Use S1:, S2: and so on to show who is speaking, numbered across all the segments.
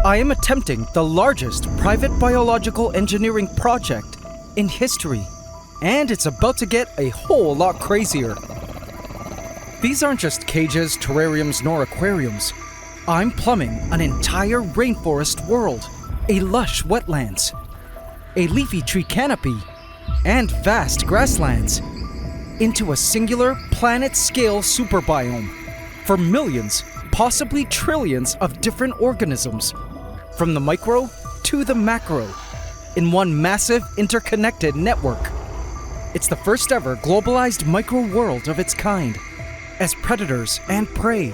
S1: I am attempting the largest private biological engineering project in history, and it's about to get a whole lot crazier. These aren't just cages, terrariums, nor aquariums. I'm plumbing an entire rainforest world, a lush wetlands, a leafy tree canopy, and vast grasslands into a singular planet-scale superbiome for millions, possibly trillions of different organisms, from the micro to the macro, in one massive interconnected network. It's the first ever globalized micro-world of its kind, as predators and prey,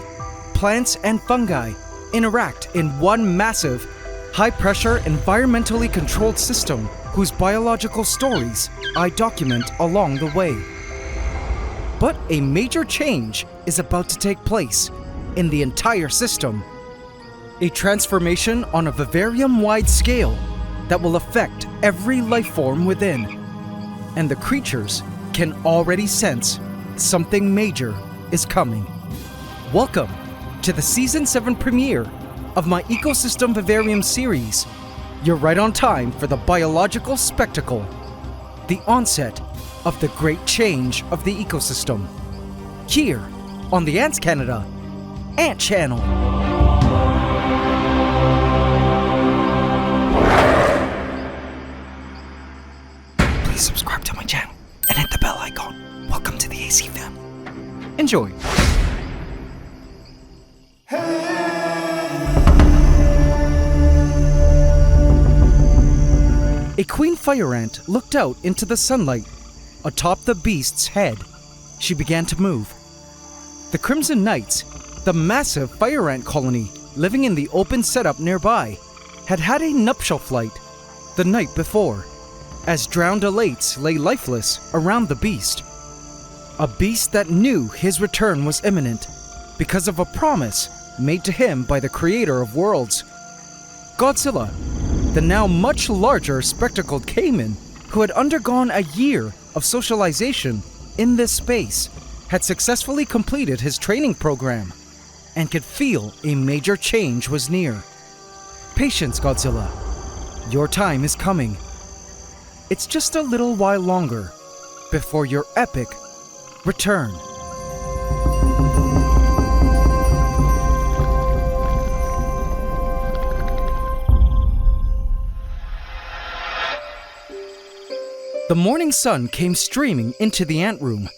S1: plants and fungi interact in one massive, high-pressure, environmentally controlled system whose biological stories I document along the way. But a major change is about to take place in the entire system. A transformation on a vivarium-wide scale that will affect every life form within. And the creatures can already sense something major is coming. Welcome to the Season 7 premiere of my ECOSYSTEM VIVARIUM Series. You're right on time for the biological spectacle, the onset of the great change of the ecosystem, here on the AntsCanada Ant Channel. Please subscribe to my channel and hit the bell icon. Welcome to the AC fam. Enjoy. A queen fire ant looked out into the sunlight. Atop the beast's head, she began to move. The Crimson Knights, the massive fire ant colony living in the open setup nearby, had had a nuptial flight the night before, as drowned elates lay lifeless around the beast. A beast that knew his return was imminent because of a promise made to him by the creator of worlds. Godzilla, the now much larger spectacled caiman who had undergone a year of socialization in this space, had successfully completed his training program and could feel a major change was near. Patience, Godzilla. Your time is coming. It's just a little while longer before your epic return. The morning sun came streaming into the ant room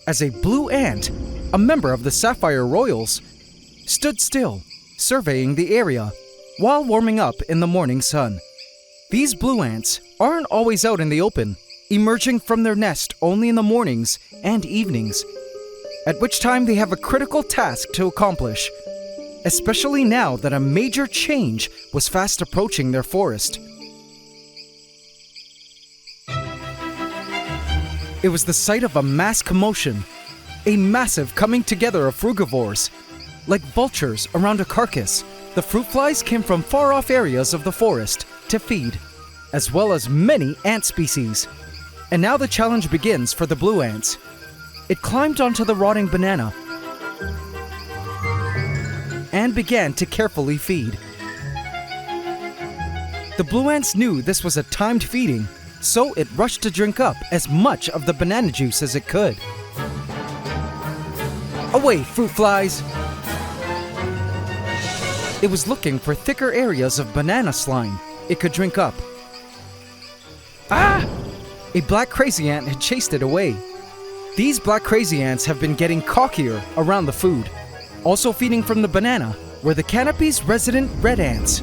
S1: as a blue ant, a member of the Sapphire Royals, stood still, surveying the area while warming up in the morning sun. These blue ants aren't always out in the open, emerging from their nest only in the mornings and evenings, at which time they have a critical task to accomplish, especially now that a major change was fast approaching their forest. It was the site of a mass commotion, a massive coming together of frugivores. Like vultures around a carcass, the fruit flies came from far-off areas of the forest to feed, as well as many ant species. And now the challenge begins for the blue ants. It climbed onto the rotting banana and began to carefully feed. The blue ants knew this was a timed feeding, so it rushed to drink up as much of the banana juice as it could. Away, fruit flies! It was looking for thicker areas of banana slime it could drink up. Ah! A black crazy ant had chased it away. These black crazy ants have been getting cockier around the food. Also feeding from the banana were the canopy's resident red ants,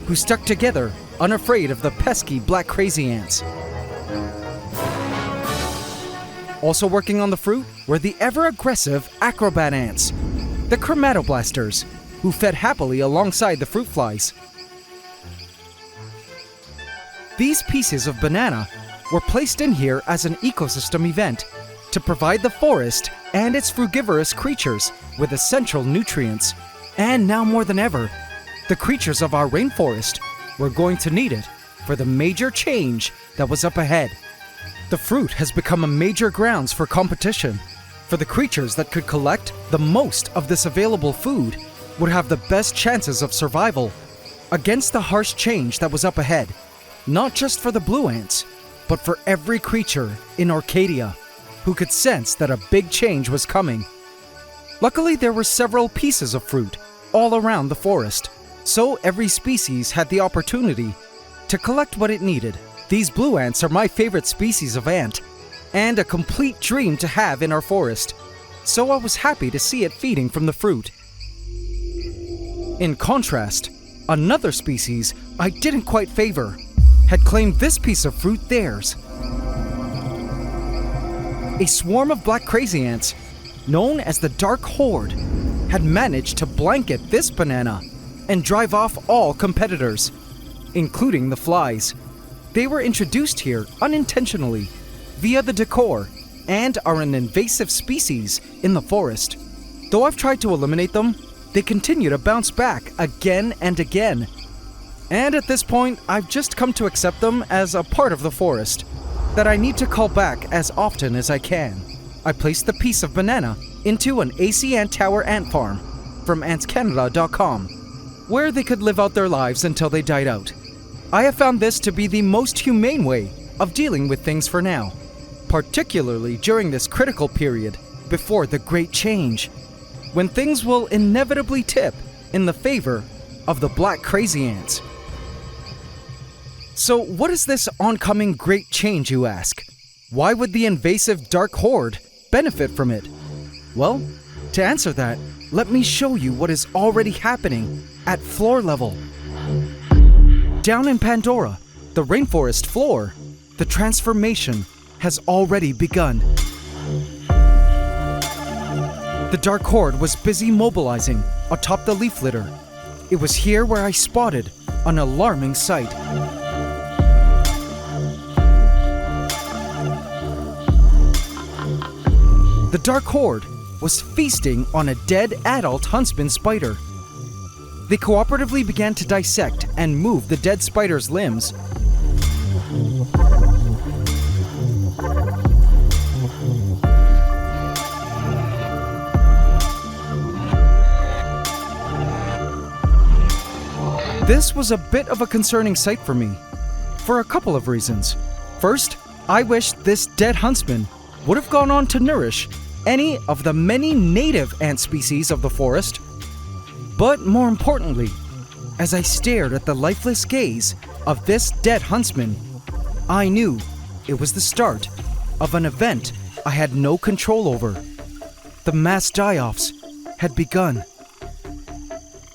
S1: who stuck together, unafraid of the pesky black crazy ants. Also working on the fruit were the ever-aggressive acrobat ants, the chromatoblasters, who fed happily alongside the fruit flies. These pieces of banana were placed in here as an ecosystem event to provide the forest and its frugivorous creatures with essential nutrients. And now more than ever, the creatures of our rainforest were going to need it for the major change that was up ahead. The fruit has become a major grounds for competition, for the creatures that could collect the most of this available food would have the best chances of survival. against the harsh change that was up ahead, not just for the blue ants, but for every creature in Arcadia who could sense that a big change was coming. Luckily, there were several pieces of fruit all around the forest, so every species had the opportunity to collect what it needed. These blue ants are my favorite species of ant, and a complete dream to have in our forest, so I was happy to see it feeding from the fruit. In contrast, another species I didn't quite favor had claimed this piece of fruit theirs. A swarm of black crazy ants, known as the Dark Horde, had managed to blanket this banana and drive off all competitors, including the flies. They were introduced here unintentionally via the decor and are an invasive species in the forest. Though I've tried to eliminate them, they continue to bounce back again and again. And at this point, I've just come to accept them as a part of the forest that I need to call back as often as I can. I placed the piece of banana into an AC Ant Tower ant farm from AntsCanada.com, where they could live out their lives until they died out. I have found this to be the most humane way of dealing with things for now, particularly during this critical period before the Great Change, when things will inevitably tip in the favor of the black crazy ants. So what is this oncoming Great Change, you ask? Why would the invasive Dark Horde benefit from it? Well, to answer that, let me show you what is already happening at floor level. Down in Pandora, the rainforest floor, the transformation has already begun. The Dark Horde was busy mobilizing atop the leaf litter. It was here where I spotted an alarming sight. The Dark Horde was feasting on a dead adult huntsman spider. They cooperatively began to dissect and move the dead spider's limbs. This was a bit of a concerning sight for me, for a couple of reasons. First, I wished this dead huntsman would have gone on to nourish any of the many native ant species of the forest. But more importantly, as I stared at the lifeless gaze of this dead huntsman, I knew it was the start of an event I had no control over. The mass die-offs had begun.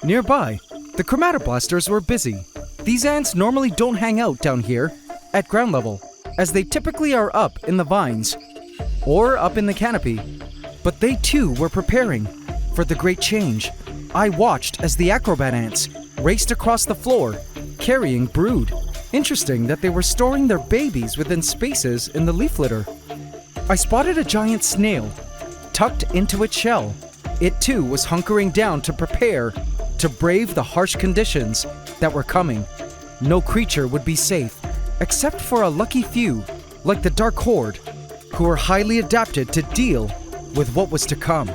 S1: Nearby, the chromatoblasters were busy. These ants normally don't hang out down here at ground level, as they typically are up in the vines or up in the canopy, but they too were preparing for the Great Change. I watched as the acrobat ants raced across the floor, carrying brood. Interesting that they were storing their babies within spaces in the leaf litter. I spotted a giant snail tucked into its shell. It too was hunkering down to prepare to brave the harsh conditions that were coming. No creature would be safe, except for a lucky few, like the Dark Horde, who were highly adapted to deal with what was to come.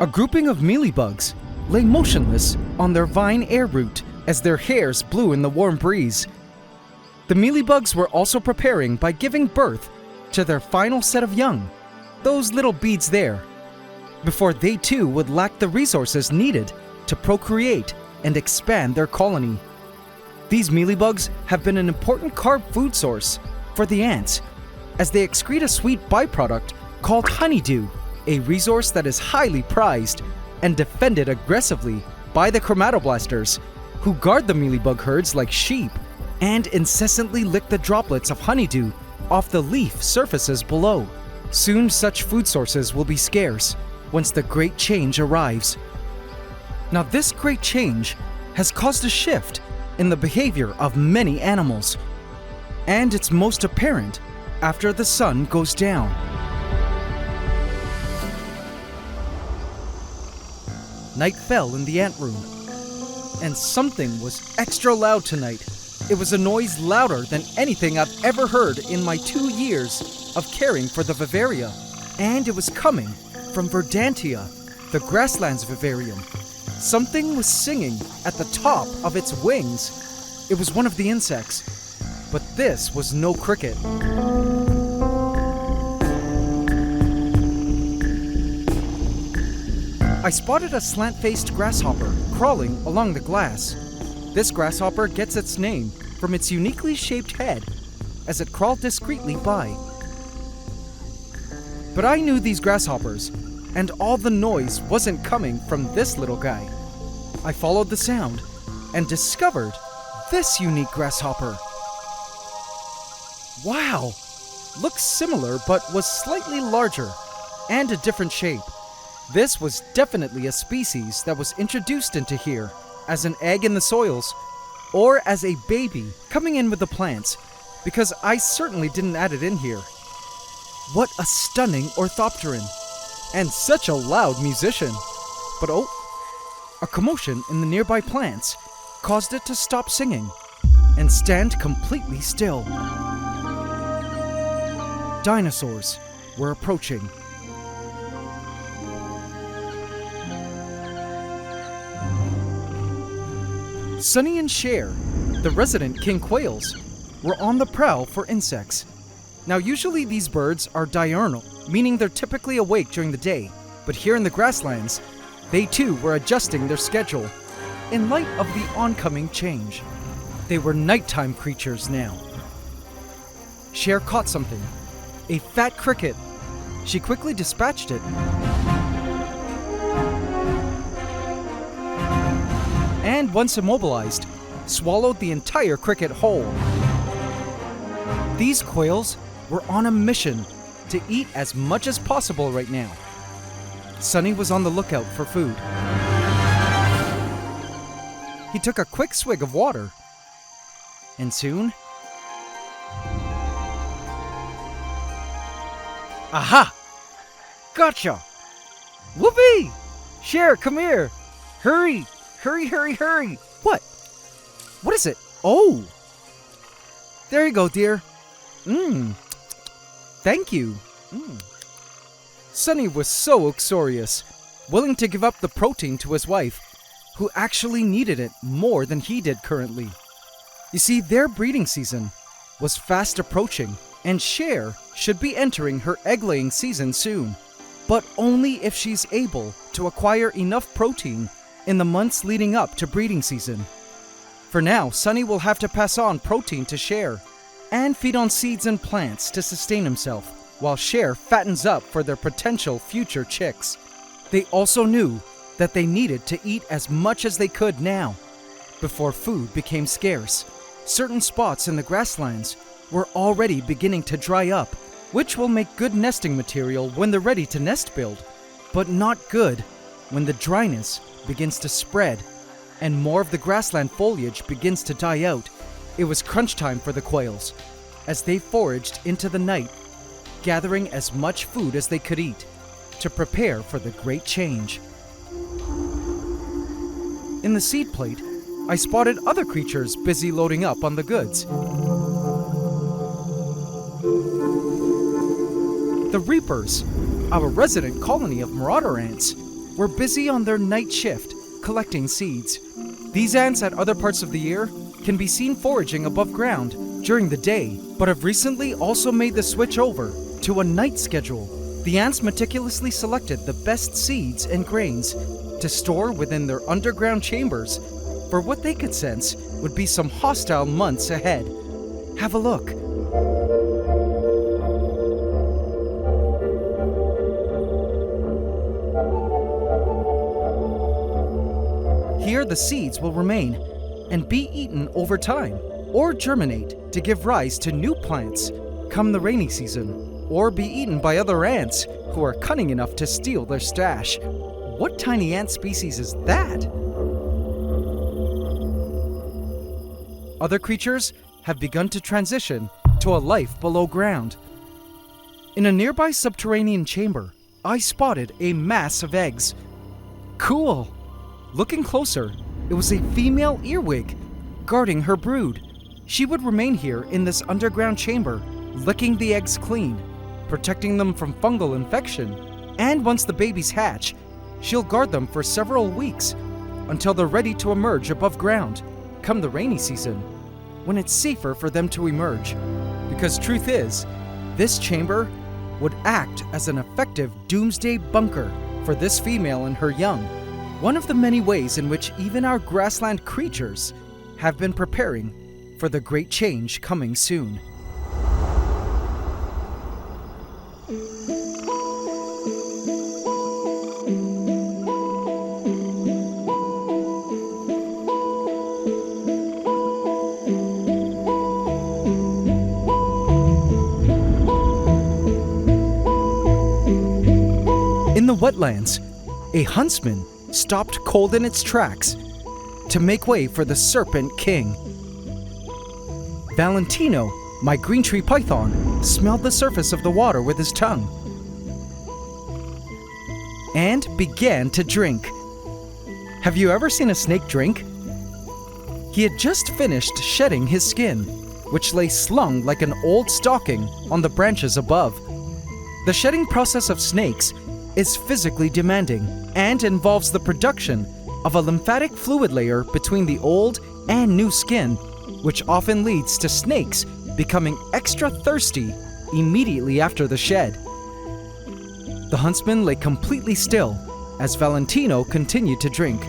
S1: A grouping of mealybugs lay motionless on their vine air root as their hairs blew in the warm breeze. The mealybugs were also preparing by giving birth to their final set of young, those little beads there, before they too would lack the resources needed to procreate and expand their colony. These mealybugs have been an important carb food source for the ants, as they excrete a sweet byproduct called honeydew, a resource that is highly prized and defended aggressively by the chromatoblasters, who guard the mealybug herds like sheep and incessantly lick the droplets of honeydew off the leaf surfaces below. Soon such food sources will be scarce once the Great Change arrives. Now this Great Change has caused a shift in the behavior of many animals, and it's most apparent after the sun goes down. Night fell in the ant room. And something was extra loud tonight. It was a noise louder than anything I've ever heard in my 2 years of caring for the Vivaria. And it was coming from Verdantia, the grasslands vivarium. Something was singing at the top of its wings. It was one of the insects, but this was no cricket. I spotted a slant-faced grasshopper crawling along the glass. This grasshopper gets its name from its uniquely shaped head as it crawled discreetly by. But I knew these grasshoppers, and all the noise wasn't coming from this little guy. I followed the sound and discovered this unique grasshopper. Wow! Looks similar but was slightly larger and a different shape. This was definitely a species that was introduced into here as an egg in the soils or as a baby coming in with the plants, because I certainly didn't add it in here. What a stunning orthopteran, and such a loud musician. But oh, a commotion in the nearby plants caused it to stop singing and stand completely still. Dinosaurs were approaching. Sunny and Cher, the resident king quails, were on the prowl for insects. Now usually these birds are diurnal, meaning they're typically awake during the day, but here in the grasslands, they too were adjusting their schedule in light of the oncoming change. They were nighttime creatures now. Cher caught something, a fat cricket. She quickly dispatched it, and once immobilized, swallowed the entire cricket whole. These quails were on a mission to eat as much as possible right now. Sunny was on the lookout for food. He took a quick swig of water, and soon... Aha! Gotcha! Whoopee! Cher, come here! Hurry! Hurry, hurry, hurry! What? What is it? Oh! There you go, dear. Thank you. Sunny was so uxorious, willing to give up the protein to his wife, who actually needed it more than he did currently. You see, their breeding season was fast approaching, and Cher should be entering her egg-laying season soon, but only if she's able to acquire enough protein in the months leading up to breeding season. For now, Sunny will have to pass on protein to Cher and feed on seeds and plants to sustain himself, while Cher fattens up for their potential future chicks. They also knew that they needed to eat as much as they could now, before food became scarce. Certain spots in the grasslands were already beginning to dry up, which will make good nesting material when they're ready to nest build, but not good when the dryness begins to spread and more of the grassland foliage begins to die out. It was crunch time for the quails as they foraged into the night, gathering as much food as they could eat to prepare for the great change. In the seed plate, I spotted other creatures busy loading up on the goods. The Reapers, our resident colony of marauder ants, were busy on their night shift collecting seeds. These ants at other parts of the year can be seen foraging above ground during the day, but have recently also made the switch over to a night schedule. The ants meticulously selected the best seeds and grains to store within their underground chambers for what they could sense would be some hostile months ahead. Have a look. Here the seeds will remain and be eaten over time, or germinate to give rise to new plants come the rainy season, or be eaten by other ants who are cunning enough to steal their stash. What tiny ant species is that? Other creatures have begun to transition to a life below ground. In a nearby subterranean chamber, I spotted a mass of eggs. Cool! Looking closer, it was a female earwig, guarding her brood. She would remain here in this underground chamber, licking the eggs clean, protecting them from fungal infection. And once the babies hatch, she'll guard them for several weeks until they're ready to emerge above ground, come the rainy season, when it's safer for them to emerge. Because truth is, this chamber would act as an effective doomsday bunker for this female and her young. One of the many ways in which even our grassland creatures have been preparing for the great change coming soon. In the wetlands, a huntsman stopped cold in its tracks to make way for the Serpent King. Valentino, my green tree python, smelled the surface of the water with his tongue and began to drink. Have you ever seen a snake drink? He had just finished shedding his skin, which lay slung like an old stocking on the branches above. The shedding process of snakes is physically demanding and involves the production of a lymphatic fluid layer between the old and new skin, which often leads to snakes becoming extra thirsty immediately after the shed. The huntsman lay completely still as Valentino continued to drink.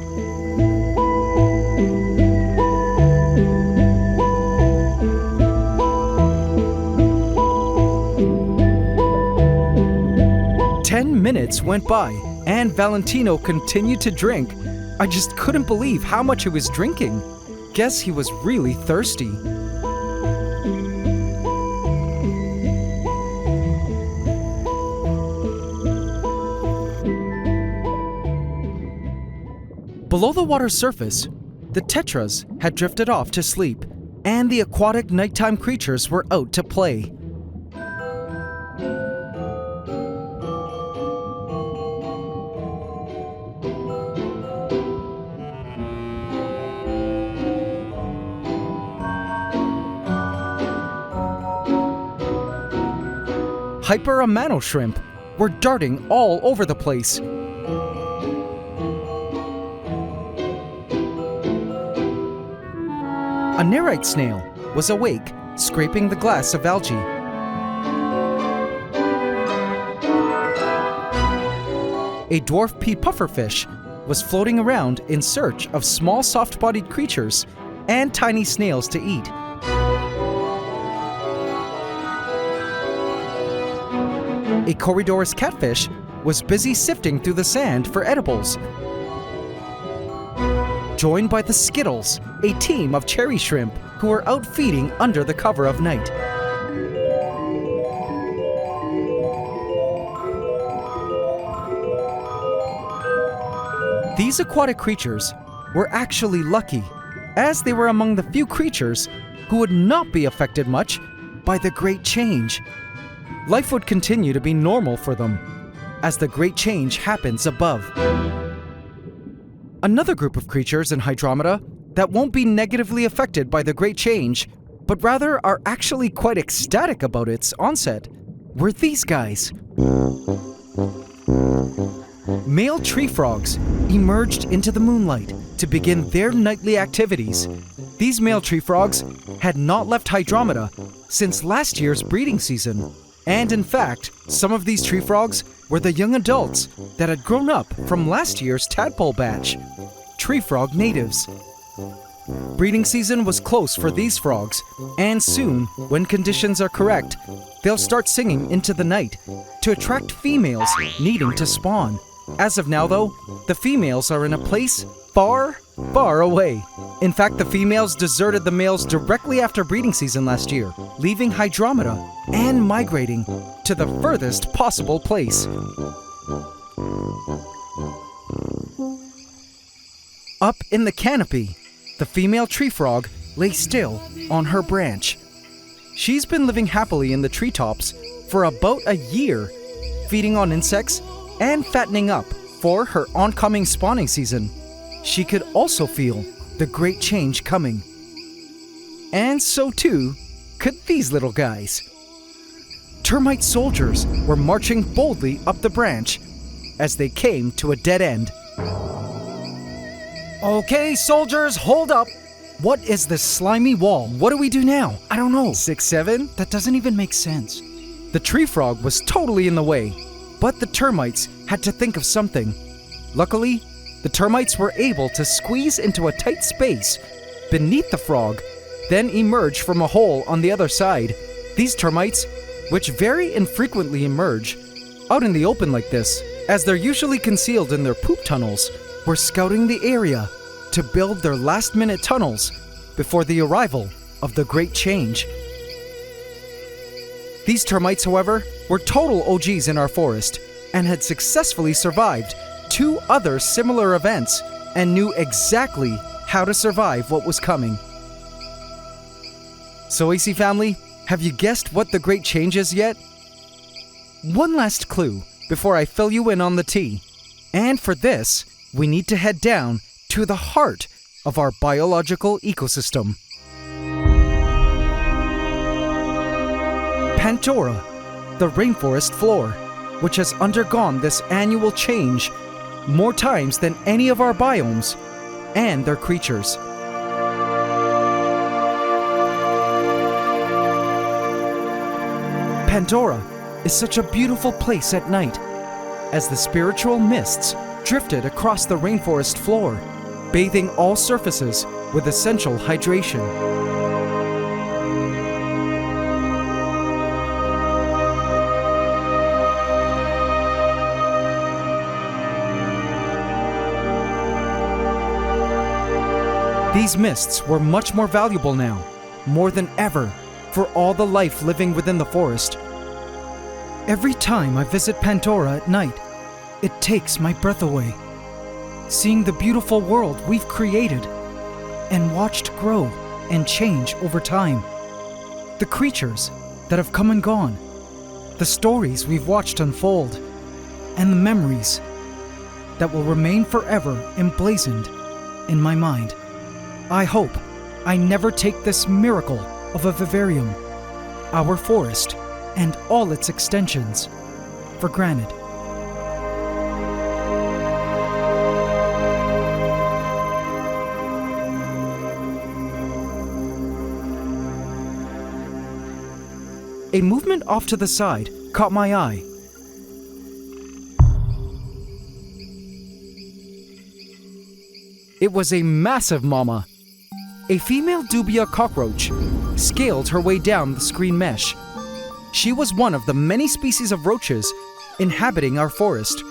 S1: Minutes went by and Valentino continued to drink. I just couldn't believe how much he was drinking. Guess he was really thirsty. Below the water's surface, the tetras had drifted off to sleep, and the aquatic nighttime creatures were out to play. Hyperamano shrimp were darting all over the place. A nerite snail was awake, scraping the glass of algae. A dwarf pea pufferfish was floating around in search of small soft-bodied creatures and tiny snails to eat. A Corydoras catfish was busy sifting through the sand for edibles. Joined by the Skittles, a team of cherry shrimp who were out feeding under the cover of night. These aquatic creatures were actually lucky, as they were among the few creatures who would not be affected much by the Great Change. Life would continue to be normal for them, as the Great Change happens above. Another group of creatures in Hydromeda that won't be negatively affected by the Great Change, but rather are actually quite ecstatic about its onset, were these guys. Male tree frogs emerged into the moonlight to begin their nightly activities. These male tree frogs had not left Hydromeda since last year's breeding season. And in fact, some of these tree frogs were the young adults that had grown up from last year's tadpole batch, tree frog natives. Breeding season was close for these frogs, and soon, when conditions are correct, they'll start singing into the night to attract females needing to spawn. As of now though, the females are in a place far, far away. In fact, the females deserted the males directly after breeding season last year, leaving Hydromeda and migrating to the furthest possible place. Up in the canopy, the female tree frog lay still on her branch. She's been living happily in the treetops for about a year, feeding on insects and fattening up for her oncoming spawning season. She could also feel the great change coming. And so too could these little guys. Termite soldiers were marching boldly up the branch as they came to a dead end. Okay, soldiers, hold up. What is this slimy wall? What do we do now? I don't know. 6, 7? That doesn't even make sense. The tree frog was totally in the way, but the termites had to think of something. Luckily, the termites were able to squeeze into a tight space beneath the frog, then emerge from a hole on the other side. These termites, which very infrequently emerge out in the open like this, as they're usually concealed in their poop tunnels, were scouting the area to build their last-minute tunnels before the arrival of the Great Change. These termites, however, were total OGs in our forest and had successfully survived 2 other similar events and knew exactly how to survive what was coming. So AC family, have you guessed what the Great Change is yet? One last clue before I fill you in on the tea. And for this, we need to head down to the heart of our biological ecosystem. Pantgea, the rainforest floor, which has undergone this annual change more times than any of our biomes and their creatures. Pantgea is such a beautiful place at night, as the spiritual mists drifted across the rainforest floor, bathing all surfaces with essential hydration. These mists were much more valuable now, more than ever, for all the life living within the forest. Every time I visit Pantgea at night, it takes my breath away. Seeing the beautiful world we've created and watched grow and change over time. The creatures that have come and gone, the stories we've watched unfold, and the memories that will remain forever emblazoned in my mind. I hope I never take this miracle of a vivarium, our forest, and all its extensions, for granted. A movement off to the side caught my eye. It was a massive mama. A female dubia cockroach scaled her way down the screen mesh. She was one of the many species of roaches inhabiting our forest.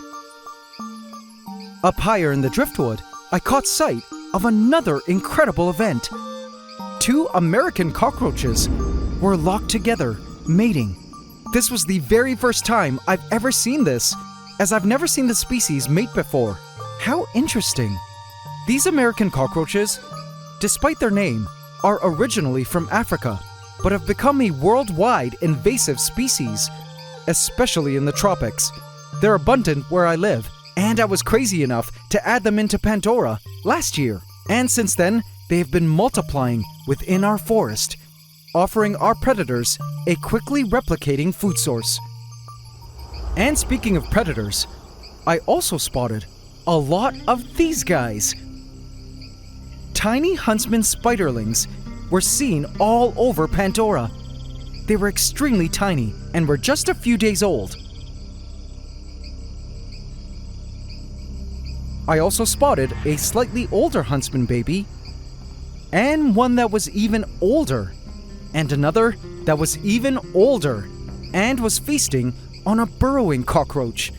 S1: Up higher in the driftwood, I caught sight of another incredible event. 2 American cockroaches were locked together, mating. This was the very first time I've ever seen this, as I've never seen the species mate before. How interesting. These American cockroaches, despite their name, are originally from Africa, but have become a worldwide invasive species, especially in the tropics. They're abundant where I live, and I was crazy enough to add them into Pantgea last year. And since then, they have been multiplying within our forest, offering our predators a quickly replicating food source. And speaking of predators, I also spotted a lot of these guys. Tiny huntsman spiderlings were seen all over Pantgea. They were extremely tiny and were just a few days old. I also spotted a slightly older huntsman baby, and one that was even older, and another that was even older, and was feasting on a burrowing cockroach.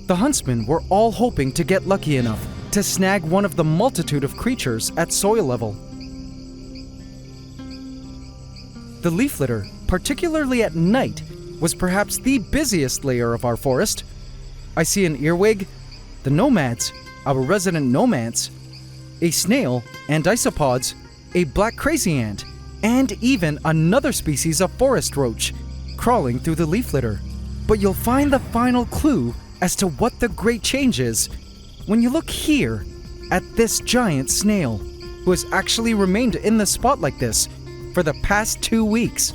S1: The huntsmen were all hoping to get lucky enough to snag one of the multitude of creatures at soil level. The leaf litter, particularly at night, was perhaps the busiest layer of our forest. I see an earwig, the nomads, our resident nomads, a snail and isopods, a black crazy ant, and even another species of forest roach crawling through the leaf litter. But you'll find the final clue as to what the Great Change is when you look here at this giant snail. who has actually remained in the spot like this for the past 2 weeks.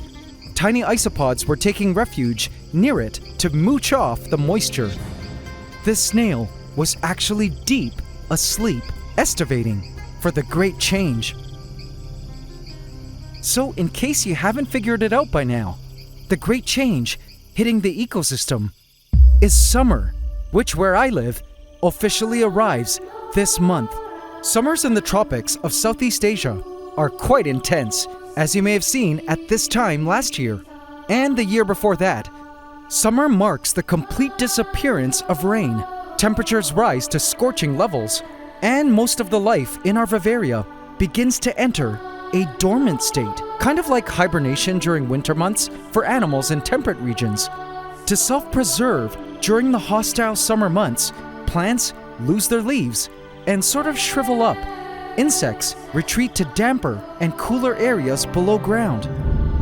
S1: Tiny isopods were taking refuge near it to mooch off the moisture. This snail was actually deep asleep, estivating for the great change. So, in case you haven't figured it out by now, the great change hitting the ecosystem is summer, which, where I live, officially arrives this month. Summers in the tropics of Southeast Asia are quite intense, as you may have seen at this time last year and the year before that. Summer marks the complete disappearance of rain. Temperatures rise to scorching levels, and most of the life in our vivaria begins to enter a dormant state, kind of like hibernation during winter months for animals in temperate regions. To self-preserve during the hostile summer months, plants lose their leaves and sort of shrivel up. Insects retreat to damper and cooler areas below ground.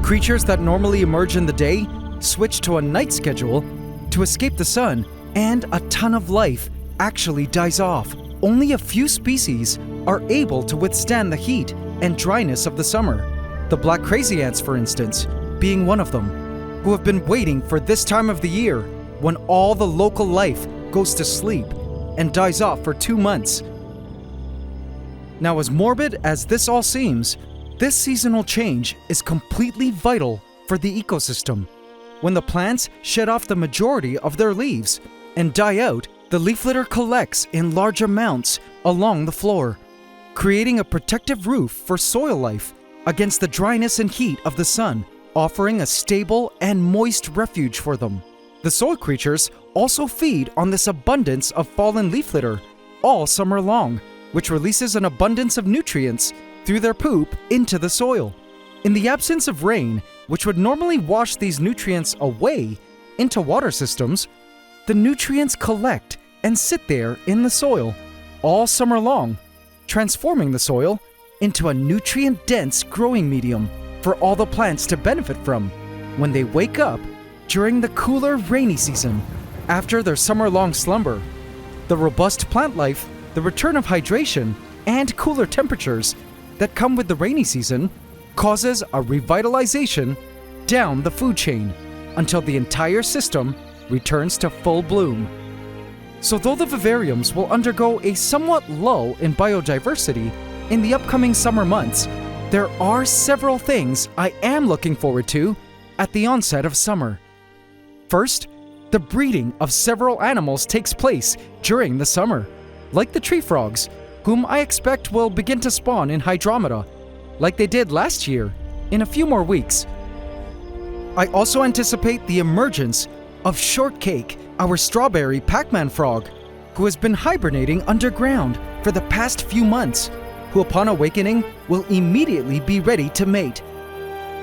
S1: Creatures that normally emerge in the day switch to a night schedule to escape the sun, and a ton of life actually dies off. Only a few species are able to withstand the heat and dryness of the summer. The black crazy ants, for instance, being one of them, who have been waiting for this time of the year when all the local life goes to sleep and dies off for 2 months. Now, as morbid as this all seems, this seasonal change is completely vital for the ecosystem. When the plants shed off the majority of their leaves and die out, the leaf litter collects in large amounts along the floor, creating a protective roof for soil life against the dryness and heat of the sun, offering a stable and moist refuge for them. The soil creatures also feed on this abundance of fallen leaf litter all summer long, which releases an abundance of nutrients through their poop into the soil. In the absence of rain, which would normally wash these nutrients away into water systems, the nutrients collect and sit there in the soil all summer long, transforming the soil into a nutrient-dense growing medium for all the plants to benefit from when they wake up during the cooler rainy season after their summer-long slumber. The robust plant life, the return of hydration, and cooler temperatures that come with the rainy season causes a revitalization down the food chain until the entire system returns to full bloom. So though the vivariums will undergo a somewhat lull in biodiversity in the upcoming summer months, there are several things I am looking forward to at the onset of summer. First, the breeding of several animals takes place during the summer, like the tree frogs, whom I expect will begin to spawn in Hydromeda, like they did last year, in a few more weeks. I also anticipate the emergence of Shortcake, our strawberry Pac-Man frog, who has been hibernating underground for the past few months, who upon awakening will immediately be ready to mate.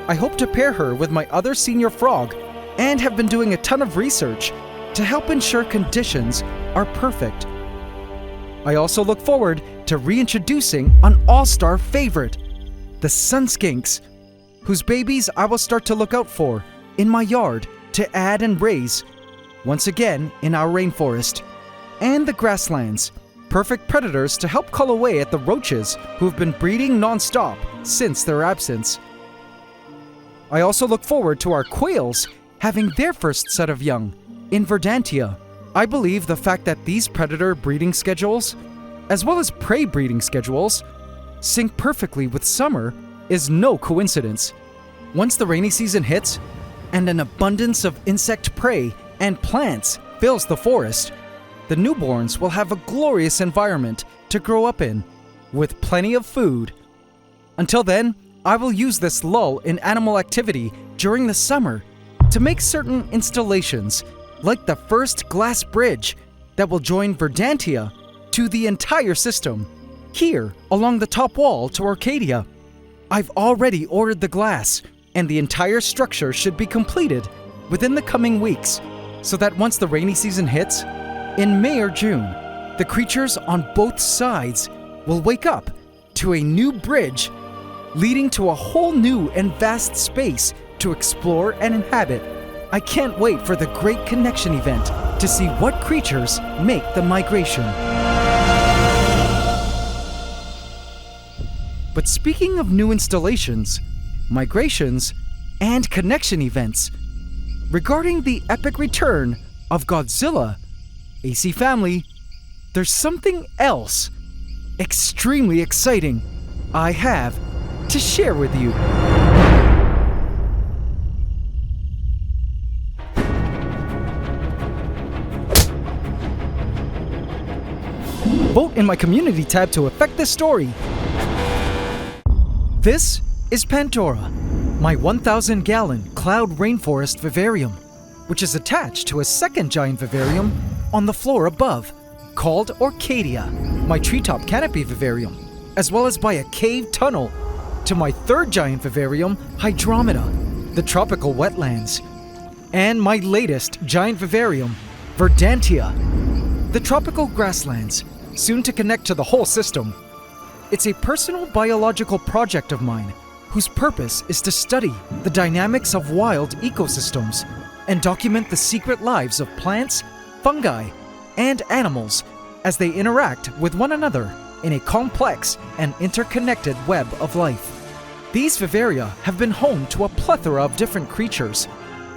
S1: I hope to pair her with my other senior frog and have been doing a ton of research to help ensure conditions are perfect. I also look forward to reintroducing an all-star favorite, the sun skinks, whose babies I will start to look out for in my yard to add and raise, once again in our rainforest, and the grasslands, perfect predators to help cull away at the roaches who have been breeding non-stop since their absence. I also look forward to our quails having their first set of young in Verdantia. I believe the fact that these predator breeding schedules, as well as prey breeding schedules, sync perfectly with summer is no coincidence. Once the rainy season hits and an abundance of insect prey and plants fills the forest, the newborns will have a glorious environment to grow up in, with plenty of food. Until then, I will use this lull in animal activity during the summer to make certain installations, like the first glass bridge that will join Verdantia to the entire system, here along the top wall to Arcadia. I've already ordered the glass, and the entire structure should be completed within the coming weeks, so that once the rainy season hits, in May or June, the creatures on both sides will wake up to a new bridge leading to a whole new and vast space to explore and inhabit. I can't wait for the Great Connection event to see what creatures make the migration. But speaking of new installations, migrations, and connection events, regarding the epic return of Godzilla, AC family, there's something else extremely exciting I have to share with you. Vote in my community tab to affect this story. This is Pandora, my 1,000-gallon cloud rainforest vivarium, which is attached to a second giant vivarium on the floor above, called Orchidia, my treetop canopy vivarium, as well as by a cave tunnel to my third giant vivarium, Hydromeda, the tropical wetlands, and my latest giant vivarium, Verdantia, the tropical grasslands, soon to connect to the whole system. It's a personal biological project of mine whose purpose is to study the dynamics of wild ecosystems and document the secret lives of plants, fungi, and animals as they interact with one another in a complex and interconnected web of life. These vivaria have been home to a plethora of different creatures,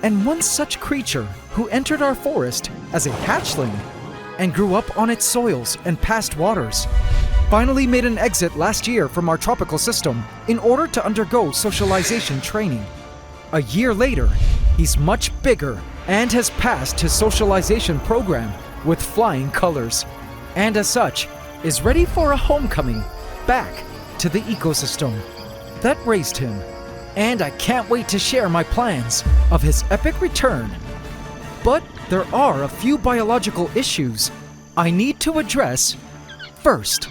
S1: and one such creature who entered our forest as a hatchling and grew up on its soils and past waters finally made an exit last year from our tropical system in order to undergo socialization training. A year later, he's much bigger and has passed his socialization program with flying colors, and as such, is ready for a homecoming back to the ecosystem that raised him. And I can't wait to share my plans of his epic return. But there are a few biological issues I need to address first.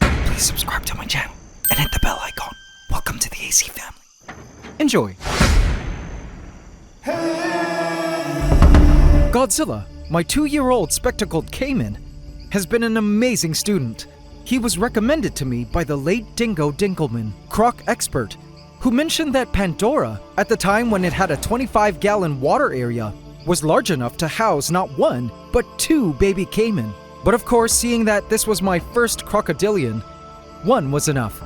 S1: Please subscribe to my channel and hit the bell icon. Welcome to the AC family. Enjoy. Godzilla, my 2-year-old spectacled caiman, has been an amazing student. He was recommended to me by the late Dingo Dinkelman, croc expert, who mentioned that Pandora, at the time when it had a 25-gallon water area, was large enough to house not one, but 2 baby caiman. But of course, seeing that this was my first crocodilian, one was enough.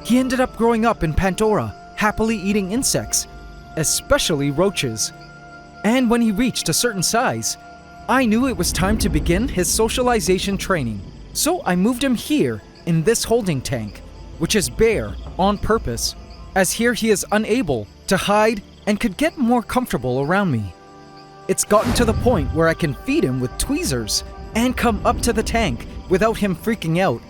S1: He ended up growing up in Pandora, happily eating insects, especially roaches. And when he reached a certain size, I knew it was time to begin his socialization training. So I moved him here in this holding tank, which is bare on purpose, as here he is unable to hide and could get more comfortable around me. It's gotten to the point where I can feed him with tweezers and come up to the tank without him freaking out.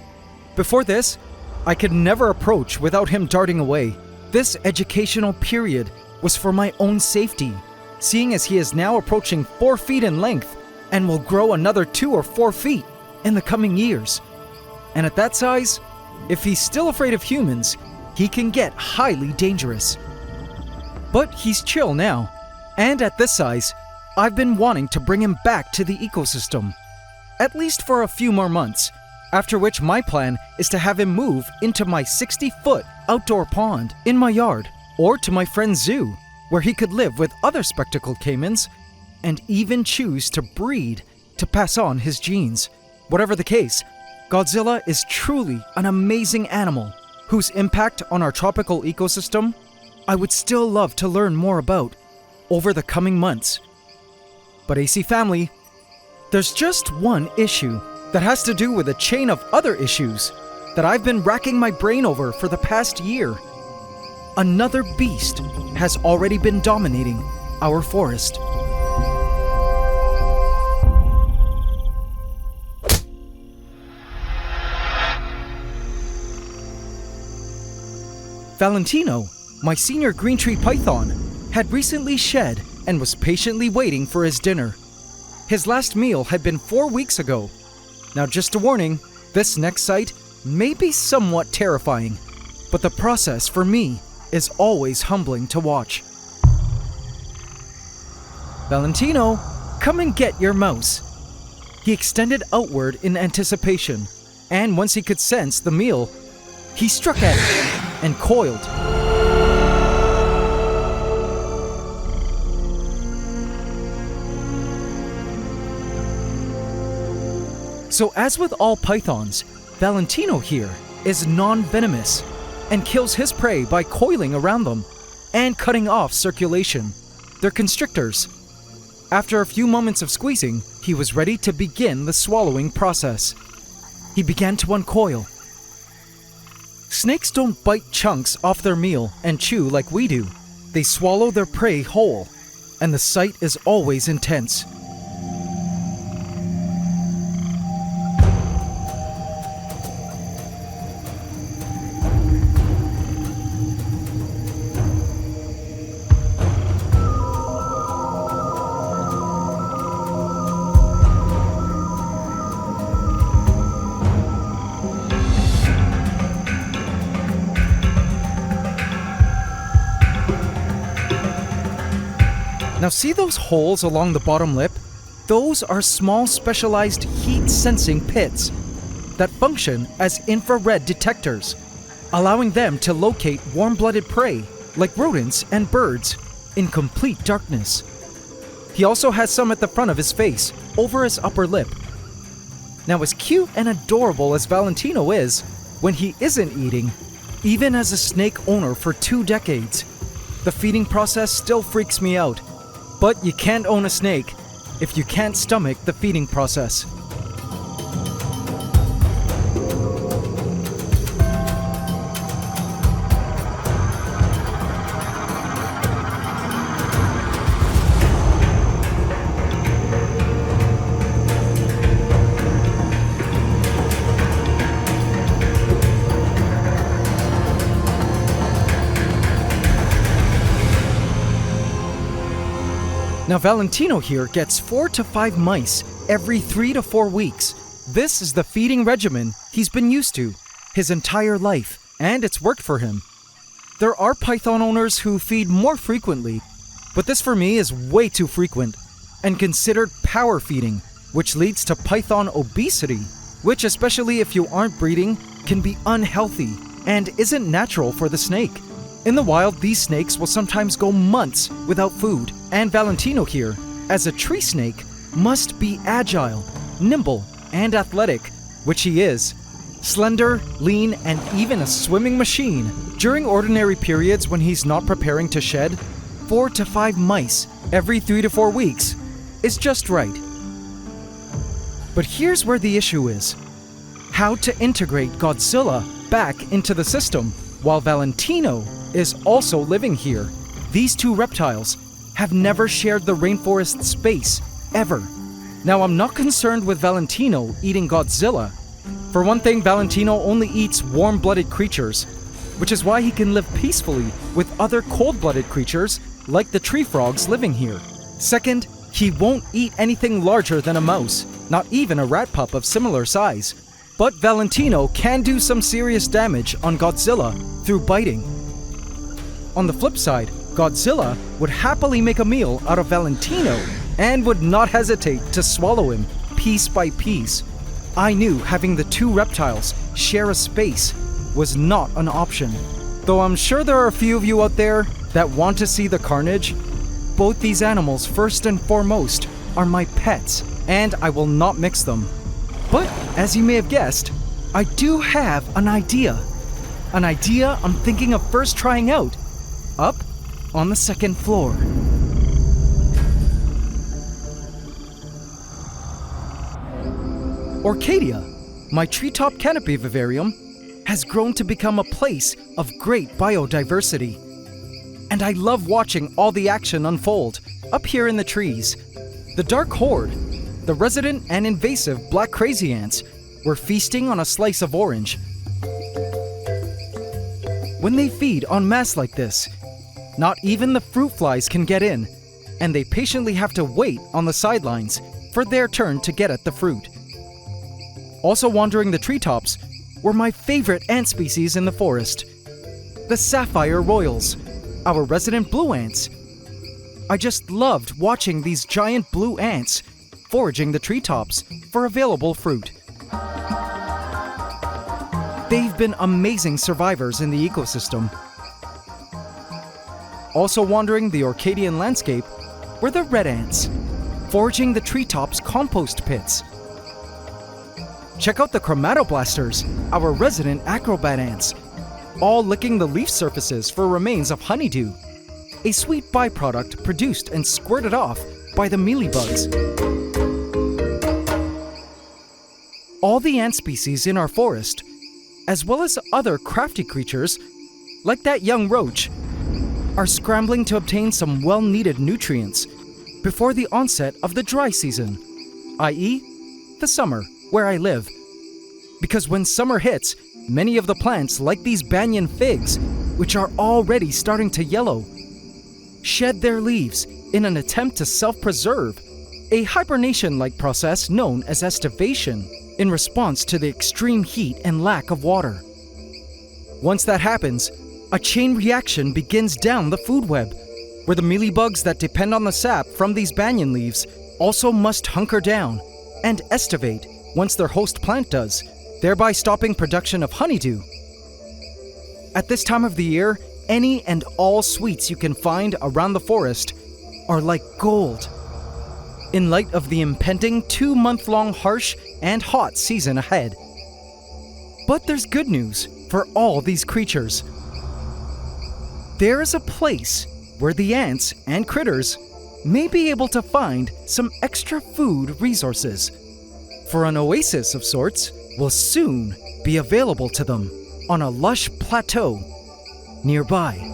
S1: Before this, I could never approach without him darting away. This educational period was for my own safety, seeing as he is now approaching 4 feet in length and will grow another 2 or 4 feet in the coming years. And at that size, if he's still afraid of humans, he can get highly dangerous. But he's chill now, and at this size, I've been wanting to bring him back to the ecosystem, at least for a few more months, after which my plan is to have him move into my 60-foot outdoor pond in my yard, or to my friend's zoo, where he could live with other spectacled caimans and even choose to breed to pass on his genes. Whatever the case, Godzilla is truly an amazing animal whose impact on our tropical ecosystem I would still love to learn more about over the coming months. But AC family, there's just one issue that has to do with a chain of other issues that I've been racking my brain over for the past year. Another beast has already been dominating our forest. Valentino, my senior green tree python, had recently shed and was patiently waiting for his dinner. His last meal had been 4 weeks ago. Now, just a warning, this next sight may be somewhat terrifying, but the process for me is always humbling to watch. Valentino, come and get your mouse. He extended outward in anticipation, and once he could sense the meal, he struck at it and coiled. So as with all pythons, Valentino here is non-venomous and kills his prey by coiling around them and cutting off circulation. They're constrictors. After a few moments of squeezing, he was ready to begin the swallowing process. He began to uncoil. Snakes don't bite chunks off their meal and chew like we do. They swallow their prey whole, and the sight is always intense. Now see those holes along the bottom lip? Those are small specialized heat-sensing pits that function as infrared detectors, allowing them to locate warm-blooded prey like rodents and birds in complete darkness. He also has some at the front of his face, over his upper lip. Now as cute and adorable as Valentino is, when he isn't eating, even as a snake owner for 2 decades, the feeding process still freaks me out. But you can't own a snake if you can't stomach the feeding process. Now Valentino here gets 4 to 5 mice every 3 to 4 weeks. This is the feeding regimen he's been used to his entire life, and it's worked for him. There are python owners who feed more frequently, but this for me is way too frequent and considered power feeding, which leads to python obesity, which especially if you aren't breeding, can be unhealthy and isn't natural for the snake. In the wild, these snakes will sometimes go months without food, and Valentino here, as a tree snake, must be agile, nimble, and athletic, which he is. Slender, lean, and even a swimming machine. During ordinary periods when he's not preparing to shed, 4 to 5 mice every 3 to 4 weeks is just right. But here's where the issue is: how to integrate Godzilla back into the system while Valentino is also living here. These two reptiles have never shared the rainforest space, ever. Now, I'm not concerned with Valentino eating Godzilla. For one thing, Valentino only eats warm-blooded creatures, which is why he can live peacefully with other cold-blooded creatures like the tree frogs living here. Second, he won't eat anything larger than a mouse, not even a rat pup of similar size. But Valentino can do some serious damage on Godzilla through biting. On the flip side, Godzilla would happily make a meal out of Valentino and would not hesitate to swallow him piece by piece. I knew having the two reptiles share a space was not an option. Though I'm sure there are a few of you out there that want to see the carnage, both these animals, first and foremost, are my pets, and I will not mix them. But, as you may have guessed, I do have an idea. An idea I'm thinking of first trying out, up on the 2nd floor. Orchidia, my treetop canopy vivarium, has grown to become a place of great biodiversity. And I love watching all the action unfold up here in the trees. The dark horde, the resident and invasive black crazy ants, were feasting on a slice of orange. When they feed en masse like this, not even the fruit flies can get in, and they patiently have to wait on the sidelines for their turn to get at the fruit. Also wandering the treetops were my favorite ant species in the forest, the sapphire royals, our resident blue ants. I just loved watching these giant blue ants foraging the treetops for available fruit. They've been amazing survivors in the ecosystem. Also wandering the Orcadian landscape were the red ants, foraging the treetops' compost pits. Check out the chromatoblasters, our resident acrobat ants, all licking the leaf surfaces for remains of honeydew, a sweet byproduct produced and squirted off by the mealybugs. All the ant species in our forest, as well as other crafty creatures, like that young roach, are scrambling to obtain some well-needed nutrients before the onset of the dry season, i.e., the summer, where I live. Because when summer hits, many of the plants, like these banyan figs, which are already starting to yellow, shed their leaves in an attempt to self-preserve, a hibernation-like process known as estivation, in response to the extreme heat and lack of water. Once that happens, a chain reaction begins down the food web, where the mealybugs that depend on the sap from these banyan leaves also must hunker down and estivate once their host plant does, thereby stopping production of honeydew. At this time of the year, any and all sweets you can find around the forest are like gold. In light of the impending 2-month-long harsh and hot season ahead. But there's good news for all these creatures. There is a place where the ants and critters may be able to find some extra food resources, for an oasis of sorts will soon be available to them on a lush plateau nearby.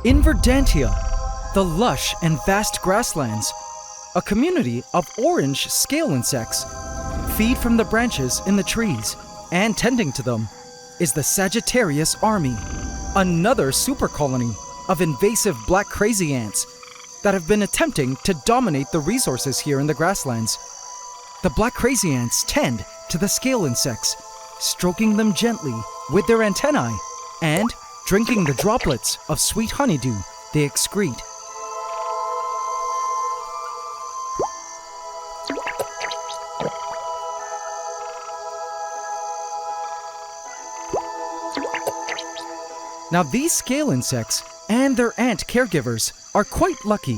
S1: In Verdantia, the lush and vast grasslands, a community of orange scale insects feed from the branches in the trees, and tending to them is the Sagittarius army, another super colony of invasive black crazy ants that have been attempting to dominate the resources here in the grasslands. The black crazy ants tend to the scale insects, stroking them gently with their antennae and drinking the droplets of sweet honeydew they excrete. Now these scale insects and their ant caregivers are quite lucky,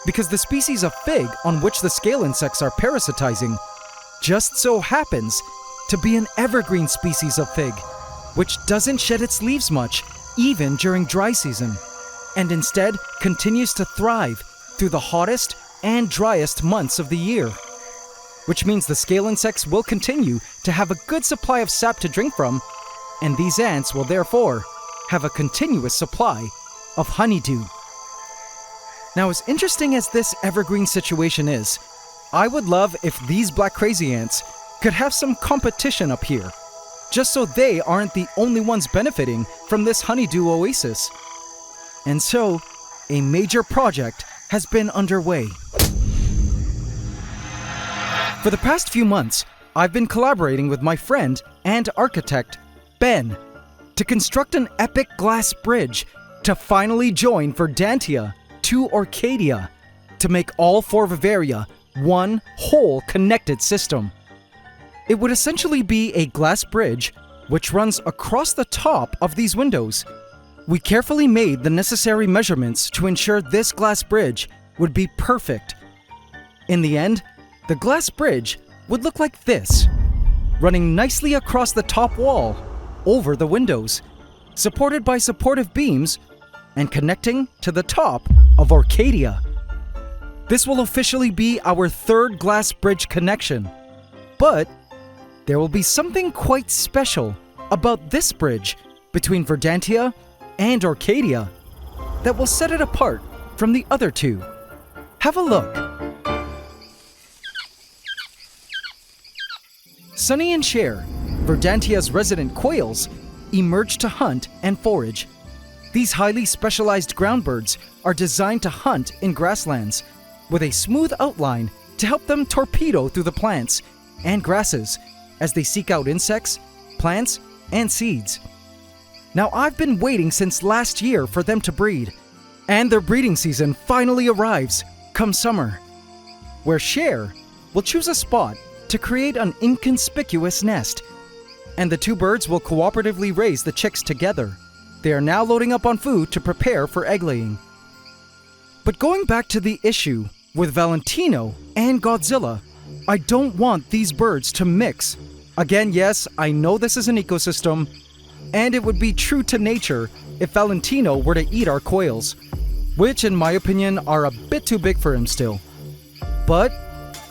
S1: because the species of fig on which the scale insects are parasitizing just so happens to be an evergreen species of fig, which doesn't shed its leaves much even during dry season, and instead continues to thrive through the hottest and driest months of the year. Which means the scale insects will continue to have a good supply of sap to drink from, and these ants will therefore have a continuous supply of honeydew. Now, as interesting as this evergreen situation is, I would love if these black crazy ants could have some competition up here, just so they aren't the only ones benefiting from this honeydew oasis. And so, a major project has been underway. For the past few months, I've been collaborating with my friend and architect, Ben, to construct an epic glass bridge to finally join Verdantia to Orcadia, to make all 4 Vivaria one whole connected system. It would essentially be a glass bridge which runs across the top of these windows. We carefully made the necessary measurements to ensure this glass bridge would be perfect. In the end, the glass bridge would look like this, running nicely across the top wall, over the windows, supported by supportive beams, and connecting to the top of Orcadia. This will officially be our 3rd glass bridge connection, but there will be something quite special about this bridge between Verdantia and Orcadia that will set it apart from the other 2. Have a look. Sunny and Cher, Verdantia's resident quails, emerge to hunt and forage. These highly specialized ground birds are designed to hunt in grasslands, with a smooth outline to help them torpedo through the plants and grasses as they seek out insects, plants, and seeds. Now, I've been waiting since last year for them to breed, and their breeding season finally arrives come summer, where Cher will choose a spot to create an inconspicuous nest, and the 2 birds will cooperatively raise the chicks together. They are now loading up on food to prepare for egg laying. But going back to the issue with Valentino and Godzilla, I don't want these birds to mix. Again, yes, I know this is an ecosystem, and it would be true to nature if Valentino were to eat our quails, which in my opinion are a bit too big for him still. But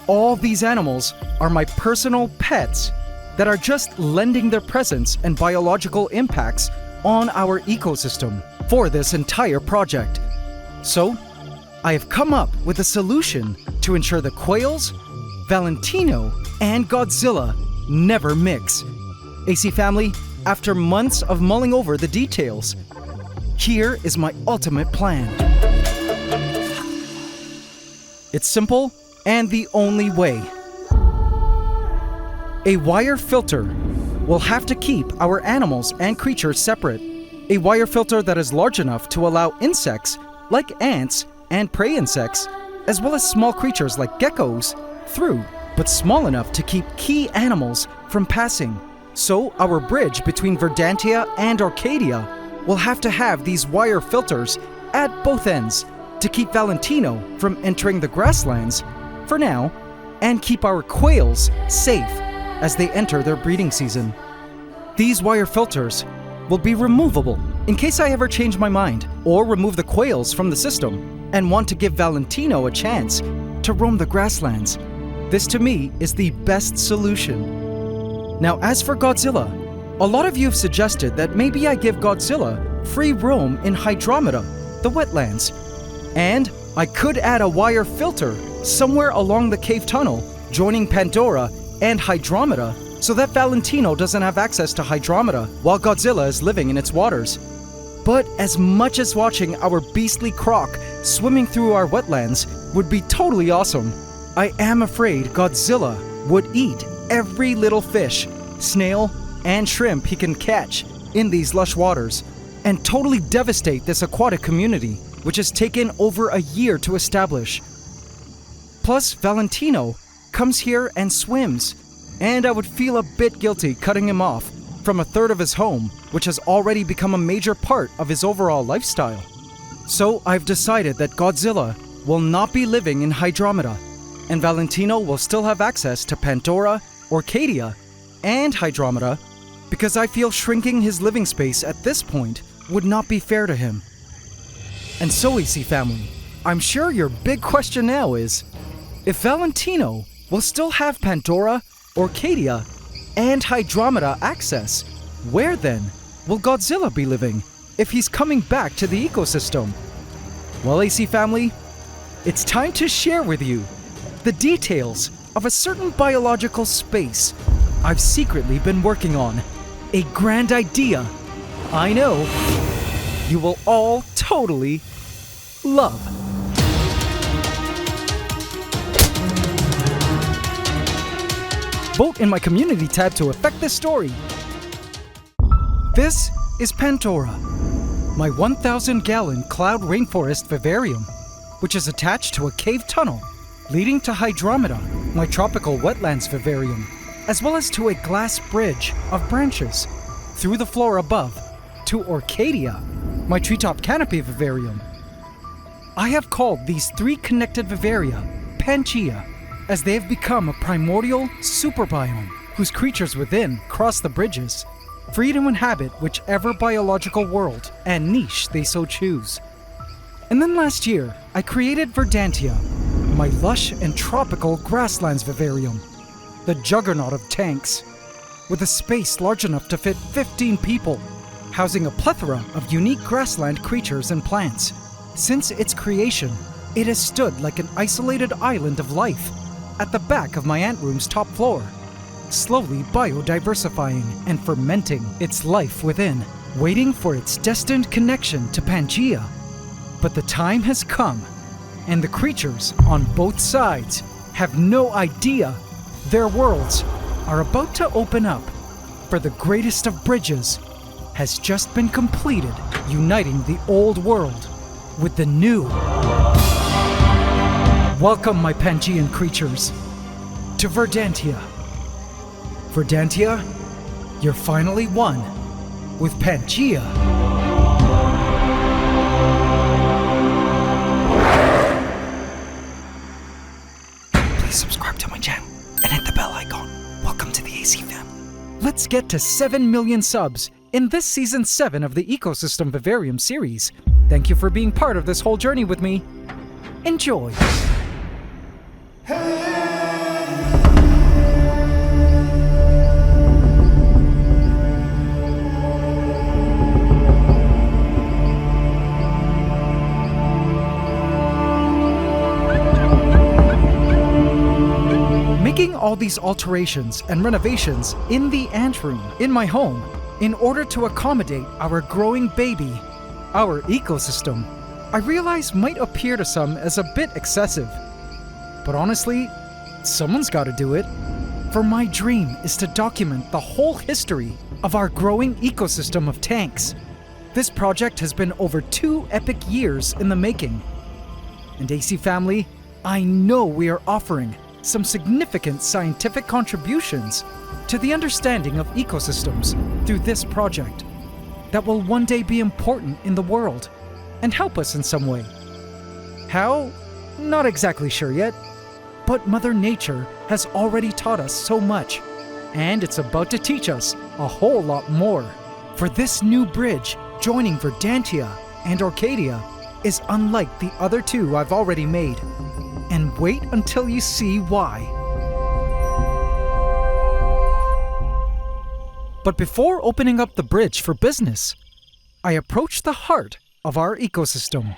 S1: all these animals are my personal pets that are just lending their presence and biological impacts on our ecosystem for this entire project. So, I have come up with a solution to ensure the quails, Valentino, and Godzilla never mix. AC family, after months of mulling over the details, here is my ultimate plan. It's simple and the only way. A wire filter will have to keep our animals and creatures separate. A wire filter that is large enough to allow insects like ants and prey insects, as well as small creatures like geckos, through, but small enough to keep key animals from passing. So our bridge between Verdantia and Arcadia will have to have these wire filters at both ends to keep Valentino from entering the grasslands for now, and keep our quails safe as they enter their breeding season. These wire filters will be removable in case I ever change my mind or remove the quails from the system and want to give Valentino a chance to roam the grasslands. This to me is the best solution. Now as for Godzilla, a lot of you have suggested that maybe I give Godzilla free roam in Hydromeda, the wetlands, and I could add a wire filter somewhere along the cave tunnel joining Pandora and Hydromeda so that Valentino doesn't have access to Hydromeda while Godzilla is living in its waters. But as much as watching our beastly croc swimming through our wetlands would be totally awesome, I am afraid Godzilla would eat every little fish, snail, and shrimp he can catch in these lush waters and totally devastate this aquatic community, which has taken over a year to establish. Plus, Valentino comes here and swims, and I would feel a bit guilty cutting him off from a third of his home, which has already become a major part of his overall lifestyle. So I've decided that Godzilla will not be living in Hydromeda, and Valentino will still have access to Pandora, Arcadia, and Hydromeda, because I feel shrinking his living space at this point would not be fair to him. And so, EC family, I'm sure your big question now is, if Valentino will still have Pandora, Arcadia, and Hydromeda access, where then will Godzilla be living if he's coming back to the ecosystem? Well, AC family, it's time to share with you the details of a certain biological space I've secretly been working on. A grand idea I know you will all totally love. Vote in my community tab to affect this story. This is Pandora, my 1,000-gallon cloud rainforest vivarium, which is attached to a cave tunnel leading to Hydromeda, my tropical wetlands vivarium, as well as to a glass bridge of branches through the floor above to Arcadia, my treetop canopy vivarium. I have called these three connected vivaria Pantgea, as they have become a primordial superbiome whose creatures within cross the bridges, free to inhabit whichever biological world and niche they so choose. And then last year, I created Verdantia, my lush and tropical grasslands vivarium, the juggernaut of tanks, with a space large enough to fit 15 people, housing a plethora of unique grassland creatures and plants. Since its creation, it has stood like an isolated island of life at the back of my ant room's top floor, slowly biodiversifying and fermenting its life within, waiting for its destined connection to Pangea. But the time has come, and the creatures on both sides have no idea their worlds are about to open up, for the greatest of bridges has just been completed, uniting the old world with the new. Welcome, my Pangean creatures, to Verdantia. Verdantia, you're finally one with Pangea. and hit the bell icon. Welcome to the AC family. Let's get to 7 million subs in this season 7 of the ECOSYSTEM Vivarium Series. Thank you for being part of this whole journey with me. Enjoy. Making all these alterations and renovations in the ant room in my home in order to accommodate our growing baby, our ecosystem, I realize might appear to some as a bit excessive. But honestly, someone's got to do it. For my dream is to document the whole history of our growing ecosystem of tanks. This project has been over 2 epic years in the making. And AC family, I know we are offering some significant scientific contributions to the understanding of ecosystems through this project that will one day be important in the world and help us in some way. How? Not exactly sure yet, but Mother Nature has already taught us so much, and it's about to teach us a whole lot more. For this new bridge joining Verdantia and Arcadia is unlike the other 2 I've already made. And wait until you see why. But before opening up the bridge for business, I approach the heart of our ecosystem,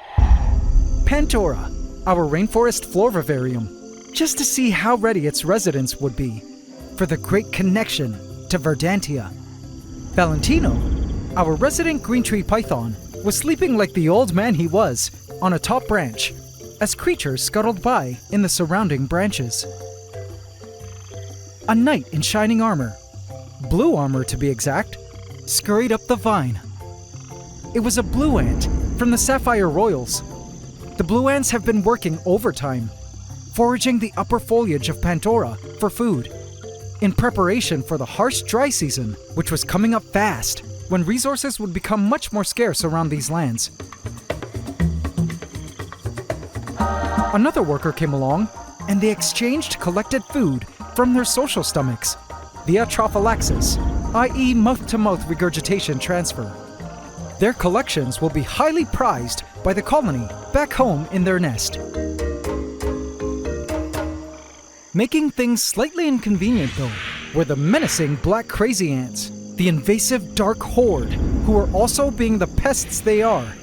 S1: Pantgea, our rainforest floor vivarium, just to see how ready its residents would be for the great connection to Verdantia. Valentino, our resident green tree python, was sleeping like the old man he was on a top branch as creatures scuttled by in the surrounding branches. A knight in shining armor, blue armor to be exact, scurried up the vine. It was a blue ant from the Sapphire Royals. The blue ants have been working overtime, foraging the upper foliage of Pantgea for food, in preparation for the harsh dry season, which was coming up fast, when resources would become much more scarce around these lands. Another worker came along, and they exchanged collected food from their social stomachs via trophallaxis, i.e. mouth-to-mouth regurgitation transfer. Their collections will be highly prized by the colony back home in their nest. Making things slightly inconvenient, though, were the menacing black crazy ants, the invasive dark horde, who are also being the pests they are.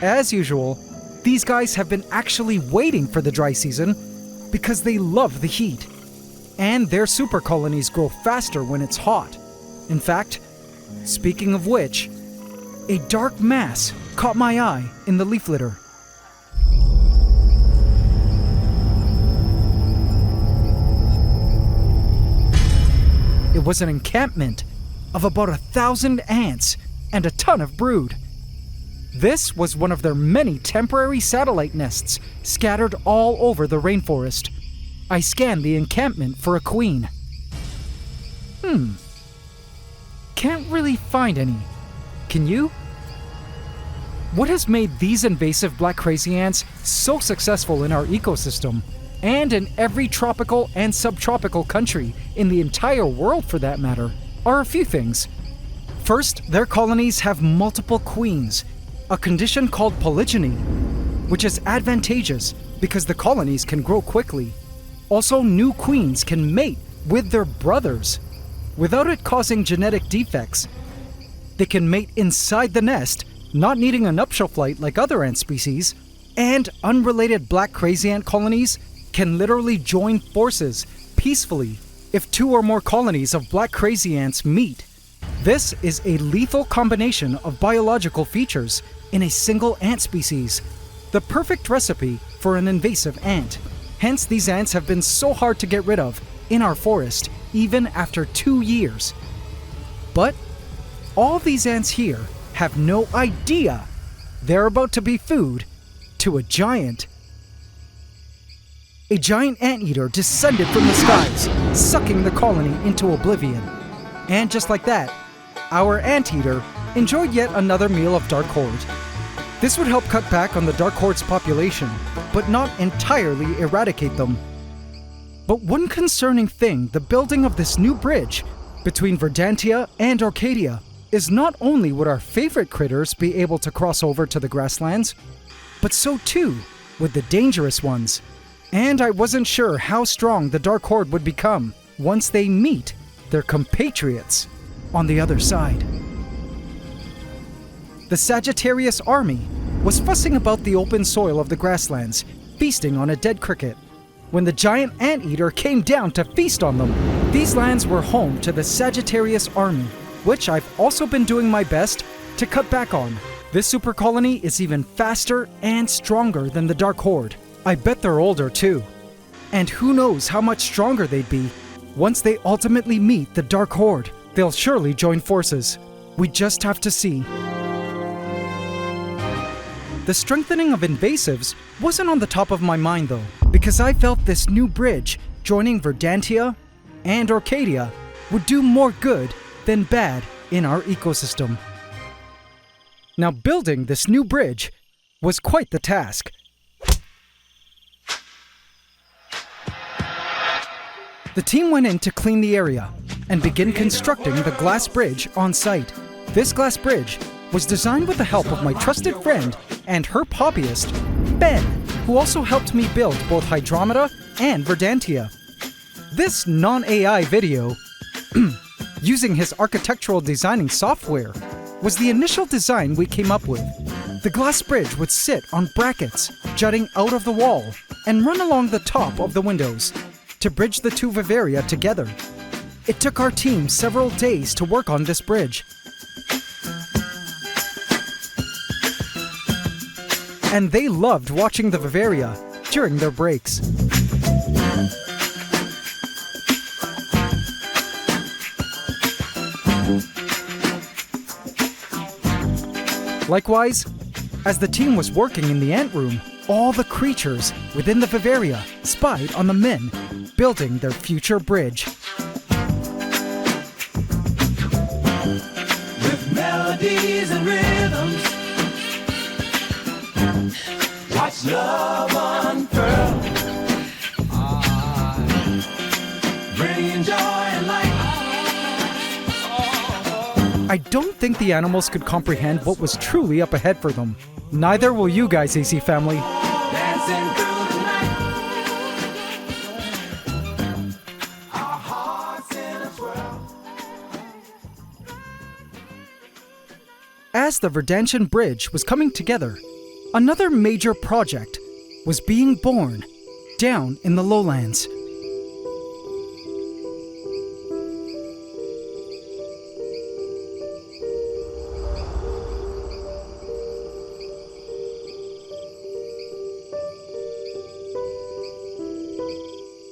S1: As usual, these guys have been actually waiting for the dry season because they love the heat. And their super colonies grow faster when it's hot. In fact, speaking of which, a dark mass caught my eye in the leaf litter. It was an encampment of about 1,000 ants and a ton of brood. This was one of their many temporary satellite nests scattered all over the rainforest. I scanned the encampment for a queen. Can't really find any. Can you? What has made these invasive black crazy ants so successful in our ecosystem, and in every tropical and subtropical country in the entire world for that matter, are a few things. First, their colonies have multiple queens, a condition called polygyny, which is advantageous because the colonies can grow quickly. Also, new queens can mate with their brothers without it causing genetic defects. They can mate inside the nest, not needing a nuptial flight like other ant species, and unrelated black crazy ant colonies can literally join forces peacefully if 2 or more colonies of black crazy ants meet. This is a lethal combination of biological features in a single ant species, the perfect recipe for an invasive ant. Hence, these ants have been so hard to get rid of in our forest, even after 2 years. But all these ants here have no idea they're about to be food to a giant. A giant anteater descended from the skies, sucking the colony into oblivion. And just like that, our anteater enjoyed yet another meal of Dark Horde. This would help cut back on the Dark Horde's population, but not entirely eradicate them. But one concerning thing, the building of this new bridge between Verdantia and Arcadia, is not only would our favorite critters be able to cross over to the grasslands, but so too would the dangerous ones. And I wasn't sure how strong the Dark Horde would become once they meet their compatriots on the other side. The Sagittarius army was fussing about the open soil of the grasslands, feasting on a dead cricket, when the giant anteater came down to feast on them. These lands were home to the Sagittarius army, which I've also been doing my best to cut back on. This super colony is even faster and stronger than the Dark Horde. I bet they're older too. And who knows how much stronger they'd be once they ultimately meet the Dark Horde. They'll surely join forces. We just have to see. The strengthening of invasives wasn't on the top of my mind though, because I felt this new bridge joining Verdantia and Arcadia would do more good than bad in our ecosystem. Now, building this new bridge was quite the task. The team went in to clean the area and begin constructing the glass bridge on site. This glass bridge was designed with the help of my trusted friend and her hobbyist, Ben, who also helped me build both Hydromeda and Verdantia. This non-AI video, using his architectural designing software, was the initial design we came up with. The glass bridge would sit on brackets jutting out of the wall and run along the top of the windows to bridge the two vivaria together. It took our team several days to work on this bridge. And they loved watching the vivaria during their breaks. Likewise, as the team was working in the ant room, all the creatures within the vivaria spied on the men building their future bridge.
S2: With melodies and rhythms, watch love unfurl, bringing joy and light.
S1: I don't think the animals could comprehend what was truly up ahead for them. Neither will you guys, AC family.
S2: Dancing through the night, our hearts in a swirl.
S1: As the Verdantian Bridge was coming together, another major project was being born down in the lowlands.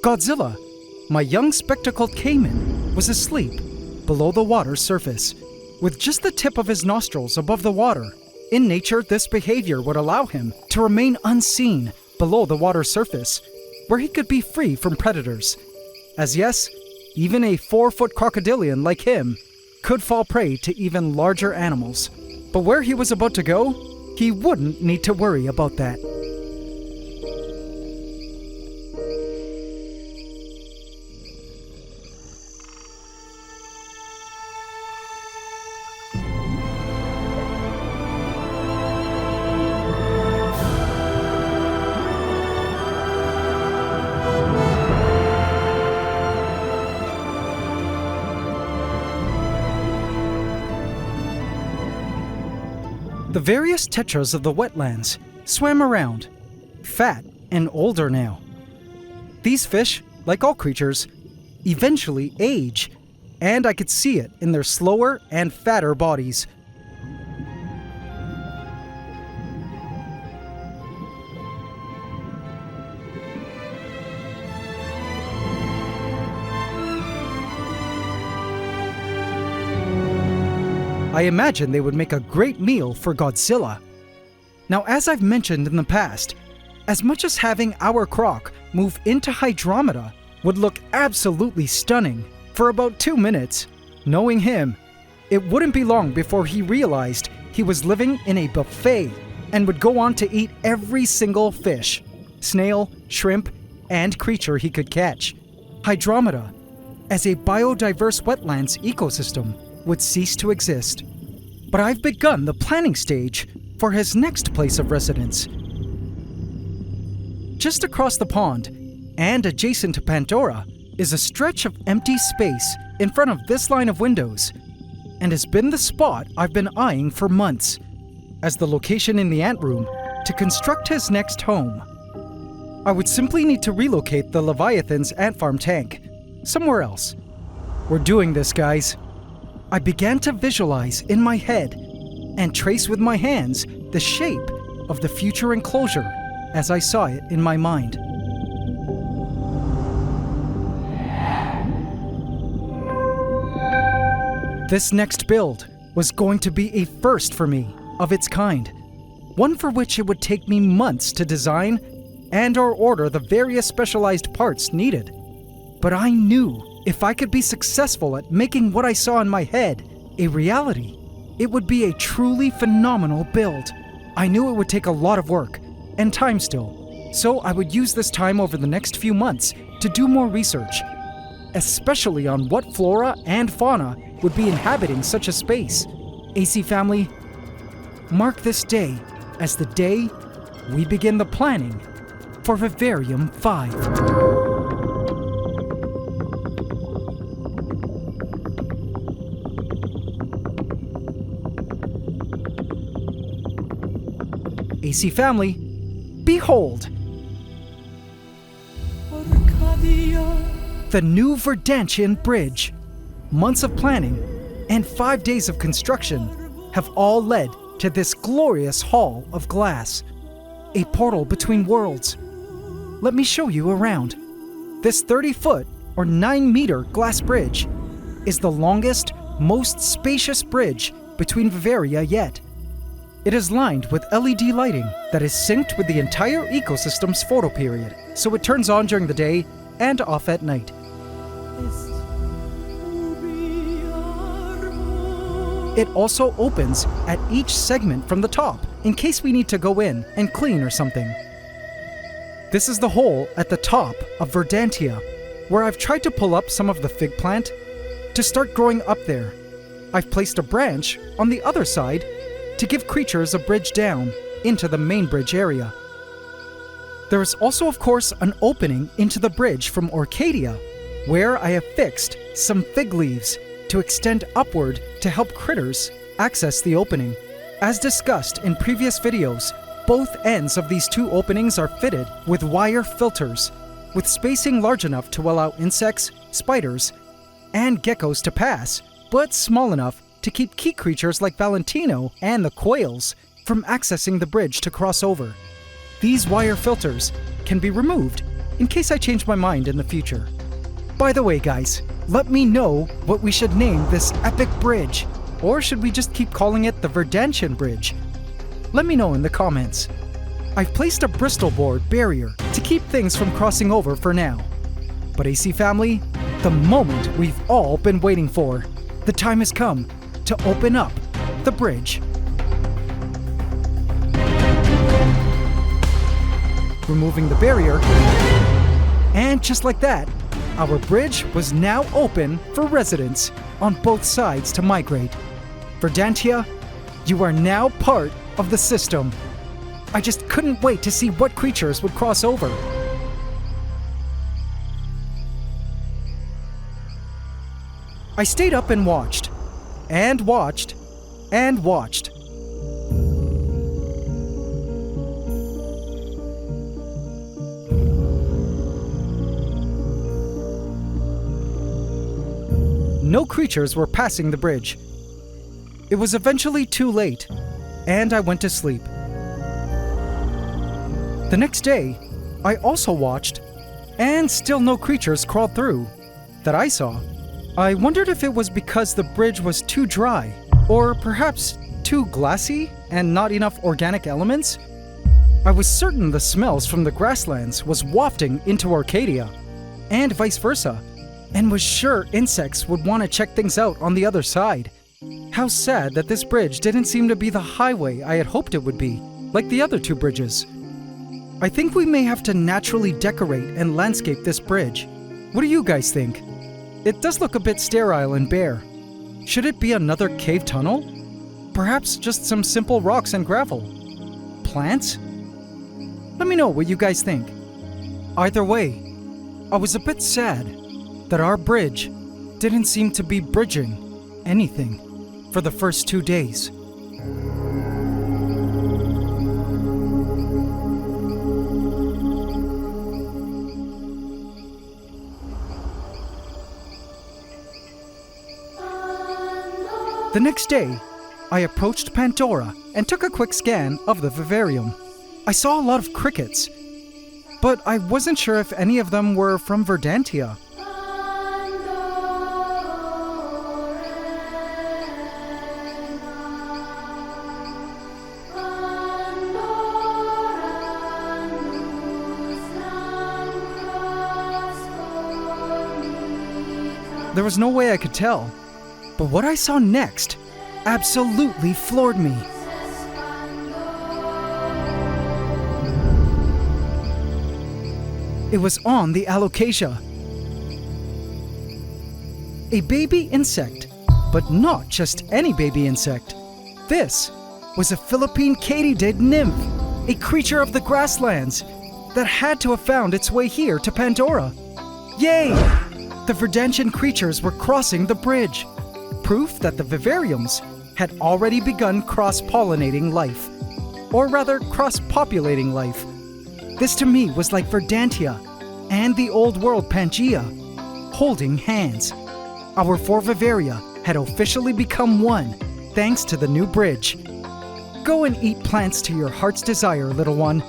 S1: Godzilla, my young spectacled caiman, was asleep below the water's surface, with just the tip of his nostrils above the water. In nature, this behavior would allow him to remain unseen below the water's surface, where he could be free from predators. As yes, even a 4-foot crocodilian like him could fall prey to even larger animals. But where he was about to go, he wouldn't need to worry about that. The various tetras of the wetlands swam around, fat and older now. These fish, like all creatures, eventually age, and I could see it in their slower and fatter bodies. I imagine they would make a great meal for Godzilla. Now, as I've mentioned in the past, as much as having our croc move into Hydromeda would look absolutely stunning for about 2 minutes, knowing him, it wouldn't be long before he realized he was living in a buffet and would go on to eat every single fish, snail, shrimp, and creature he could catch. Hydrometa, as a biodiverse wetlands ecosystem would cease to exist. But I've begun the planning stage for his next place of residence. Just across the pond, and adjacent to Pandora, is a stretch of empty space in front of this line of windows, and has been the spot I've been eyeing for months as the location in the ant room to construct his next home. I would simply need to relocate the Leviathan's ant farm tank somewhere else. We're doing this, guys. I began to visualize in my head and trace with my hands the shape of the future enclosure as I saw it in my mind. This next build was going to be a first for me of its kind, one for which it would take me months to design and or order the various specialized parts needed. But I knew if I could be successful at making what I saw in my head a reality, it would be a truly phenomenal build. I knew it would take a lot of work and time still, so I would use this time over the next few months to do more research, especially on what flora and fauna would be inhabiting such a space. AC family, mark this day as the day we begin the planning for Vivarium 5. AC family, behold! The new Verdantian bridge. Months of planning and 5 days of construction have all led to this glorious hall of glass, a portal between worlds. Let me show you around. This 30-foot or 9-meter glass bridge is the longest, most spacious bridge between Vivaria yet. It is lined with LED lighting that is synced with the entire ecosystem's photo period, so it turns on during the day and off at night. It also opens at each segment from the top in case we need to go in and clean or something. This is the hole at the top of Verdantia, where I've tried to pull up some of the fig plant to start growing up there. I've placed a branch on the other side to give creatures a bridge down into the main bridge area. There is also, of course, an opening into the bridge from Orcadia, where I have fixed some fig leaves to extend upward to help critters access the opening. As discussed in previous videos, both ends of these two openings are fitted with wire filters, with spacing large enough to allow insects, spiders, and geckos to pass, but small enough to keep key creatures like Valentino and the quails from accessing the bridge to cross over. These wire filters can be removed in case I change my mind in the future. By the way, guys, let me know what we should name this epic bridge, or should we just keep calling it the Verdantian Bridge? Let me know in the comments. I've placed a Bristol board barrier to keep things from crossing over for now. But AC family, the moment we've all been waiting for. The time has come to open up the bridge. Removing the barrier, and just like that, our bridge was now open for residents on both sides to migrate. Verdantia, you are now part of the system. I just couldn't wait to see what creatures would cross over. I stayed up and watched, and watched, and watched. No creatures were passing the bridge. It was eventually too late, and I went to sleep. The next day, I also watched, and still no creatures crawled through that I saw. I wondered if it was because the bridge was too dry, or perhaps too glassy and not enough organic elements. I was certain the smells from the grasslands was wafting into Arcadia, and vice versa, and was sure insects would want to check things out on the other side. How sad that this bridge didn't seem to be the highway I had hoped it would be, like the other two bridges. I think we may have to naturally decorate and landscape this bridge. What do you guys think? It does look a bit sterile and bare. Should it be another cave tunnel? Perhaps just some simple rocks and gravel? Plants? Let me know what you guys think. Either way, I was a bit sad that our bridge didn't seem to be bridging anything for the first 2 days. The next day, I approached Pandora and took a quick scan of the vivarium. I saw a lot of crickets, but I wasn't sure if any of them were from Verdantia. There was no way I could tell, but what I saw next absolutely floored me. It was on the alocasia. A baby insect, but not just any baby insect. This was a Philippine katydid nymph, a creature of the grasslands that had to have found its way here to Pandora. Yay! The Verdantian creatures were crossing the bridge. Proof that the vivariums had already begun cross-pollinating life. Or rather, cross-populating life. This to me was like Verdantia and the old world Pantgea, holding hands. Our 4 vivaria had officially become one, thanks to the new bridge. Go and eat plants to your heart's desire, little one.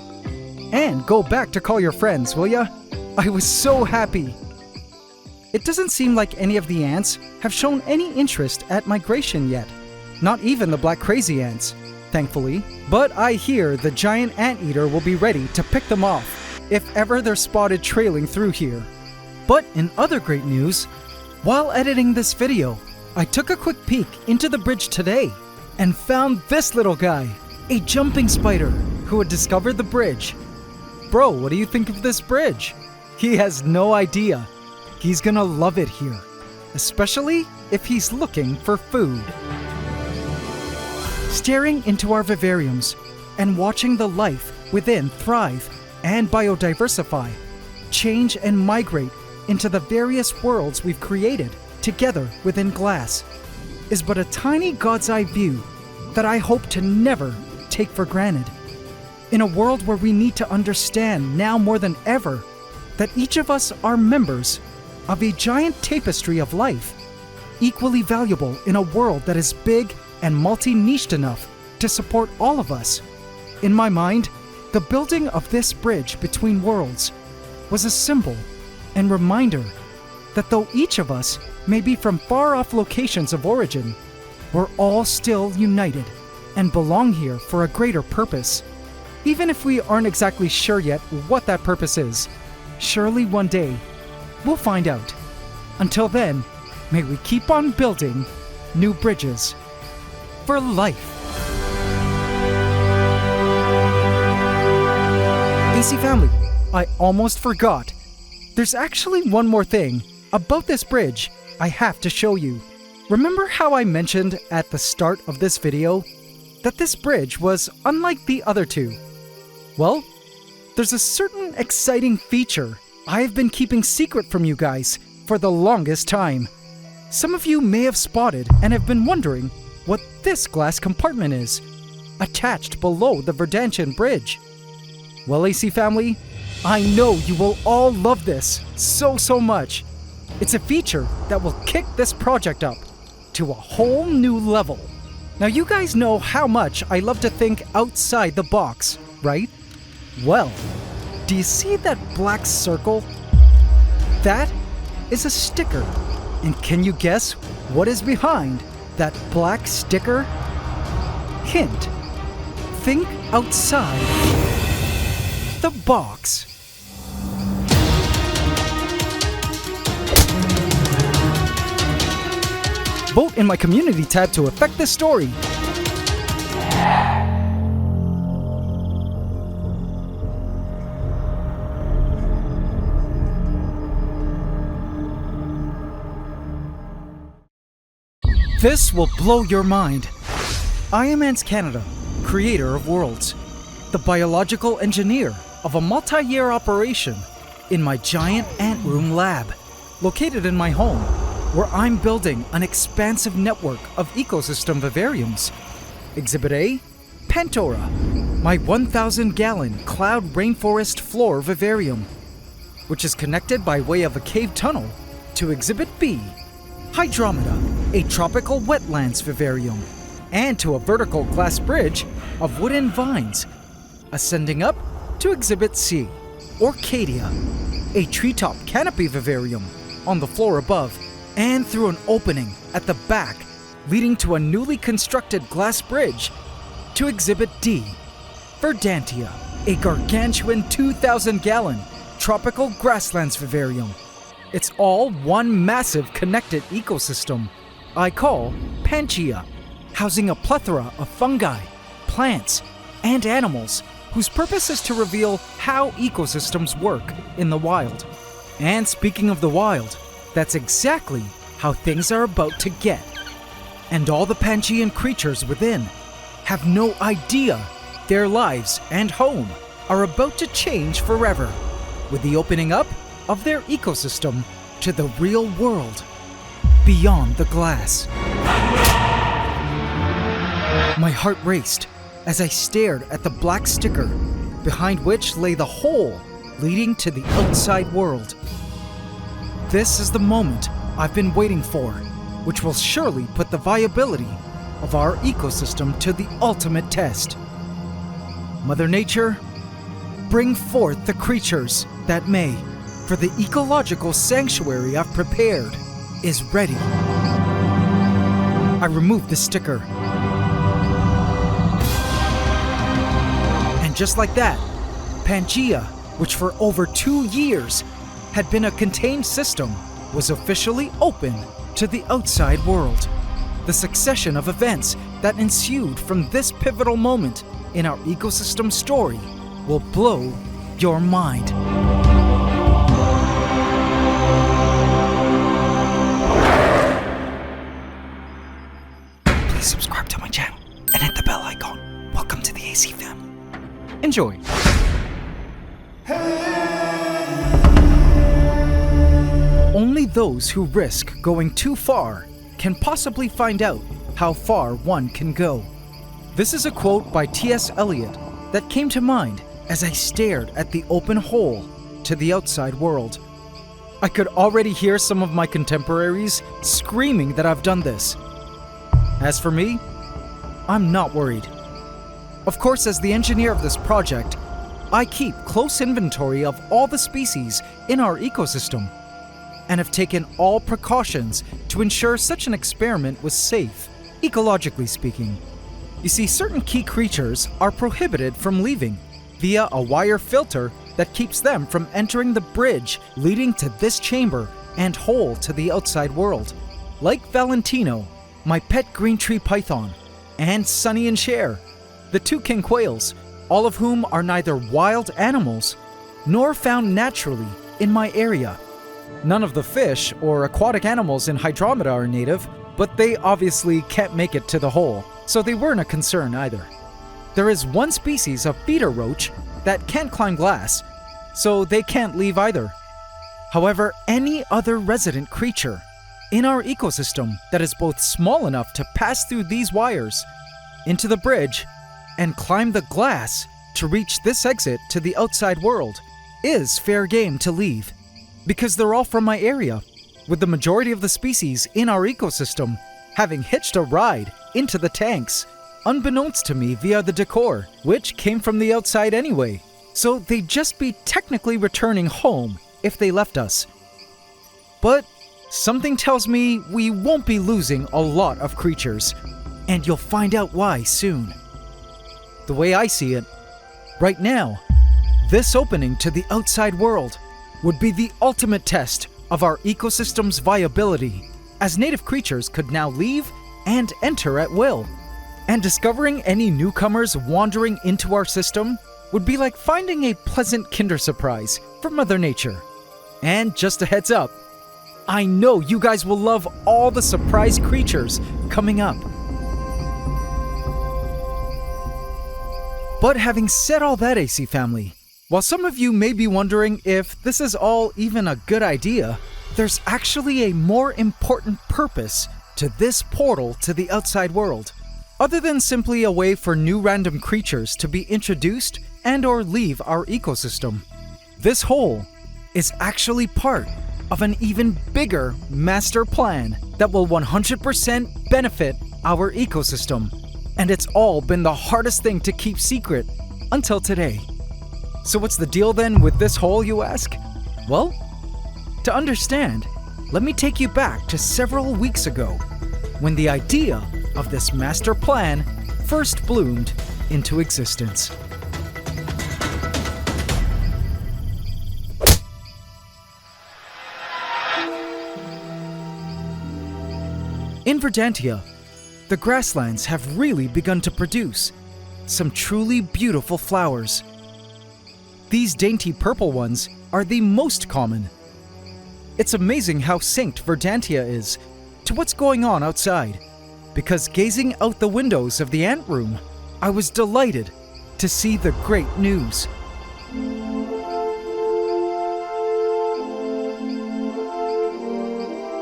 S1: And go back to call your friends, will ya? I was so happy. It doesn't seem like any of the ants have shown any interest at migration yet. Not even the black crazy ants, thankfully. But I hear the giant anteater will be ready to pick them off if ever they're spotted trailing through here. But in other great news, while editing this video, I took a quick peek into the bridge today and found this little guy, a jumping spider who had discovered the bridge. Bro, what do you think of this bridge? He has no idea. He's gonna love it here, especially if he's looking for food. Staring into our vivariums and watching the life within thrive and biodiversify, change and migrate into the various worlds we've created together within glass is but a tiny God's eye view that I hope to never take for granted. In a world where we need to understand now more than ever that each of us are members of a giant tapestry of life, equally valuable in a world that is big and multi-niched enough to support all of us. In my mind, the building of this bridge between worlds was a symbol and reminder that though each of us may be from far-off locations of origin, we're all still united and belong here for a greater purpose. Even if we aren't exactly sure yet what that purpose is, surely one day we'll find out. Until then, may we keep on building new bridges for life. AC family, I almost forgot. There's actually one more thing about this bridge I have to show you. Remember how I mentioned at the start of this video that this bridge was unlike the other two? Well, there's a certain exciting feature I've been keeping secret from you guys for the longest time. Some of you may have spotted and have been wondering what this glass compartment is, attached below the Verdantian bridge. Well, AC family, I know you will all love this so much. It's a feature that will kick this project up to a whole new level. Now you guys know how much I love to think outside the box, right? Well, do you see that black circle? That is a sticker. And can you guess what is behind that black sticker? Hint. Think outside the box. Vote in my community tab to affect this story. This will blow your mind. I am AntsCanada, creator of worlds, the biological engineer of a multi-year operation in my giant ant room lab, located in my home, where I'm building an expansive network of ecosystem vivariums. Exhibit A, Pantgea, my 1,000-gallon cloud rainforest floor vivarium, which is connected by way of a cave tunnel to Exhibit B, Hydromeda, a tropical wetlands vivarium, and to a vertical glass bridge of wooden vines, ascending up to Exhibit C, Orchidia, a treetop canopy vivarium on the floor above, and through an opening at the back leading to a newly constructed glass bridge to Exhibit D, Verdantia, a gargantuan 2,000-gallon tropical grasslands vivarium. It's all one massive connected ecosystem I call Pantgea, housing a plethora of fungi, plants, and animals whose purpose is to reveal how ecosystems work in the wild. And speaking of the wild, that's exactly how things are about to get. And all the Pangean creatures within have no idea their lives and home are about to change forever with the opening up of their ecosystem to the real world beyond the glass. My heart raced as I stared at the black sticker behind which lay the hole leading to the outside world. This is the moment I've been waiting for, which will surely put the viability of our ecosystem to the ultimate test. Mother Nature, bring forth the creatures that may, for the ecological sanctuary I've prepared is ready. I removed the sticker. And just like that, Pantgea, which for over 2 years had been a contained system, was officially open to the outside world. The succession of events that ensued from this pivotal moment in our ecosystem story will blow your mind. Please subscribe to my channel and hit the bell icon. Welcome to the AC fam. Enjoy. Only those who risk going too far can possibly find out how far one can go. This is a quote by T.S. Eliot that came to mind as I stared at the open hole to the outside world. I could already hear some of my contemporaries screaming that I've done this. As for me, I'm not worried. Of course, as the engineer of this project, I keep close inventory of all the species in our ecosystem and have taken all precautions to ensure such an experiment was safe, ecologically speaking. You see, certain key creatures are prohibited from leaving via a wire filter that keeps them from entering the bridge leading to this chamber and hole to the outside world. Like Valentino, my pet green tree python, and Sonny and Cher, the two king quails, all of whom are neither wild animals nor found naturally in my area. None of the fish or aquatic animals in Hydromeda are native, but they obviously can't make it to the hole, so they weren't a concern either. There is one species of feeder roach that can't climb glass, so they can't leave either. However, any other resident creature in our ecosystem that is both small enough to pass through these wires into the bridge and climb the glass to reach this exit to the outside world is fair game to leave, because they're all from my area, with the majority of the species in our ecosystem having hitched a ride into the tanks, unbeknownst to me via the decor, which came from the outside anyway, so they'd just be technically returning home if they left us. But something tells me we won't be losing a lot of creatures, and you'll find out why soon. The way I see it, right now, this opening to the outside world would be the ultimate test of our ecosystem's viability, as native creatures could now leave and enter at will. And discovering any newcomers wandering into our system would be like finding a pleasant Kinder surprise from Mother Nature. And just a heads up, I know you guys will love all the surprise creatures coming up. But having said all that, AC family, while some of you may be wondering if this is all even a good idea, there's actually a more important purpose to this portal to the outside world, other than simply a way for new random creatures to be introduced and or leave our ecosystem. This hole is actually part of an even bigger master plan that will 100% benefit our ecosystem. And it's all been the hardest thing to keep secret until today. So what's the deal then with this hole, you ask? Well, to understand, let me take you back to several weeks ago when the idea of this master plan first bloomed into existence. In Verdantia, the grasslands have really begun to produce some truly beautiful flowers. These dainty purple ones are the most common. It's amazing how synced Verdantia is to what's going on outside, because gazing out the windows of the ant room, I was delighted to see the great news.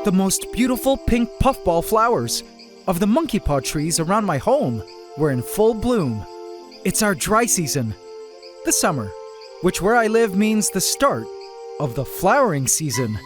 S1: The most beautiful pink puffball flowers of the monkey paw trees around my home were in full bloom. It's our dry season, the summer, which where I live means the start of the flowering season.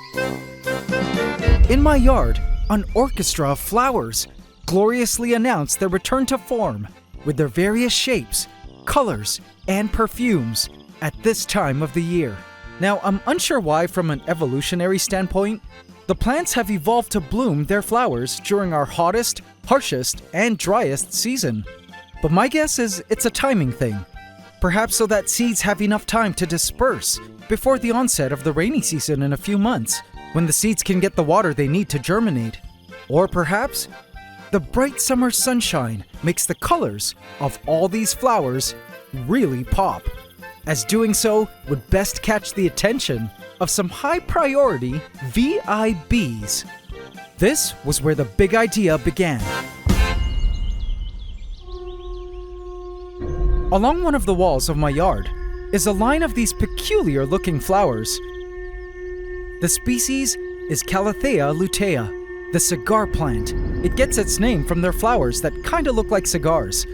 S1: In my yard, an orchestra of flowers gloriously announced their return to form with their various shapes, colors, and perfumes at this time of the year. Now, I'm unsure why from an evolutionary standpoint, the plants have evolved to bloom their flowers during our hottest, harshest, and driest season. But my guess is it's a timing thing. Perhaps so that seeds have enough time to disperse before the onset of the rainy season in a few months, when the seeds can get the water they need to germinate. Or perhaps the bright summer sunshine makes the colors of all these flowers really pop, as doing so would best catch the attention of some high-priority VIBs. This was where the big idea began. Along one of the walls of my yard is a line of these peculiar-looking flowers. The species is Calathea lutea, the cigar plant. It gets its name from their flowers that kinda look like cigars.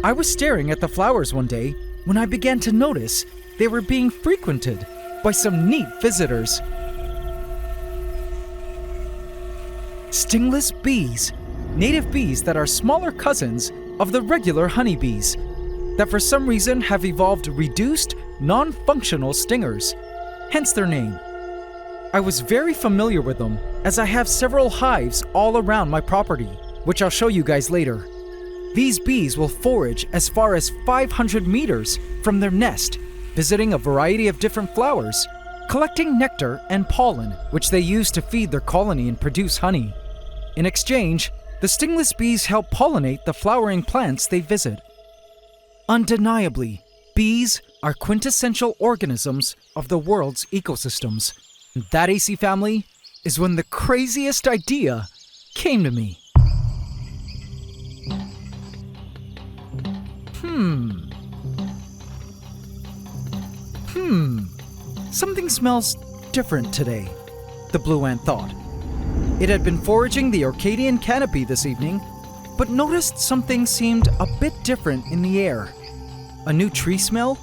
S1: I was staring at the flowers one day when I began to notice they were being frequented by some neat visitors. Stingless bees, native bees that are smaller cousins of the regular honeybees, that for some reason have evolved reduced, non-functional stingers, hence their name. I was very familiar with them as I have several hives all around my property, which I'll show you guys later. These bees will forage as far as 500 meters from their nest, visiting a variety of different flowers, collecting nectar and pollen, which they use to feed their colony and produce honey. In exchange, the stingless bees help pollinate the flowering plants they visit. Undeniably, bees are quintessential organisms of the world's ecosystems. That, AC family, is when the craziest idea came to me. Something smells different today, the blue ant thought. It had been foraging the Orcadian canopy this evening, but noticed something seemed a bit different in the air. A new tree smell?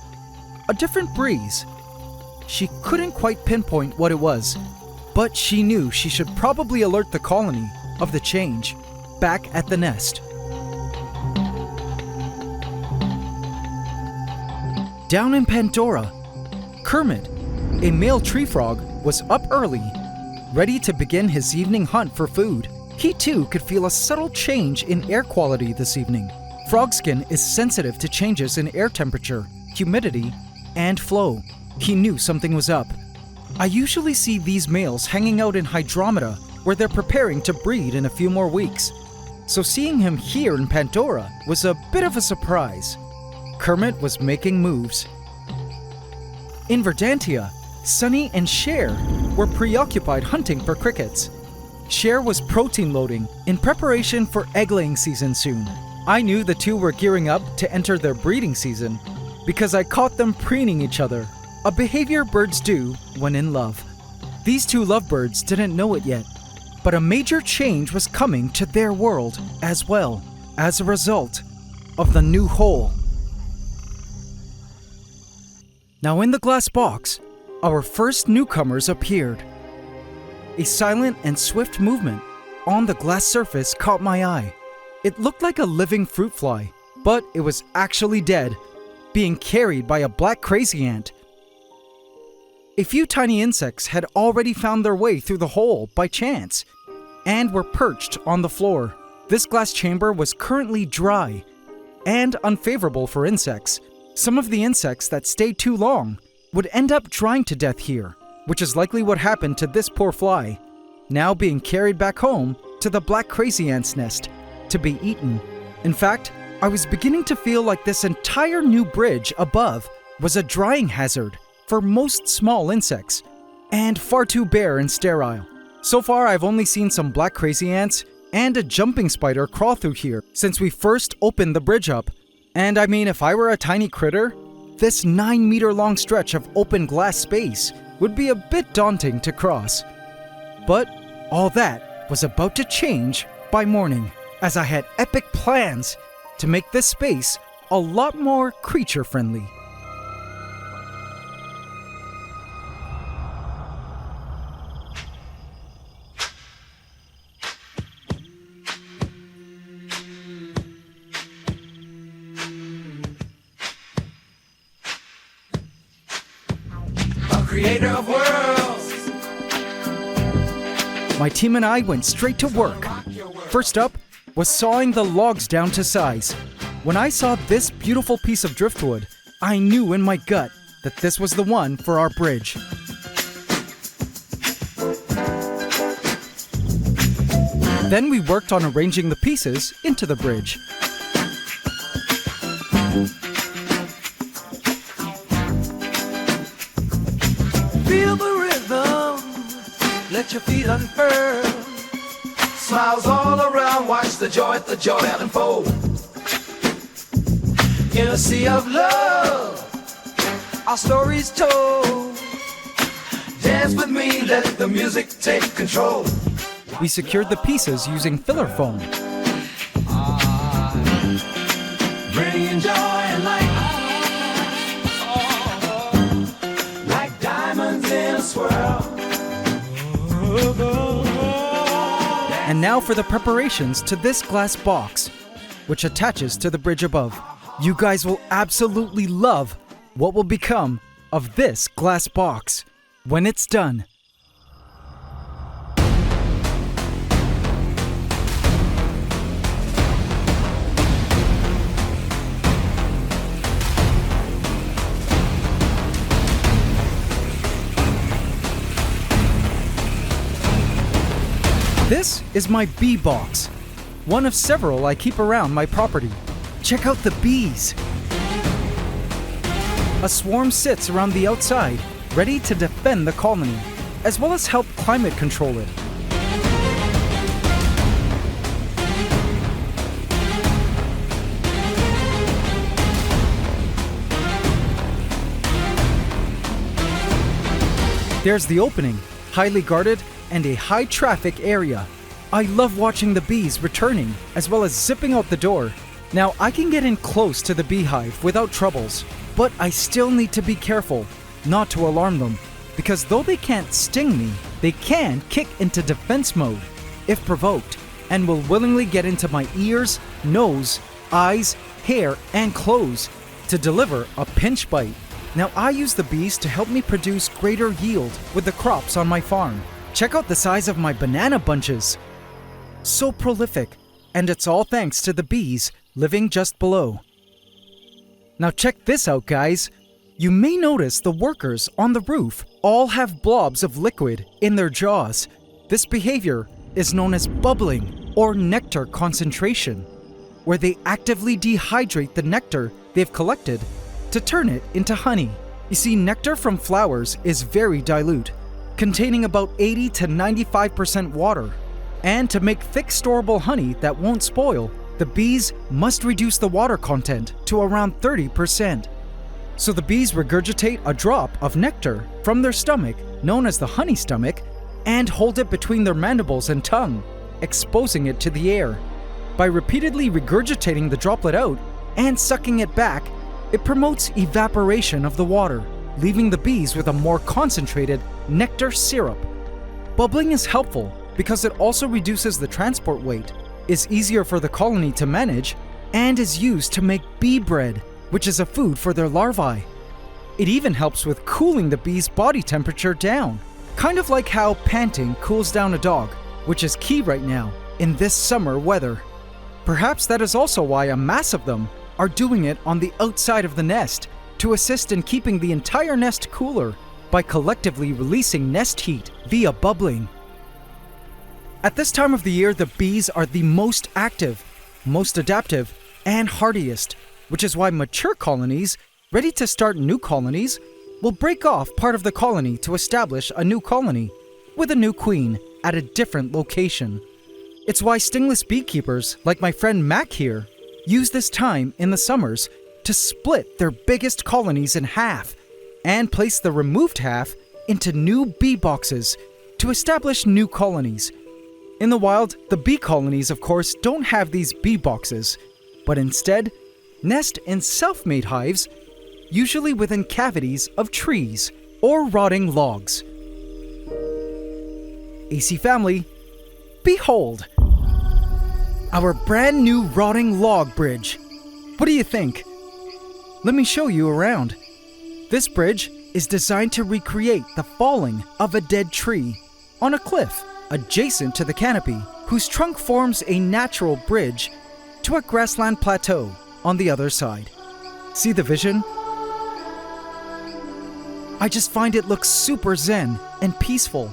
S1: A different breeze? She couldn't quite pinpoint what it was, but she knew she should probably alert the colony of the change back at the nest. Down in Pandora, Kermit, a male tree frog, was up early, ready to begin his evening hunt for food. He too could feel a subtle change in air quality this evening, Frog skin is sensitive to changes in air temperature, humidity, and flow. He knew something was up. I usually see these males hanging out in hydrometa where they're preparing to breed in a few more weeks. So seeing him here in Pandora was a bit of a surprise. Kermit was making moves. In Verdantia, Sunny and Cher were preoccupied hunting for crickets. Cher was protein loading in preparation for egg-laying season soon. I knew the two were gearing up to enter their breeding season because I caught them preening each other, a behavior birds do when in love. These two lovebirds didn't know it yet, but a major change was coming to their world as well as a result of the new hole. Now in the glass box, our first newcomers appeared. A silent and swift movement on the glass surface caught my eye. It looked like a living fruit fly, but it was actually dead, being carried by a black crazy ant. A few tiny insects had already found their way through the hole by chance and were perched on the floor. This glass chamber was currently dry and unfavorable for insects. Some of the insects that stayed too long would end up drying to death here, which is likely what happened to this poor fly, now being carried back home to the black crazy ant's nest to be eaten. In fact, I was beginning to feel like this entire new bridge above was a drying hazard for most small insects, and far too bare and sterile. So far, I've only seen some black crazy ants and a jumping spider crawl through here since we first opened the bridge up. And I mean, if I were a tiny critter, this 9-meter long stretch of open glass space would be a bit daunting to cross. But all that was about to change by morning, as I had epic plans to make this space a lot more creature-friendly.
S2: Creator of worlds.
S1: My team and I went straight to work. First up was sawing the logs down to size. When I saw this beautiful piece of driftwood, I knew in my gut that this was the one for our bridge. Then we worked on arranging the pieces into the bridge.
S2: Feel the rhythm, let your feet unfurl. Smiles all around, watch the joy unfold. In a sea of love, our stories told. Dance with me, let the music take control.
S1: We secured the pieces using filler foam.
S2: Bringing joy and light. Like diamonds in a swirl.
S1: And now for the preparations to this glass box, which attaches to the bridge above. You guys will absolutely love what will become of this glass box when it's done. This is my bee box, one of several I keep around my property. Check out the bees. A swarm sits around the outside, ready to defend the colony, as well as help climate control it. There's the opening, highly guarded and a high-traffic area. I love watching the bees returning, as well as zipping out the door. Now, I can get in close to the beehive without troubles, but I still need to be careful not to alarm them, because though they can't sting me, they can kick into defense mode if provoked, and will willingly get into my ears, nose, eyes, hair, and clothes to deliver a pinch bite. Now, I use the bees to help me produce greater yield with the crops on my farm. Check out the size of my banana bunches. So prolific, and it's all thanks to the bees living just below. Now check this out, guys. You may notice the workers on the roof all have blobs of liquid in their jaws. This behavior is known as bubbling or nectar concentration, where they actively dehydrate the nectar they've collected to turn it into honey. You see, nectar from flowers is very dilute, containing about 80 to 95% water. And to make thick storable honey that won't spoil, the bees must reduce the water content to around 30%. So the bees regurgitate a drop of nectar from their stomach, known as the honey stomach, and hold it between their mandibles and tongue, exposing it to the air. By repeatedly regurgitating the droplet out and sucking it back, it promotes evaporation of the water, leaving the bees with a more concentrated nectar syrup. Bubbling is helpful because it also reduces the transport weight, is easier for the colony to manage, and is used to make bee bread, which is a food for their larvae. It even helps with cooling the bee's body temperature down, kind of like how panting cools down a dog, which is key right now in this summer weather. Perhaps that is also why a mass of them are doing it on the outside of the nest to assist in keeping the entire nest cooler by collectively releasing nest heat via bubbling. At this time of the year, the bees are the most active, most adaptive, and hardiest, which is why mature colonies, ready to start new colonies, will break off part of the colony to establish a new colony with a new queen at a different location. It's why stingless beekeepers, like my friend Mac here, use this time in the summers to split their biggest colonies in half and place the removed half into new bee boxes to establish new colonies. In the wild, the bee colonies, of course, don't have these bee boxes, but instead nest in self-made hives, usually within cavities of trees or rotting logs. AC family, behold, our brand new rotting log bridge. What do you think? Let me show you around. This bridge is designed to recreate the falling of a dead tree on a cliff adjacent to the canopy, whose trunk forms a natural bridge to a grassland plateau on the other side. See the vision? I just find it looks super zen and peaceful.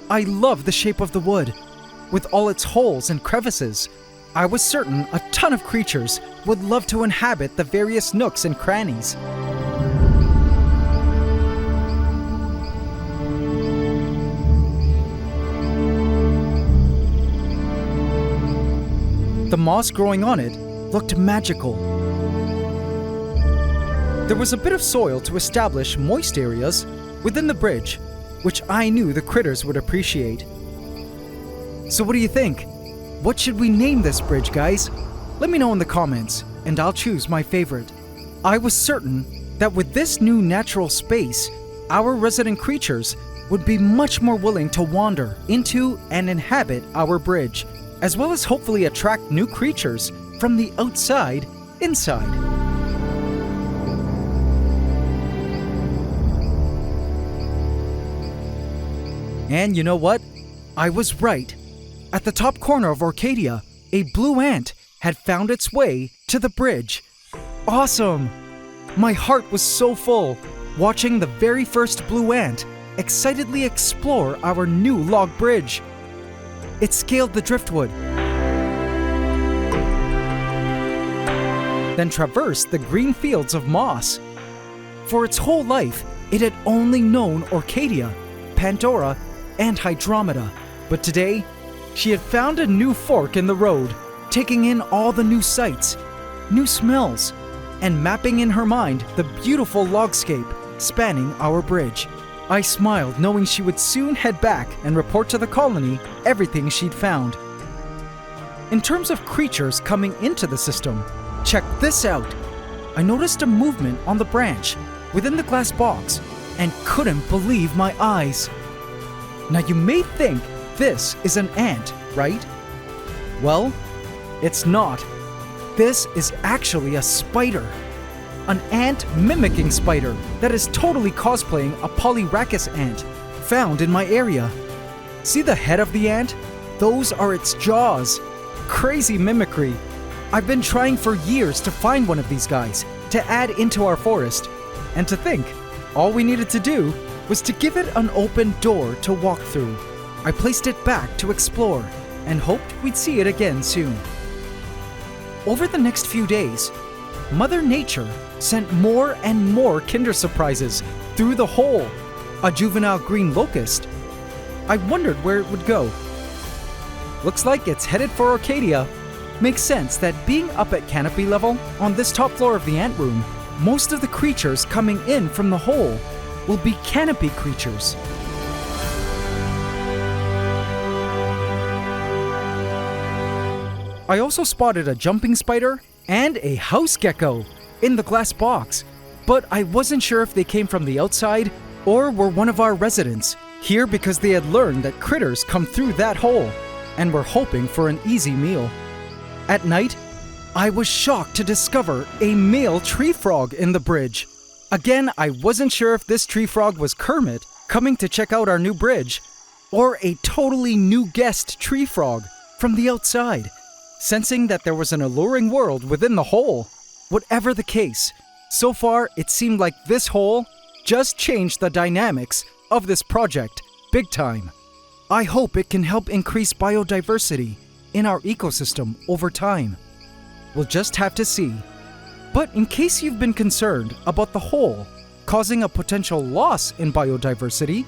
S1: I love the shape of the wood. With all its holes and crevices, I was certain a ton of creatures would love to inhabit the various nooks and crannies. The moss growing on it looked magical. There was a bit of soil to establish moist areas within the bridge, which I knew the critters would appreciate. So what do you think? What should we name this bridge, guys? Let me know in the comments, and I'll choose my favorite. I was certain that with this new natural space, our resident creatures would be much more willing to wander into and inhabit our bridge, as well as hopefully attract new creatures from the outside inside. And you know what? I was right. At the top corner of Orcadia, a blue ant had found its way to the bridge. Awesome! My heart was so full watching the very first blue ant excitedly explore our new log bridge. It scaled the driftwood, then traversed the green fields of moss. For its whole life, it had only known Orcadia, Pandora, and Hydromeda. But today, she had found a new fork in the road, taking in all the new sights, new smells, and mapping in her mind the beautiful logscape spanning our bridge. I smiled, knowing she would soon head back and report to the colony everything she'd found. In terms of creatures coming into the system, check this out. I noticed a movement on the branch within the glass box and couldn't believe my eyes. Now you may think this is an ant, right? Well, it's not. This is actually a spider. An ant mimicking spider that is totally cosplaying a Polyrhacus ant found in my area. See the head of the ant? Those are its jaws. Crazy mimicry. I've been trying for years to find one of these guys to add into our forest, and to think, all we needed to do was to give it an open door to walk through. I placed it back to explore and hoped we'd see it again soon. Over the next few days, Mother Nature sent more and more Kinder Surprises through the hole. A juvenile green locust. I wondered where it would go. Looks like it's headed for Arcadia. Makes sense that being up at canopy level on this top floor of the ant room, most of the creatures coming in from the hole will be canopy creatures. I also spotted a jumping spider and a house gecko in the glass box, but I wasn't sure if they came from the outside or were one of our residents here because they had learned that critters come through that hole and were hoping for an easy meal. At night, I was shocked to discover a male tree frog in the bridge. Again, I wasn't sure if this tree frog was Kermit coming to check out our new bridge or a totally new guest tree frog from the outside, sensing that there was an alluring world within the hole. Whatever the case, so far it seemed like this hole just changed the dynamics of this project big time. I hope it can help increase biodiversity in our ecosystem over time. We'll just have to see. But in case you've been concerned about the hole causing a potential loss in biodiversity,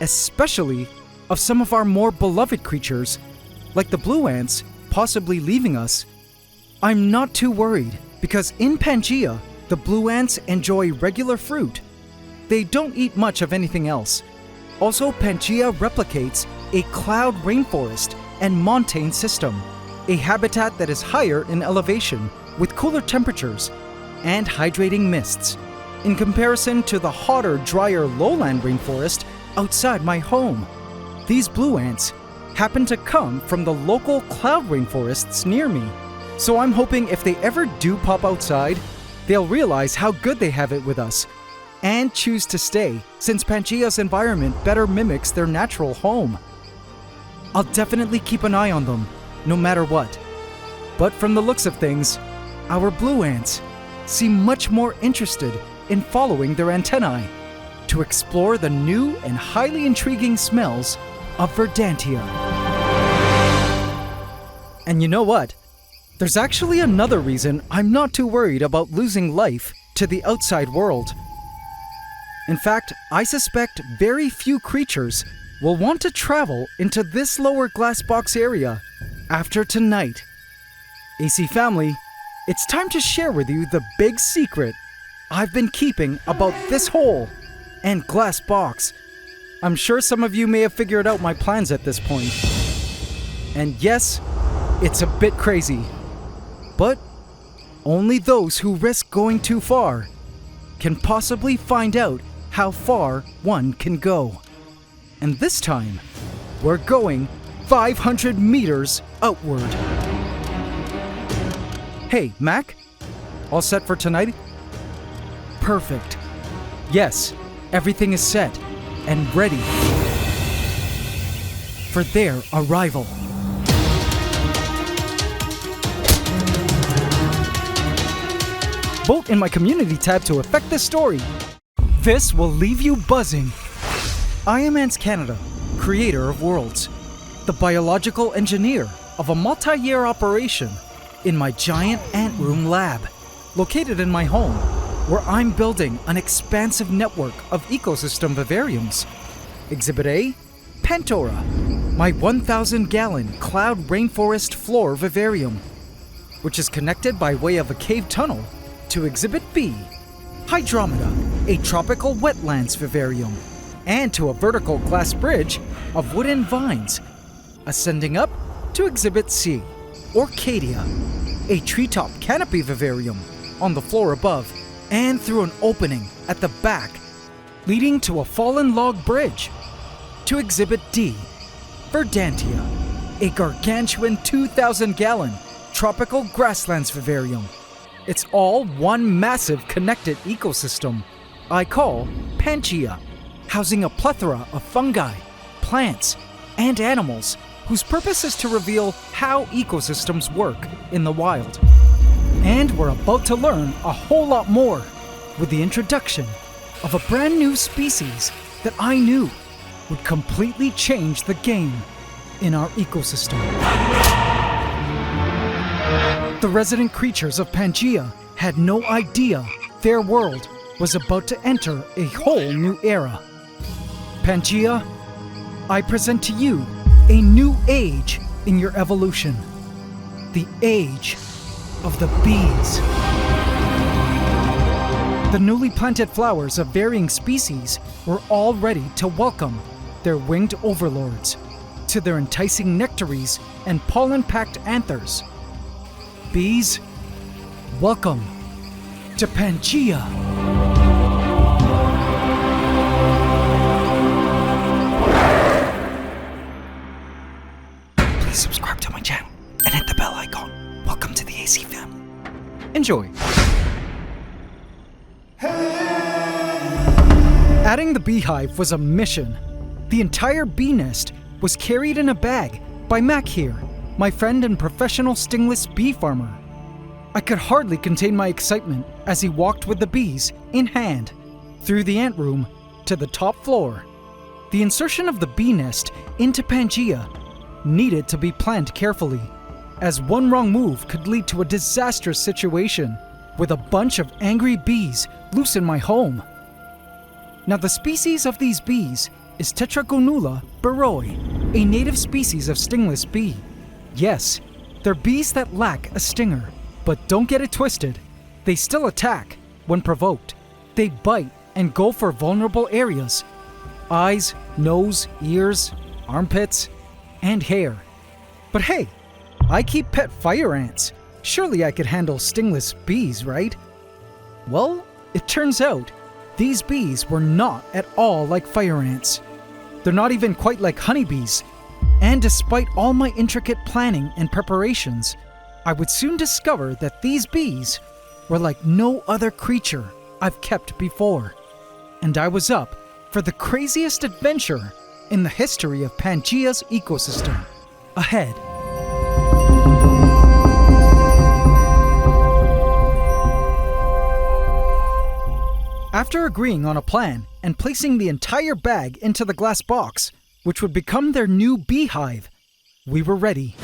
S1: especially of some of our more beloved creatures, like the blue ants possibly leaving us, I'm not too worried because in Pantgea, the blue ants enjoy regular fruit. They don't eat much of anything else. Also, Pantgea replicates a cloud rainforest and montane system, a habitat that is higher in elevation with cooler temperatures and hydrating mists, in comparison to the hotter, drier lowland rainforest outside my home. These blue ants happen to come from the local cloud rainforests near me, so I'm hoping if they ever do pop outside, they'll realize how good they have it with us and choose to stay, since Pangea's environment better mimics their natural home. I'll definitely keep an eye on them, no matter what. But from the looks of things, our blue ants seem much more interested in following their antennae to explore the new and highly intriguing smells of Verdantia. And you know what? There's actually another reason I'm not too worried about losing life to the outside world. In fact, I suspect very few creatures will want to travel into this lower glass box area after tonight. AC family, it's time to share with you the big secret I've been keeping about this hole and glass box. I'm sure some of you may have figured out my plans at this point. And yes, it's a bit crazy, but only those who risk going too far can possibly find out how far one can go. And this time, we're going 500 meters outward. Hey, Mac? All set for tonight? Perfect. Yes, everything is set and ready for their arrival. Vote in my community tab to affect this story. This will leave you buzzing. I am AntsCanada, creator of worlds, the biological engineer of a multi-year operation in my giant ant room lab, located in my home, where I'm building an expansive network of ecosystem vivariums. Exhibit A, Pantgea, my 1,000-gallon cloud rainforest floor vivarium, which is connected by way of a cave tunnel to Exhibit B, Hydromeda, a tropical wetlands vivarium, and to a vertical glass bridge of wooden vines, ascending up to Exhibit C, Arcadia, a treetop canopy vivarium on the floor above, and through an opening at the back, leading to a fallen log bridge, to Exhibit D, Verdantia, a gargantuan 2,000-gallon tropical grasslands vivarium. It's all one massive connected ecosystem I call Pantgea, housing a plethora of fungi, plants, and animals whose purpose is to reveal how ecosystems work in the wild. And we're about to learn a whole lot more with the introduction of a brand new species that I knew would completely change the game in our ecosystem. The resident creatures of Pantgea had no idea their world was about to enter a whole new era. Pantgea, I present to you a new age in your evolution. The age of the bees. The newly planted flowers of varying species were all ready to welcome their winged overlords to their enticing nectaries and pollen-packed anthers. Bees, welcome to Pantgea. Please subscribe to my channel and hit the bell icon. Welcome to the AC fam. Enjoy. Adding the beehive was a mission. The entire bee nest was carried in a bag by Mac here, my friend and professional stingless bee farmer. I could hardly contain my excitement as he walked with the bees in hand through the ant room to the top floor. The insertion of the bee nest into Pantgea needed to be planned carefully, as one wrong move could lead to a disastrous situation with a bunch of angry bees loose in my home. Now, the species of these bees is Tetragonula burroi, a native species of stingless bee. Yes, they're bees that lack a stinger, but don't get it twisted. They still attack when provoked. They bite and go for vulnerable areas: eyes, nose, ears, armpits, and hair. But hey, I keep pet fire ants. Surely I could handle stingless bees, right? Well, it turns out these bees were not at all like fire ants. They're not even quite like honeybees. And despite all my intricate planning and preparations, I would soon discover that these bees were like no other creature I've kept before. And I was up for the craziest adventure in the history of Pangea's ecosystem. Ahead. After agreeing on a plan and placing the entire bag into the glass box, which would become their new beehive, we were ready.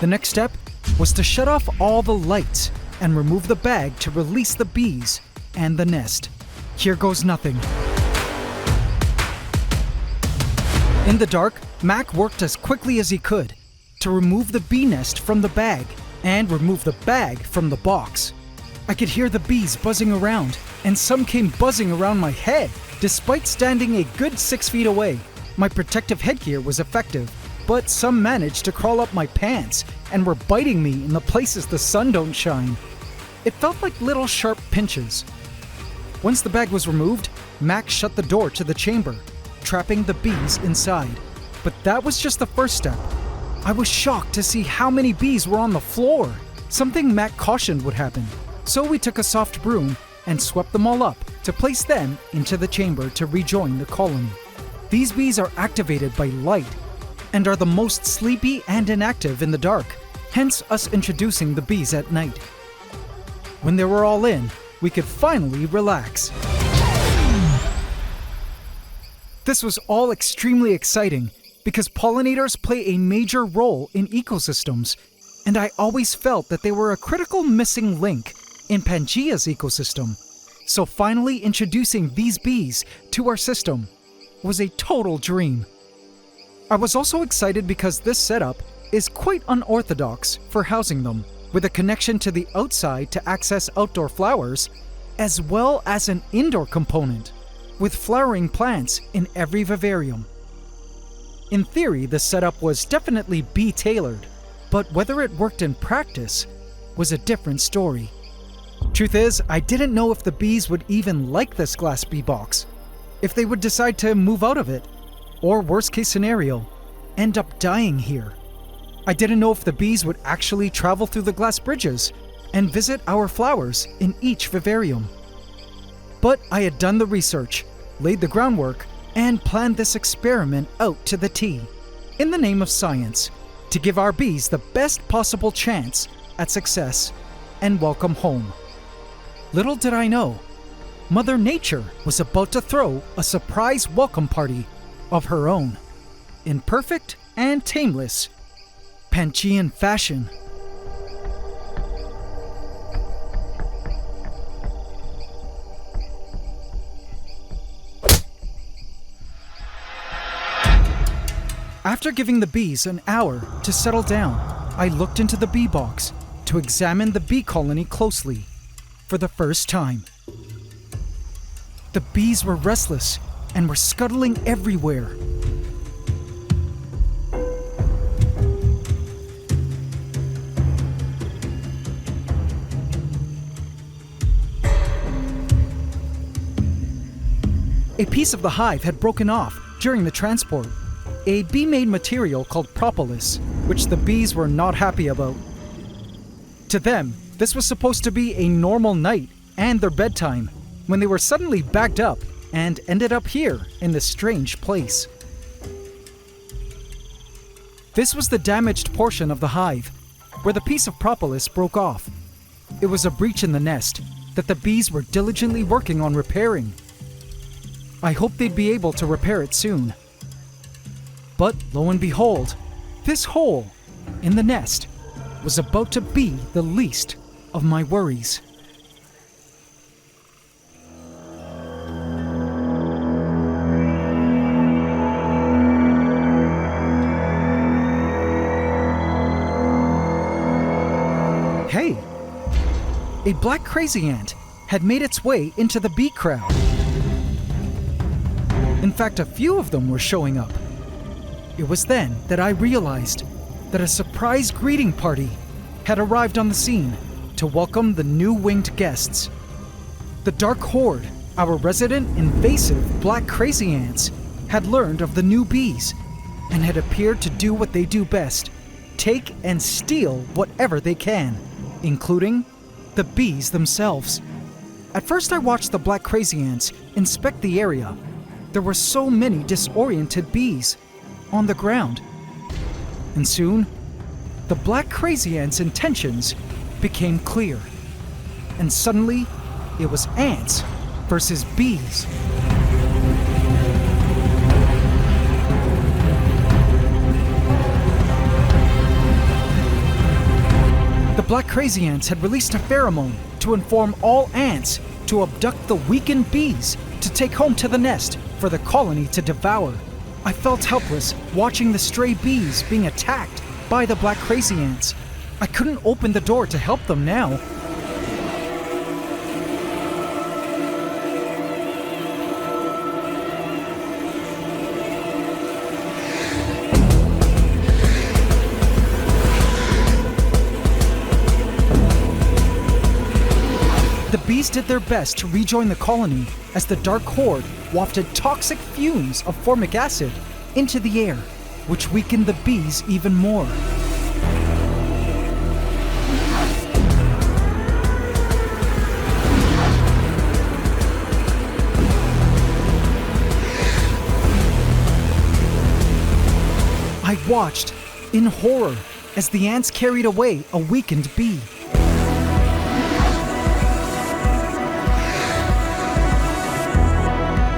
S1: The next step was to shut off all the lights and remove the bag to release the bees and the nest. Here goes nothing. In the dark, Mac worked as quickly as he could to remove the bee nest from the bag and remove the bag from the box. I could hear the bees buzzing around, and some came buzzing around my head. Despite standing a good 6 feet away, my protective headgear was effective, but some managed to crawl up my pants and were biting me in the places the sun don't shine. It felt like little sharp pinches. Once the bag was removed, Mac shut the door to the chamber, trapping the bees inside. But that was just the first step. I was shocked to see how many bees were on the floor, something Mac cautioned would happen. So we took a soft broom and swept them all up to place them into the chamber to rejoin the colony. These bees are activated by light and are the most sleepy and inactive in the dark, hence us introducing the bees at night. When they were all in, we could finally relax. This was all extremely exciting because pollinators play a major role in ecosystems, and I always felt that they were a critical missing link in Pangea's ecosystem. So finally introducing these bees to our system was a total dream. I was also excited because this setup is quite unorthodox for housing them, with a connection to the outside to access outdoor flowers, as well as an indoor component, with flowering plants in every vivarium. In theory, the setup was definitely bee-tailored, but whether it worked in practice was a different story. Truth is, I didn't know if the bees would even like this glass bee box, if they would decide to move out of it, or worst case scenario, end up dying here. I didn't know if the bees would actually travel through the glass bridges and visit our flowers in each vivarium. But I had done the research, laid the groundwork, and planned this experiment out to the T, in the name of science, to give our bees the best possible chance at success and welcome home. Little did I know, Mother Nature was about to throw a surprise welcome party of her own, in perfect and tameless Pantgean fashion. After giving the bees an hour to settle down, I looked into the bee box to examine the bee colony closely for the first time. The bees were restless and were scuttling everywhere. A piece of the hive had broken off during the transport, a bee-made material called propolis, which the bees were not happy about. To them, this was supposed to be a normal night and their bedtime, when they were suddenly backed up and ended up here in this strange place. This was the damaged portion of the hive, where the piece of propolis broke off. It was a breach in the nest that the bees were diligently working on repairing. I hoped they'd be able to repair it soon. But lo and behold, this hole in the nest was about to be the least of my worries. Hey! A black crazy ant had made its way into the bee crowd. In fact, a few of them were showing up. It was then that I realized that a surprise greeting party had arrived on the scene to welcome the new winged guests. The Dark Horde, our resident invasive black crazy ants, had learned of the new bees and had appeared to do what they do best, take and steal whatever they can, including the bees themselves. At first I watched the black crazy ants inspect the area. There were so many disoriented bees on the ground. And soon, the black crazy ant's intentions became clear. And suddenly, it was ants versus bees. The black crazy ants had released a pheromone to inform all ants to abduct the weakened bees to take home to the nest for the colony to devour. I felt helpless watching the stray bees being attacked by the black crazy ants. I couldn't open the door to help them now. The bees did their best to rejoin the colony as the Dark Horde wafted toxic fumes of formic acid into the air, which weakened the bees even more. I watched in horror as the ants carried away a weakened bee.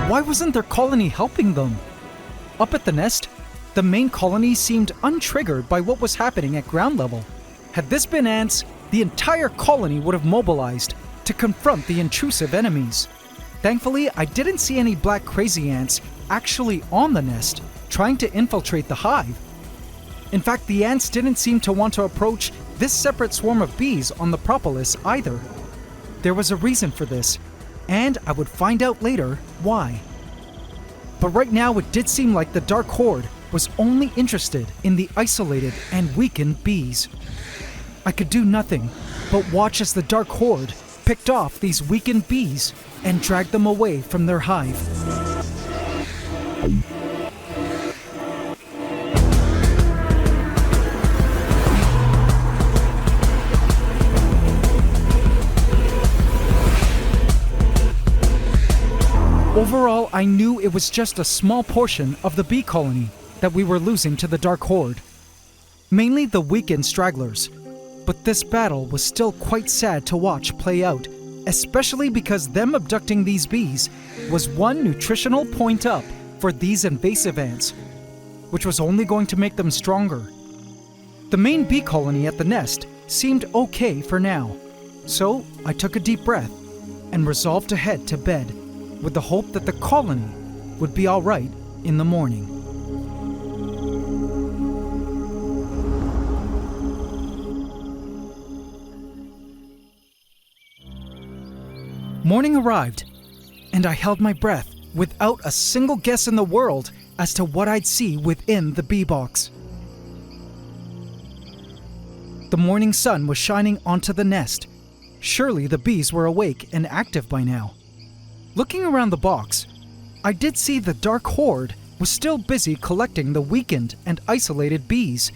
S1: Why wasn't their colony helping them? Up at the nest, the main colony seemed untriggered by what was happening at ground level. Had this been ants, the entire colony would have mobilized to confront the intrusive enemies. Thankfully, I didn't see any black crazy ants actually on the nest, trying to infiltrate the hive. In fact, the ants didn't seem to want to approach this separate swarm of bees on the propolis either. There was a reason for this, and I would find out later why. But right now it did seem like the Dark Horde was only interested in the isolated and weakened bees. I could do nothing but watch as the Dark Horde picked off these weakened bees and dragged them away from their hive. Overall, I knew it was just a small portion of the bee colony that we were losing to the Dark Horde. Mainly the weakened stragglers. But this battle was still quite sad to watch play out, especially because them abducting these bees was one nutritional point up for these invasive ants, which was only going to make them stronger. The main bee colony at the nest seemed okay for now, so I took a deep breath and resolved to head to bed with the hope that the colony would be alright in the morning. Morning arrived, and I held my breath without a single guess in the world as to what I'd see within the bee box. The morning sun was shining onto the nest. Surely the bees were awake and active by now. Looking around the box, I did see the dark horde was still busy collecting the weakened and isolated bees.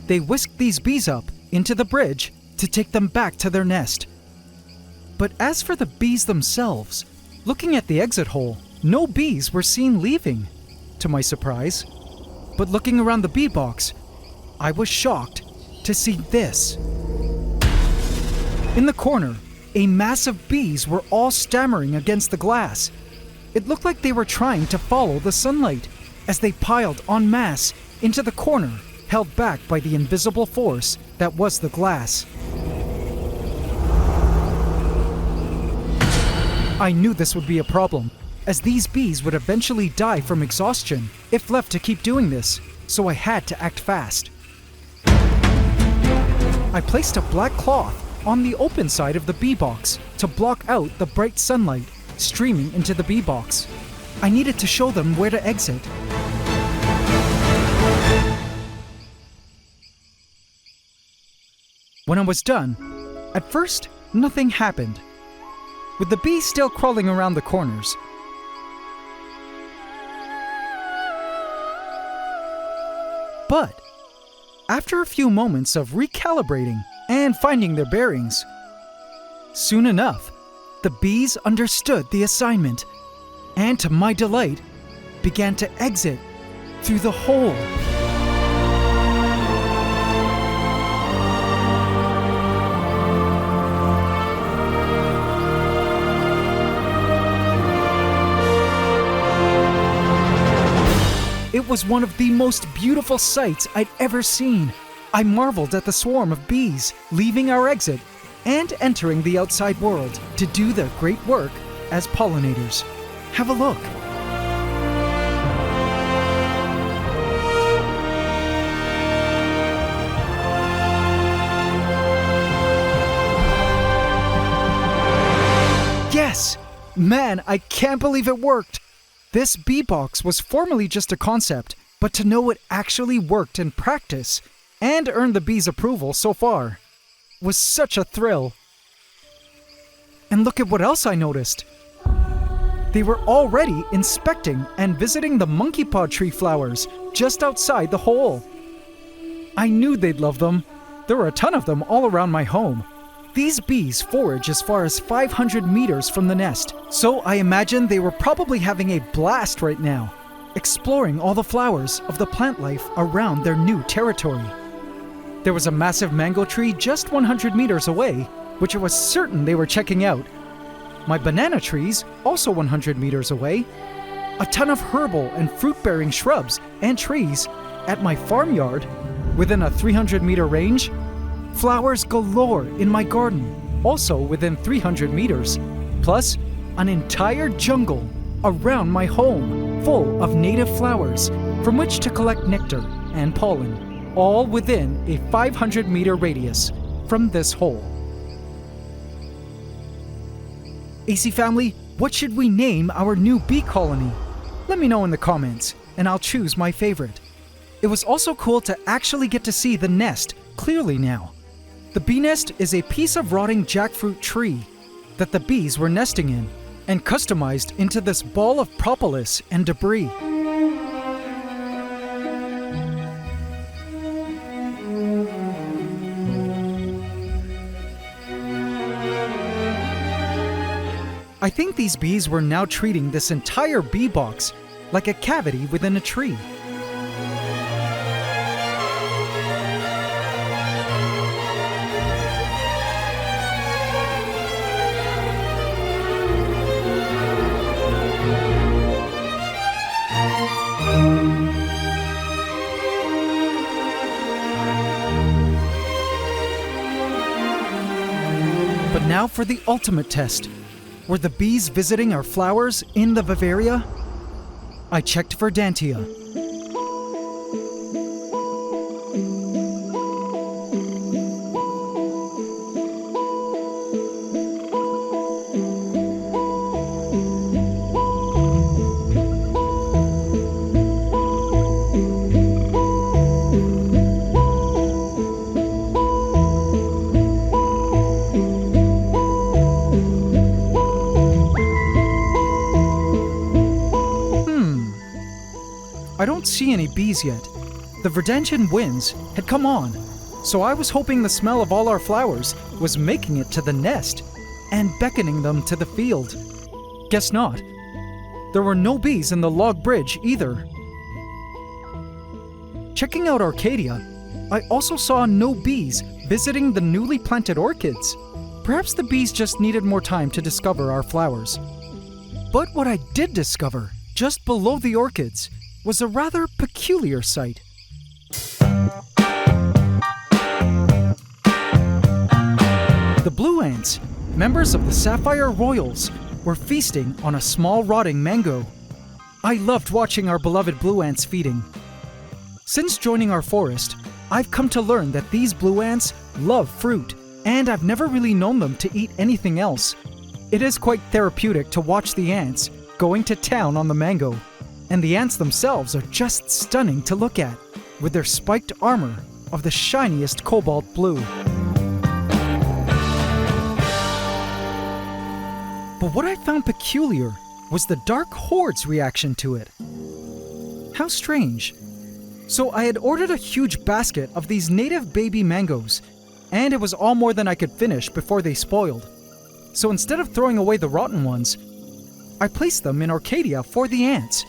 S1: They whisked these bees up into the bridge to take them back to their nest. But as for the bees themselves, looking at the exit hole, no bees were seen leaving, to my surprise. But looking around the bee box, I was shocked to see this. In the corner, a mass of bees were all stammering against the glass. It looked like they were trying to follow the sunlight as they piled en masse into the corner, held back by the invisible force that was the glass. I knew this would be a problem, as these bees would eventually die from exhaustion if left to keep doing this, so I had to act fast. I placed a black cloth on the open side of the bee box to block out the bright sunlight streaming into the bee box. I needed to show them where to exit. When I was done, at first, nothing happened, with the bees still crawling around the corners. But after a few moments of recalibrating and finding their bearings, soon enough, the bees understood the assignment and, to my delight, began to exit through the hole. It was one of the most beautiful sights I'd ever seen. I marveled at the swarm of bees leaving our exit and entering the outside world to do their great work as pollinators. Have a look. Yes! Man, I can't believe it worked! This bee box was formerly just a concept, but to know it actually worked in practice and earned the bees' approval so far was such a thrill. And look at what else I noticed. They were already inspecting and visiting the monkey pod tree flowers just outside the hole. I knew they'd love them. There were a ton of them all around my home. These bees forage as far as 500 meters from the nest, so I imagine they were probably having a blast right now, exploring all the flowers of the plant life around their new territory. There was a massive mango tree just 100 meters away, which I was certain they were checking out. My banana trees, also 100 meters away. A ton of herbal and fruit-bearing shrubs and trees at my farmyard, within a 300-meter range. Flowers galore in my garden, also within 300 meters, plus an entire jungle around my home full of native flowers from which to collect nectar and pollen, all within a 500-meter radius from this hole. AC family, what should we name our new bee colony? Let me know in the comments, and I'll choose my favorite. It was also cool to actually get to see the nest clearly now. The bee nest is a piece of rotting jackfruit tree that the bees were nesting in and customized into this ball of propolis and debris. I think these bees were now treating this entire bee box like a cavity within a tree. Now for the ultimate test. Were the bees visiting our flowers in the Vivaria? I checked Verdantia. I don't see any bees yet. The Verdantian winds had come on, so I was hoping the smell of all our flowers was making it to the nest and beckoning them to the field. Guess not. There were no bees in the log bridge either. Checking out Arcadia, I also saw no bees visiting the newly planted orchids. Perhaps the bees just needed more time to discover our flowers. But what I did discover, just below the orchids, was a rather peculiar sight. The blue ants, members of the Sapphire Royals, were feasting on a small rotting mango. I loved watching our beloved blue ants feeding. Since joining our forest, I've come to learn that these blue ants love fruit, and I've never really known them to eat anything else. It is quite therapeutic to watch the ants going to town on the mango. And the ants themselves are just stunning to look at, with their spiked armor of the shiniest cobalt blue. But what I found peculiar was the Dark Horde's reaction to it. How strange. So I had ordered a huge basket of these native baby mangoes, and it was all more than I could finish before they spoiled. So instead of throwing away the rotten ones, I placed them in Arcadia for the ants.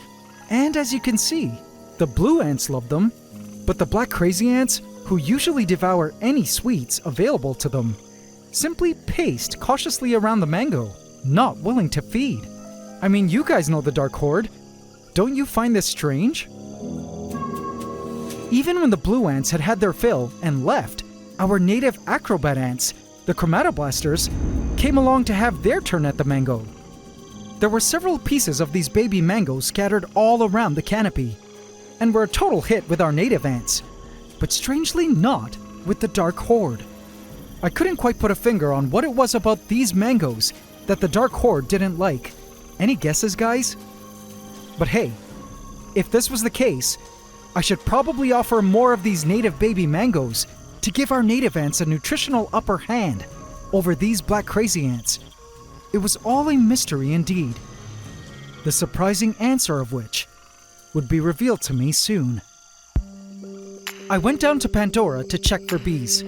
S1: And as you can see, the blue ants love them, but the black crazy ants, who usually devour any sweets available to them, simply paced cautiously around the mango, not willing to feed. I mean, you guys know the Dark Horde. Don't you find this strange? Even when the blue ants had had their fill and left, our native acrobat ants, the chromatoblasters, came along to have their turn at the mango. There were several pieces of these baby mangoes scattered all around the canopy, and were a total hit with our native ants, but strangely not with the Dark Horde. I couldn't quite put a finger on what it was about these mangoes that the Dark Horde didn't like. Any guesses, guys? But hey, if this was the case, I should probably offer more of these native baby mangoes to give our native ants a nutritional upper hand over these black crazy ants. It was all a mystery indeed, the surprising answer of which would be revealed to me soon. I went down to Pandora to check for bees.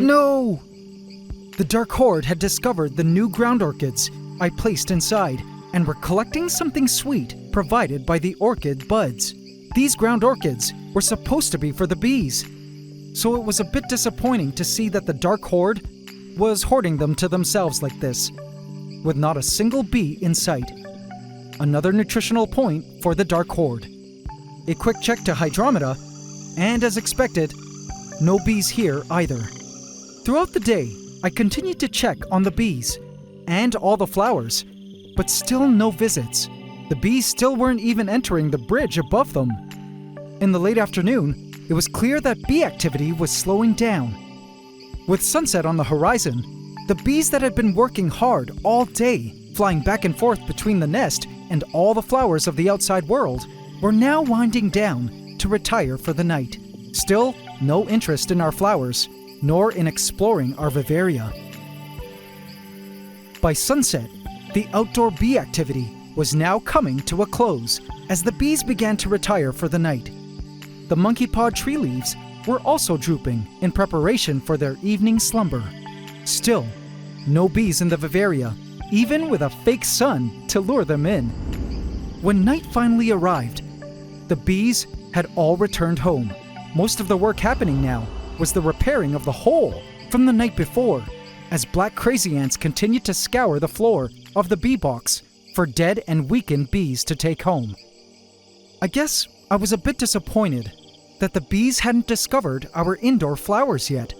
S1: No! The Dark Horde had discovered the new ground orchids I placed inside and were collecting something sweet provided by the orchid buds. These ground orchids were supposed to be for the bees, so it was a bit disappointing to see that the Dark Horde was hoarding them to themselves like this, with not a single bee in sight. Another nutritional point for the Dark Horde. A quick check to Hydromeda, and as expected, no bees here either. Throughout the day, I continued to check on the bees and all the flowers, but still no visits. The bees still weren't even entering the bridge above them. In the late afternoon, it was clear that bee activity was slowing down. With sunset on the horizon, the bees that had been working hard all day, flying back and forth between the nest and all the flowers of the outside world, were now winding down to retire for the night. Still, no interest in our flowers, nor in exploring our Vivaria. By sunset, the outdoor bee activity was now coming to a close as the bees began to retire for the night. The monkey pod tree leaves were also drooping in preparation for their evening slumber. Still, no bees in the Vivaria, even with a fake sun to lure them in. When night finally arrived, the bees had all returned home. Most of the work happening now was the repairing of the hole from the night before, as black crazy ants continued to scour the floor of the bee box for dead and weakened bees to take home. I guess I was a bit disappointed that the bees hadn't discovered our indoor flowers yet,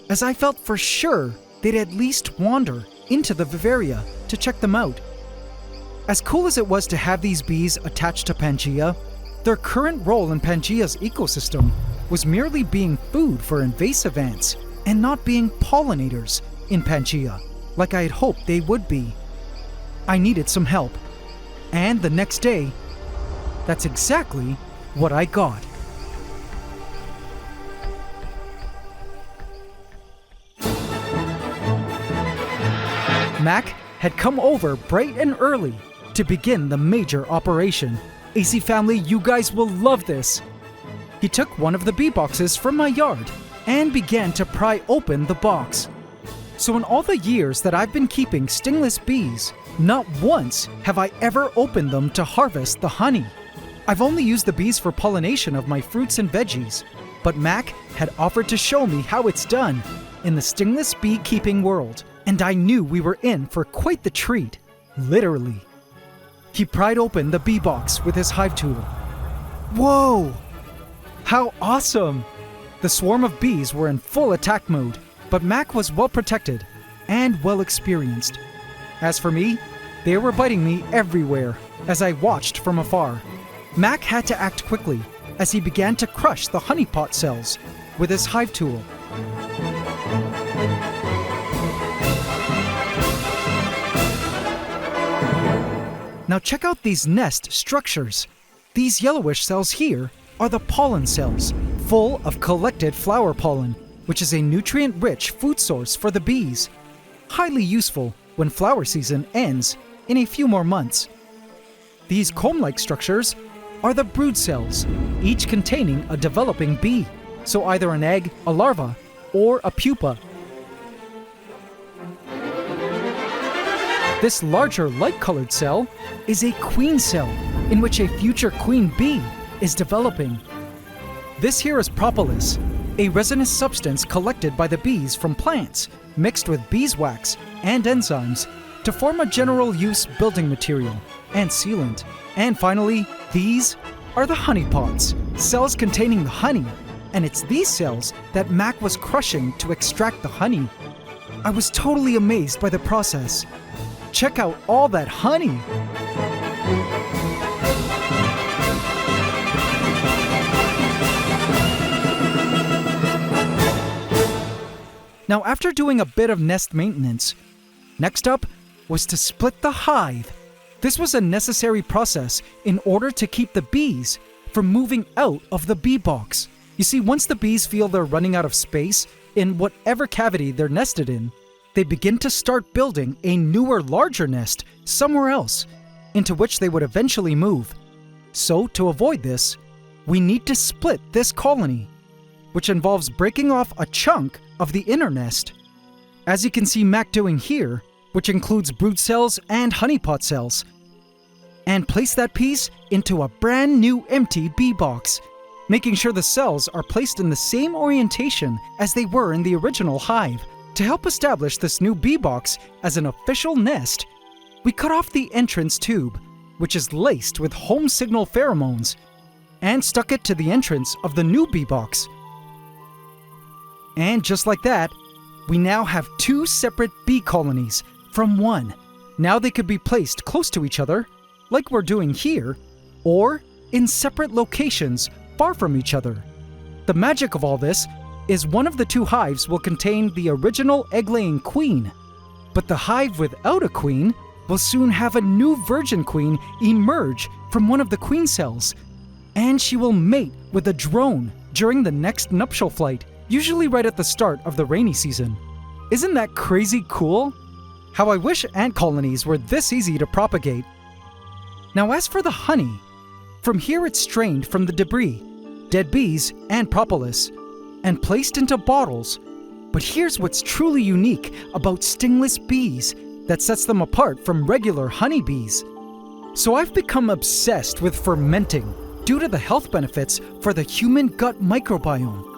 S1: as I felt for sure they'd at least wander into the vivaria to check them out. As cool as it was to have these bees attached to Pantgea, their current role in Pangea's ecosystem was merely being food for invasive ants and not being pollinators in Pantgea, like I had hoped they would be. I needed some help, and the next day, that's exactly what I got. Mac had come over bright and early to begin the major operation. AC family, you guys will love this. He took one of the bee boxes from my yard and began to pry open the box. So in all the years that I've been keeping stingless bees, not once have I ever opened them to harvest the honey. I've only used the bees for pollination of my fruits and veggies, but Mac had offered to show me how it's done in the stingless beekeeping world, and I knew we were in for quite the treat, literally. He pried open the bee box with his hive tool. Whoa! How awesome! The swarm of bees were in full attack mode, but Mac was well protected and well experienced. As for me, they were biting me everywhere as I watched from afar. Mac had to act quickly as he began to crush the honeypot cells with his hive tool. Now check out these nest structures. These yellowish cells here are the pollen cells, full of collected flower pollen, which is a nutrient-rich food source for the bees. Highly useful when flower season ends in a few more months. These comb-like structures are the brood cells, each containing a developing bee, so either an egg, a larva, or a pupa. This larger light-colored cell is a queen cell, in which a future queen bee is developing. This here is propolis, a resinous substance collected by the bees from plants, mixed with beeswax and enzymes to form a general-use building material and sealant. And finally, these are the honeypots, cells containing the honey, and it's these cells that Mac was crushing to extract the honey. I was totally amazed by the process. Check out all that honey! Now, after doing a bit of nest maintenance, next up was to split the hive. This was a necessary process in order to keep the bees from moving out of the bee box. You see, once the bees feel they're running out of space in whatever cavity they're nested in, they begin to start building a newer, larger nest somewhere else, into which they would eventually move. So, to avoid this, we need to split this colony, which involves breaking off a chunk of the inner nest, as you can see Mac doing here, which includes brood cells and honeypot cells, and place that piece into a brand new empty bee box, making sure the cells are placed in the same orientation as they were in the original hive. To help establish this new bee box as an official nest, we cut off the entrance tube, which is laced with home signal pheromones, and stuck it to the entrance of the new bee box. And just like that, we now have two separate bee colonies from one. Now they could be placed close to each other, like we're doing here, or in separate locations far from each other. The magic of all this is one of the two hives will contain the original egg-laying queen, but the hive without a queen will soon have a new virgin queen emerge from one of the queen cells, and she will mate with a drone during the next nuptial flight, usually right at the start of the rainy season. Isn't that crazy cool? How I wish ant colonies were this easy to propagate. Now as for the honey, from here it's strained from the debris, dead bees and propolis, and placed into bottles. But here's what's truly unique about stingless bees that sets them apart from regular honeybees. So I've become obsessed with fermenting due to the health benefits for the human gut microbiome.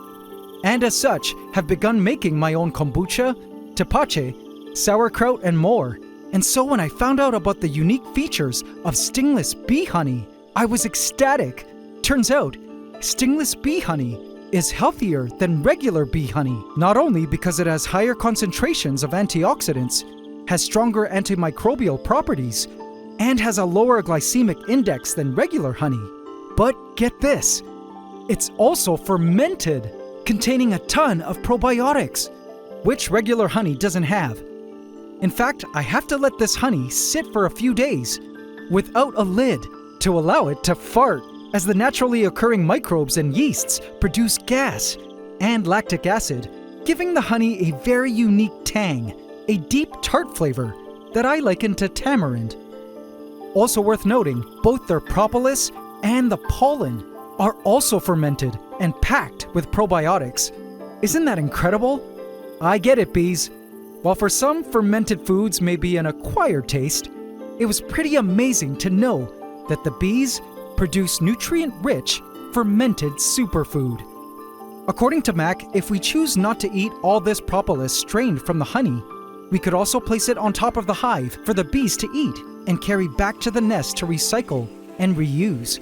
S1: And as such, have begun making my own kombucha, tepache, sauerkraut, and more. And so when I found out about the unique features of stingless bee honey, I was ecstatic. Turns out, stingless bee honey is healthier than regular bee honey, not only because it has higher concentrations of antioxidants, has stronger antimicrobial properties, and has a lower glycemic index than regular honey, but get this, it's also fermented, containing a ton of probiotics, which regular honey doesn't have. In fact, I have to let this honey sit for a few days without a lid to allow it to fart, as the naturally occurring microbes and yeasts produce gas and lactic acid, giving the honey a very unique tang, a deep tart flavor that I liken to tamarind. Also worth noting, both their propolis and the pollen are also fermented and packed with probiotics. Isn't that incredible? I get it, bees. While for some fermented foods may be an acquired taste, it was pretty amazing to know that the bees produce nutrient-rich, fermented superfood. According to Mac, if we choose not to eat all this propolis strained from the honey, we could also place it on top of the hive for the bees to eat and carry back to the nest to recycle and reuse.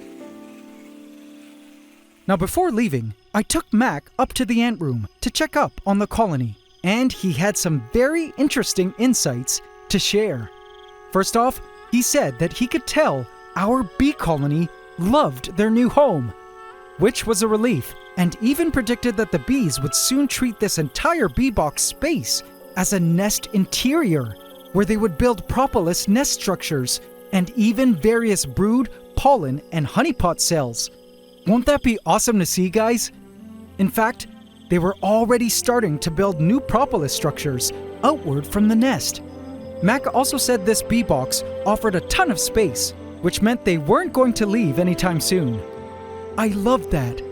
S1: Now before leaving, I took Mac up to the ant room to check up on the colony, and he had some very interesting insights to share. First off, he said that he could tell our bee colony loved their new home, which was a relief, and even predicted that the bees would soon treat this entire bee box space as a nest interior, where they would build propolis nest structures and even various brood, pollen, and honeypot cells. Won't that be awesome to see, guys? In fact, they were already starting to build new propolis structures outward from the nest. Mac also said this bee box offered a ton of space, which meant they weren't going to leave anytime soon. I loved that.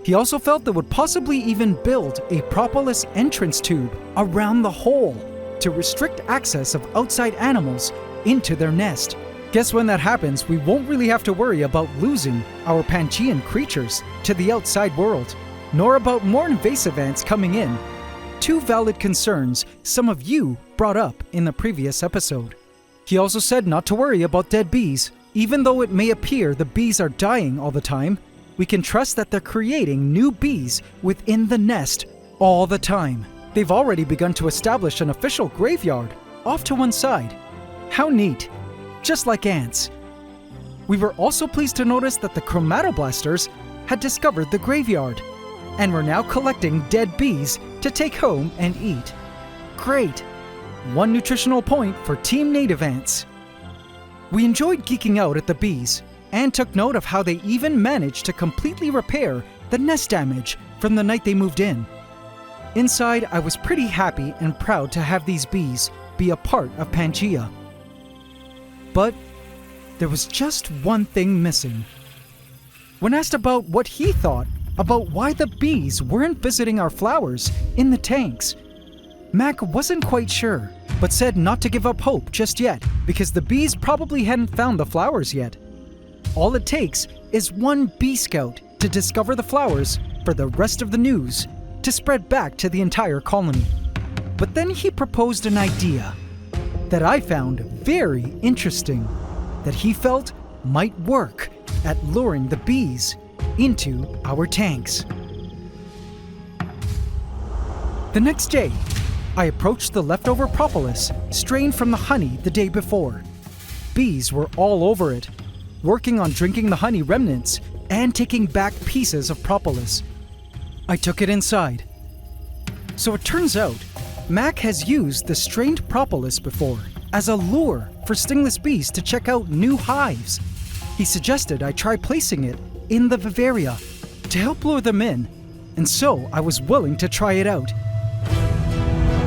S1: He also felt they would possibly even build a propolis entrance tube around the hole to restrict access of outside animals into their nest. Guess when that happens, we won't really have to worry about losing our Pantgean creatures to the outside world, nor about more invasive ants coming in. Two valid concerns some of you brought up in the previous episode. He also said not to worry about dead bees. Even though it may appear the bees are dying all the time, we can trust that they're creating new bees within the nest all the time. They've already begun to establish an official graveyard off to one side. How neat. Just like ants. We were also pleased to notice that the chromatoblasters had discovered the graveyard and were now collecting dead bees to take home and eat. Great. One nutritional point for Team Native Ants. We enjoyed geeking out at the bees and took note of how they even managed to completely repair the nest damage from the night they moved in. Inside, I was pretty happy and proud to have these bees be a part of Pantgea. But there was just one thing missing. When asked about what he thought about why the bees weren't visiting our flowers in the tanks, Mac wasn't quite sure, but said not to give up hope just yet because the bees probably hadn't found the flowers yet. All it takes is one bee scout to discover the flowers for the rest of the news to spread back to the entire colony. But then he proposed an idea that I found very interesting, that he felt might work at luring the bees into our tanks. The next day, I approached the leftover propolis strained from the honey the day before. Bees were all over it, working on drinking the honey remnants and taking back pieces of propolis. I took it inside. So it turns out, Mac has used the strained propolis before as a lure for stingless bees to check out new hives. He suggested I try placing it in the vivaria to help lure them in, and so I was willing to try it out.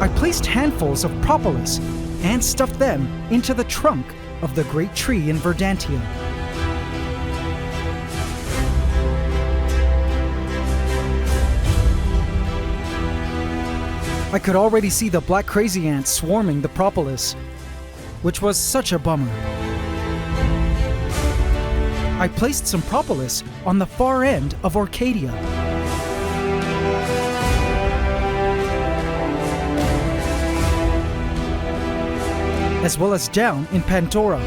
S1: I placed handfuls of propolis and stuffed them into the trunk of the great tree in Verdantia. I could already see the black crazy ants swarming the propolis, which was such a bummer. I placed some propolis on the far end of Orcadia. As well as down in Pandora.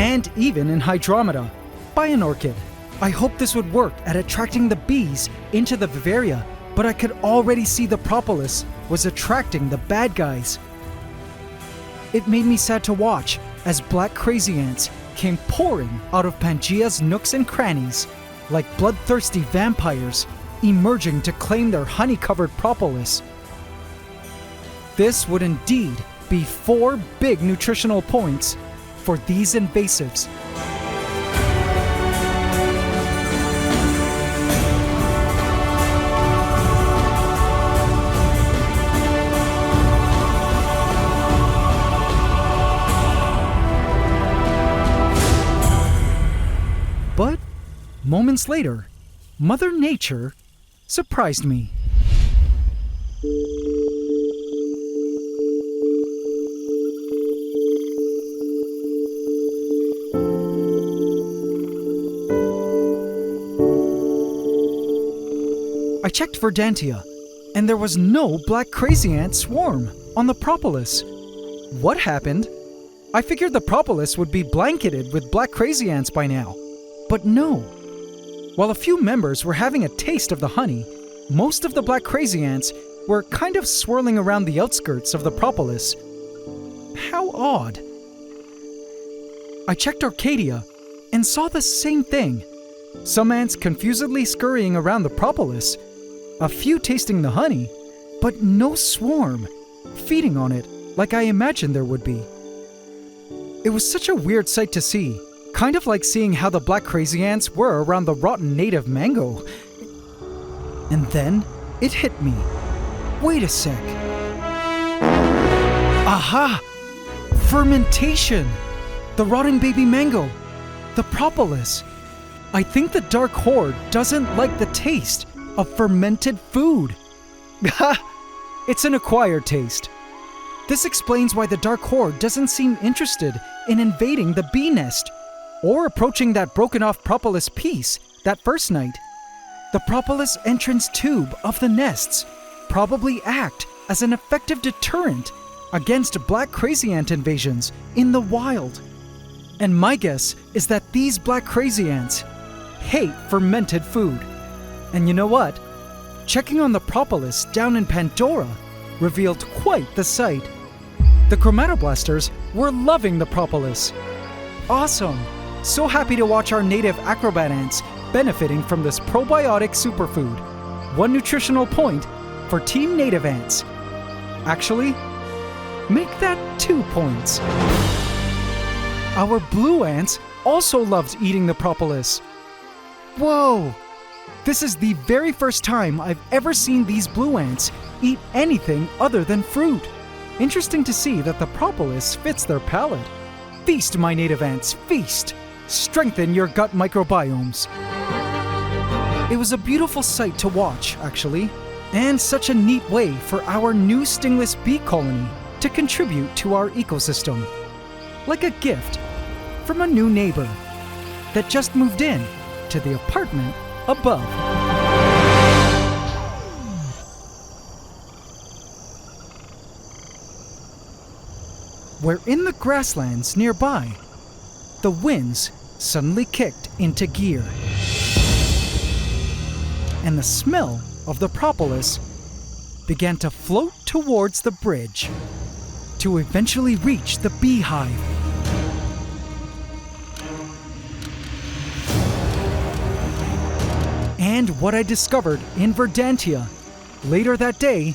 S1: and even in Hydromeda, by an orchid. I hoped this would work at attracting the bees into the Vivaria, but I could already see the propolis was attracting the bad guys. It made me sad to watch as black crazy ants came pouring out of Pangea's nooks and crannies like bloodthirsty vampires emerging to claim their honey-covered propolis. This would indeed be 4 big nutritional points for these invasives. But moments later, Mother Nature surprised me. I checked Verdantia, and there was no black crazy ant swarm on the propolis. What happened? I figured the propolis would be blanketed with black crazy ants by now. But no. While a few members were having a taste of the honey, most of the black crazy ants were kind of swirling around the outskirts of the propolis. How odd. I checked Arcadia and saw the same thing. Some ants confusedly scurrying around the propolis, a few tasting the honey, but no swarm feeding on it like I imagined there would be. It was such a weird sight to see. Kind of like seeing how the black crazy ants were around the rotten native mango. And then it hit me. Wait a sec. Aha! Fermentation! The rotting baby mango. The propolis. I think the Dark Horde doesn't like the taste of fermented food. It's an acquired taste. This explains why the Dark Horde doesn't seem interested in invading the bee nest or approaching that broken-off propolis piece that first night. The propolis entrance tube of the nests probably act as an effective deterrent against black crazy ant invasions in the wild. And my guess is that these black crazy ants hate fermented food. And you know what? Checking on the propolis down in Pandora revealed quite the sight. The chromatoblasters were loving the propolis. Awesome! So happy to watch our native acrobat ants benefiting from this probiotic superfood. 1 nutritional point for Team Native Ants. Actually, make that 2 points. Our blue ants also loved eating the propolis. Whoa! This is the very first time I've ever seen these blue ants eat anything other than fruit. Interesting to see that the propolis fits their palate. Feast, my native ants, feast! Strengthen your gut microbiomes. It was a beautiful sight to watch, actually, and such a neat way for our new stingless bee colony to contribute to our ecosystem. Like a gift from a new neighbor that just moved in to the apartment above. Where in the grasslands nearby, the winds suddenly kicked into gear. And the smell of the propolis began to float towards the bridge to eventually reach the beehive. And what I discovered in Verdantia later that day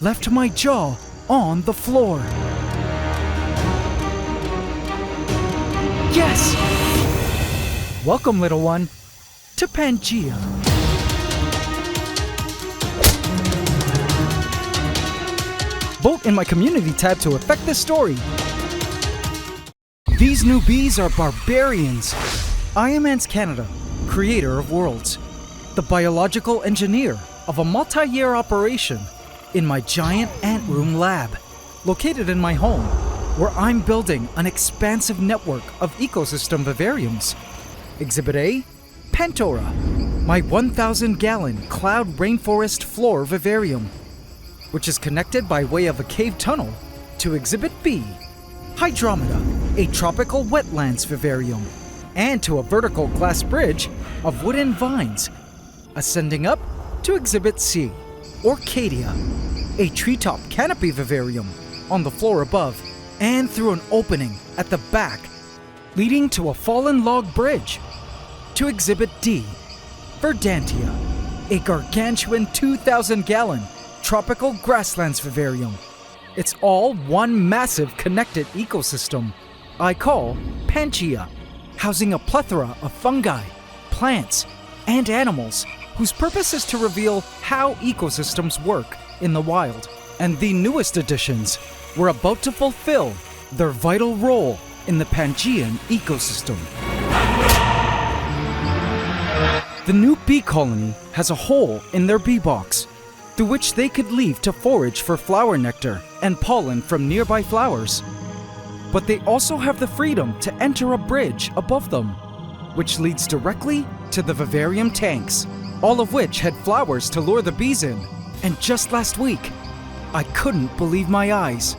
S1: left my jaw on the floor. Yes! Welcome, little one, to Pantgea. Vote in my community tab to affect this story. These new bees are barbarians. I am AntsCanada, creator of worlds, the biological engineer of a multi-year operation in my giant ant room lab, located in my home, where I'm building an expansive network of ecosystem vivariums. Exhibit A, Pandora, my 1,000-gallon cloud rainforest floor vivarium, which is connected by way of a cave tunnel to Exhibit B, Hydromeda, a tropical wetlands vivarium, and to a vertical glass bridge of wooden vines, ascending up to Exhibit C, Orchidia, a treetop canopy vivarium on the floor above, and through an opening at the back, leading to a fallen log bridge, to Exhibit D, Verdantia, a gargantuan 2,000-gallon tropical grasslands vivarium. It's all one massive connected ecosystem I call Pantgea, housing a plethora of fungi, plants, and animals whose purpose is to reveal how ecosystems work in the wild. And the newest additions were about to fulfill their vital role in the Pangean ecosystem. The new bee colony has a hole in their bee box, through which they could leave to forage for flower nectar and pollen from nearby flowers. But they also have the freedom to enter a bridge above them, which leads directly to the vivarium tanks, all of which had flowers to lure the bees in. And just last week, I couldn't believe my eyes.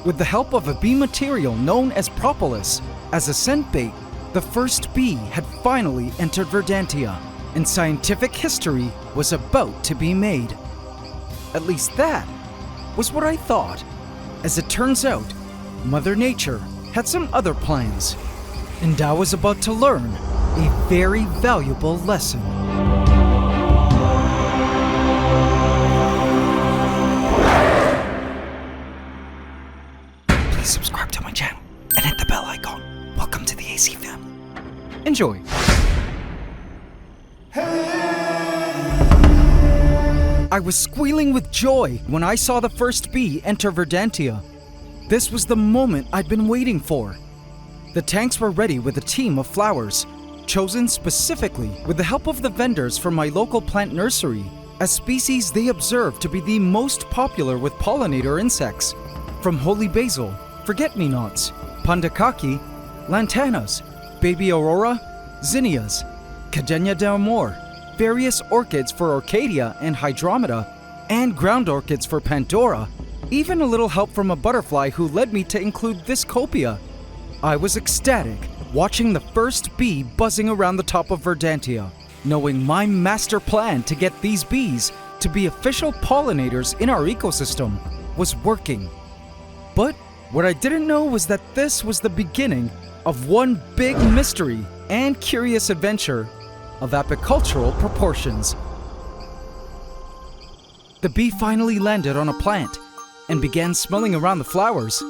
S1: With the help of a bee material known as propolis as a scent bait, the first bee had finally entered Verdantia, and scientific history was about to be made. At least that was what I thought. As it turns out, Mother Nature had some other plans, and I was about to learn a very valuable lesson. Please subscribe to my channel and hit the bell icon. Welcome to the AC fam. Enjoy. I was squealing with joy when I saw the first bee enter Verdantia. This was the moment I'd been waiting for. The tanks were ready with a team of flowers, chosen specifically with the help of the vendors from my local plant nursery, as species they observed to be the most popular with pollinator insects, from holy basil, forget-me-nots, pandakaki, lantanas, baby aurora, zinnias, cadenia del amor, various orchids for Orchidia and Hydromeda, and ground orchids for Pandora, even a little help from a butterfly who led me to include this copia. I was ecstatic, watching the first bee buzzing around the top of Verdantia, knowing my master plan to get these bees to be official pollinators in our ecosystem was working. But what I didn't know was that this was the beginning of one big mystery and curious adventure of apicultural proportions. The bee finally landed on a plant and began smelling around the flowers.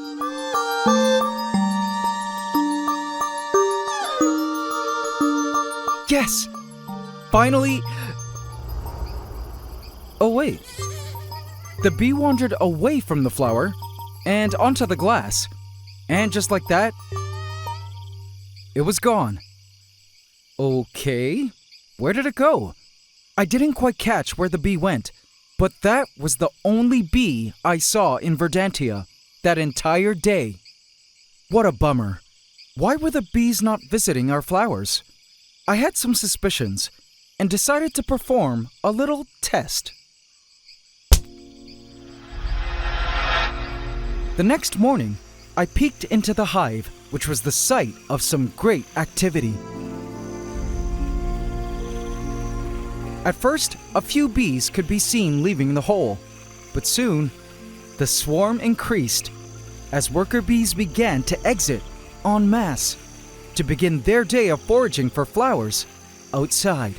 S1: Yes! Finally... Oh wait. The bee wandered away from the flower and onto the glass. And just like that, it was gone. Okay, where did it go? I didn't quite catch where the bee went, but that was the only bee I saw in Verdantia that entire day. What a bummer. Why were the bees not visiting our flowers? I had some suspicions and decided to perform a little test. The next morning, I peeked into the hive, which was the site of some great activity. At first, a few bees could be seen leaving the hole, but soon, the swarm increased as worker bees began to exit en masse to begin their day of foraging for flowers outside.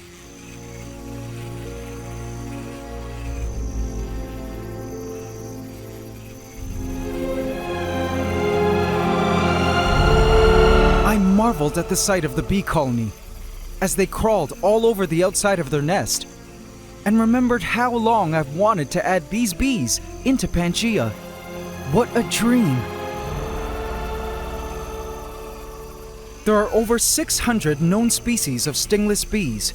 S1: I marveled at the sight of the bee colony as they crawled all over the outside of their nest, and remembered how long I've wanted to add these bees into Pantgea. What a dream! There are over 600 known species of stingless bees,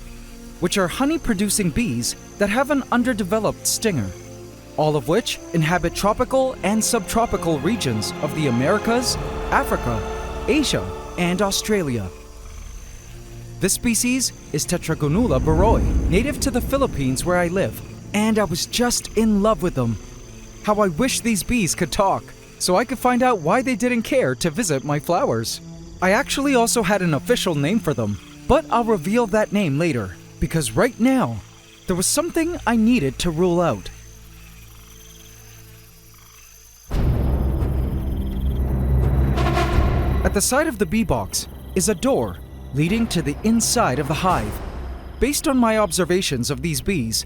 S1: which are honey-producing bees that have an underdeveloped stinger, all of which inhabit tropical and subtropical regions of the Americas, Africa, Asia, and Australia. This species is Tetragonula baroi, native to the Philippines where I live, and I was just in love with them. How I wish these bees could talk. so I could find out why they didn't care to visit my flowers. I actually also had an official name for them, but I'll reveal that name later, because right now, there was something I needed to rule out. At the side of the bee box is a door leading to the inside of the hive. Based on my observations of these bees,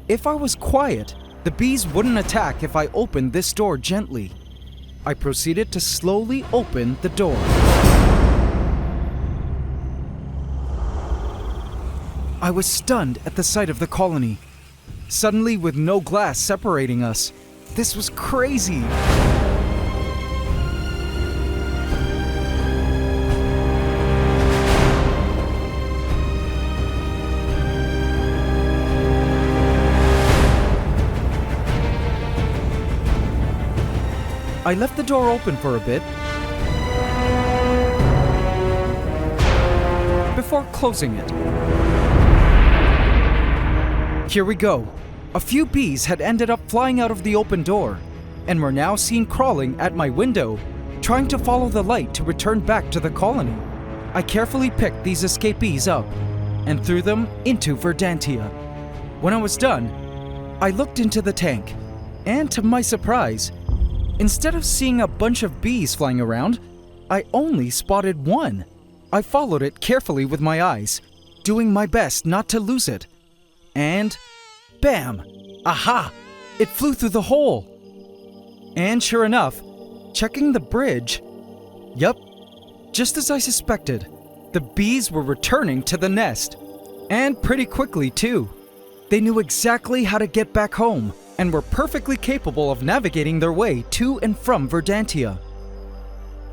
S1: if I was quiet, the bees wouldn't attack if I opened this door gently. I proceeded to slowly open the door. I was stunned at the sight of the colony. Suddenly, with no glass separating us, this was crazy. I left the door open for a bit before closing it. Here we go. A few bees had ended up flying out of the open door and were now seen crawling at my window, trying to follow the light to return back to the colony. I carefully picked these escapees up and threw them into Verdantia. When I was done, I looked into the tank, and to my surprise, instead of seeing a bunch of bees flying around, I only spotted one. I followed it carefully with my eyes, doing my best not to lose it. And bam! Aha! It flew through the hole. And sure enough, checking the bridge, yup, just as I suspected, the bees were returning to the nest. And pretty quickly too. They knew exactly how to get back home and were perfectly capable of navigating their way to and from Verdantia.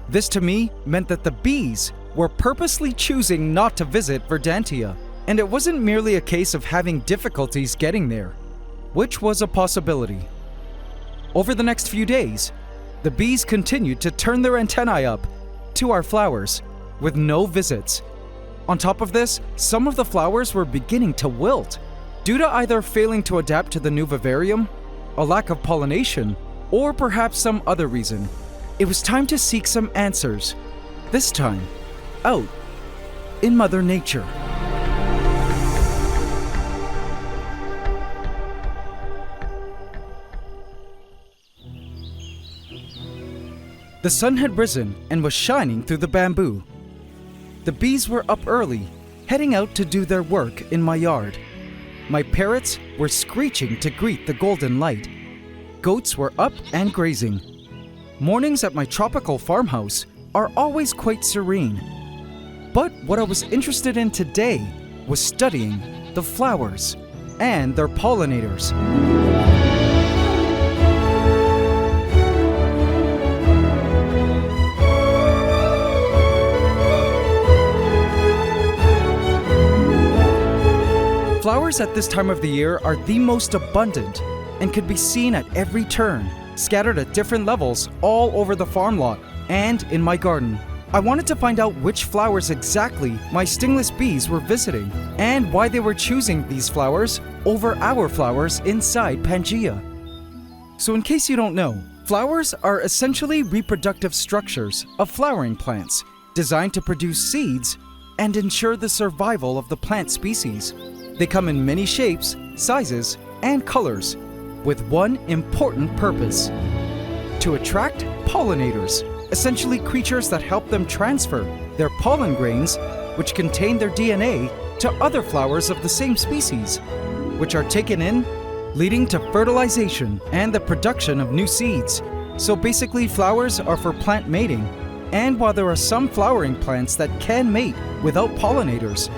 S1: This to me meant that the bees were purposely choosing not to visit Verdantia, and it wasn't merely a case of having difficulties getting there, which was a possibility. Over the next few days, the bees continued to turn their antennae up to our flowers, with no visits. On top of this, some of the flowers were beginning to wilt, due to either failing to adapt to the new vivarium, a lack of pollination, or perhaps some other reason. It was time to seek some answers, this time out in Mother Nature. The sun had risen and was shining through the bamboo. The bees were up early, heading out to do their work in my yard. My parrots were screeching to greet the golden light. Goats were up and grazing. Mornings at my tropical farmhouse are always quite serene. But what I was interested in today was studying the flowers and their pollinators. Flowers at this time of the year are the most abundant and could be seen at every turn, scattered at different levels all over the farm lot and in my garden. I wanted to find out which flowers exactly my stingless bees were visiting and why they were choosing these flowers over our flowers inside Pantgea. So in case you don't know, flowers are essentially reproductive structures of flowering plants designed to produce seeds and ensure the survival of the plant species. They come in many shapes, sizes, and colors, with one important purpose: to attract pollinators, essentially creatures that help them transfer their pollen grains, which contain their DNA, to other flowers of the same species, which are taken in, leading to fertilization and the production of new seeds. So basically, flowers are for plant mating, and while there are some flowering plants that can mate without pollinators,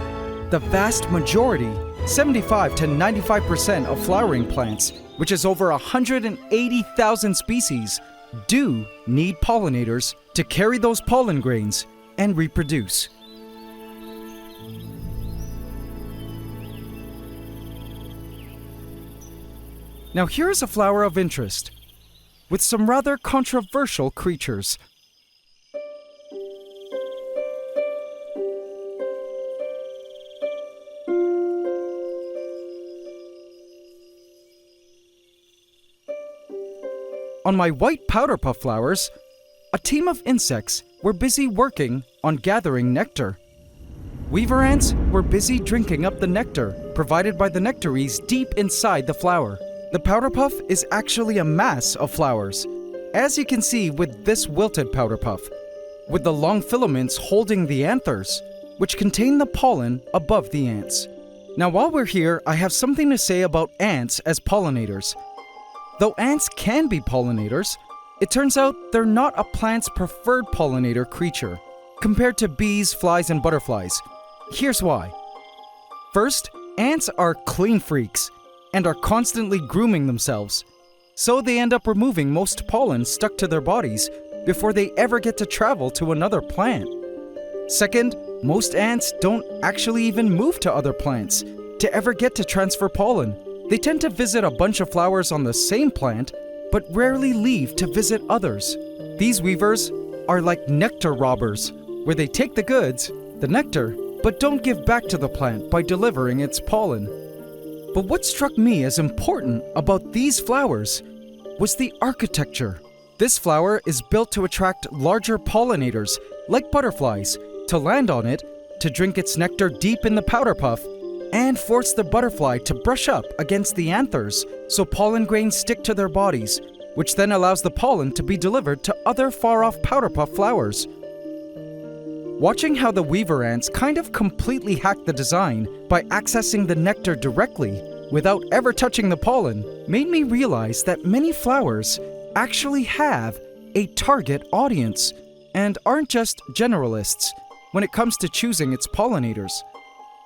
S1: the vast majority, 75 to 95% of flowering plants, which is over 180,000 species, do need pollinators to carry those pollen grains and reproduce. Now here's a flower of interest, with some rather controversial creatures. on my white powder puff flowers, a team of insects were busy working on gathering nectar. Weaver ants were busy drinking up the nectar provided by the nectaries deep inside the flower. The powder puff is actually a mass of flowers, as you can see with this wilted powder puff, with the long filaments holding the anthers, which contain the pollen above the ants. Now while we're here, I have something to say about ants as pollinators. Though ants can be pollinators, it turns out they're not a plant's preferred pollinator creature, compared to bees, flies, and butterflies. Here's why. First, ants are clean freaks and are constantly grooming themselves, so they end up removing most pollen stuck to their bodies before they ever get to travel to another plant. Second, most ants don't actually even move to other plants to ever get to transfer pollen. They tend to visit a bunch of flowers on the same plant, but rarely leave to visit others. These weavers are like nectar robbers, where they take the goods, the nectar, but don't give back to the plant by delivering its pollen. But what struck me as important about these flowers was the architecture. This flower is built to attract larger pollinators, like butterflies, to land on it, to drink its nectar deep in the powder puff, and force the butterfly to brush up against the anthers so pollen grains stick to their bodies, which then allows the pollen to be delivered to other far-off powder puff flowers. Watching how the weaver ants kind of completely hack the design by accessing the nectar directly without ever touching the pollen made me realize that many flowers actually have a target audience and aren't just generalists when it comes to choosing its pollinators.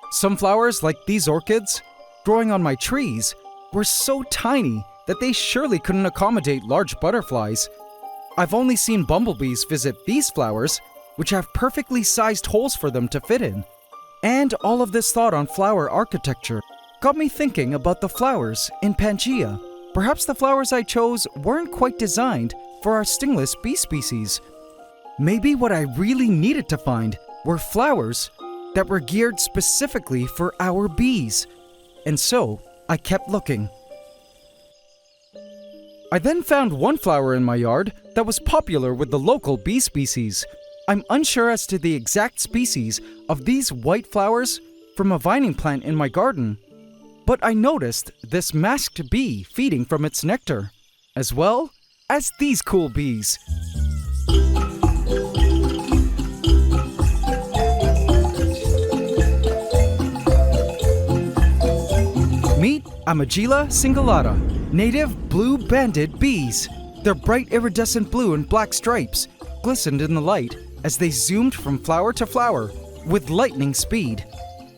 S1: Some flowers, like these orchids, growing on my trees, were so tiny that they surely couldn't accommodate large butterflies. I've only seen bumblebees visit these flowers, which have perfectly sized holes for them to fit in. And all of this thought on flower architecture got me thinking about the flowers in Pantgea. Perhaps the flowers I chose weren't quite designed for our stingless bee species. Maybe what I really needed to find were flowers that were geared specifically for our bees. And so I kept looking. I then found one flower in my yard that was popular with the local bee species. I'm unsure as to the exact species of these white flowers from a vining plant in my garden, but I noticed this masked bee feeding from its nectar, as well as these cool bees. Meet Amagila cingulata, native blue-banded bees. Their bright iridescent blue and black stripes glistened in the light as they zoomed from flower to flower with lightning speed,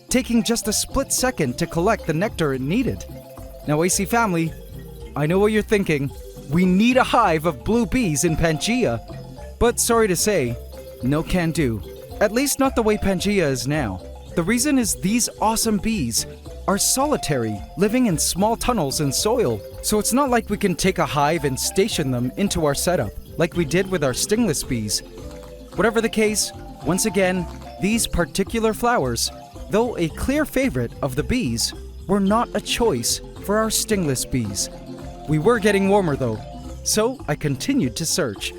S1: taking just a split second to collect the nectar it needed. Now AC family, I know what you're thinking. We need a hive of blue bees in Pantgea. But sorry to say, no can do. At least not the way Pantgea is now. The reason is these awesome bees are solitary, living in small tunnels in soil. So it's not like we can take a hive and station them into our setup, like we did with our stingless bees. Whatever the case, once again, these particular flowers, though a clear favorite of the bees, were not a choice for our stingless bees. We were getting warmer though, so I continued to search.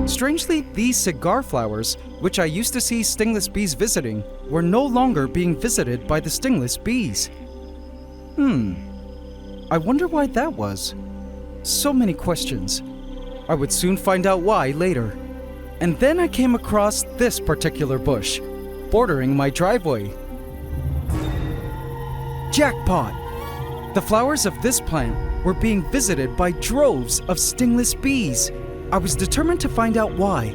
S1: Strangely, these cigar flowers, which I used to see stingless bees visiting, were no longer being visited by the stingless bees. I wonder why that was. So many questions. I would soon find out why later. And then I came across this particular bush, bordering my driveway. Jackpot! The flowers of this plant were being visited by droves of stingless bees. I was determined to find out why.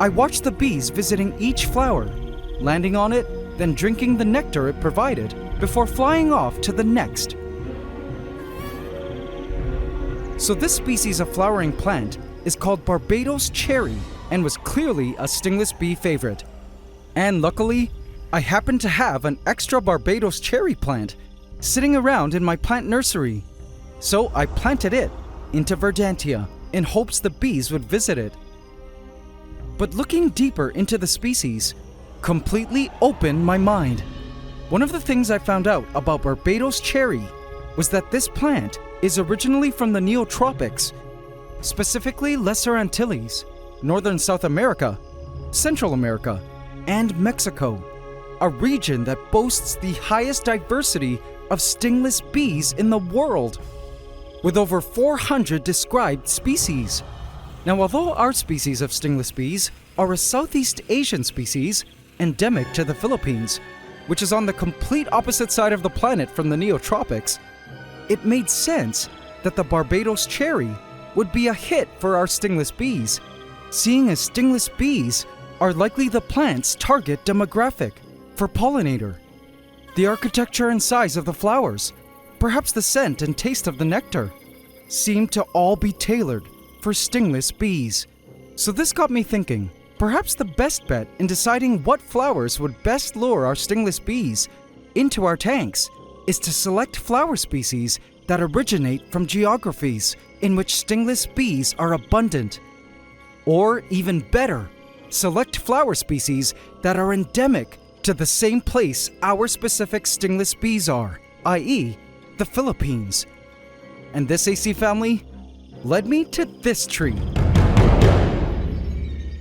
S1: I watched the bees visiting each flower, landing on it, then drinking the nectar it provided, before flying off to the next. So this species of flowering plant is called Barbados cherry and was clearly a stingless bee favorite. And luckily, I happened to have an extra Barbados cherry plant sitting around in my plant nursery. So I planted it into Verdantia in hopes the bees would visit it. But looking deeper into the species completely opened my mind. One of the things I found out about Barbados cherry was that this plant is originally from the Neotropics, specifically Lesser Antilles, Northern South America, Central America, and Mexico, a region that boasts the highest diversity of stingless bees in the world, with over 400 described species. Now, although our species of stingless bees are a Southeast Asian species endemic to the Philippines, which is on the complete opposite side of the planet from the Neotropics, it made sense that the Barbados cherry would be a hit for our stingless bees, seeing as stingless bees are likely the plant's target demographic for pollinator. The architecture and size of the flowers, perhaps the scent and taste of the nectar, seem to all be tailored for stingless bees. So this got me thinking, perhaps the best bet in deciding what flowers would best lure our stingless bees into our tanks is to select flower species that originate from geographies in which stingless bees are abundant. Or even better, select flower species that are endemic to the same place our specific stingless bees are, i.e., the Philippines. And this AC family led me to this tree.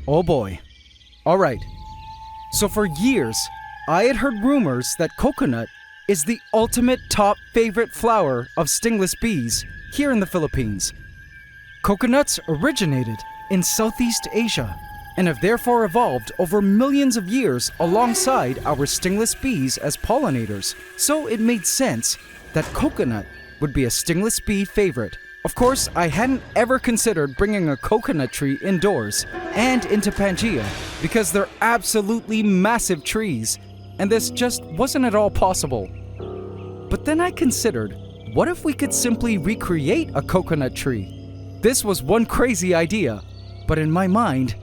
S1: Oh boy. Alright. So for years, I had heard rumors that coconut is the ultimate top favorite flower of stingless bees here in the Philippines. Coconuts originated in Southeast Asia and have therefore evolved over millions of years alongside our stingless bees as pollinators. So it made sense that coconut would be a stingless bee favorite. Of course, I hadn't ever considered bringing a coconut tree indoors and into Pantgea because they're absolutely massive trees, and this just wasn't at all possible. But then I considered, what if we could simply recreate a coconut tree? This was one crazy idea, but in my mind,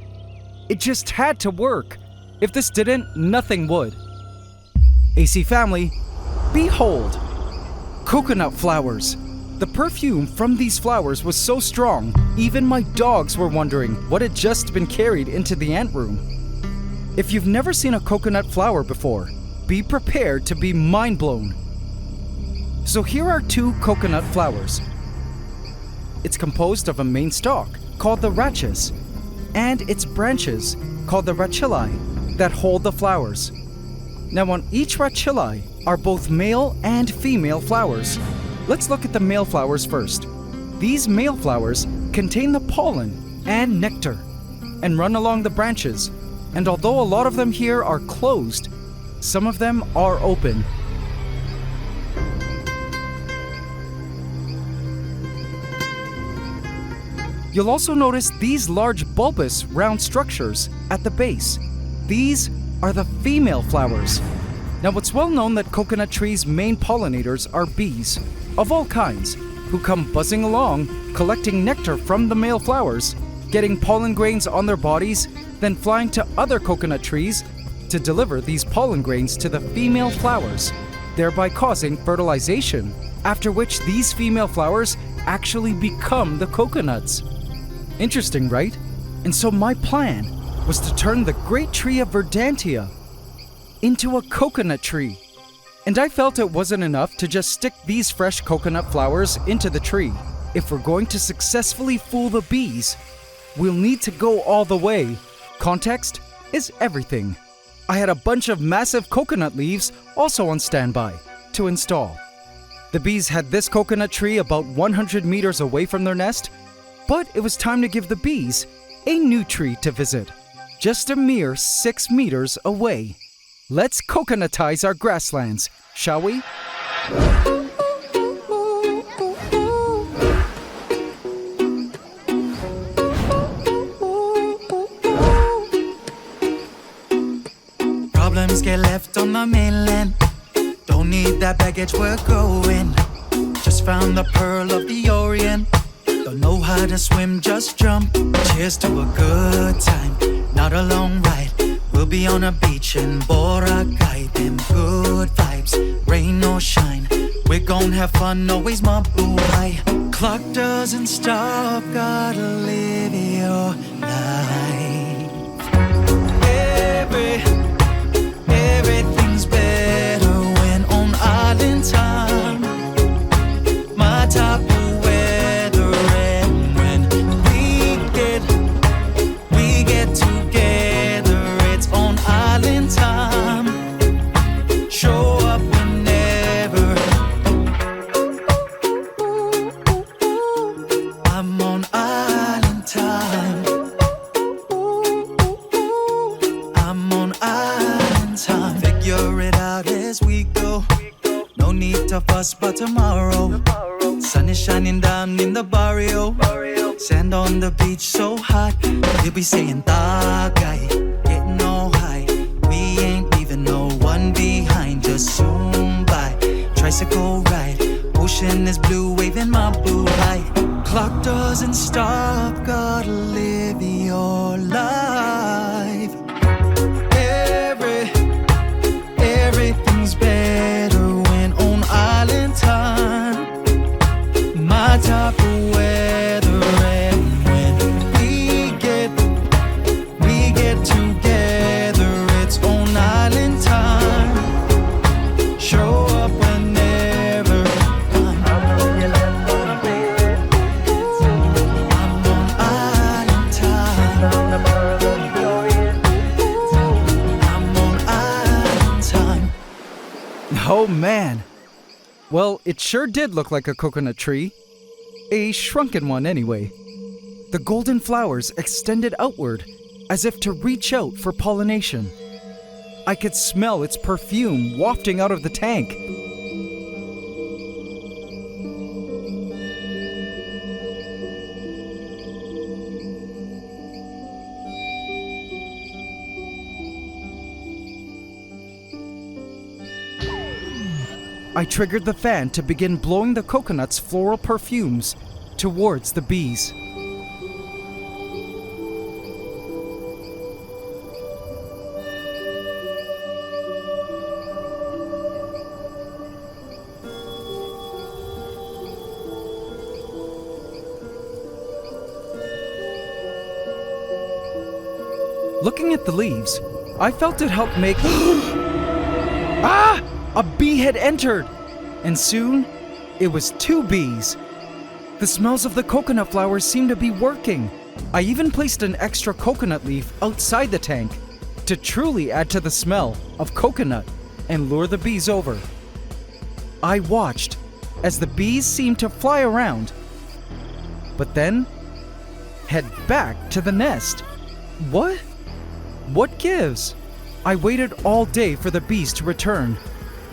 S1: it just had to work. If this didn't, nothing would. AC family, behold, coconut flowers. The perfume from these flowers was so strong, even my dogs were wondering what had just been carried into the ant room. If you've never seen a coconut flower before, be prepared to be mind blown. So here are 2 coconut flowers. It's composed of a main stalk, called the rachis, and its branches, called the rachilli, that hold the flowers. Now on each rachilli are both male and female flowers. Let's look at the male flowers first. These male flowers contain the pollen and nectar and run along the branches, and although a lot of them here are closed, some of them are open. You'll also notice these large bulbous round structures at the base. These are the female flowers. Now it's well known that coconut trees' main pollinators are bees of all kinds who come buzzing along, collecting nectar from the male flowers, getting pollen grains on their bodies, then flying to other coconut trees to deliver these pollen grains to the female flowers, thereby causing fertilization, after which these female flowers actually become the coconuts. Interesting, right? And so my plan was to turn the great tree of Verdantia into a coconut tree. And I felt it wasn't enough to just stick these fresh coconut flowers into the tree. If we're going to successfully fool the bees, we'll need to go all the way. Context is everything. I had a bunch of massive coconut leaves also on standby to install. The bees had this coconut tree about 100 meters away from their nest, but it was time to give the bees a new tree to visit, just a mere 6 meters away. Let's coconutize our grasslands, shall we?
S3: Problems get left on the mainland. Don't need that baggage, we're going. Just found the pearl of the Orient. Don't know how to swim, just jump. Cheers to a good time, not a long ride. We'll be on a beach in Boracay. Them good vibes, rain or shine. We're gon' have fun, always mabuhay. Clock doesn't stop, gotta live your life. Everything's better low. Sand on the beach so hot, you'll be saying Tokay, getting all high. We ain't leaving no one behind, just zoom by. Tricycle ride, ocean is blue, waving my blue light. Clock doesn't stop, gotta live your life. Everything's better when on island time. My type of weather, and when we get together, it's on island time. Show up whenever I'm on island time. I'm on island time.
S1: Oh man. Well, it sure did look like a coconut tree. A shrunken one anyway. The golden flowers extended outward as if to reach out for pollination. I could smell its perfume wafting out of the tank. I triggered the fan to begin blowing the coconut's floral perfumes towards the bees. Looking at the leaves, I felt it helped make... Ah! A bee had entered! And soon, it was 2 bees. The smells of the coconut flowers seemed to be working. I even placed an extra coconut leaf outside the tank to truly add to the smell of coconut and lure the bees over. I watched as the bees seemed to fly around, but then head back to the nest. What? What gives? I waited all day for the bees to return.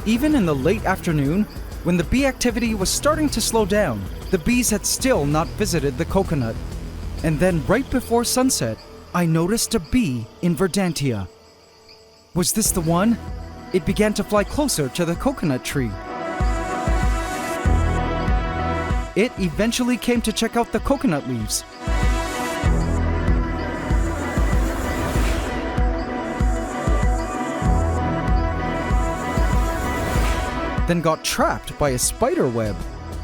S1: Even in the late afternoon, when the bee activity was starting to slow down, the bees had still not visited the coconut. And then right before sunset, I noticed a bee in Verdantia. Was this the one? It began to fly closer to the coconut tree. It eventually came to check out the coconut leaves. Then got trapped by a spider web.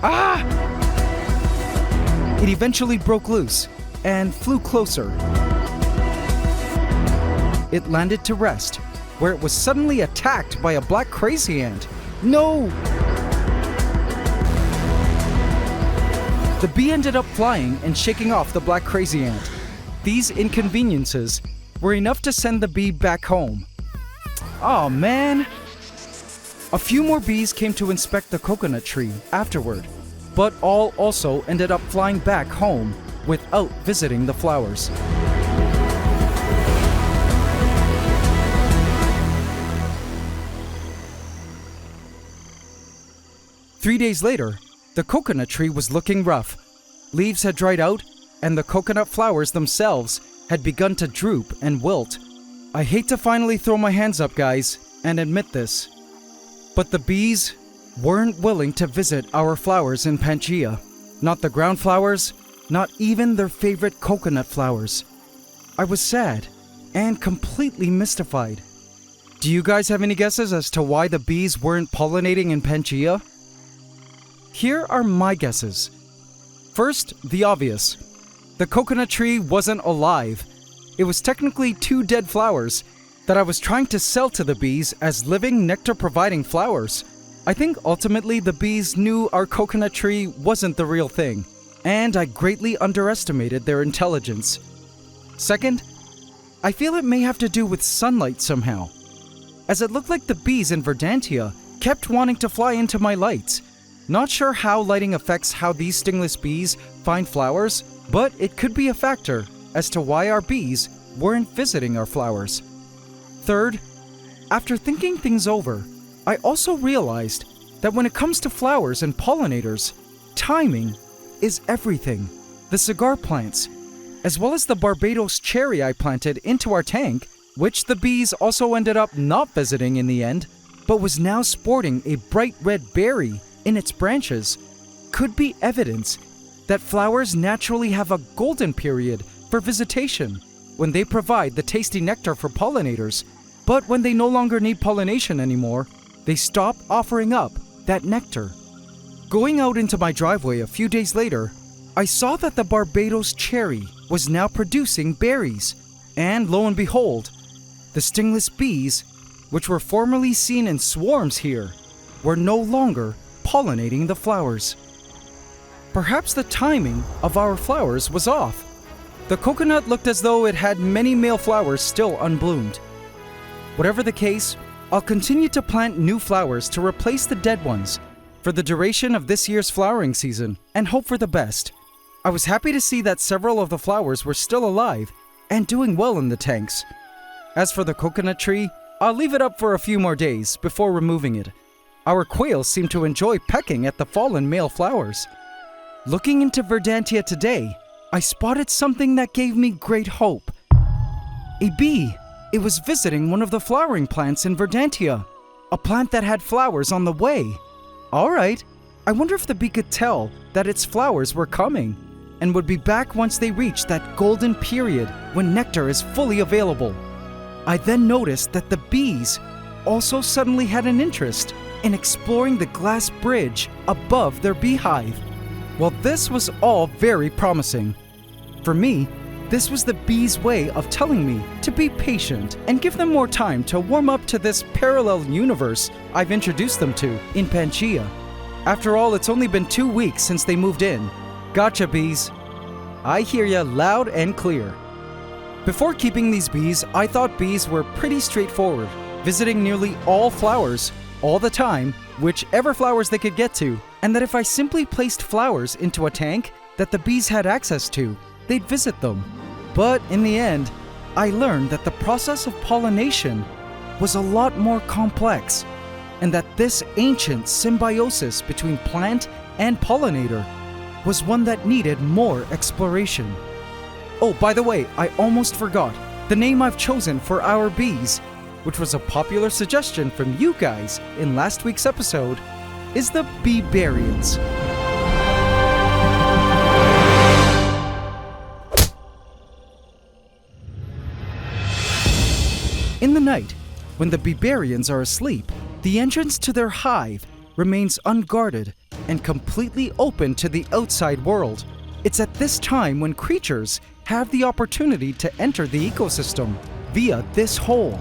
S1: Ah! It eventually broke loose and flew closer. It landed to rest, where it was suddenly attacked by a black crazy ant. No! The bee ended up flying and shaking off the black crazy ant. These inconveniences were enough to send the bee back home. Aw, man! A few more bees came to inspect the coconut tree afterward, but all also ended up flying back home without visiting the flowers. Three days later, the coconut tree was looking rough. Leaves had dried out, and the coconut flowers themselves had begun to droop and wilt. I hate to finally throw my hands up, guys, and admit this, but the bees weren't willing to visit our flowers in Pantgea. Not the ground flowers, not even their favorite coconut flowers. I was sad and completely mystified. Do you guys have any guesses as to why the bees weren't pollinating in Pantgea? Here are my guesses. First, the obvious. The coconut tree wasn't alive. It was technically 2 dead flowers that I was trying to sell to the bees as living nectar-providing flowers. I think ultimately the bees knew our coconut tree wasn't the real thing, and I greatly underestimated their intelligence. Second, I feel it may have to do with sunlight somehow, as it looked like the bees in Verdantia kept wanting to fly into my lights. Not sure how lighting affects how these stingless bees find flowers, but it could be a factor as to why our bees weren't visiting our flowers. Third, after thinking things over, I also realized that when it comes to flowers and pollinators, timing is everything. the cigar plants, as well as the Barbados cherry I planted into our tank, which the bees also ended up not visiting in the end, but was now sporting a bright red berry in its branches, could be evidence that flowers naturally have a golden period for visitation when they provide the tasty nectar for pollinators, but when they no longer need pollination anymore, they stop offering up that nectar. Going out into my driveway a few days later, I saw that the Barbados cherry was now producing berries, and lo and behold, the stingless bees, which were formerly seen in swarms here, were no longer pollinating the flowers. Perhaps the timing of our flowers was off. The coconut looked as though it had many male flowers still unbloomed. Whatever the case, I'll continue to plant new flowers to replace the dead ones for the duration of this year's flowering season and hope for the best. I was happy to see that several of the flowers were still alive and doing well in the tanks. As for the coconut tree, I'll leave it up for a few more days before removing it. Our quails seem to enjoy pecking at the fallen male flowers. Looking into Verdantia today, I spotted something that gave me great hope. A bee. It was visiting one of the flowering plants in Verdantia, a plant that had flowers on the way. Alright, I wonder if the bee could tell that its flowers were coming and would be back once they reached that golden period when nectar is fully available. I then noticed that the bees also suddenly had an interest in exploring the glass bridge above their beehive. Well, this was all very promising. For me, this was the bees' way of telling me to be patient and give them more time to warm up to this parallel universe I've introduced them to in Pantgea. After all, it's only been 2 weeks since they moved in. Gotcha, bees. I hear ya loud and clear. Before keeping these bees, I thought bees were pretty straightforward, visiting nearly all flowers, all the time, whichever flowers they could get to, and that if I simply placed flowers into a tank that the bees had access to, they'd visit them. But in the end, I learned that the process of pollination was a lot more complex, and that this ancient symbiosis between plant and pollinator was one that needed more exploration. Oh, by the way, I almost forgot. The name I've chosen for our bees, which was a popular suggestion from you guys in last week's episode, is the Vivarians. In the night, when the Vivarians are asleep, the entrance to their hive remains unguarded and completely open to the outside world. It's at this time when creatures have the opportunity to enter the ecosystem via this hole.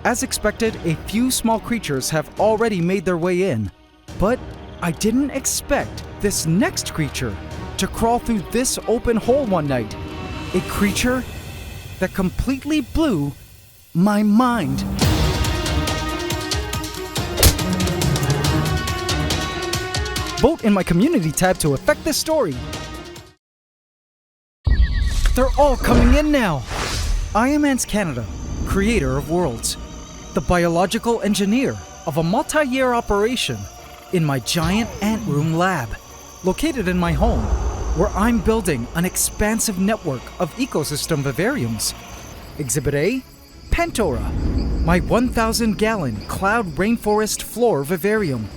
S1: As expected, a few small creatures have already made their way in, but I didn't expect this next creature to crawl through this open hole one night. A creature that completely blew my mind. Vote in my community tab to affect this story. They're all coming in now. I am AntsCanada, creator of worlds, the biological engineer of a multi-year operation in my giant ant room lab, located in my home, where I'm building an expansive network of ecosystem vivariums. Exhibit A, Pantgea, my 1,000-gallon cloud rainforest floor vivarium,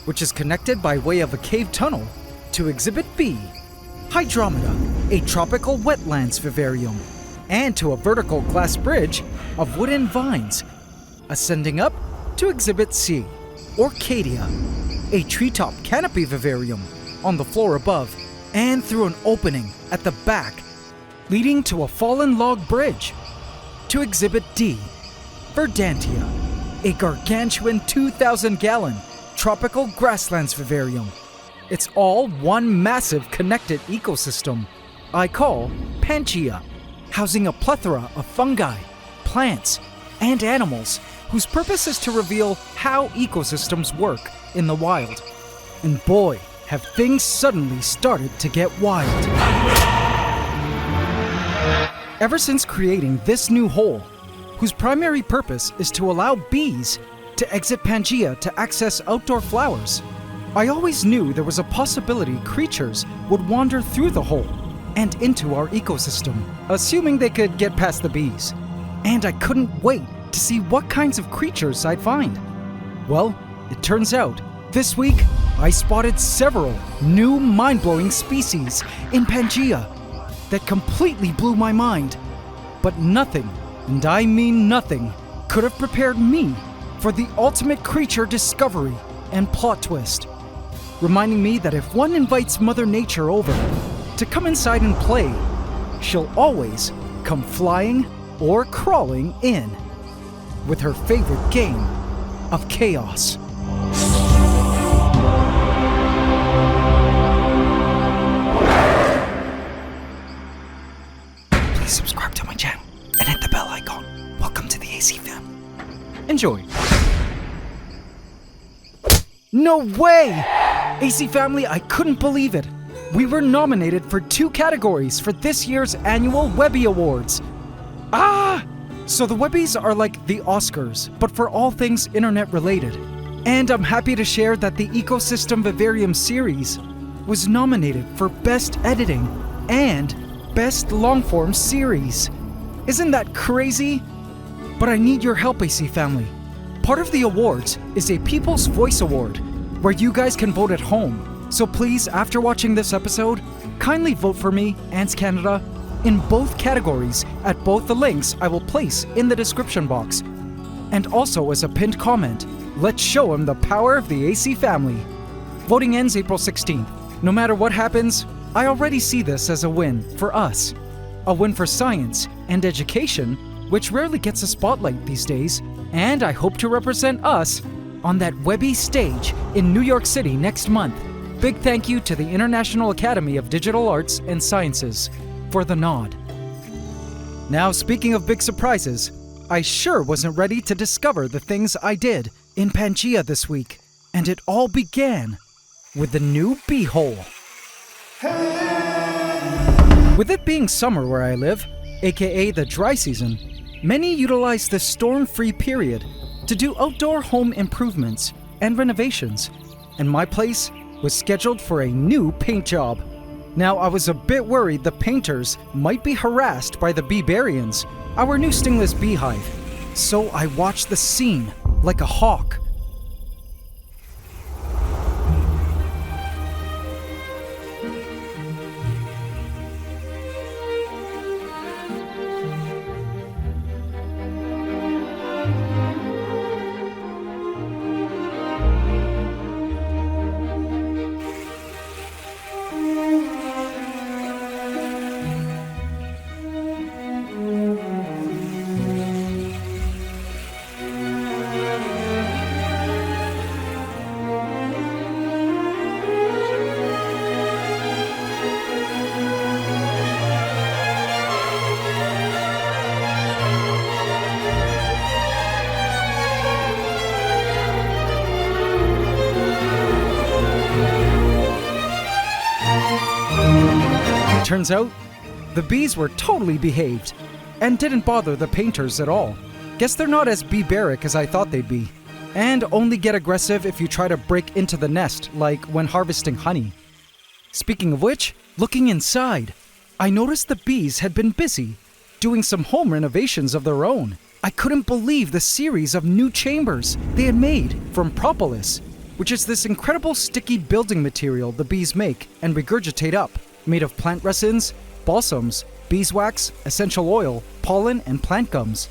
S1: which is connected by way of a cave tunnel to Exhibit B, Hydromeda, a tropical wetlands vivarium, and to a vertical glass bridge of wooden vines, ascending up to Exhibit C, Orchidia, a treetop canopy vivarium on the floor above, and through an opening at the back, leading to a fallen log bridge, to Exhibit D, Verdantia, a gargantuan 2,000-gallon tropical grasslands vivarium. It's all one massive connected ecosystem I call Pantgea, housing a plethora of fungi, plants, and animals whose purpose is to reveal how ecosystems work in the wild. And boy, have things suddenly started to get wild. Ever since creating this new hole, whose primary purpose is to allow bees to exit Pantgea to access outdoor flowers, I always knew there was a possibility creatures would wander through the hole and into our ecosystem, assuming they could get past the bees. And I couldn't wait to see what kinds of creatures I'd find. Well, it turns out, this week, I spotted several new mind-blowing species in Pantgea that completely blew my mind. But nothing, and I mean nothing, could have prepared me for the ultimate creature discovery and plot twist, reminding me that if one invites Mother Nature over to come inside and play, she'll always come flying or crawling in with her favorite game of chaos. Please subscribe to my channel and hit the bell icon. Welcome to the AC fam. Enjoy. No way! AC family, I couldn't believe it. We were nominated for 2 categories for this year's annual Webby Awards. So the Webbies are like the Oscars, but for all things internet related. And I'm happy to share that the ECOSYSTEM Vivarium Series was nominated for Best Editing and Best Longform Series. Isn't that crazy? But I need your help, AC family. Part of the awards is a People's Voice Award, where you guys can vote at home. So please, after watching this episode, kindly vote for me, AntsCanada, in both categories at both the links I will place in the description box. And also as a pinned comment, let's show him the power of the AC family. Voting ends April 16th. No matter what happens, I already see this as a win for us. A win for science and education, which rarely gets a spotlight these days, and I hope to represent us on that Webby stage in New York City next month. Big thank you to the International Academy of Digital Arts and Sciences for the nod. Now, speaking of big surprises, I sure wasn't ready to discover the things I did in Pantgea this week, and it all began with the new bee hole. With it being summer where I live, aka the dry season, many utilize this storm-free period to do outdoor home improvements and renovations, and my place was scheduled for a new paint job. Now, I was a bit worried the painters might be harassed by the Bivarians, our new stingless beehive, so I watched the scene like a hawk. Turns out, the bees were totally behaved and didn't bother the painters at all. Guess they're not as barbaric as I thought they'd be, and only get aggressive if you try to break into the nest, like when harvesting honey. Speaking of which, looking inside, I noticed the bees had been busy doing some home renovations of their own. I couldn't believe the series of new chambers they had made from propolis, which is this incredible sticky building material the bees make and regurgitate up, made of plant resins, balsams, beeswax, essential oil, pollen, and plant gums.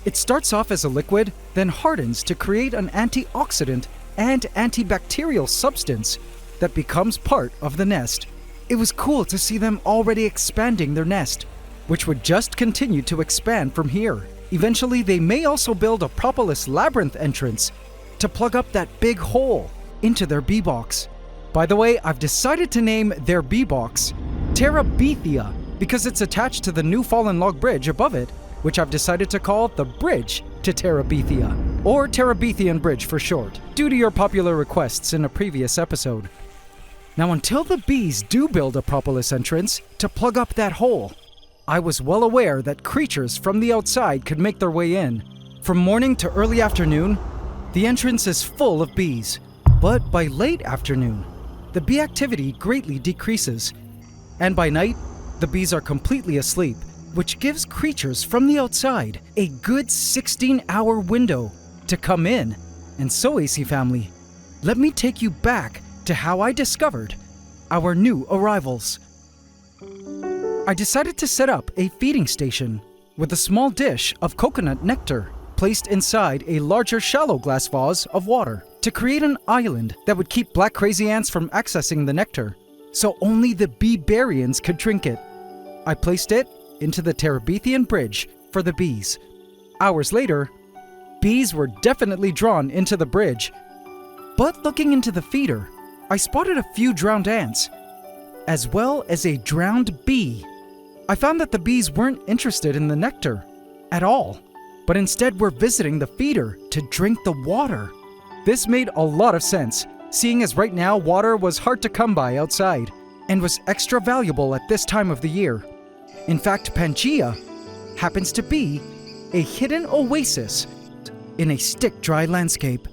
S1: It starts off as a liquid, then hardens to create an antioxidant and antibacterial substance that becomes part of the nest. It was cool to see them already expanding their nest, which would just continue to expand from here. Eventually, they may also build a propolis labyrinth entrance to plug up that big hole into their bee box. By the way, I've decided to name their bee box Terabithia because it's attached to the new fallen log bridge above it, which I've decided to call the Bridge to Terabithia, or Terabithian Bridge for short, due to your popular requests in a previous episode. Now, until the bees do build a propolis entrance to plug up that hole, I was well aware that creatures from the outside could make their way in. From morning to early afternoon, the entrance is full of bees, but by late afternoon, the bee activity greatly decreases, and by night, The bees are completely asleep, which gives creatures from the outside a good 16-hour window to come in. And so, AC family, let me take you back to how I discovered our new arrivals. I decided to set up a feeding station with a small dish of coconut nectar placed inside a larger shallow glass vase of water to create an island that would keep black crazy ants from accessing the nectar, so only the bee-barians could drink it. I placed it into the Terabithian bridge for the bees. Hours later, bees were definitely drawn into the bridge, but looking into the feeder, I spotted a few drowned ants, as well as a drowned bee. I found that the bees weren't interested in the nectar at all, but instead were visiting the feeder to drink the water. This made a lot of sense, seeing as right now water was hard to come by outside and was extra valuable at this time of the year. In fact, Pantgea happens to be a hidden oasis in a stick-dry landscape.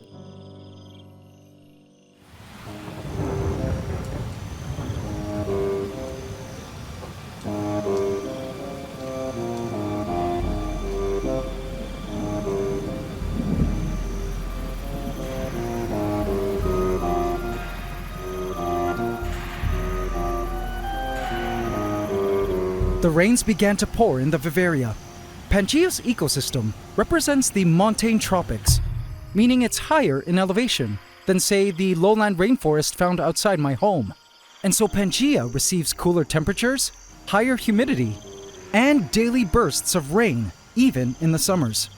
S1: The rains began to pour in the Vivaria. Pangea's ecosystem represents the montane tropics, meaning it's higher in elevation than, say, the lowland rainforest found outside my home. And so Pantgea receives cooler temperatures, higher humidity, and daily bursts of rain, even in the summers.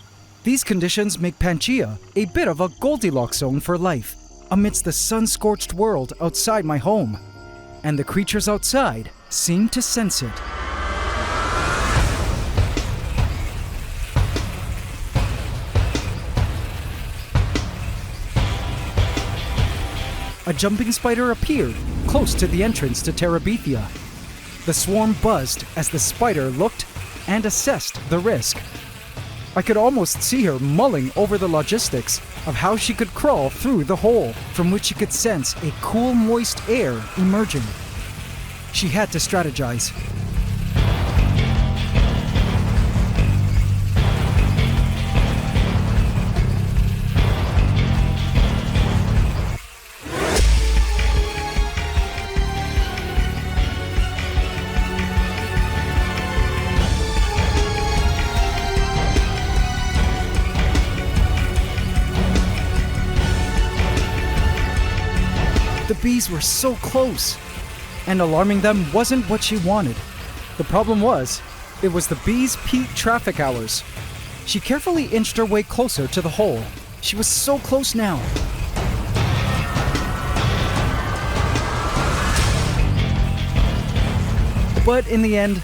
S1: These conditions make Pantgea a bit of a Goldilocks zone for life, amidst the sun-scorched world outside my home. And the creatures outside seem to sense it. A jumping spider appeared close to the entrance to Terabithia. The swarm buzzed as the spider looked and assessed the risk. I could almost see her mulling over the logistics of how she could crawl through the hole from which she could sense a cool, moist air emerging. She had to strategize. The bees were so close, and alarming them wasn't what she wanted. The problem was, it was the bees' peak traffic hours. She carefully inched her way closer to the hole. She was so close now. But in the end,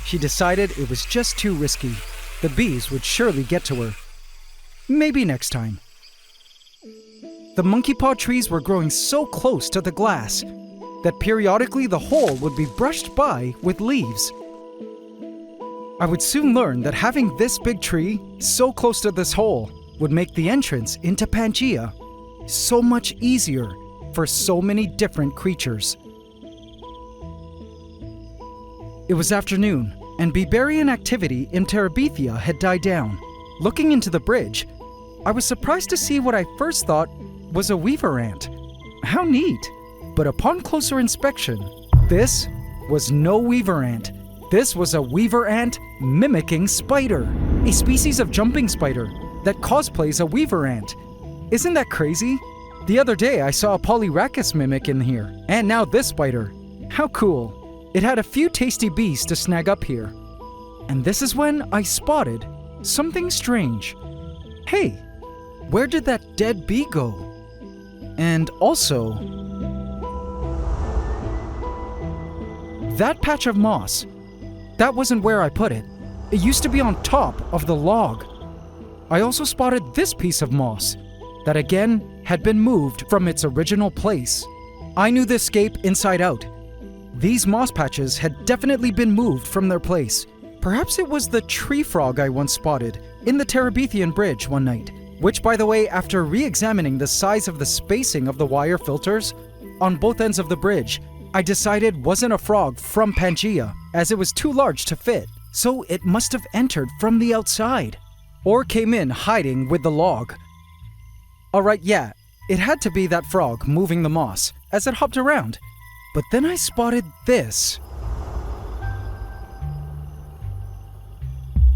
S1: she decided it was just too risky. The bees would surely get to her. Maybe next time. The monkey paw trees were growing so close to the glass that periodically the hole would be brushed by with leaves. I would soon learn that having this big tree so close to this hole would make the entrance into Pantgea so much easier for so many different creatures. It was afternoon, and Biberian activity in Terabithia had died down. Looking into the bridge, I was surprised to see what I first thought was a weaver ant. How neat! But upon closer inspection, this was no weaver ant. This was a weaver ant mimicking spider, a species of jumping spider that cosplays a weaver ant. Isn't that crazy? The other day I saw a Polyrachus mimic in here, and now this spider. How cool. It had a few tasty bees to snag up here. And this is when I spotted something strange. Hey, where did that dead bee go? And also, that patch of moss, that wasn't where I put it. It used to be on top of the log. I also spotted this piece of moss that again had been moved from its original place. I knew this scape inside out. These moss patches had definitely been moved from their place. Perhaps it was the tree frog I once spotted in the Terabithian bridge one night. Which, by the way, after re-examining the size of the spacing of the wire filters on both ends of the bridge, I decided wasn't a frog from Pantgea, as it was too large to fit, so it must have entered from the outside, or came in hiding with the log. Alright, yeah, it had to be that frog moving the moss as it hopped around, but then I spotted this.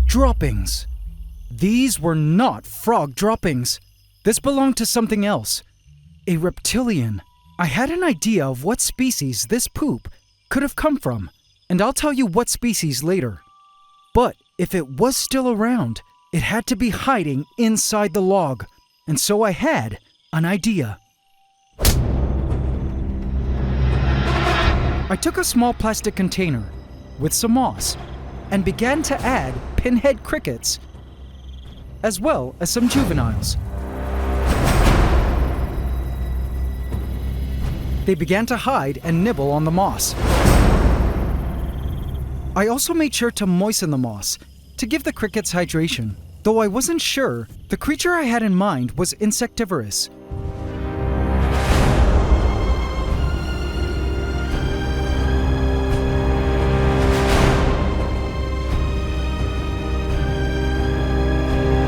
S1: Droppings. These were not frog droppings. This belonged to something else. A reptilian. I had an idea of what species this poop could have come from, and I'll tell you what species later. But if it was still around, it had to be hiding inside the log, and so I had an idea. I took a small plastic container with some moss and began to add pinhead crickets, as well as some juveniles. They began to hide and nibble on the moss. I also made sure to moisten the moss to give the crickets hydration, though I wasn't sure the creature I had in mind was insectivorous.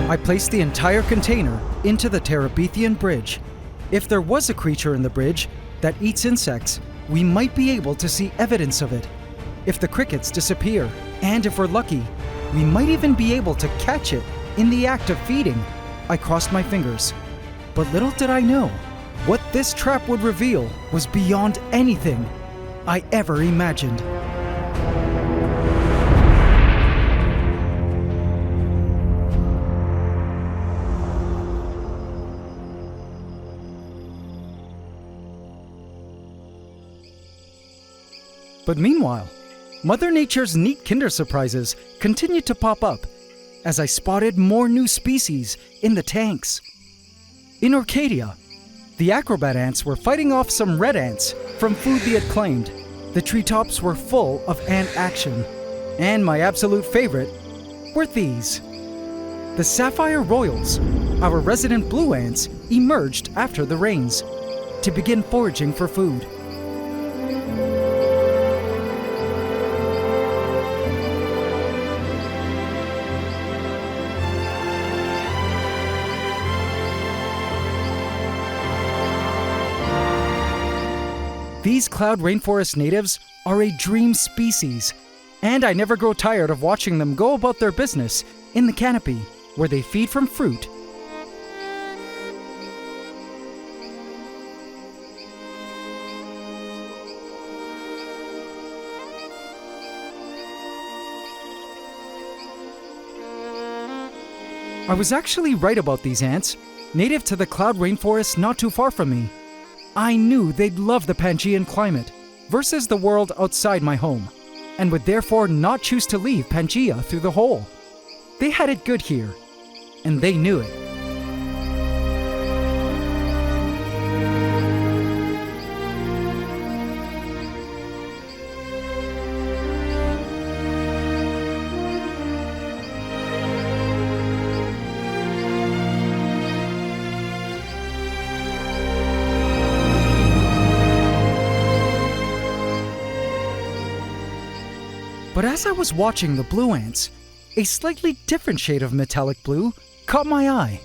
S1: I placed the entire container into the Terabithian bridge. If there was a creature in the bridge that eats insects, we might be able to see evidence of it. If the crickets disappear, and if we're lucky, we might even be able to catch it in the act of feeding. I crossed my fingers. But little did I know, what this trap would reveal was beyond anything I ever imagined. But meanwhile, Mother Nature's neat kinder surprises continued to pop up as I spotted more new species in the tanks. In Orcadia, the acrobat ants were fighting off some red ants from food they had claimed. The treetops were full of ant action, and my absolute favorite were these. The Sapphire Royals, our resident blue ants, emerged after the rains to begin foraging for food. These cloud rainforest natives are a dream species, and I never grow tired of watching them go about their business in the canopy, where they feed from fruit. I was actually right about these ants, native to the cloud rainforest not too far from me. I knew they'd love the Pangean climate versus the world outside my home, and would therefore not choose to leave Pangea through the hole. They had it good here, and they knew it. But as I was watching the blue ants, a slightly different shade of metallic blue caught my eye.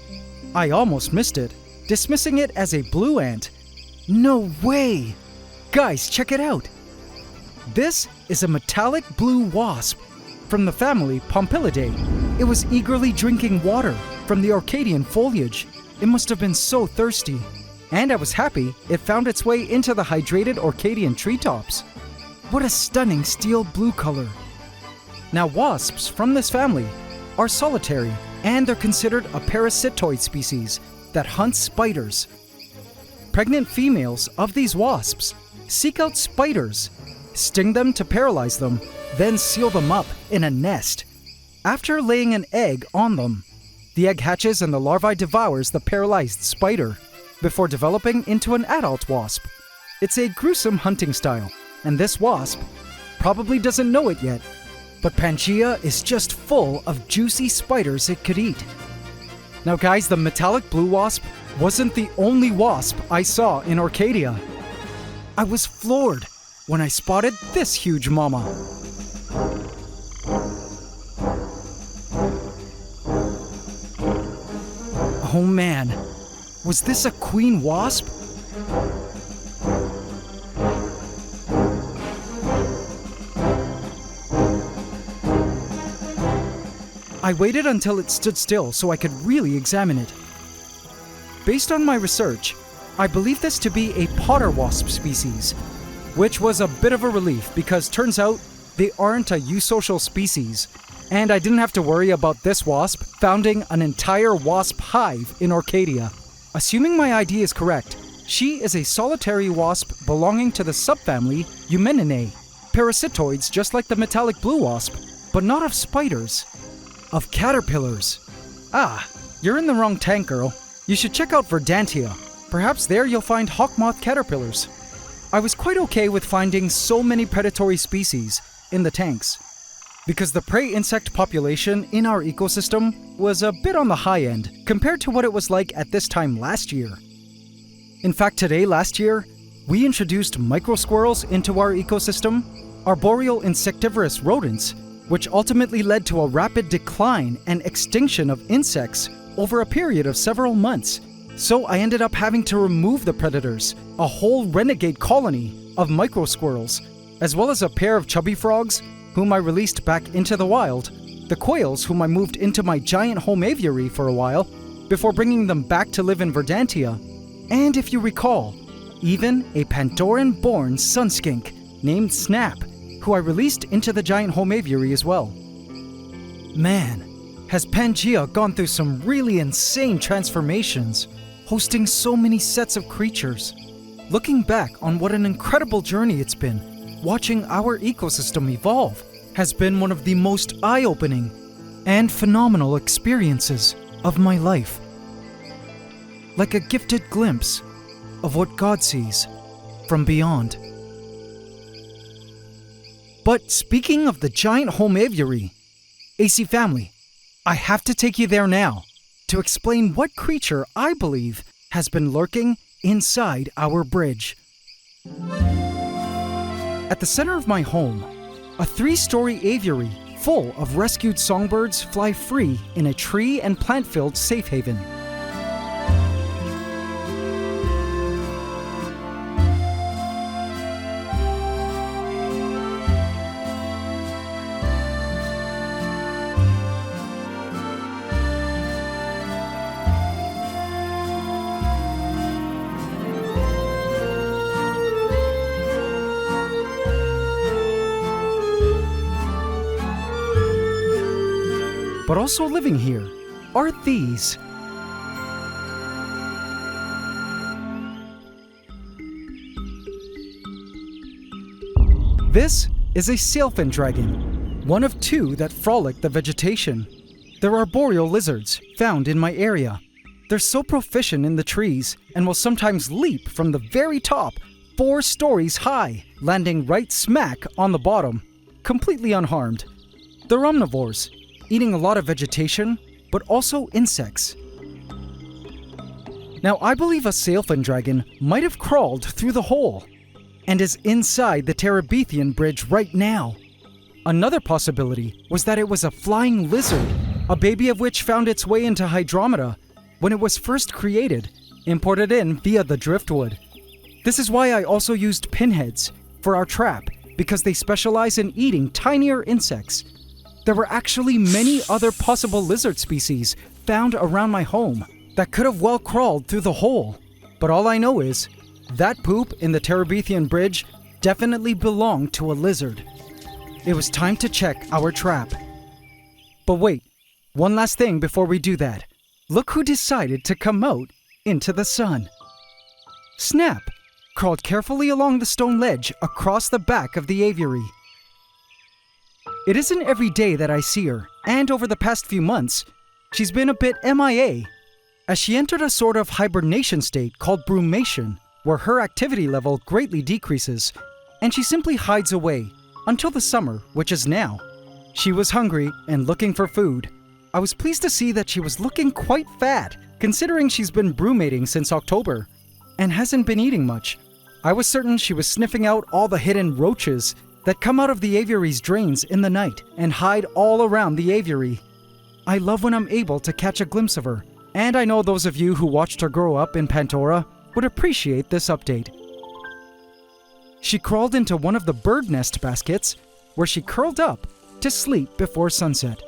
S1: I almost missed it, dismissing it as a blue ant. No way! Guys, check it out! This is a metallic blue wasp from the family Pompilidae. It was eagerly drinking water from the Orcadian foliage. It must have been so thirsty. And I was happy it found its way into the hydrated Orcadian treetops. What a stunning steel blue color. Now wasps from this family are solitary, and they're considered a parasitoid species that hunts spiders. Pregnant females of these wasps seek out spiders, sting them to paralyze them, then seal them up in a nest. After laying an egg on them, the egg hatches and the larvae devours the paralyzed spider before developing into an adult wasp. It's a gruesome hunting style, and this wasp probably doesn't know it yet, but Pangea is just full of juicy spiders it could eat. Now guys, the metallic blue wasp wasn't the only wasp I saw in Orcadia. I was floored. when I spotted this huge mama. Oh man, was this a queen wasp? I waited until it stood still so I could really examine it. Based on my research, I believe this to be a potter wasp species, which was a bit of a relief because turns out they aren't a eusocial species, and I didn't have to worry about this wasp founding an entire wasp hive in Orcadia. Assuming my ID is correct, she is a solitary wasp belonging to the subfamily Eumeninae, parasitoids just like the metallic blue wasp, but not of spiders. Of caterpillars. Ah, you're in the wrong tank, girl. You should check out Verdantia. Perhaps there you'll find hawkmoth caterpillars. I was quite okay with finding so many predatory species in the tanks, because the prey insect population in our ecosystem was a bit on the high end compared to what it was like at this time last year. In fact, last year, we introduced microsquirrels into our ecosystem, arboreal insectivorous rodents, which ultimately led to a rapid decline and extinction of insects over a period of several months. So I ended up having to remove the predators, a whole renegade colony of microsquirrels, as well as a pair of chubby frogs, whom I released back into the wild, the quails whom I moved into my giant home aviary for a while, before bringing them back to live in Verdantia, and if you recall, even a Pandoran-born sunskink named Snap, who I released into the giant home aviary as well. Man, has Pantgea gone through some really insane transformations, hosting so many sets of creatures. Looking back on what an incredible journey it's been, watching our ecosystem evolve has been one of the most eye-opening and phenomenal experiences of my life. Like a gifted glimpse of what God sees from beyond. But speaking of the giant home aviary, AC family, I have to take you there now to explain what creature I believe has been lurking inside our bridge. At the center of my home, a 3-story aviary full of rescued songbirds fly free in a tree and plant-filled safe haven. But also living here are these. This is a sailfin dragon, one of 2 that frolic the vegetation. They're arboreal lizards found in my area. They're so proficient in the trees and will sometimes leap from the very top 4 stories high, landing right smack on the bottom, completely unharmed. They're omnivores, eating a lot of vegetation, but also insects. Now, I believe a sailfin dragon might have crawled through the hole and is inside the Terabithian bridge right now. Another possibility was that it was a flying lizard, a baby of which found its way into Hydromeda when it was first created, imported in via the driftwood. This is why I also used pinheads for our trap, because they specialize in eating tinier insects. There were actually many other possible lizard species found around my home that could have well crawled through the hole. But all I know is, that poop in the Terabithian bridge definitely belonged to a lizard. It was time to check our trap. But wait, one last thing before we do that. Look who decided to come out into the sun. Snap crawled carefully along the stone ledge across the back of the aviary. It isn't every day that I see her, and over the past few months, she's been a bit MIA, as she entered a sort of hibernation state called brumation, where her activity level greatly decreases, and she simply hides away until the summer, which is now. She was hungry and looking for food. I was pleased to see that she was looking quite fat, considering she's been brumating since October, and hasn't been eating much. I was certain she was sniffing out all the hidden roaches that come out of the aviary's drains in the night and hide all around the aviary. I love when I'm able to catch a glimpse of her, and I know those of you who watched her grow up in Pandora would appreciate this update. She crawled into one of the bird nest baskets, where she curled up to sleep before sunset.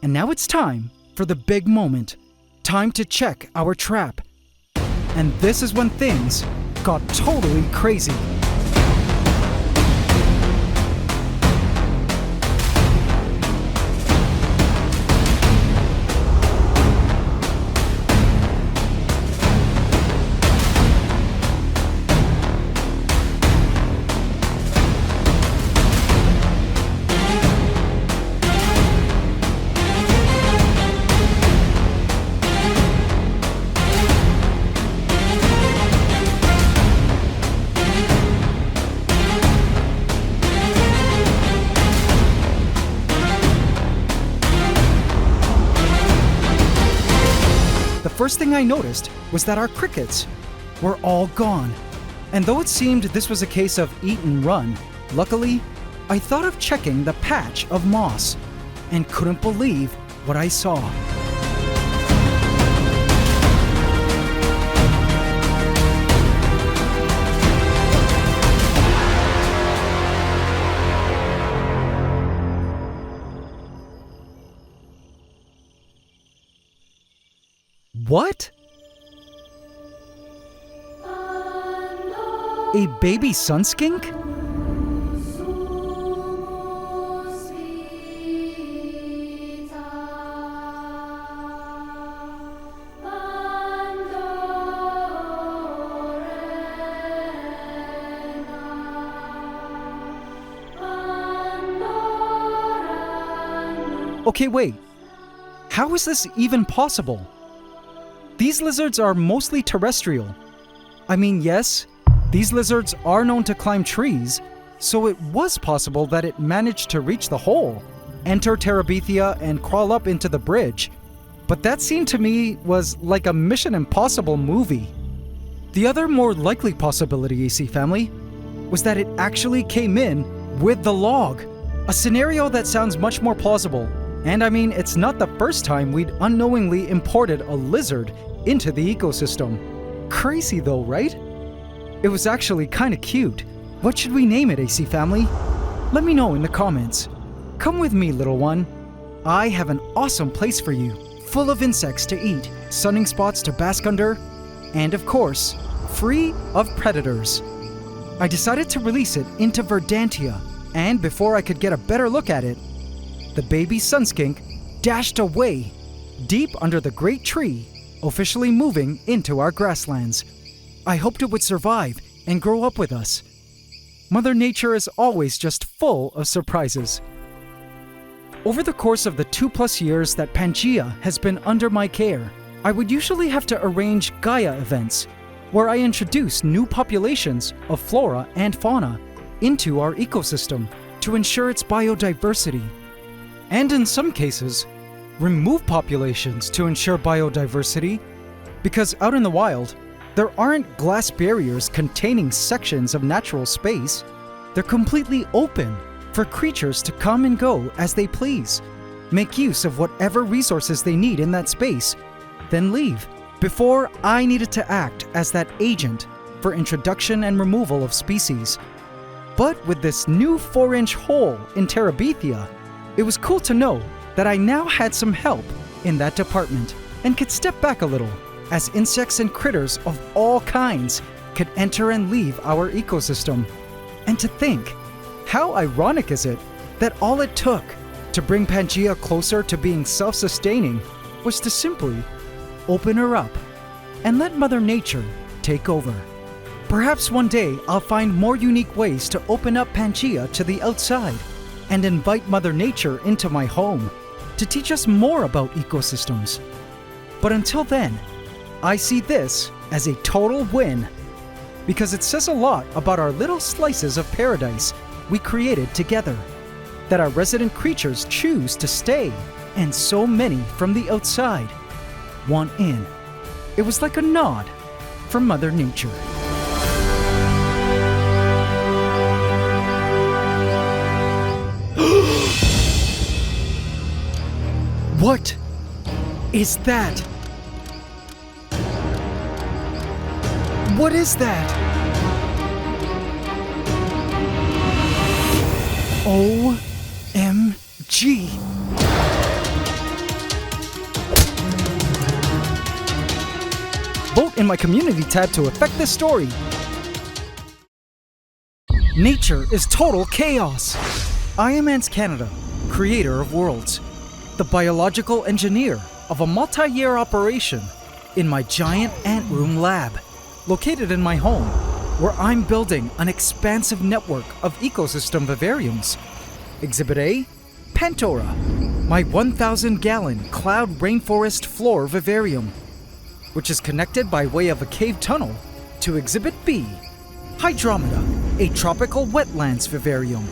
S1: And now it's time for the big moment. Time to check our trap. And this is when things got totally crazy. The first thing I noticed was that our crickets were all gone. And though it seemed this was a case of eat and run, luckily, I thought of checking the patch of moss and couldn't believe what I saw. What? A baby sun skink? Okay, wait. How is this even possible? These lizards are mostly terrestrial. I mean, yes, these lizards are known to climb trees, so it was possible that it managed to reach the hole, enter Terabithia, and crawl up into the bridge. But that seemed to me was like a Mission Impossible movie. The other more likely possibility, AC family, was that it actually came in with the log, a scenario that sounds much more plausible. And I mean, it's not the first time we'd unknowingly imported a lizard into the ecosystem. Crazy though, right? It was actually kinda cute. What should we name it, AC family? Let me know in the comments. Come with me, little one. I have an awesome place for you, full of insects to eat, sunning spots to bask under, and of course, free of predators. I decided to release it into Verdantia, and before I could get a better look at it, the baby sunskink dashed away, deep under the great tree, officially moving into our grasslands. I hoped it would survive and grow up with us. Mother Nature is always just full of surprises. Over the course of the 2+ years that Pantgea has been under my care, I would usually have to arrange Gaia events, where I introduce new populations of flora and fauna into our ecosystem to ensure its biodiversity. And in some cases, remove populations to ensure biodiversity, because out in the wild, there aren't glass barriers containing sections of natural space. They're completely open for creatures to come and go as they please, make use of whatever resources they need in that space, then leave. Before, I needed to act as that agent for introduction and removal of species. But with this new 4-inch hole in Terabithia, it was cool to know that I now had some help in that department and could step back a little as insects and critters of all kinds could enter and leave our ecosystem. And to think, how ironic is it that all it took to bring Pantgea closer to being self-sustaining was to simply open her up and let Mother Nature take over. Perhaps one day I'll find more unique ways to open up Pantgea to the outside and invite Mother Nature into my home to teach us more about ecosystems. But until then, I see this as a total win, because it says a lot about our little slices of paradise we created together. that our resident creatures choose to stay, and so many from the outside want in. It was like a nod from Mother Nature. What is that? What is that? OMG! Vote in my community tab to affect this story. Nature is total chaos. I am AntsCanada, creator of worlds, the biological engineer of a multi-year operation in my giant ant room lab, located in my home, where I'm building an expansive network of ecosystem vivariums. Exhibit A, Pantgea, my 1,000-gallon cloud rainforest floor vivarium, which is connected by way of a cave tunnel to Exhibit B, Hydromeda, a tropical wetlands vivarium,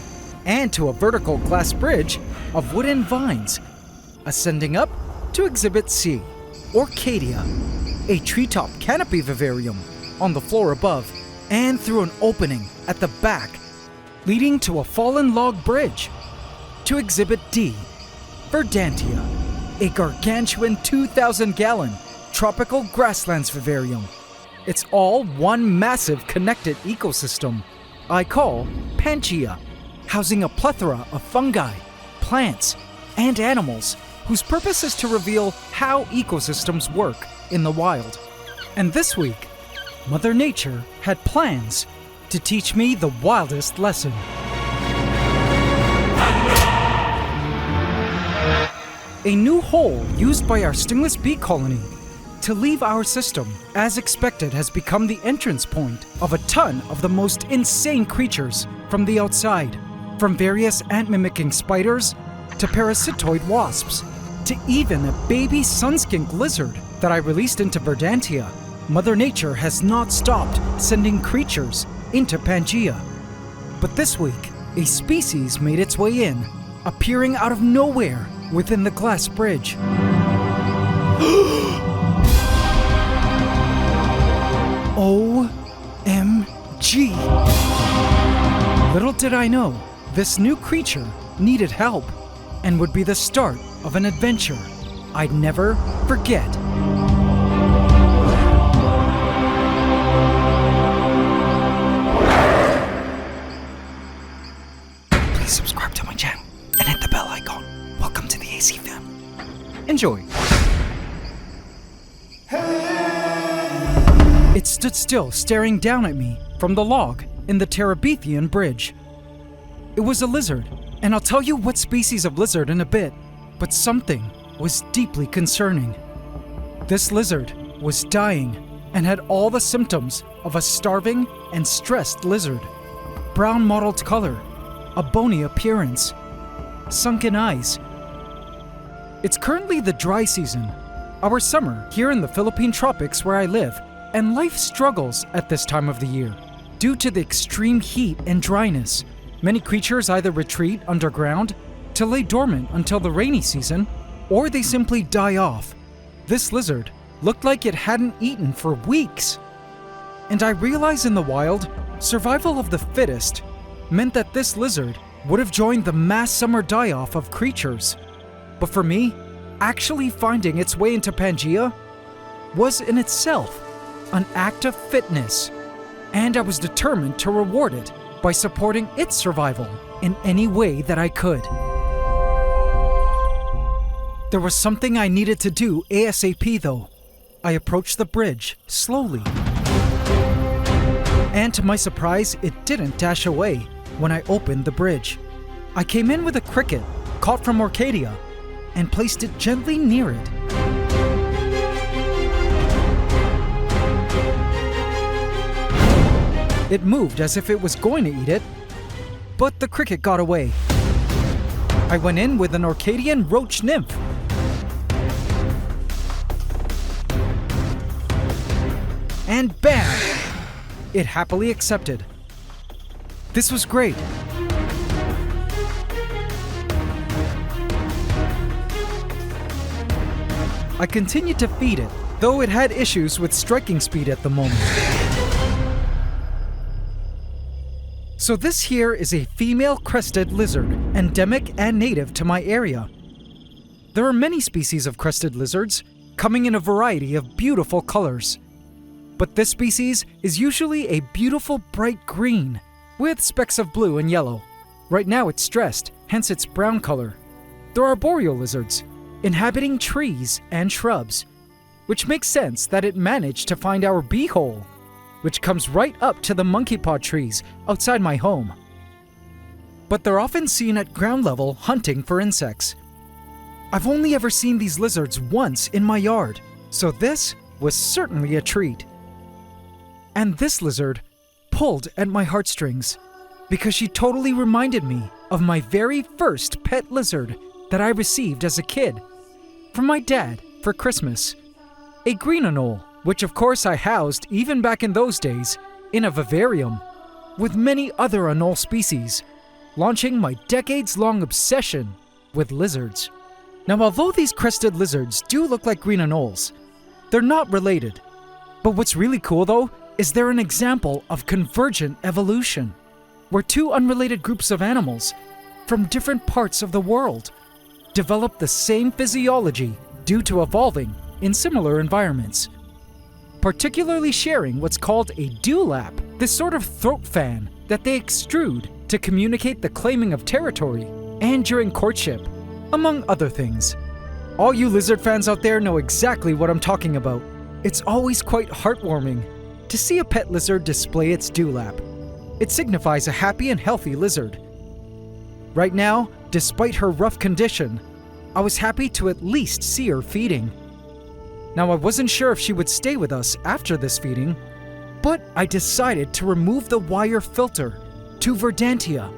S1: and to a vertical glass bridge of wooden vines, ascending up to Exhibit C, Orchidia, a treetop canopy vivarium on the floor above, and through an opening at the back, leading to a fallen log bridge, to Exhibit D, Verdantia, a gargantuan 2,000-gallon tropical grasslands vivarium. It's all one massive connected ecosystem I call Pantgea, housing a plethora of fungi, plants, and animals whose purpose is to reveal how ecosystems work in the wild. And this week, Mother Nature had plans to teach me the wildest lesson. A new hole used by our stingless bee colony to leave our system, as expected, has become the entrance point of a ton of the most insane creatures from the outside, from various ant-mimicking spiders to parasitoid wasps, to even a baby sun-skinked lizard that I released into Verdantia. Mother Nature has not stopped sending creatures into Pantgea. But this week, a species made its way in, appearing out of nowhere within the glass bridge. OMG! Little did I know, this new creature needed help and would be the start of an adventure I'd never forget. Please subscribe to my channel and hit the bell icon. Welcome to the AC fam. Enjoy. It stood still, staring down at me from the log in the Terabithian bridge. It was a lizard, and I'll tell you what species of lizard in a bit, but something was deeply concerning. This lizard was dying and had all the symptoms of a starving and stressed lizard. Brown mottled color, a bony appearance, sunken eyes. It's currently the dry season, our summer here in the Philippine tropics where I live, and life struggles at this time of the year. Due to the extreme heat and dryness, many creatures either retreat underground to lay dormant until the rainy season, or they simply die off. This lizard looked like it hadn't eaten for weeks. And I realize in the wild, survival of the fittest meant that this lizard would have joined the mass summer die-off of creatures. But for me, actually finding its way into Pantgea was in itself an act of fitness, and I was determined to reward it by supporting its survival in any way that I could. There was something I needed to do ASAP though. I approached the bridge slowly. And to my surprise, it didn't dash away when I opened the bridge. I came in with a cricket caught from Orchidia and placed it gently near it. It moved as if it was going to eat it, but the cricket got away. I went in with an Orchidian roach nymph. And bam! It happily accepted. This was great. I continued to feed it, though it had issues with striking speed at the moment. So this here is a female crested lizard, endemic and native to my area. There are many species of crested lizards, coming in a variety of beautiful colors. But this species is usually a beautiful bright green, with specks of blue and yellow. Right now it's stressed, hence its brown color. There are boreal lizards, inhabiting trees and shrubs, which makes sense that it managed to find our bee hole, which comes right up to the monkey pod trees outside my home. But they're often seen at ground level hunting for insects. I've only ever seen these lizards once in my yard, so this was certainly a treat. And this lizard pulled at my heartstrings because she totally reminded me of my very first pet lizard that I received as a kid from my dad for Christmas. A green anole, which of course I housed even back in those days in a vivarium with many other anole species, launching my decades-long obsession with lizards. Now, although these crested lizards do look like green anoles, they're not related. But what's really cool though is they're an example of convergent evolution, where two unrelated groups of animals from different parts of the world develop the same physiology due to evolving in similar environments, particularly sharing what's called a dewlap, this sort of throat fan that they extrude to communicate the claiming of territory and during courtship, among other things. All you lizard fans out there know exactly what I'm talking about. It's always quite heartwarming to see a pet lizard display its dewlap. It signifies a happy and healthy lizard. Right now, despite her rough condition, I was happy to at least see her feeding. Now, I wasn't sure if she would stay with us after this feeding, but I decided to remove the wire filter to Verdantia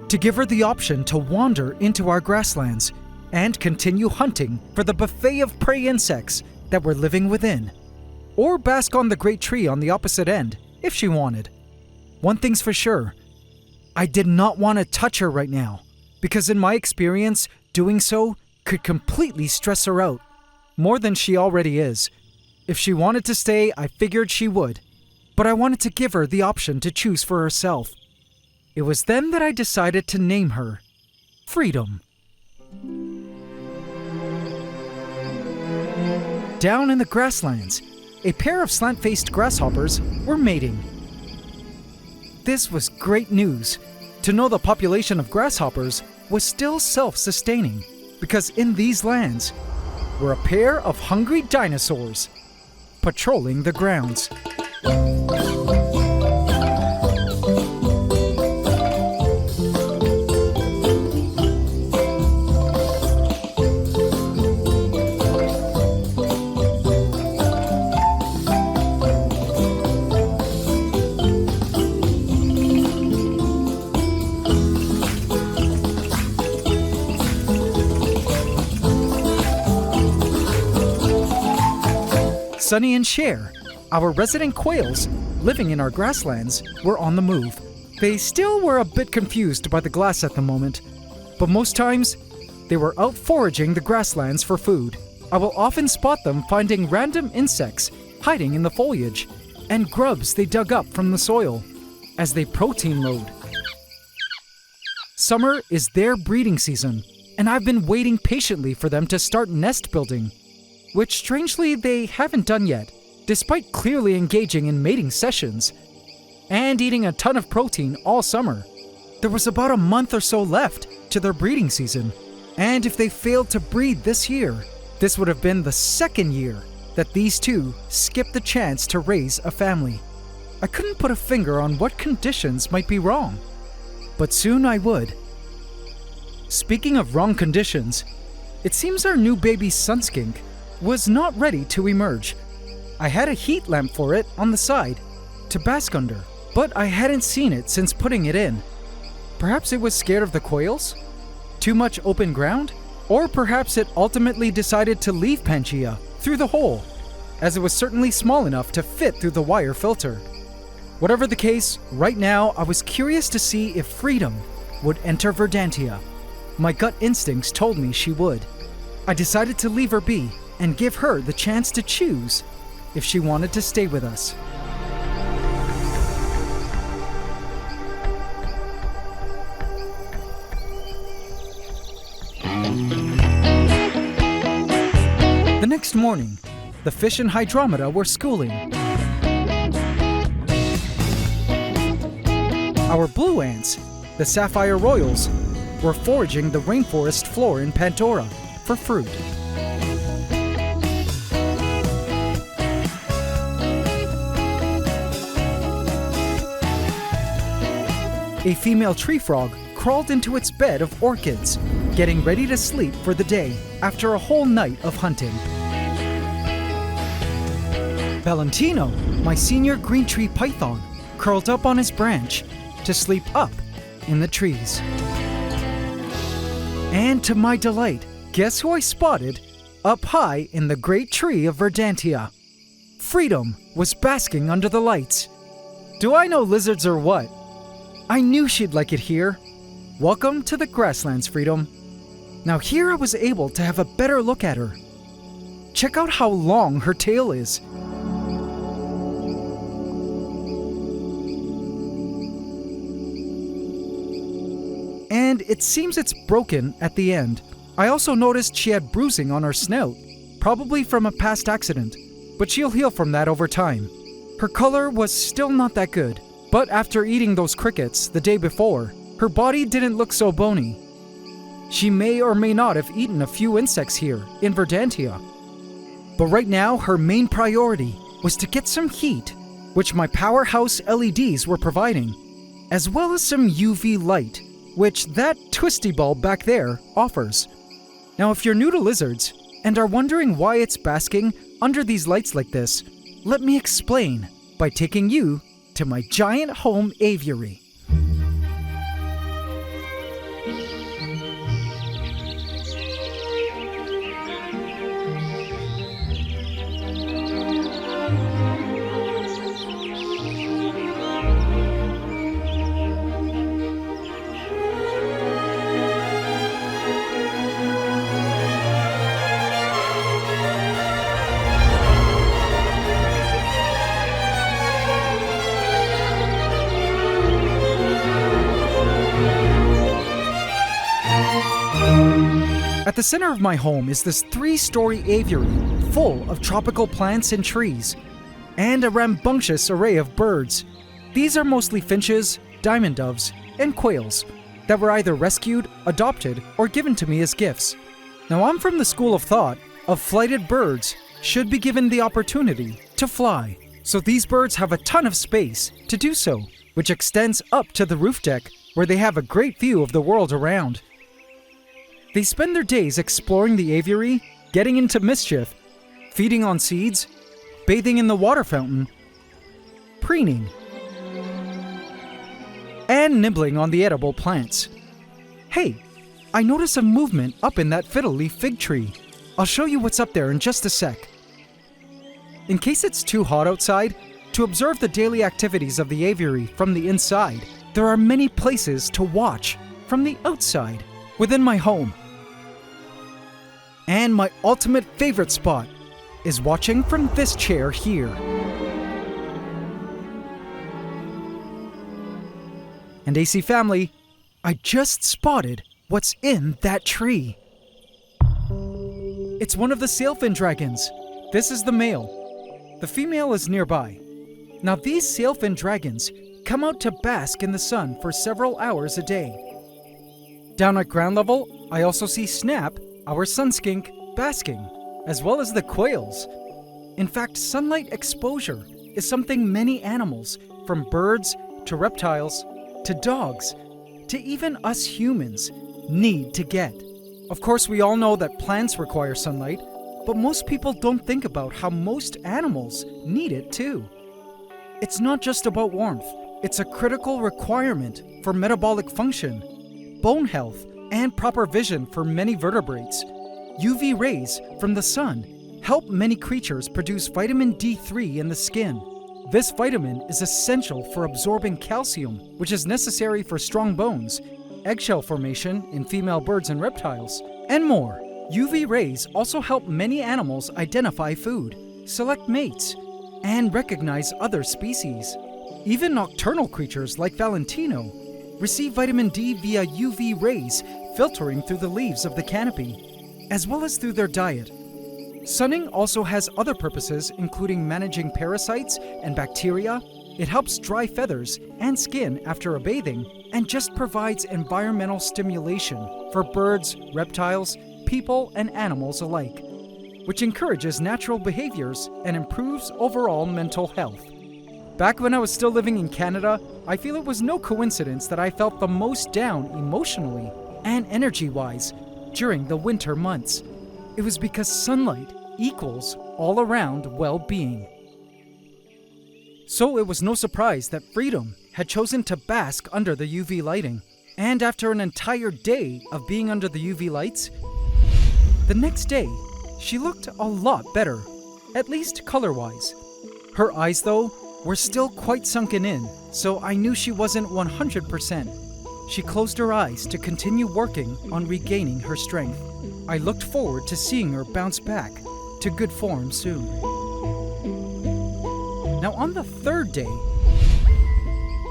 S1: to give her the option to wander into our grasslands and continue hunting for the buffet of prey insects that were living within, or bask on the great tree on the opposite end if she wanted. One thing's for sure, I did not want to touch her right now, because in my experience, doing so could completely stress her out, more than she already is. If she wanted to stay, I figured she would, but I wanted to give her the option to choose for herself. It was then that I decided to name her Freedom. Down in the grasslands, a pair of slant-faced grasshoppers were mating. This was great news, to know the population of grasshoppers was still self-sustaining, because in these lands were a pair of hungry dinosaurs patrolling the grounds. Sunny and Cher, our resident quails living in our grasslands, were on the move. They still were a bit confused by the glass at the moment, but most times they were out foraging the grasslands for food. I will often spot them finding random insects hiding in the foliage and grubs they dug up from the soil as they protein load. Summer is their breeding season, and I've been waiting patiently for them to start nest building, which strangely they haven't done yet, despite clearly engaging in mating sessions and eating a ton of protein all summer. There was about a month or so left to their breeding season, and if they failed to breed this year, this would have been the second year that these two skipped the chance to raise a family. I couldn't put a finger on what conditions might be wrong, but soon I would. Speaking of wrong conditions, it seems our new baby sunskink was not ready to emerge. I had a heat lamp for it on the side to bask under, but I hadn't seen it since putting it in. Perhaps it was scared of the quails? Too much open ground? Or perhaps it ultimately decided to leave Pantgea through the hole, as it was certainly small enough to fit through the wire filter. Whatever the case, right now I was curious to see if Freedom would enter Verdantia. My gut instincts told me she would. I decided to leave her be and give her the chance to choose if she wanted to stay with us. The next morning, the fish and hydromeda were schooling. Our blue ants, the sapphire royals, were foraging the rainforest floor in Pandora for fruit. A female tree frog crawled into its bed of orchids, getting ready to sleep for the day after a whole night of hunting. Valentino, my senior green tree python, curled up on his branch to sleep up in the trees. And to my delight, guess who I spotted up high in the great tree of Verdantia? Freedom was basking under the lights. Do I know lizards or what? I knew she'd like it here. Welcome to the grasslands, Freedom. Now here I was able to have a better look at her. Check out how long her tail is. And it seems it's broken at the end. I also noticed she had bruising on her snout, probably from a past accident, but she'll heal from that over time. Her color was still not that good, but after eating those crickets the day before, her body didn't look so bony. She may or may not have eaten a few insects here in Verdantia. But right now, her main priority was to get some heat, which my powerhouse LEDs were providing, as well as some UV light, which that twisty bulb back there offers. Now, if you're new to lizards and are wondering why it's basking under these lights like this, let me explain by taking you to my giant home aviary. At the center of my home is this 3-story aviary full of tropical plants and trees, and a rambunctious array of birds. These are mostly finches, diamond doves, and quails that were either rescued, adopted, or given to me as gifts. Now I'm from the school of thought of flighted birds should be given the opportunity to fly. So these birds have a ton of space to do so, which extends up to the roof deck where they have a great view of the world around. They spend their days exploring the aviary, getting into mischief, feeding on seeds, bathing in the water fountain, preening, and nibbling on the edible plants. Hey, I notice a movement up in that fiddle leaf fig tree. I'll show you what's up there in just a sec. In case it's too hot outside, to observe the daily activities of the aviary from the inside, there are many places to watch from the outside within my home. And my ultimate favorite spot is watching from this chair here. And AC family, I just spotted what's in that tree. It's one of the sailfin dragons. This is the male. The female is nearby. Now these sailfin dragons come out to bask in the sun for several hours a day. Down at ground level, I also see Snap, our sun skink, basking, as well as the quails. In fact, sunlight exposure is something many animals, from birds to reptiles to dogs to even us humans, need to get. Of course, we all know that plants require sunlight, but most people don't think about how most animals need it too. It's not just about warmth, it's a critical requirement for metabolic function, bone health, and proper vision for many vertebrates. UV rays from the sun help many creatures produce vitamin D3 in the skin. This vitamin is essential for absorbing calcium, which is necessary for strong bones, eggshell formation in female birds and reptiles, and more. UV rays also help many animals identify food, select mates, and recognize other species. Even nocturnal creatures like Valentino receive vitamin D via UV rays filtering through the leaves of the canopy, as well as through their diet. Sunning also has other purposes, including managing parasites and bacteria. It helps dry feathers and skin after a bathing, and just provides environmental stimulation for birds, reptiles, people, and animals alike, which encourages natural behaviors and improves overall mental health. Back when I was still living in Canada, I feel it was no coincidence that I felt the most down emotionally and energy-wise during the winter months. It was because sunlight equals all-around well-being. So it was no surprise that Freedom had chosen to bask under the UV lighting. And after an entire day of being under the UV lights, the next day, she looked a lot better, at least color-wise. Her eyes, though, were still quite sunken in, so I knew she wasn't 100%. She closed her eyes to continue working on regaining her strength. I looked forward to seeing her bounce back to good form soon. Now on the third day,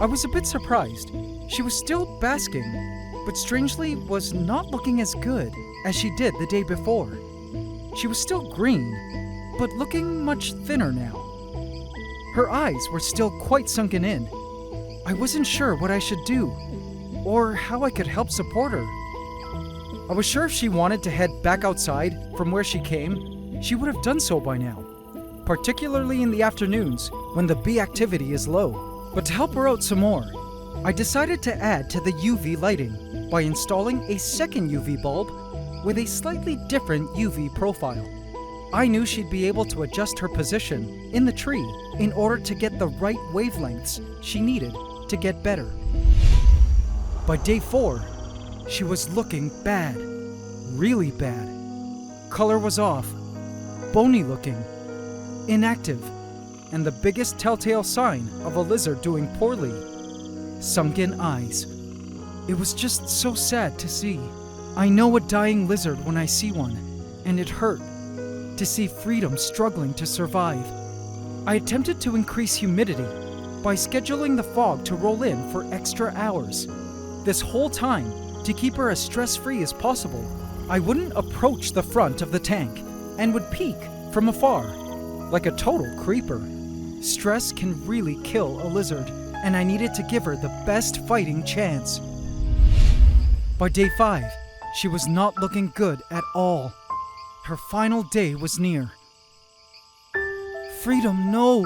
S1: I was a bit surprised. She was still basking, but strangely was not looking as good as she did the day before. She was still green, but looking much thinner now. Her eyes were still quite sunken in. I wasn't sure what I should do, or how I could help support her. I was sure if she wanted to head back outside from where she came, she would have done so by now, particularly in the afternoons when the bee activity is low. But to help her out some more, I decided to add to the UV lighting by installing a second UV bulb with a slightly different UV profile. I knew she'd be able to adjust her position in the tree in order to get the right wavelengths she needed to get better. By day 4, she was looking bad, really bad. Color was off, bony looking, inactive, and the biggest telltale sign of a lizard doing poorly, sunken eyes. It was just so sad to see. I know a dying lizard when I see one, and it hurt to see Freedom struggling to survive. I attempted to increase humidity by scheduling the fog to roll in for extra hours. This whole time, to keep her as stress-free as possible, I wouldn't approach the front of the tank and would peek from afar, like a total creeper. Stress can really kill a lizard, and I needed to give her the best fighting chance. By day 5, she was not looking good at all. Her final day was near. Freedom, no!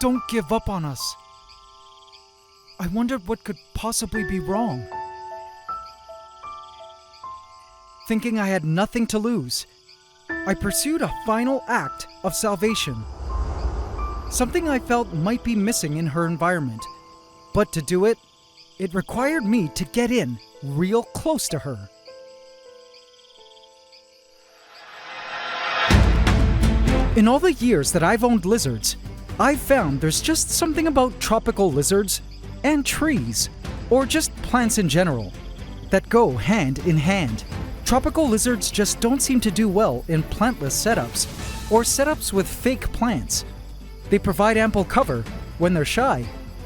S1: Don't give up on us. I wondered what could possibly be wrong. Thinking I had nothing to lose, I pursued a final act of salvation. Something I felt might be missing in her environment. But to do it, it required me to get in real close to her. In all the years that I've owned lizards, I've found there's just something about tropical lizards and trees, or just plants in general, that go hand in hand. Tropical lizards just don't seem to do well in plantless setups, or setups with fake plants. They provide ample cover when they're shy,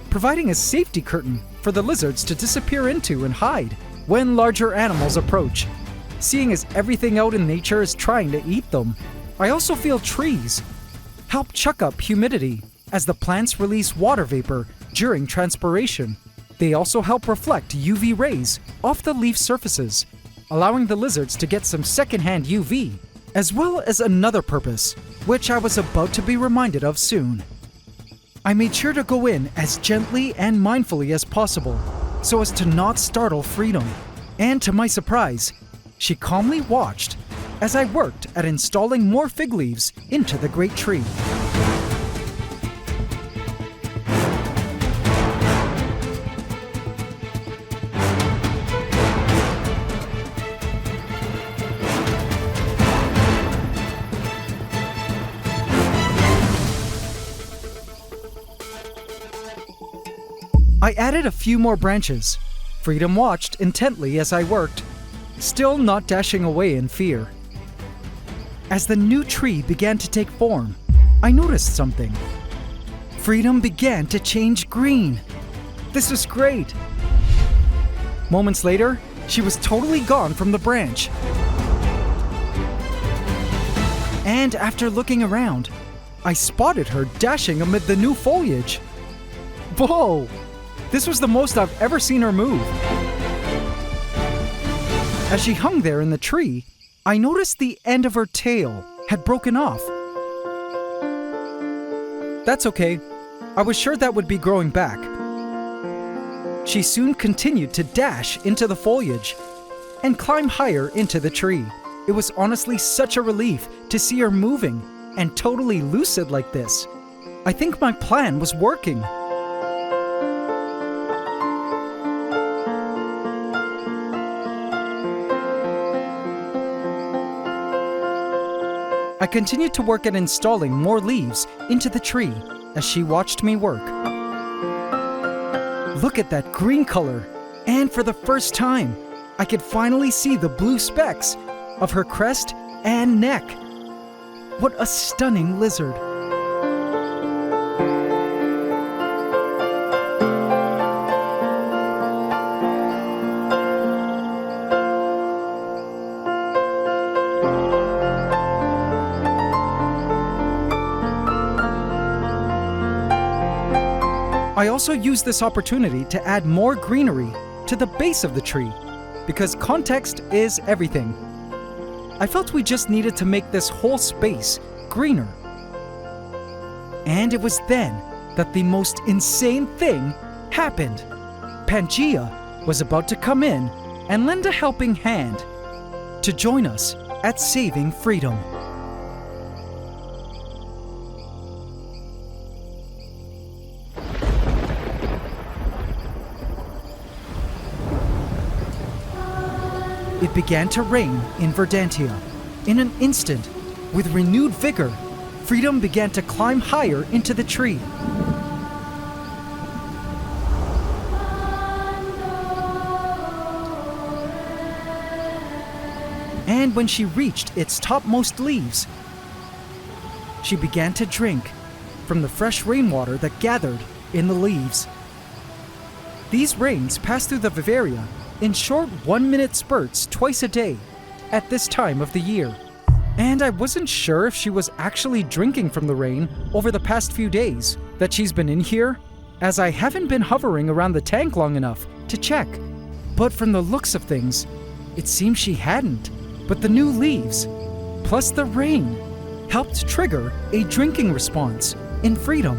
S1: providing a safety curtain for the lizards to disappear into and hide when larger animals approach, seeing as everything out in nature is trying to eat them. I also feel trees help chuck up humidity as the plants release water vapor during transpiration. They also help reflect UV rays off the leaf surfaces, allowing the lizards to get some secondhand UV, as well as another purpose, which I was about to be reminded of soon. I made sure to go in as gently and mindfully as possible, so as to not startle Freedom. And to my surprise, she calmly watched as I worked at installing more fig leaves into the great tree. I added a few more branches. Freedom watched intently as I worked, still not dashing away in fear. As the new tree began to take form, I noticed something. Freedom began to change green. This was great. Moments later, she was totally gone from the branch. And after looking around, I spotted her dashing amid the new foliage. Whoa! This was the most I've ever seen her move. As she hung there in the tree, I noticed the end of her tail had broken off. That's okay. I was sure that would be growing back. She soon continued to dash into the foliage and climb higher into the tree. It was honestly such a relief to see her moving and totally lucid like this. I think my plan was working. I continued to work at installing more leaves into the tree as she watched me work. Look at that green color, and for the first time, I could finally see the blue specks of her crest and neck. What a stunning lizard. I also used this opportunity to add more greenery to the base of the tree, because context is everything. I felt we just needed to make this whole space greener. And it was then that the most insane thing happened. Pantgea was about to come in and lend a helping hand to join us at Saving Freedom. It began to rain in Verdantia. In an instant, with renewed vigor, Freedom began to climb higher into the tree. And when she reached its topmost leaves, she began to drink from the fresh rainwater that gathered in the leaves. These rains passed through the Vivaria in short 1-minute spurts twice a day at this time of the year. And I wasn't sure if she was actually drinking from the rain over the past few days that she's been in here, as I haven't been hovering around the tank long enough to check. But from the looks of things, it seems she hadn't. But the new leaves, plus the rain, helped trigger a drinking response in Freedom.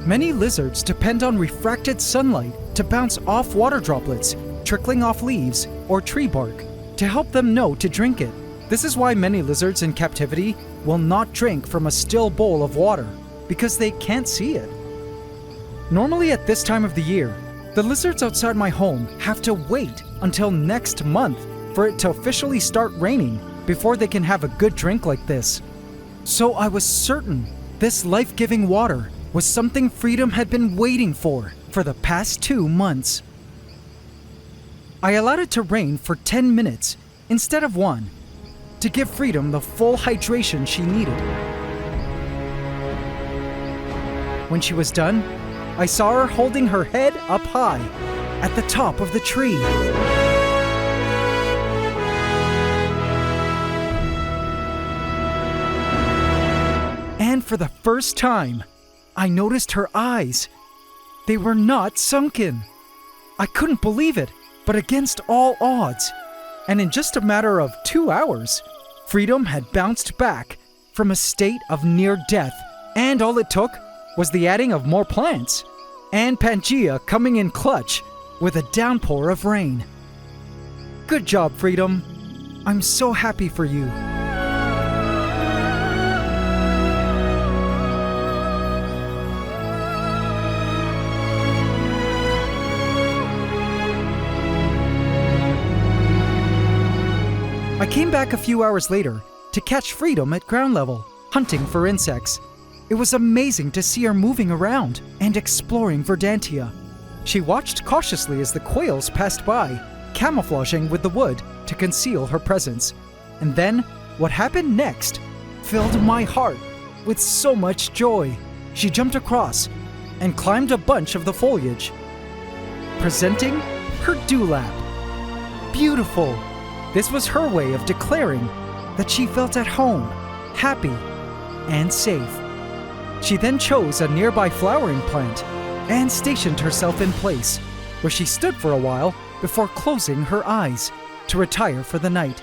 S1: Many lizards depend on refracted sunlight to bounce off water droplets trickling off leaves or tree bark to help them know to drink it. This is why many lizards in captivity will not drink from a still bowl of water, because they can't see it. Normally at this time of the year, the lizards outside my home have to wait until next month for it to officially start raining before they can have a good drink like this. So I was certain this life-giving water was something Freedom had been waiting for the past 2 months. I allowed it to rain for 10 minutes instead of 1 to give Freedom the full hydration she needed. When she was done, I saw her holding her head up high at the top of the tree. And for the first time, I noticed her eyes. They were not sunken. I couldn't believe it, but against all odds, and in just a matter of 2 hours, Freedom had bounced back from a state of near death, and all it took was the adding of more plants, and Pantgea coming in clutch with a downpour of rain. Good job, Freedom. I'm so happy for you. I came back a few hours later to catch Freedom at ground level, hunting for insects. It was amazing to see her moving around and exploring Verdantia. She watched cautiously as the quails passed by, camouflaging with the wood to conceal her presence. And then What happened next filled my heart with so much joy. She jumped across and climbed a bunch of the foliage, presenting her dewlap. Beautiful! This was her way of declaring that she felt at home, happy, and safe. She then chose a nearby flowering plant and stationed herself in place, where she stood for a while before closing her eyes to retire for the night.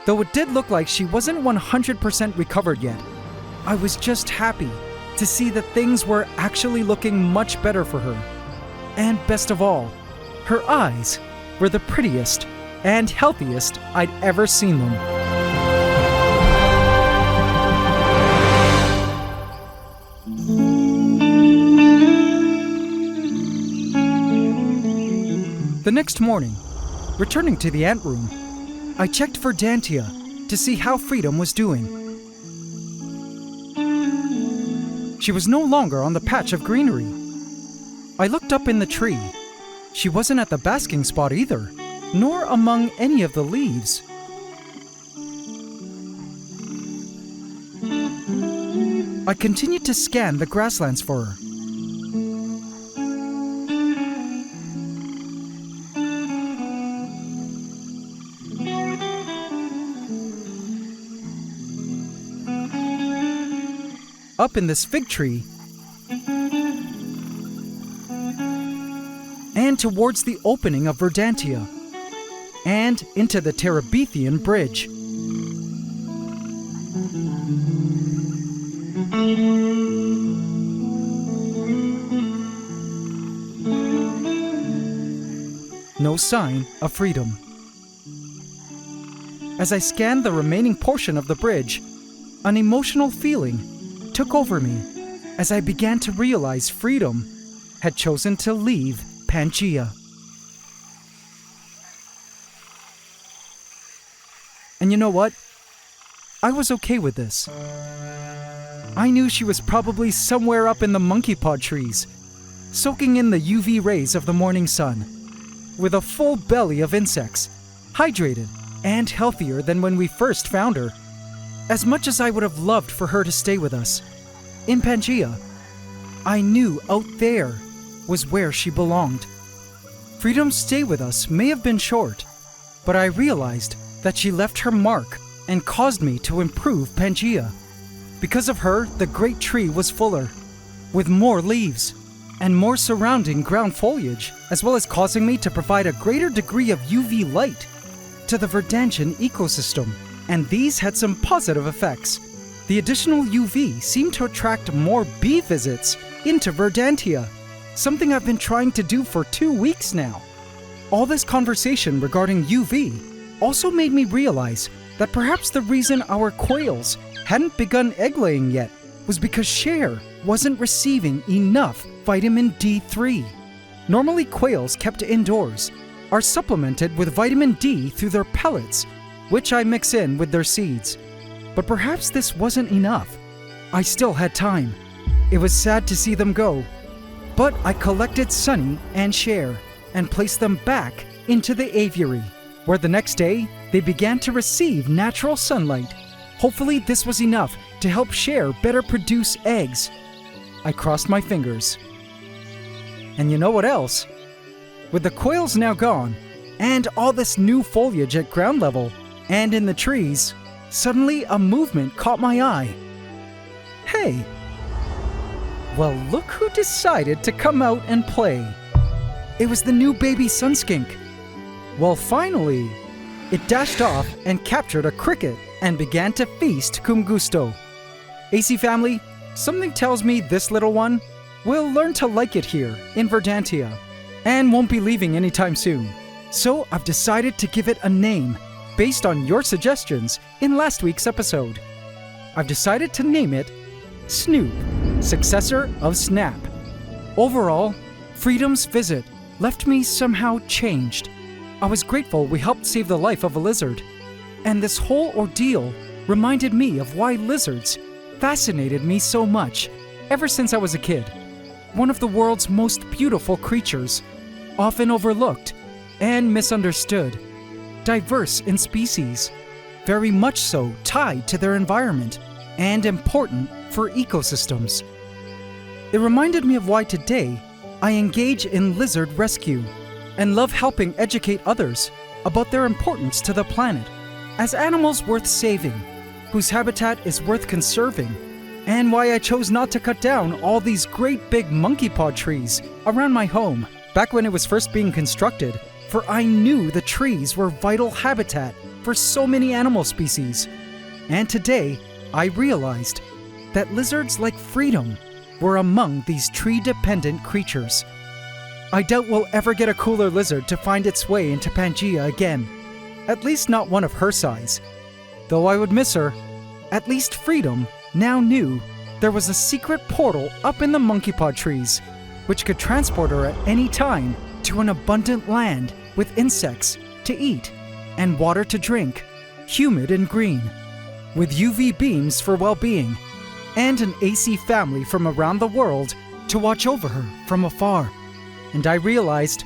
S1: Though it did look like she wasn't 100% recovered yet, I was just happy to see that things were actually looking much better for her. And best of all, her eyes were the prettiest and healthiest I'd ever seen them. The next morning, returning to the ant room, I checked Verdantia to see how Freedom was doing. She was no longer on the patch of greenery. I looked up in the tree. She wasn't at the basking spot either, nor among any of the leaves. I continued to scan the grasslands for her. Up in this fig tree, and towards the opening of Verdantia, and into the Terabithian bridge. No sign of Freedom. As I scanned the remaining portion of the bridge, an emotional feeling took over me as I began to realize Freedom had chosen to leave Pantgea. And you know what? I was okay with this. I knew she was probably somewhere up in the monkey pod trees, soaking in the UV rays of the morning sun, with a full belly of insects, hydrated and healthier than when we first found her. As much as I would have loved for her to stay with us, in Pantgea, I knew out there was where she belonged. Freedom's stay with us may have been short, but I realized that she left her mark and caused me to improve Pantgea. Because of her, the great tree was fuller, with more leaves and more surrounding ground foliage, as well as causing me to provide a greater degree of UV light to the Verdantian ecosystem. And these had some positive effects. The additional UV seemed to attract more bee visits into Verdantia, something I've been trying to do for 2 weeks now. All this conversation regarding UV also made me realize that perhaps the reason our quails hadn't begun egg laying yet was because Cher wasn't receiving enough vitamin D3. Normally, quails kept indoors are supplemented with vitamin D through their pellets, which I mix in with their seeds. But perhaps this wasn't enough. I still had time. It was sad to see them go, but I collected Sunny and Cher and placed them back into the aviary, where the next day they began to receive natural sunlight. Hopefully this was enough to help Cher better produce eggs. I crossed my fingers. And you know what else? With the quails now gone, and all this new foliage at ground level and in the trees, suddenly a movement caught my eye. Hey! Well, look who decided to come out and play. It was the new baby sunskink. Well, finally, it dashed off and captured a cricket and began to feast cum gusto. AC family, something tells me this little one will learn to like it here in Verdantia and won't be leaving anytime soon. So I've decided to give it a name based on your suggestions in last week's episode. I've decided to name it Snoop, successor of Snap. Overall, Freedom's visit left me somehow changed. I was grateful we helped save the life of a lizard, and this whole ordeal reminded me of why lizards fascinated me so much ever since I was a kid. One of the world's most beautiful creatures, often overlooked and misunderstood, diverse in species, very much so tied to their environment and important for ecosystems. It reminded me of why today I engage in lizard rescue and love helping educate others about their importance to the planet as animals worth saving, whose habitat is worth conserving, and why I chose not to cut down all these great big monkey pod trees around my home back when it was first being constructed, for I knew the trees were vital habitat for so many animal species. And today, I realized that lizards like Freedom were among these tree-dependent creatures. I doubt we'll ever get a cooler lizard to find its way into Pantgea again, at least not one of her size. Though I would miss her, at least Freedom now knew there was a secret portal up in the monkey pod trees, which could transport her at any time to an abundant land with insects to eat and water to drink, humid and green, with UV beams for well-being, and an AC family from around the world to watch over her from afar. And I realized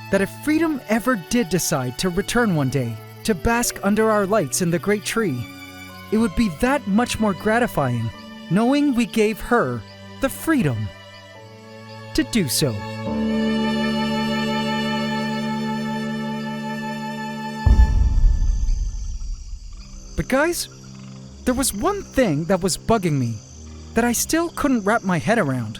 S1: that if Freedom ever did decide to return one day to bask under our lights in the great tree, it would be that much more gratifying knowing we gave her the freedom to do so. But guys, there was one thing that was bugging me that I still couldn't wrap my head around.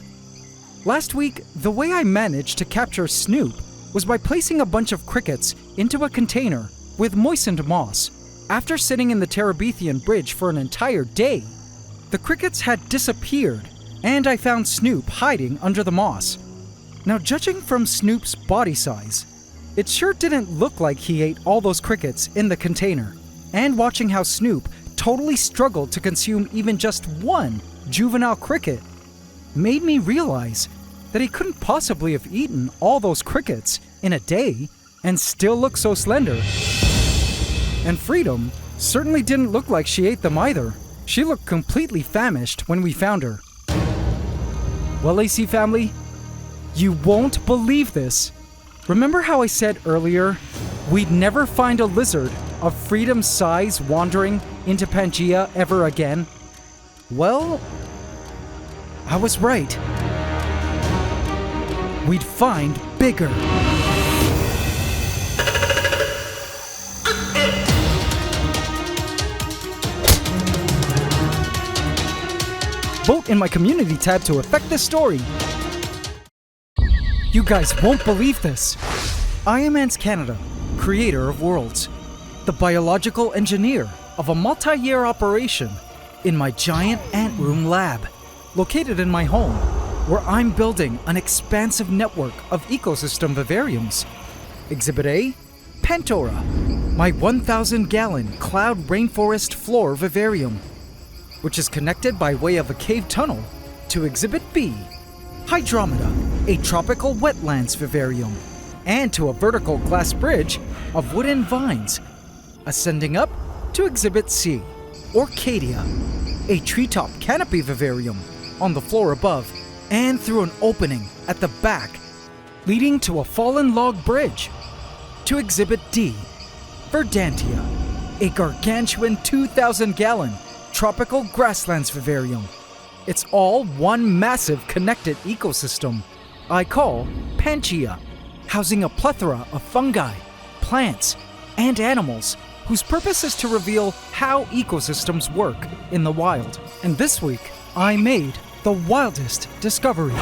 S1: Last week, the way I managed to capture Snoop was by placing a bunch of crickets into a container with moistened moss. After sitting in the Terabithian bridge for an entire day, the crickets had disappeared, and I found Snoop hiding under the moss. Now, judging from Snoop's body size, it sure didn't look like he ate all those crickets in the container. And watching how Snoop totally struggled to consume even just one juvenile cricket made me realize that he couldn't possibly have eaten all those crickets in a day and still look so slender. And Freedom certainly didn't look like she ate them either. She looked completely famished when we found her. Well, AC family, you won't believe this. Remember how I said earlier we'd never find a lizard of Freedom's size wandering into Pantgea ever again? Well, I was right. We'd find bigger. Vote in my community tab to affect this story. You guys won't believe this. I am AntsCanada, creator of worlds, the biological engineer of a multi-year operation in my giant ant room lab, located in my home, where I'm building an expansive network of ecosystem vivariums. Exhibit A, Pantora, my 1,000-gallon cloud rainforest floor vivarium, which is connected by way of a cave tunnel to Exhibit B, Hydromeda, a tropical wetlands vivarium, and to a vertical glass bridge of wooden vines, ascending up to Exhibit C, Orcadia, a treetop canopy vivarium on the floor above, and through an opening at the back, leading to a fallen log bridge, to Exhibit D, Verdantia, a gargantuan 2,000-gallon tropical grasslands vivarium. It's all one massive connected ecosystem I call Pantgea, housing a plethora of fungi, plants, and animals whose purpose is to reveal how ecosystems work in the wild. And this week, I made the wildest discovery.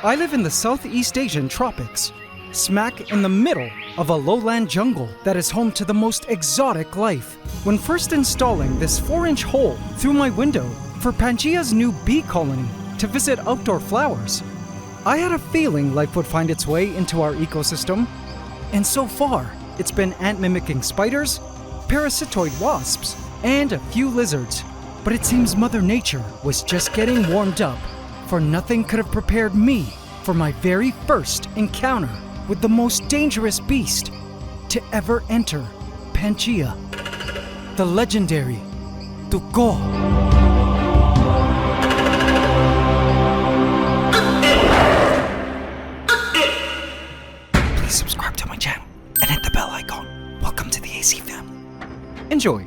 S1: I live in the Southeast Asian tropics, smack in the middle of a lowland jungle that is home to the most exotic life. When first installing this 4-inch hole through my window for Pangea's new bee colony to visit outdoor flowers, I had a feeling life would find its way into our ecosystem. And so far, it's been ant-mimicking spiders, parasitoid wasps, and a few lizards. But it seems Mother Nature was just getting warmed up, for nothing could have prepared me for my very first encounter with the most dangerous beast to ever enter Pantgea, the legendary Tokay. Please subscribe to my channel and hit the bell icon. Welcome to the AC Enjoy!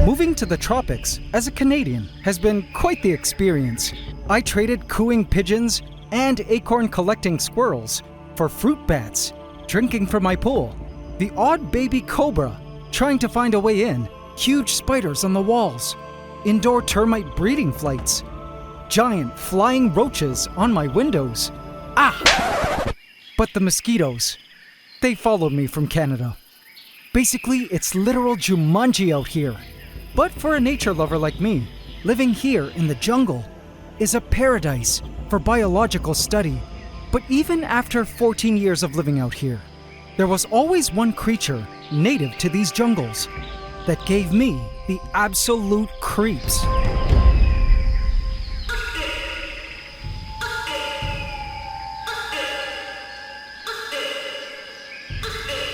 S1: Moving to the tropics as a Canadian has been quite the experience. I traded cooing pigeons and acorn-collecting squirrels for fruit bats, drinking from my pool, the odd baby cobra trying to find a way in, huge spiders on the walls, indoor termite breeding flights, giant flying roaches on my windows. Ah! But the mosquitoes, they followed me from Canada. Basically, it's literal Jumanji out here. But for a nature lover like me, living here in the jungle is a paradise for biological study. But even after 14 years of living out here, there was always one creature native to these jungles that gave me the absolute creeps.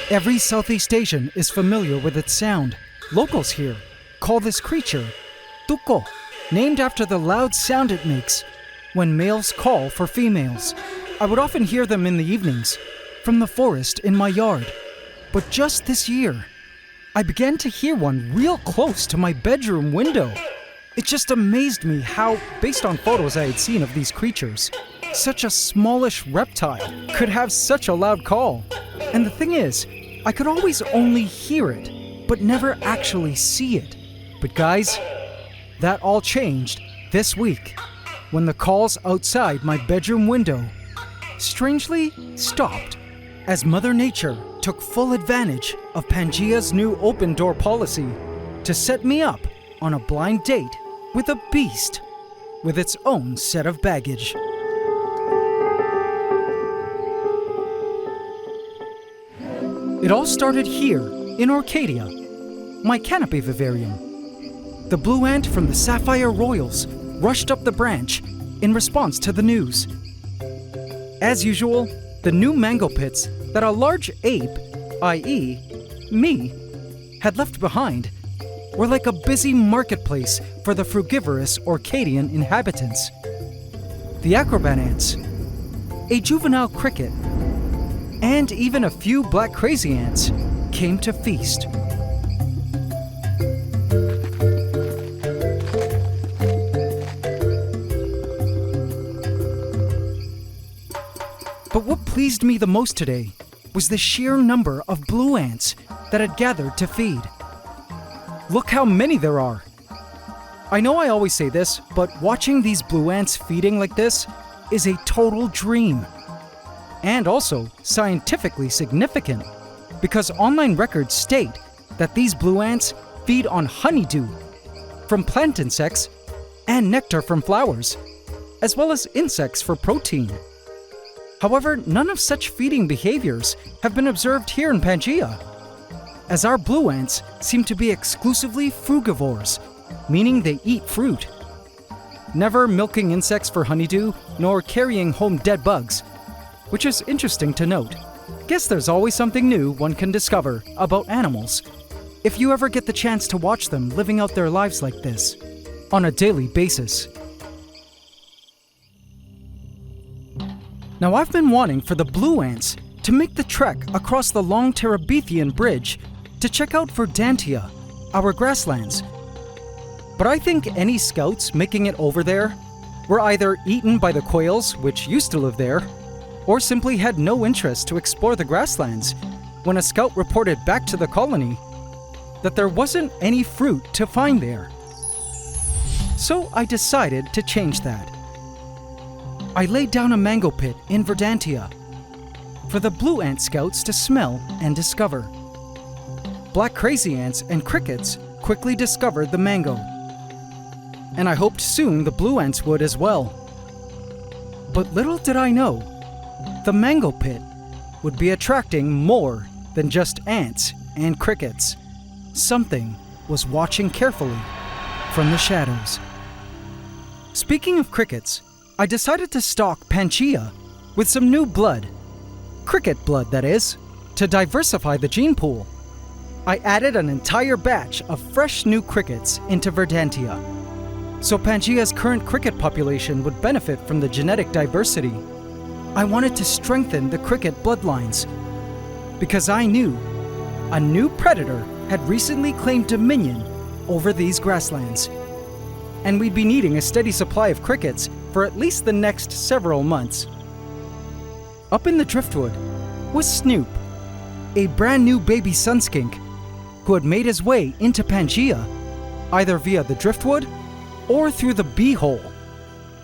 S1: Every Southeast Asian is familiar with its sound. Locals here call this creature tuko, named after the loud sound it makes when males call for females. I would often hear them in the evenings from the forest in my yard. But just this year, I began to hear one real close to my bedroom window. It just amazed me how, based on photos I had seen of these creatures, such a smallish reptile could have such a loud call. And the thing is, I could always only hear it, but never actually see it. But guys, that all changed this week when the calls outside my bedroom window strangely stopped as Mother Nature took full advantage of Pangea's new open door policy to set me up on a blind date with a beast with its own set of baggage. It all started here in Orcadia, my canopy vivarium. The blue ant from the Sapphire Royals rushed up the branch in response to the news. As usual, the new mango pits that a large ape, i.e., me, had left behind were like a busy marketplace for the frugivorous Orcadian inhabitants. The acrobat ants, a juvenile cricket, and even a few black crazy ants came to feast. But what pleased me the most today was the sheer number of blue ants that had gathered to feed. Look how many there are. I know I always say this, but watching these blue ants feeding like this is a total dream. And also scientifically significant, because online records state that these blue ants feed on honeydew from plant insects and nectar from flowers, as well as insects for protein. However, none of such feeding behaviors have been observed here in Pantgea, as our blue ants seem to be exclusively frugivores, meaning they eat fruit. Never milking insects for honeydew, nor carrying home dead bugs, which is interesting to note. Guess there's always something new one can discover about animals if you ever get the chance to watch them living out their lives like this on a daily basis. Now, I've been wanting for the blue ants to make the trek across the long Terabithian bridge to check out Verdantia, our grasslands. But I think any scouts making it over there were either eaten by the quails, which used to live there, or simply had no interest to explore the grasslands when a scout reported back to the colony that there wasn't any fruit to find there. So I decided to change that. I laid down a mango pit in Verdantia for the blue ant scouts to smell and discover. Black crazy ants and crickets quickly discovered the mango, and I hoped soon the blue ants would as well. But little did I know, the mango pit would be attracting more than just ants and crickets. Something was watching carefully from the shadows. Speaking of crickets, I decided to stock Pantgea with some new blood, cricket blood that is, to diversify the gene pool. I added an entire batch of fresh new crickets into Verdantia, so Pangea's current cricket population would benefit from the genetic diversity. I wanted to strengthen the cricket bloodlines because I knew a new predator had recently claimed dominion over these grasslands, and we'd be needing a steady supply of crickets for at least the next several months. Up in the driftwood was Snoop, a brand new baby sunskink who had made his way into Pantgea, either via the driftwood or through the bee-hole.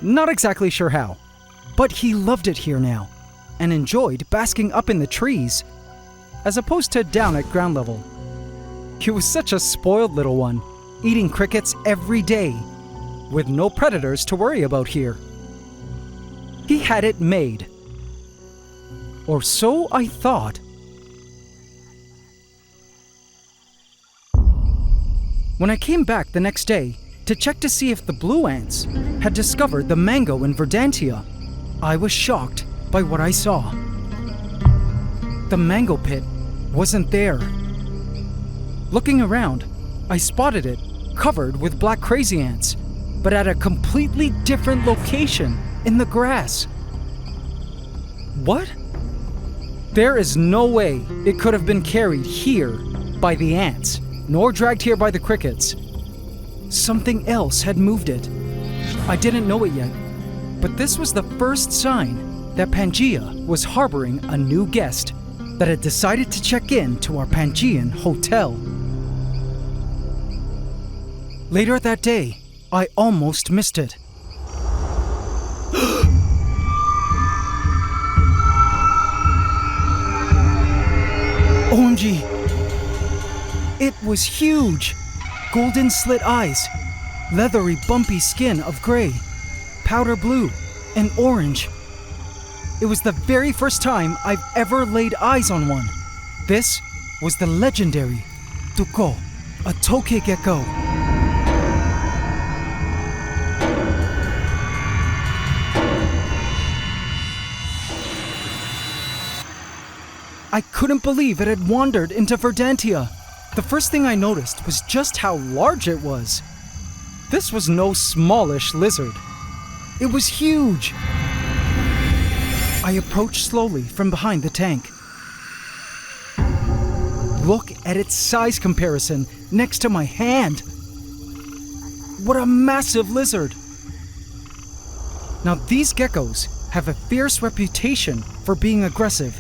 S1: Not exactly sure how, but he loved it here now and enjoyed basking up in the trees as opposed to down at ground level. He was such a spoiled little one, eating crickets every day with no predators to worry about here. He had it made. Or so I thought. When I came back the next day to check to see if the blue ants had discovered the mango in Verdantia, I was shocked by what I saw. The mango pit wasn't there. Looking around, I spotted it covered with black crazy ants, but at a completely different location in the grass. What? There is no way it could have been carried here by the ants, nor dragged here by the crickets. Something else had moved it. I didn't know it yet, but this was the first sign that Pantgea was harboring a new guest that had decided to check in to our Pangean hotel. Later that day, I almost missed it. OMG! It was huge! Golden slit eyes, leathery bumpy skin of gray, powder blue, and orange. It was the very first time I've ever laid eyes on one. This was the legendary Tokay, a Tokay gecko. I couldn't believe it had wandered into Verdantia. The first thing I noticed was just how large it was. This was no smallish lizard. It was huge. I approached slowly from behind the tank. Look at its size comparison next to my hand. What a massive lizard. Now these geckos have a fierce reputation for being aggressive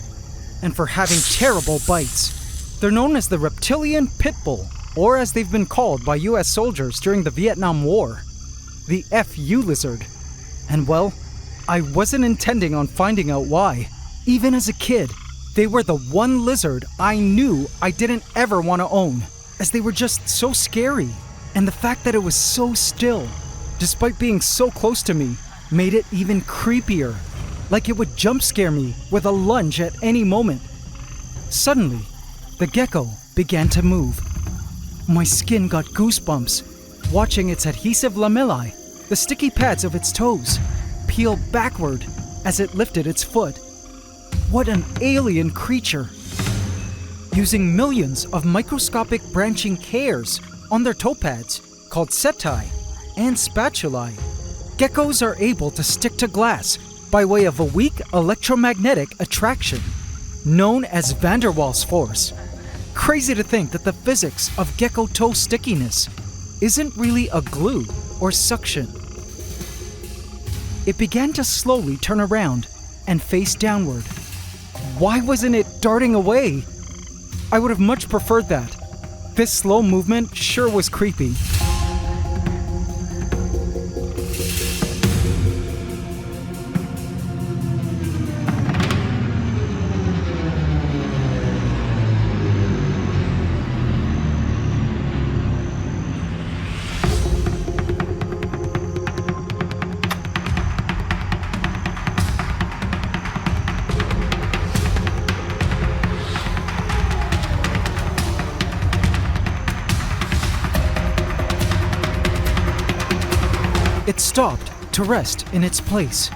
S1: and for having terrible bites. They're known as the reptilian pit bull, or as they've been called by US soldiers during the Vietnam War, the FU lizard. And well, I wasn't intending on finding out why. Even as a kid, they were the one lizard I knew I didn't ever want to own, as they were just so scary. And the fact that it was so still, despite being so close to me, made it even creepier, like it would jump scare me with a lunge at any moment. Suddenly, the gecko began to move. My skin got goosebumps, watching its adhesive lamellae, the sticky pads of its toes, peel backward as it lifted its foot. What an alien creature! Using millions of microscopic branching hairs on their toe pads, called setae, and spatulae, geckos are able to stick to glass by way of a weak electromagnetic attraction, known as van der Waals force. Crazy to think that the physics of gecko toe stickiness isn't really a glue or suction. It began to slowly turn around and face downward. Why wasn't it darting away? I would have much preferred that. This slow movement sure was creepy. It stopped to rest in its place.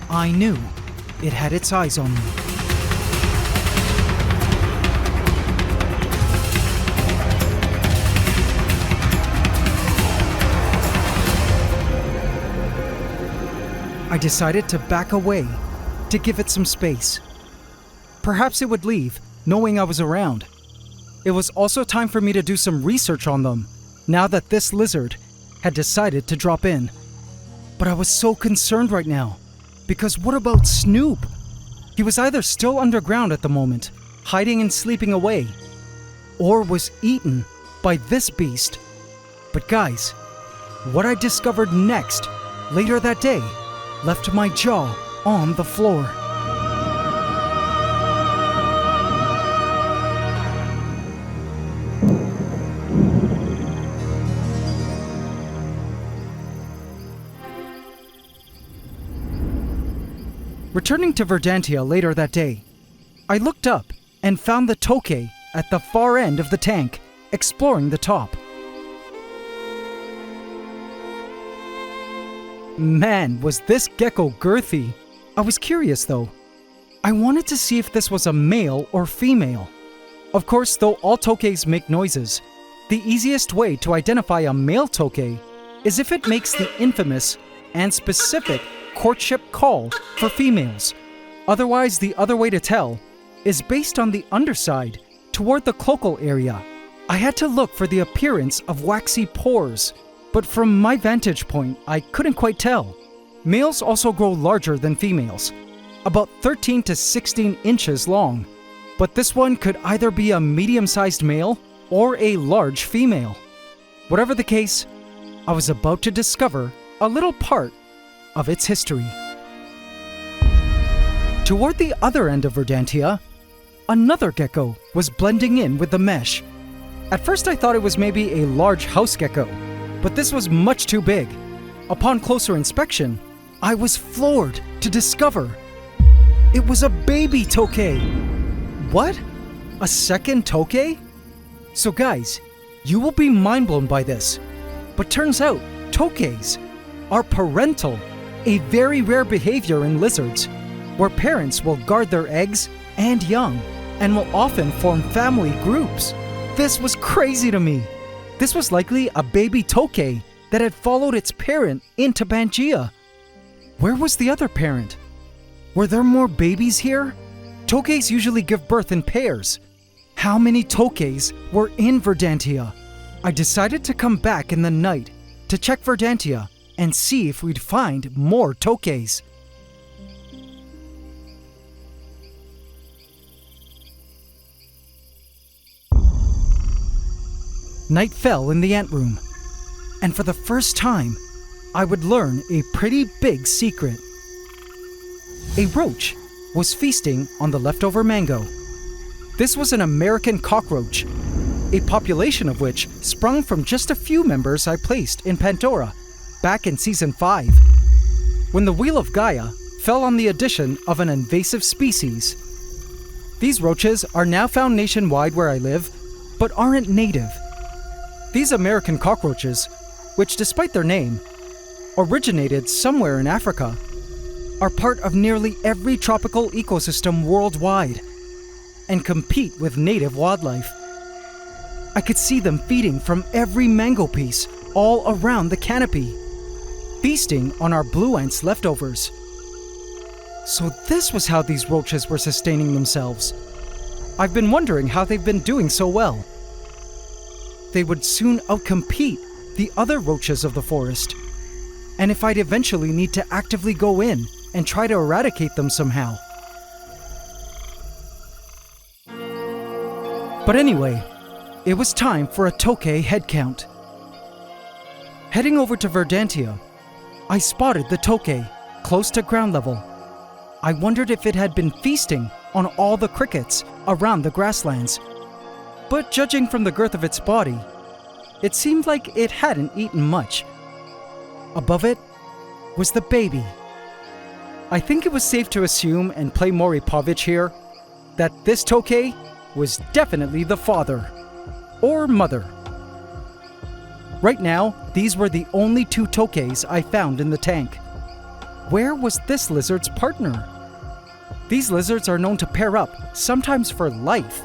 S1: I knew it had its eyes on me. I decided to back away to give it some space. Perhaps it would leave, knowing I was around. It was also time for me to do some research on them, now that this lizard had decided to drop in. But I was so concerned right now, because what about Snoop? He was either still underground at the moment, hiding and sleeping away, or was eaten by this beast. But guys, what I discovered next, later that day, left my jaw on the floor. Returning to Verdantia later that day, I looked up and found the Tokay at the far end of the tank, exploring the top. Man, was this gecko girthy. I was curious though. I wanted to see if this was a male or female. Of course, though all Tokays make noises, the easiest way to identify a male Tokay is if it makes the infamous and specific courtship call for females. Otherwise, the other way to tell is based on the underside toward the cloacal area. I had to look for the appearance of waxy pores, but from my vantage point, I couldn't quite tell. Males also grow larger than females, about 13 to 16 inches long, but this one could either be a medium-sized male or a large female. Whatever the case, I was about to discover a little part of its history. Toward the other end of Verdantia, another gecko was blending in with the mesh. At first I thought it was maybe a large house gecko, but this was much too big. Upon closer inspection, I was floored to discover it was a baby Tokay. What? A second Tokay? So guys, you will be mind blown by this, but turns out Tokays are parental, a very rare behavior in lizards, where parents will guard their eggs and young, and will often form family groups. This was crazy to me. This was likely a baby Tokay that had followed its parent into Pantgea. Where was the other parent? Were there more babies here? Tokays usually give birth in pairs. How many Tokays were in Verdantia? I decided to come back in the night to check Verdantia and see if we'd find more Tokays. Night fell in the ant room, and for the first time, I would learn a pretty big secret. A roach was feasting on the leftover mango. This was an American cockroach, a population of which sprung from just a few members I placed in Pandora back in Season 5, when the Wheel of Gaia fell on the addition of an invasive species. These roaches are now found nationwide where I live, but aren't native. These American cockroaches, which despite their name, originated somewhere in Africa, are part of nearly every tropical ecosystem worldwide and compete with native wildlife. I could see them feeding from every mango piece all around the canopy, feasting on our blue ants' leftovers. So this was how these roaches were sustaining themselves. I've been wondering how they've been doing so well. They would soon outcompete the other roaches of the forest, and if I'd eventually need to actively go in and try to eradicate them somehow. But anyway, it was time for a Tokay head count. Heading over to Verdantia, I spotted the Tokay close to ground level. I wondered if it had been feasting on all the crickets around the grasslands, but judging from the girth of its body, it seemed like it hadn't eaten much. Above it was the baby. I think it was safe to assume and play Maury Povich here that this Tokay was definitely the father or mother. Right now, these were the only two Tokays I found in the tank. Where was this lizard's partner? These lizards are known to pair up, sometimes for life.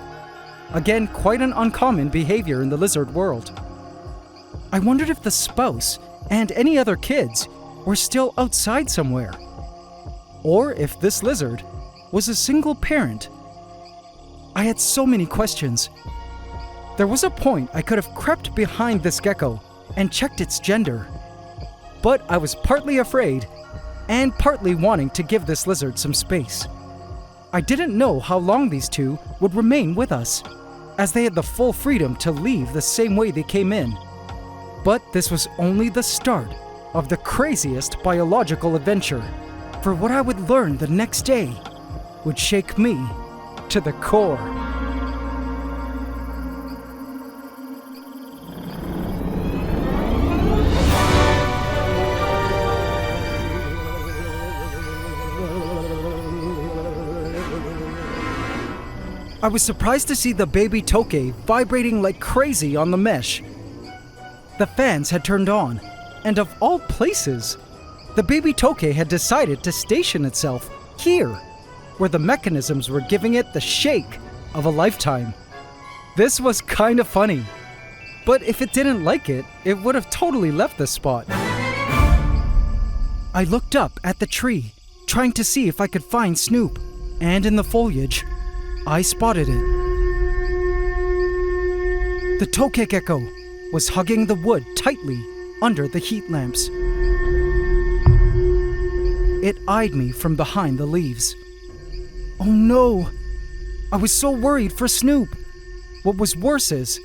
S1: Again, quite an uncommon behavior in the lizard world. I wondered if the spouse and any other kids were still outside somewhere. or if this lizard was a single parent. I had so many questions. There was a point I could have crept behind this gecko and checked its gender. But I was partly afraid and partly wanting to give this lizard some space. I didn't know how long these two would remain with us, as they had the full freedom to leave the same way they came in. But this was only the start of the craziest biological adventure, for what I would learn the next day would shake me to the core. I was surprised to see the baby Tokay vibrating like crazy on the mesh. The fans had turned on, and of all places, the baby Tokay had decided to station itself here, where the mechanisms were giving it the shake of a lifetime. This was kind of funny, but if it didn't like it, it would have totally left the spot. I looked up at the tree, trying to see if I could find Snoop, and in the foliage, I spotted it. The Tokay gecko was hugging the wood tightly under the heat lamps. It eyed me from behind the leaves. Oh no! I was so worried for Snoop. What was worse is,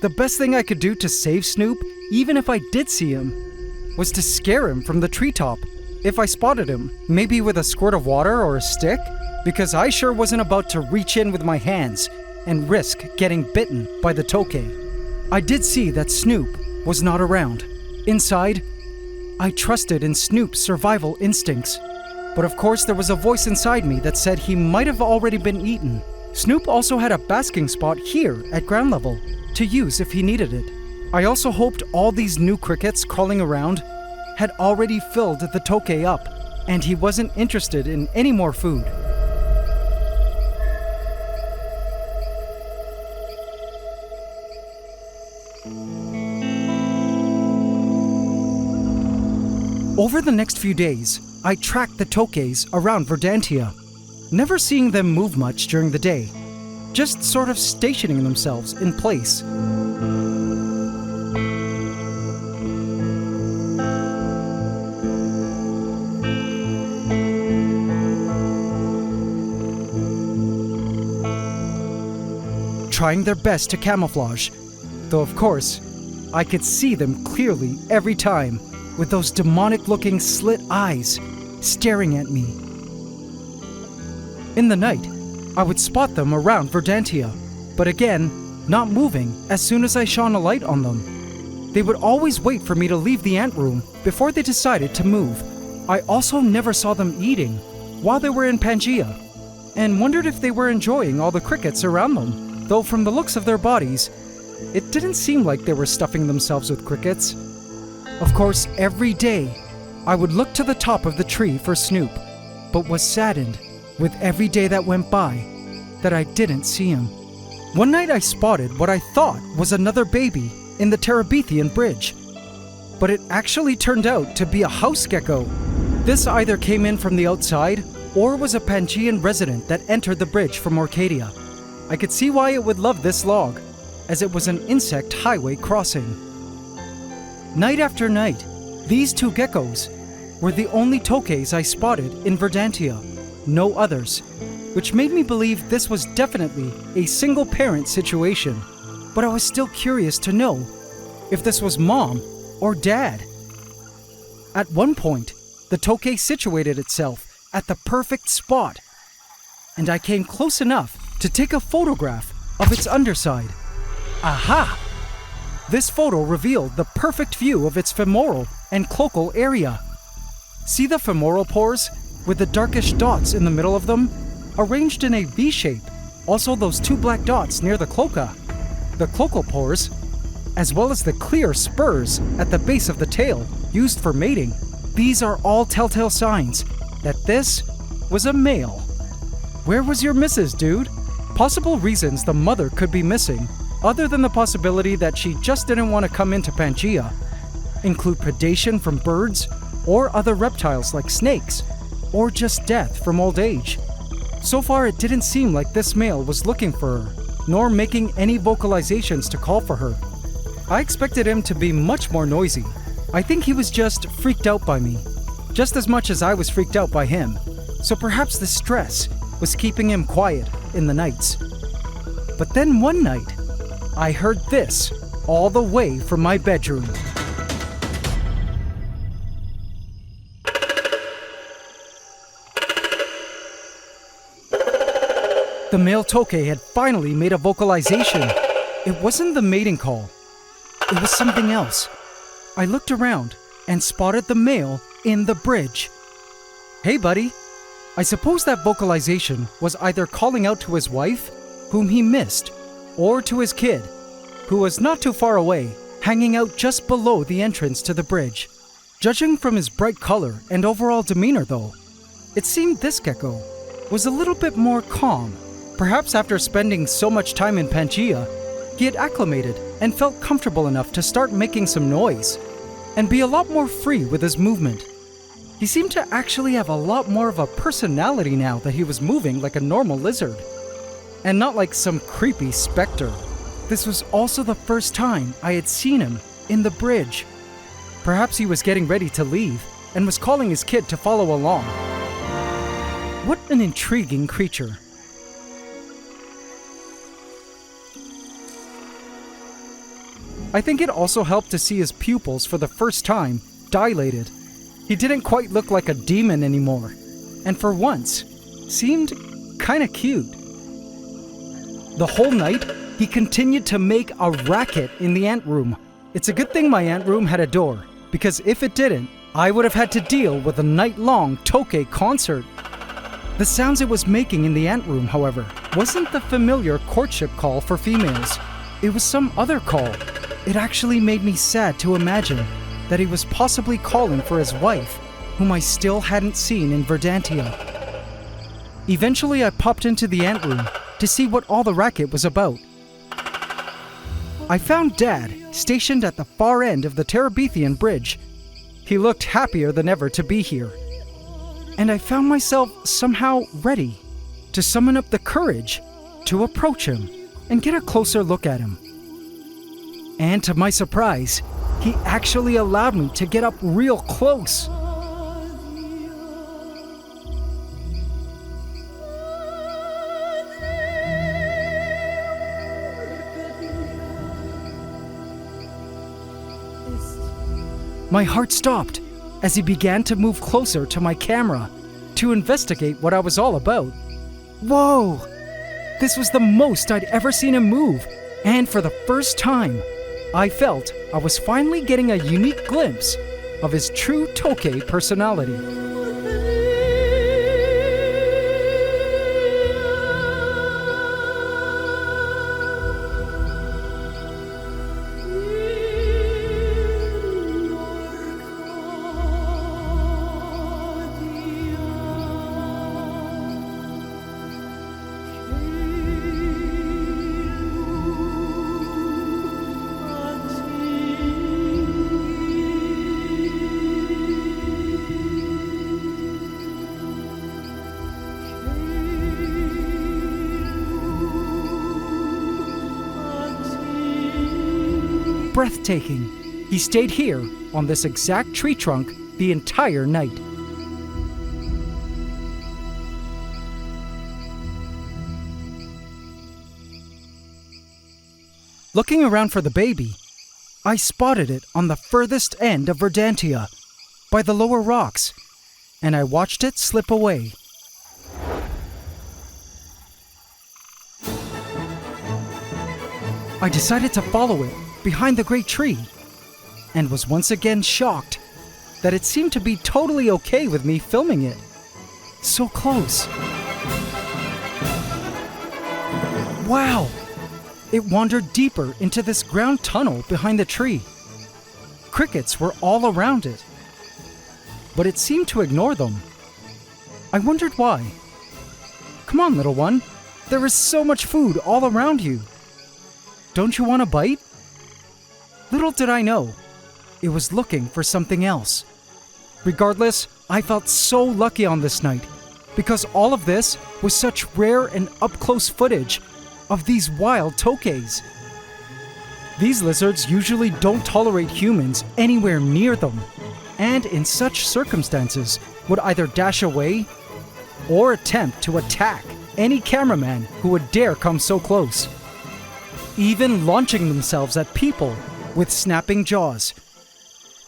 S1: the best thing I could do to save Snoop, even if I did see him, was to scare him from the treetop. If I spotted him, maybe with a squirt of water or a stick, because I sure wasn't about to reach in with my hands and risk getting bitten by the Tokay. I did see that Snoop was not around. Inside, I trusted in Snoop's survival instincts, but of course there was a voice inside me that said he might have already been eaten. Snoop also had a basking spot here at ground level to use if he needed it. I also hoped all these new crickets crawling around had already filled the Tokay up, and he wasn't interested in any more food. Over the next few days, I tracked the Tokays around Verdantia, never seeing them move much during the day, just sort of stationing themselves in place. Trying their best to camouflage, though of course, I could see them clearly every time, with those demonic-looking slit eyes staring at me. In the night, I would spot them around Verdantia, but again, not moving as soon as I shone a light on them. They would always wait for me to leave the ant room before they decided to move. I also never saw them eating while they were in Pantgea, and wondered if they were enjoying all the crickets around them, though from the looks of their bodies, it didn't seem like they were stuffing themselves with crickets. Of course, every day, I would look to the top of the tree for Snoop, but was saddened with every day that went by that I didn't see him. One night I spotted what I thought was another baby in the Terabithian bridge, but it actually turned out to be a house gecko. This either came in from the outside or was a Pangean resident that entered the bridge from Orcadia. I could see why it would love this log, as it was an insect highway crossing. Night after night, these two geckos were the only Tokays I spotted in Verdantia, no others, which made me believe this was definitely a single-parent situation. But I was still curious to know if this was mom or dad. At one point, the Tokay situated itself at the perfect spot, and I came close enough to take a photograph of its underside. Aha! This photo revealed the perfect view of its femoral and cloacal area. See the femoral pores with the darkish dots in the middle of them, arranged in a V shape. Also those two black dots near the cloaca. The cloacal pores, as well as the clear spurs at the base of the tail used for mating. These are all telltale signs that this was a male. Where was your missus, dude? Possible reasons the mother could be missing, other than the possibility that she just didn't want to come into Pantgea, include predation from birds or other reptiles like snakes, or just death from old age. So far, it didn't seem like this male was looking for her, nor making any vocalizations to call for her. I expected him to be much more noisy. I think he was just freaked out by me, just as much as I was freaked out by him. So perhaps the stress was keeping him quiet in the nights. But then one night, I heard this all the way from my bedroom. The male Tokay had finally made a vocalization. It wasn't the mating call. It was something else. I looked around and spotted the male in the bridge. Hey, buddy. I suppose that vocalization was either calling out to his wife, whom he missed, or to his kid, who was not too far away, hanging out just below the entrance to the bridge. Judging from his bright color and overall demeanor, though, it seemed this gecko was a little bit more calm. Perhaps after spending so much time in Pantgea, he had acclimated and felt comfortable enough to start making some noise and be a lot more free with his movement. He seemed to actually have a lot more of a personality now that he was moving like a normal lizard, and not like some creepy specter. This was also the first time I had seen him in the bridge. Perhaps he was getting ready to leave and was calling his kid to follow along. What an intriguing creature. I think it also helped to see his pupils for the first time dilated. He didn't quite look like a demon anymore, and for once, seemed kinda cute. The whole night, he continued to make a racket in the ant room. It's a good thing my ant room had a door, because if it didn't, I would have had to deal with a night-long Tokay concert. The sounds it was making in the ant room, however, wasn't the familiar courtship call for females. It was some other call. It actually made me sad to imagine that he was possibly calling for his wife, whom I still hadn't seen in Verdantia. Eventually, I popped into the ant room to see what all the racket was about. I found Dad stationed at the far end of the Terabithian bridge. He looked happier than ever to be here. And I found myself somehow ready to summon up the courage to approach him and get a closer look at him. And to my surprise, he actually allowed me to get up real close. My heart stopped as he began to move closer to my camera to investigate what I was all about. Whoa! This was the most I'd ever seen him move, and for the first time, I felt I was finally getting a unique glimpse of his true Tokay personality. Breathtaking. He stayed here on this exact tree trunk the entire night. Looking around for the baby, I spotted it on the furthest end of Verdantia, by the lower rocks, and I watched it slip away. I decided to follow it behind the great tree, and was once again shocked that it seemed to be totally okay with me filming it. So close. Wow! It wandered deeper into this ground tunnel behind the tree. Crickets were all around it, but it seemed to ignore them. I wondered why. Come on, little one. There is so much food all around you. Don't you want a bite? Little did I know, it was looking for something else. Regardless, I felt so lucky on this night because all of this was such rare and up-close footage of these wild tokays. These lizards usually don't tolerate humans anywhere near them, and in such circumstances would either dash away or attempt to attack any cameraman who would dare come so close, even launching themselves at people with snapping jaws.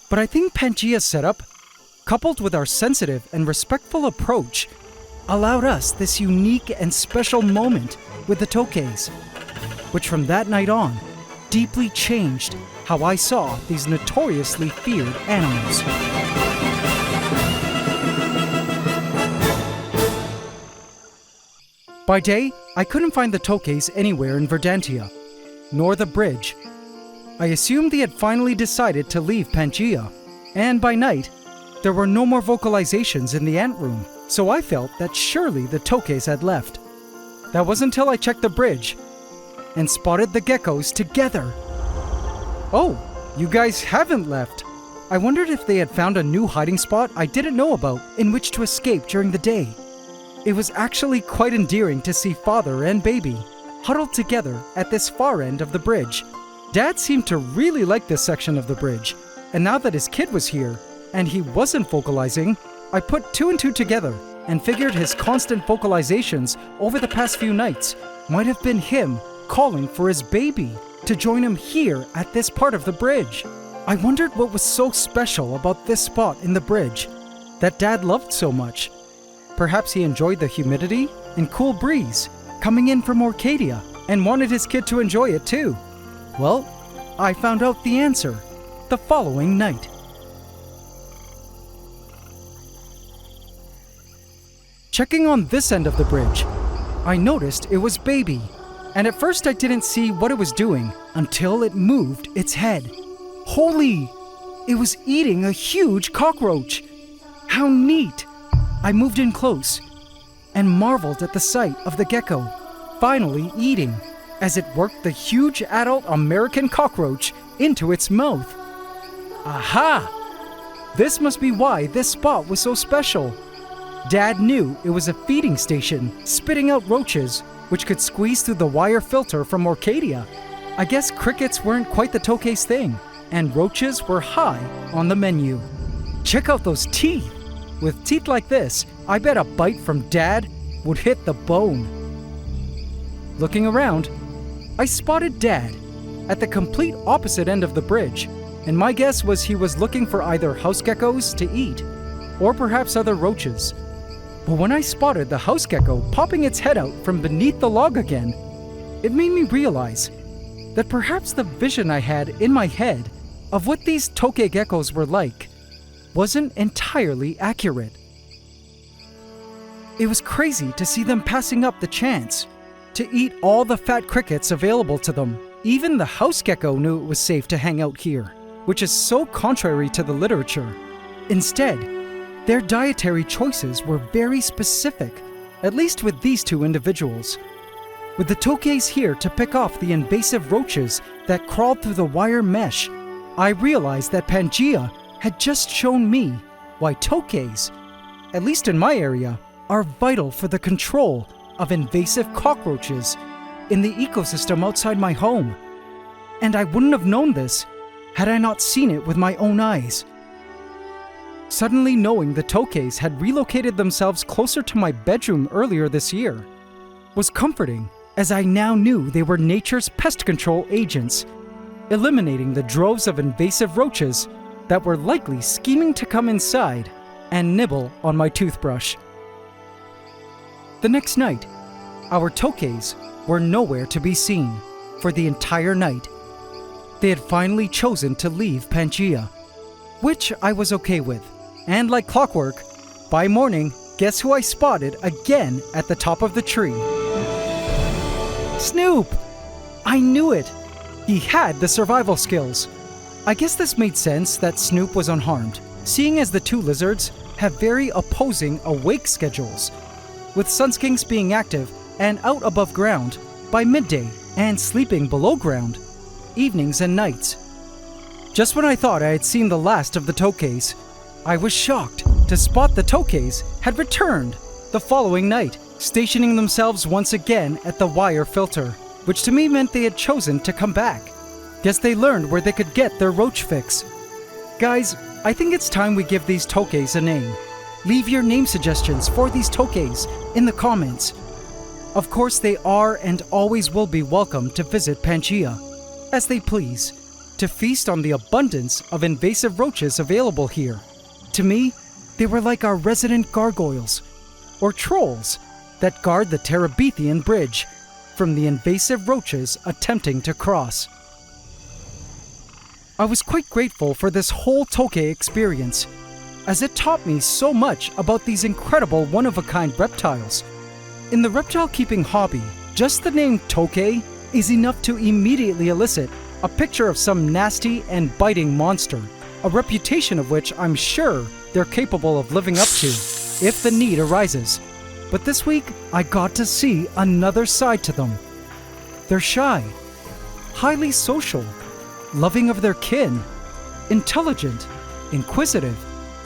S1: But I think Pangea's setup, coupled with our sensitive and respectful approach, allowed us this unique and special moment with the tokays, which from that night on deeply changed how I saw these notoriously feared animals. By day, I couldn't find the tokays anywhere in Verdantia, nor the bridge. I assumed they had finally decided to leave Pantgea, and by night, there were no more vocalizations in the ant room, so I felt that surely the tokays had left. That wasn't until I checked the bridge and spotted the geckos together. Oh, you guys haven't left. I wondered if they had found a new hiding spot I didn't know about in which to escape during the day. It was actually quite endearing to see father and baby huddled together at this far end of the bridge. Dad seemed to really like this section of the bridge, and now that his kid was here and he wasn't vocalizing, I put two and two together and figured his constant vocalizations over the past few nights might have been him calling for his baby to join him here at this part of the bridge. I wondered what was so special about this spot in the bridge that Dad loved so much. Perhaps he enjoyed the humidity and cool breeze coming in from Orcadia and wanted his kid to enjoy it too. Well, I found out the answer the following night. Checking on this end of the bridge, I noticed it was baby, and at first I didn't see what it was doing until it moved its head. Holy! It was eating a huge cockroach! How neat! I moved in close and marveled at the sight of the gecko finally eating as it worked the huge adult American cockroach into its mouth. Aha! This must be why this spot was so special. Dad knew it was a feeding station, spitting out roaches, which could squeeze through the wire filter from Orcadia. I guess crickets weren't quite the Tokay's thing, and roaches were high on the menu. Check out those teeth! With teeth like this, I bet a bite from Dad would hit the bone. Looking around, I spotted Dad at the complete opposite end of the bridge, and my guess was he was looking for either house geckos to eat, or perhaps other roaches. But when I spotted the house gecko popping its head out from beneath the log again, it made me realize that perhaps the vision I had in my head of what these Tokay geckos were like wasn't entirely accurate. It was crazy to see them passing up the chance to eat all the fat crickets available to them. Even the house gecko knew it was safe to hang out here, which is so contrary to the literature. Instead, their dietary choices were very specific, at least with these two individuals. With the Tokays here to pick off the invasive roaches that crawled through the wire mesh, I realized that Pantgea had just shown me why Tokays, at least in my area, are vital for the control of invasive cockroaches in the ecosystem outside my home. And I wouldn't have known this had I not seen it with my own eyes. Suddenly knowing the Tokays had relocated themselves closer to my bedroom earlier this year was comforting, as I now knew they were nature's pest control agents, eliminating the droves of invasive roaches that were likely scheming to come inside and nibble on my toothbrush. The next night, our Tokays were nowhere to be seen for the entire night. They had finally chosen to leave Pantgea, which I was okay with. And like clockwork, by morning, guess who I spotted again at the top of the tree? Snoop! I knew it! He had the survival skills. I guess this made sense that Snoop was unharmed, seeing as the two lizards have very opposing awake schedules, with sunskinks being active and out above ground by midday and sleeping below ground evenings and nights. Just when I thought I had seen the last of the Tokays, I was shocked to spot the Tokays had returned the following night, stationing themselves once again at the wire filter, which to me meant they had chosen to come back. Guess they learned where they could get their roach fix. Guys, I think it's time we give these Tokays a name. Leave your name suggestions for these Tokays in the comments. Of course, they are and always will be welcome to visit Pantgea, as they please, to feast on the abundance of invasive roaches available here. To me, they were like our resident gargoyles, or trolls, that guard the Terabithian Bridge from the invasive roaches attempting to cross. I was quite grateful for this whole Tokay experience, as it taught me so much about these incredible one-of-a-kind reptiles. In the reptile-keeping hobby, just the name Tokay is enough to immediately elicit a picture of some nasty and biting monster, a reputation of which I'm sure they're capable of living up to, if the need arises. But this week, I got to see another side to them. They're shy, highly social, loving of their kin, intelligent, inquisitive,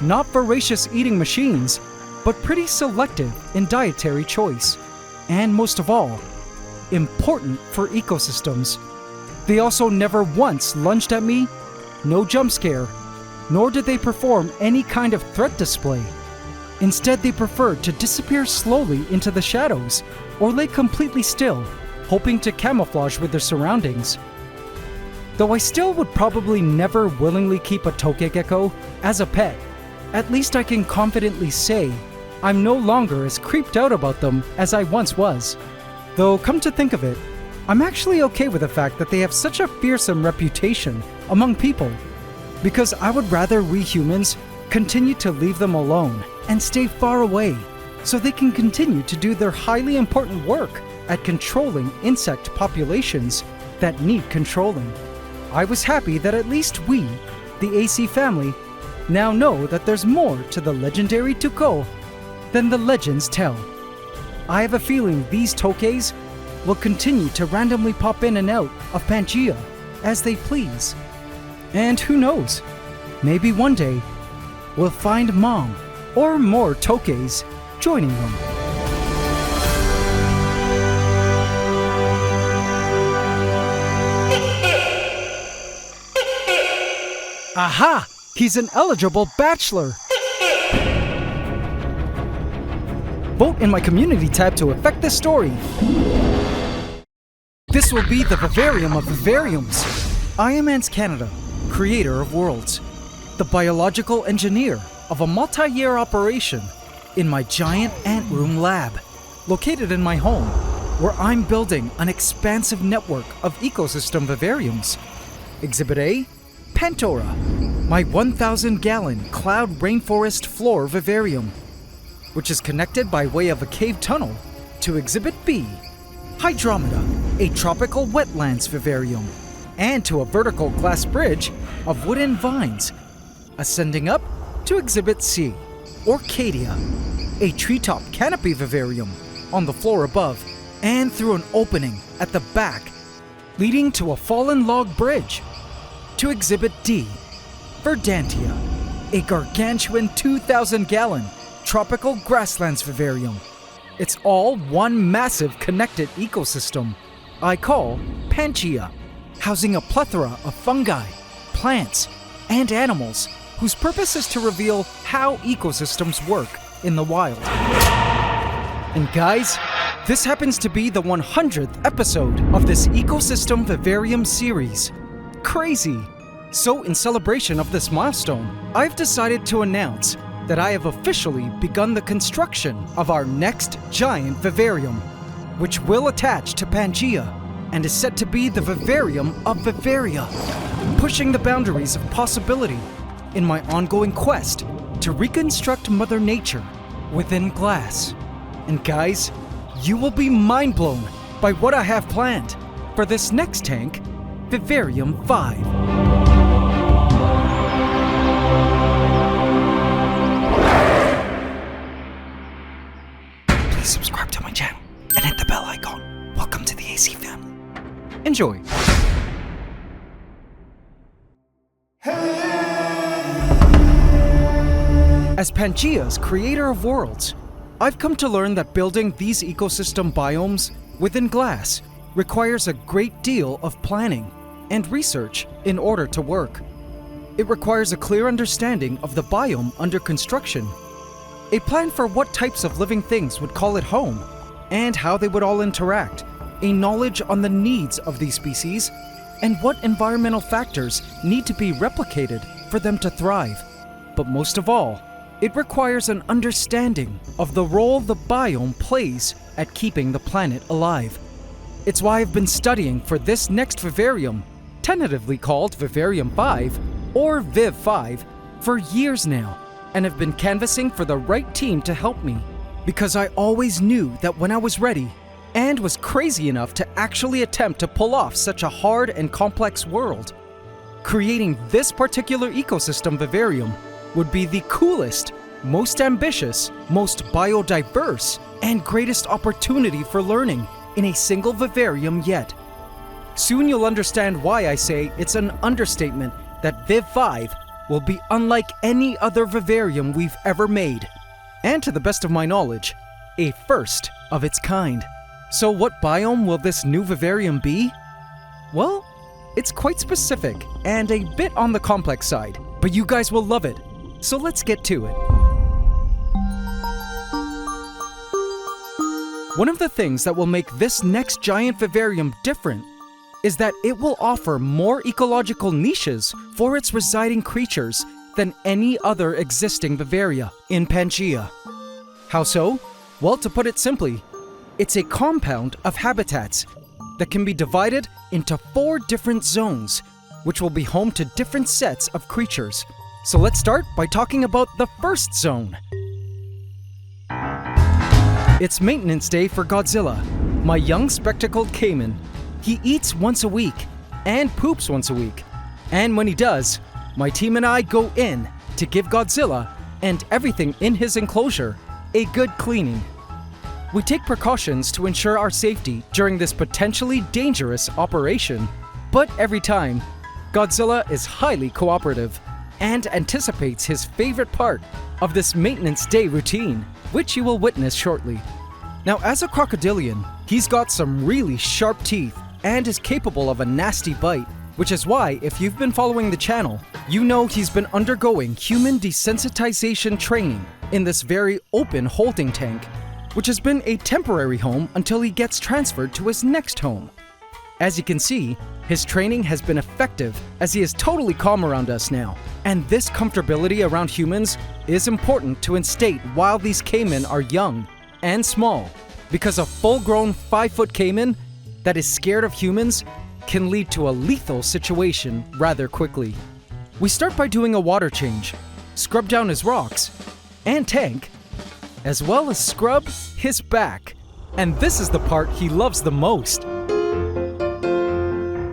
S1: not voracious eating machines, but pretty selective in dietary choice, and most of all, important for ecosystems. They also never once lunged at me, no jump scare, nor did they perform any kind of threat display. Instead, they preferred to disappear slowly into the shadows or lay completely still, hoping to camouflage with their surroundings. Though I still would probably never willingly keep a Tokay gecko as a pet, at least I can confidently say I'm no longer as creeped out about them as I once was. Though, come to think of it, I'm actually okay with the fact that they have such a fearsome reputation among people, because I would rather we humans continue to leave them alone and stay far away so they can continue to do their highly important work at controlling insect populations that need controlling. I was happy that at least we, the AC family, now know that there's more to the legendary Tokay than the legends tell. I have a feeling these Tokays will continue to randomly pop in and out of Pantgea as they please. And who knows, maybe one day we'll find Mom or more Tokays joining them. Aha! He's an eligible bachelor! Vote in my community tab to affect this story. This will be the Vivarium of Vivariums. I am AntsCanada, creator of worlds, the biological engineer of a multi-year operation in my giant ant room lab, located in my home, where I'm building an expansive network of ecosystem vivariums. Exhibit A, Pantgea, my 1,000-gallon cloud rainforest floor vivarium, which is connected by way of a cave tunnel to Exhibit B, Hydromeda, a tropical wetlands vivarium, and to a vertical glass bridge of wooden vines, ascending up to Exhibit C, Orchidia, a treetop canopy vivarium on the floor above, and through an opening at the back, leading to a fallen log bridge, to Exhibit D, Verdantia, a gargantuan 2,000-gallon tropical grasslands vivarium. It's all one massive connected ecosystem I call Pantgea, housing a plethora of fungi, plants, and animals whose purpose is to reveal how ecosystems work in the wild. And guys, this happens to be the 100th episode of this Ecosystem Vivarium Series. Crazy! So in celebration of this milestone, I've decided to announce that I have officially begun the construction of our next giant vivarium, which will attach to Pantgea and is set to be the Vivarium of Vivaria, pushing the boundaries of possibility in my ongoing quest to reconstruct Mother Nature within glass. And guys, you will be mind blown by what I have planned for this next tank, Vivarium 5. Subscribe to my channel and hit the bell icon. Welcome to the AC family. Enjoy. As Pangea's creator of worlds, I've come to learn that building these ecosystem biomes within glass requires a great deal of planning and research in order to work. It requires a clear understanding of the biome under construction, a plan for what types of living things would call it home, and how they would all interact, a knowledge on the needs of these species, and what environmental factors need to be replicated for them to thrive. But most of all, it requires an understanding of the role the biome plays at keeping the planet alive. It's why I've been studying for this next vivarium, tentatively called Vivarium 5 or Viv 5, for years now, and have been canvassing for the right team to help me, because I always knew that when I was ready, and was crazy enough to actually attempt to pull off such a hard and complex world, creating this particular ecosystem vivarium would be the coolest, most ambitious, most biodiverse, and greatest opportunity for learning in a single vivarium yet. Soon you'll understand why I say it's an understatement that Viv 5 will be unlike any other vivarium we've ever made, and to the best of my knowledge, a first of its kind. So what biome will this new vivarium be? Well, it's quite specific and a bit on the complex side, but you guys will love it. So let's get to it. One of the things that will make this next giant vivarium different is that it will offer more ecological niches for its residing creatures than any other existing vivaria in Pantgea. How so? Well, to put it simply, it's a compound of habitats that can be divided into 4 different zones, which will be home to different sets of creatures. So let's start by talking about the first zone. It's maintenance day for Godzilla, my young spectacled caiman. He eats once a week and poops once a week. And when he does, my team and I go in to give Godzilla and everything in his enclosure a good cleaning. We take precautions to ensure our safety during this potentially dangerous operation, but every time, Godzilla is highly cooperative and anticipates his favorite part of this maintenance day routine, which you will witness shortly. Now, as a crocodilian, he's got some really sharp teeth and is capable of a nasty bite, which is why, if you've been following the channel, you know he's been undergoing human desensitization training in this very open holding tank, which has been a temporary home until he gets transferred to his next home. As you can see, his training has been effective as he is totally calm around us now. And this comfortability around humans is important to instate while these caiman are young and small, because a full-grown 5-foot caiman that is scared of humans can lead to a lethal situation rather quickly. We start by doing a water change, scrub down his rocks and tank, as well as scrub his back. And this is the part he loves the most.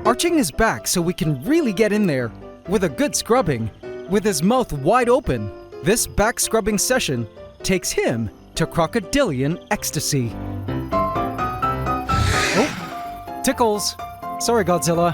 S1: Arching his back so we can really get in there with a good scrubbing, with his mouth wide open. This back scrubbing session takes him to crocodilian ecstasy. Oh, tickles. Sorry, Godzilla.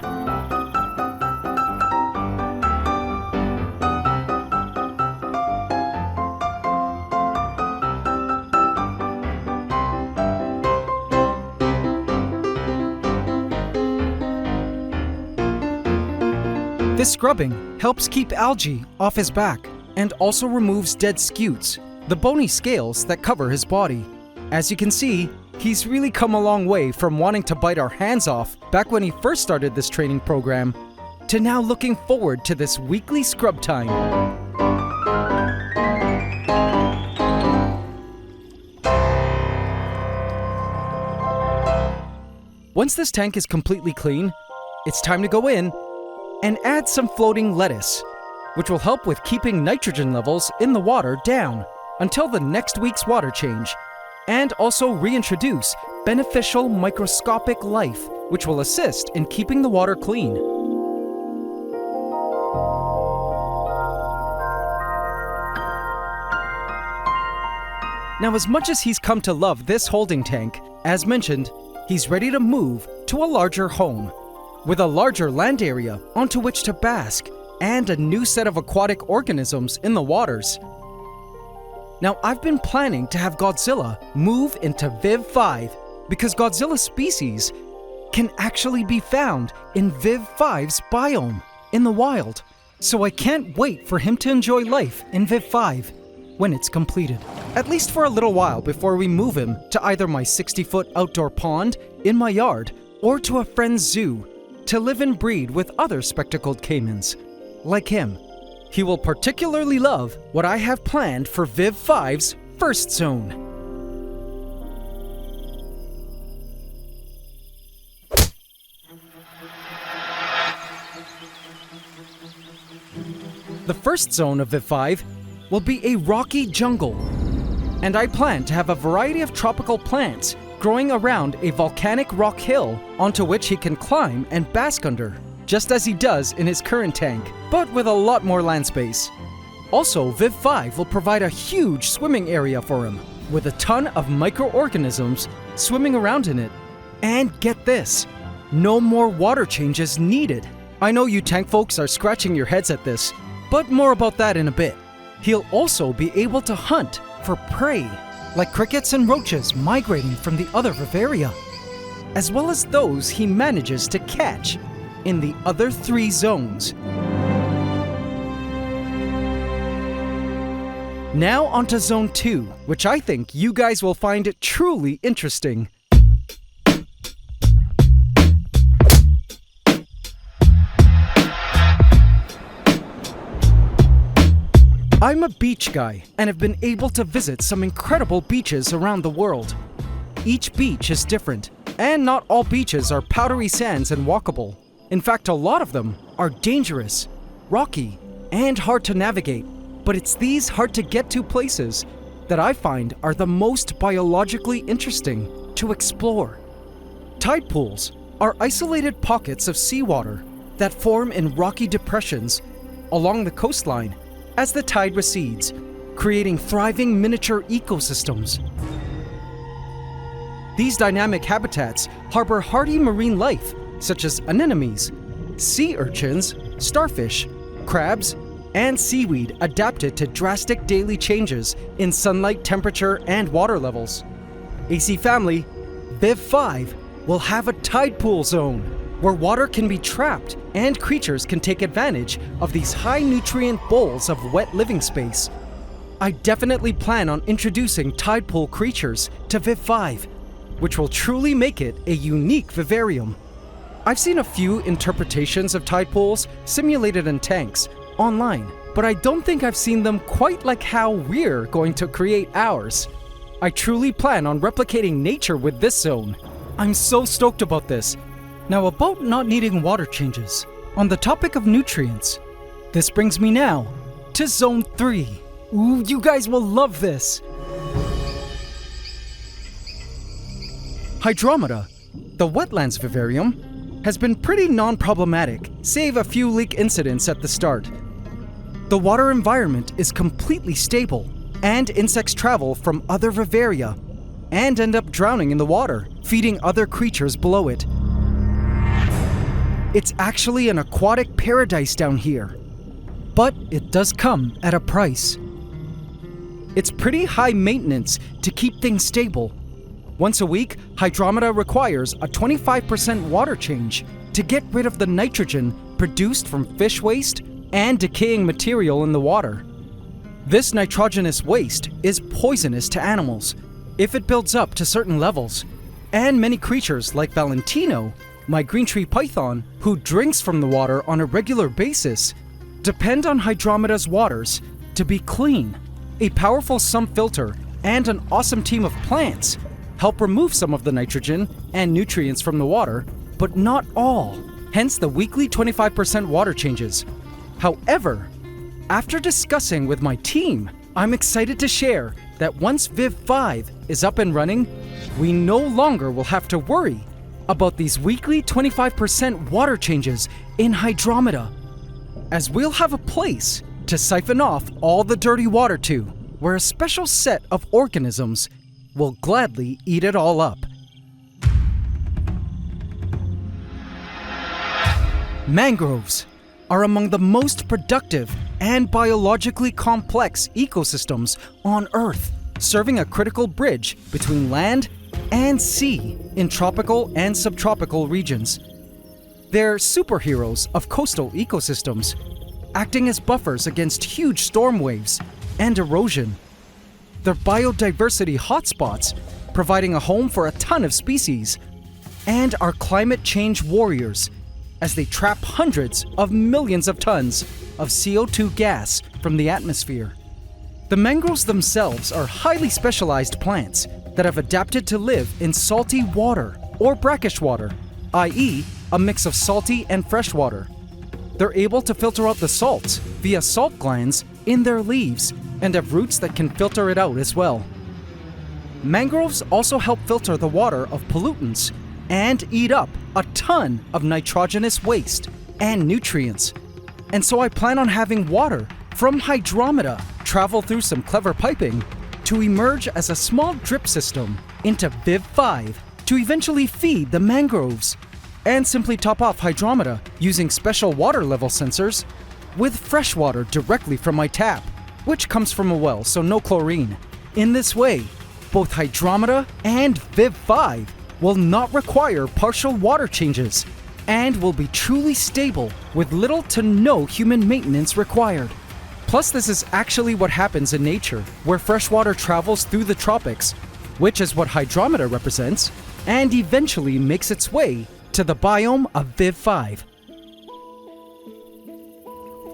S1: This scrubbing helps keep algae off his back and also removes dead scutes, the bony scales that cover his body. As you can see, he's really come a long way from wanting to bite our hands off back when he first started this training program, to now looking forward to this weekly scrub time. Once this tank is completely clean, it's time to go in and add some floating lettuce, which will help with keeping nitrogen levels in the water down until the next week's water change, and also reintroduce beneficial microscopic life, which will assist in keeping the water clean. Now, as much as he's come to love this holding tank, as mentioned, he's ready to move to a larger home, with a larger land area onto which to bask and a new set of aquatic organisms in the waters. Now, I've been planning to have Godzilla move into Viv 5 because Godzilla species can actually be found in Viv 5's biome in the wild. So I can't wait for him to enjoy life in Viv 5 when it's completed. At least for a little while before we move him to either my 60-foot outdoor pond in my yard or to a friend's zoo to live and breed with other spectacled caimans like him. He will particularly love what I have planned for Viv 5's first zone. The first zone of Viv 5 will be a rocky jungle, and I plan to have a variety of tropical plants growing around a volcanic rock hill onto which he can climb and bask under, just as he does in his current tank, but with a lot more land space. Also, Viv 5 will provide a huge swimming area for him, with a ton of microorganisms swimming around in it. And get this, no more water changes needed. I know you tank folks are scratching your heads at this, but more about that in a bit. He'll also be able to hunt for prey, like crickets and roaches migrating from the other Vivaria, as well as those he manages to catch in the other 3 zones. Now onto Zone 2, which I think you guys will find truly interesting. I'm a beach guy and have been able to visit some incredible beaches around the world. Each beach is different, and not all beaches are powdery sands and walkable. In fact, a lot of them are dangerous, rocky, and hard to navigate. But it's these hard-to-get-to places that I find are the most biologically interesting to explore. Tide pools are isolated pockets of seawater that form in rocky depressions along the coastline as the tide recedes, creating thriving miniature ecosystems. These dynamic habitats harbor hardy marine life such as anemones, sea urchins, starfish, crabs, and seaweed adapted to drastic daily changes in sunlight temperature and water levels. AC family, Viv 5 will have a tide pool zone where water can be trapped and creatures can take advantage of these high nutrient bowls of wet living space. I definitely plan on introducing tide pool creatures to Viv 5, which will truly make it a unique vivarium. I've seen a few interpretations of tide pools simulated in tanks online, but I don't think I've seen them quite like how we're going to create ours. I truly plan on replicating nature with this zone. I'm so stoked about this. Now about not needing water changes. On the topic of nutrients, this brings me now to Zone 3. Ooh, you guys will love this. Hydromeda, the wetlands vivarium, has been pretty non-problematic, save a few leak incidents at the start. The water environment is completely stable, and insects travel from other vivaria and end up drowning in the water, feeding other creatures below it. It's actually an aquatic paradise down here, but it does come at a price. It's pretty high maintenance to keep things stable. Once a week, Hydromeda requires a 25% water change to get rid of the nitrogen produced from fish waste and decaying material in the water. This nitrogenous waste is poisonous to animals if it builds up to certain levels, and many creatures like Valentino, my green tree python, who drinks from the water on a regular basis, depend on Hydromeda's waters to be clean. A powerful sump filter and an awesome team of plants help remove some of the nitrogen and nutrients from the water, but not all, hence the weekly 25% water changes. However, after discussing with my team, I'm excited to share that once Viv 5 is up and running, we no longer will have to worry about these weekly 25% water changes in Hydromeda, as we'll have a place to siphon off all the dirty water to, where a special set of organisms will gladly eat it all up. Mangroves are among the most productive and biologically complex ecosystems on Earth, serving a critical bridge between land and sea in tropical and subtropical regions. They're superheroes of coastal ecosystems, acting as buffers against huge storm waves and erosion. They're biodiversity hotspots, providing a home for a ton of species, and are climate change warriors as they trap hundreds of millions of tons of CO2 gas from the atmosphere. The mangroves themselves are highly specialized plants that have adapted to live in salty water or brackish water, i.e., a mix of salty and fresh water. They're able to filter out the salts via salt glands in their leaves and have roots that can filter it out as well. Mangroves also help filter the water of pollutants and eat up a ton of nitrogenous waste and nutrients. And so I plan on having water from hydrometa travel through some clever piping to emerge as a small drip system into Viv V to eventually feed the mangroves, and simply top off hydrometa using special water level sensors with fresh water directly from my tap, which comes from a well, so no chlorine. In this way, both hydrometa and Viv V will not require partial water changes and will be truly stable with little to no human maintenance required. Plus, this is actually what happens in nature, where fresh water travels through the tropics, which is what hydrometa represents, and eventually makes its way to the biome of Viv V.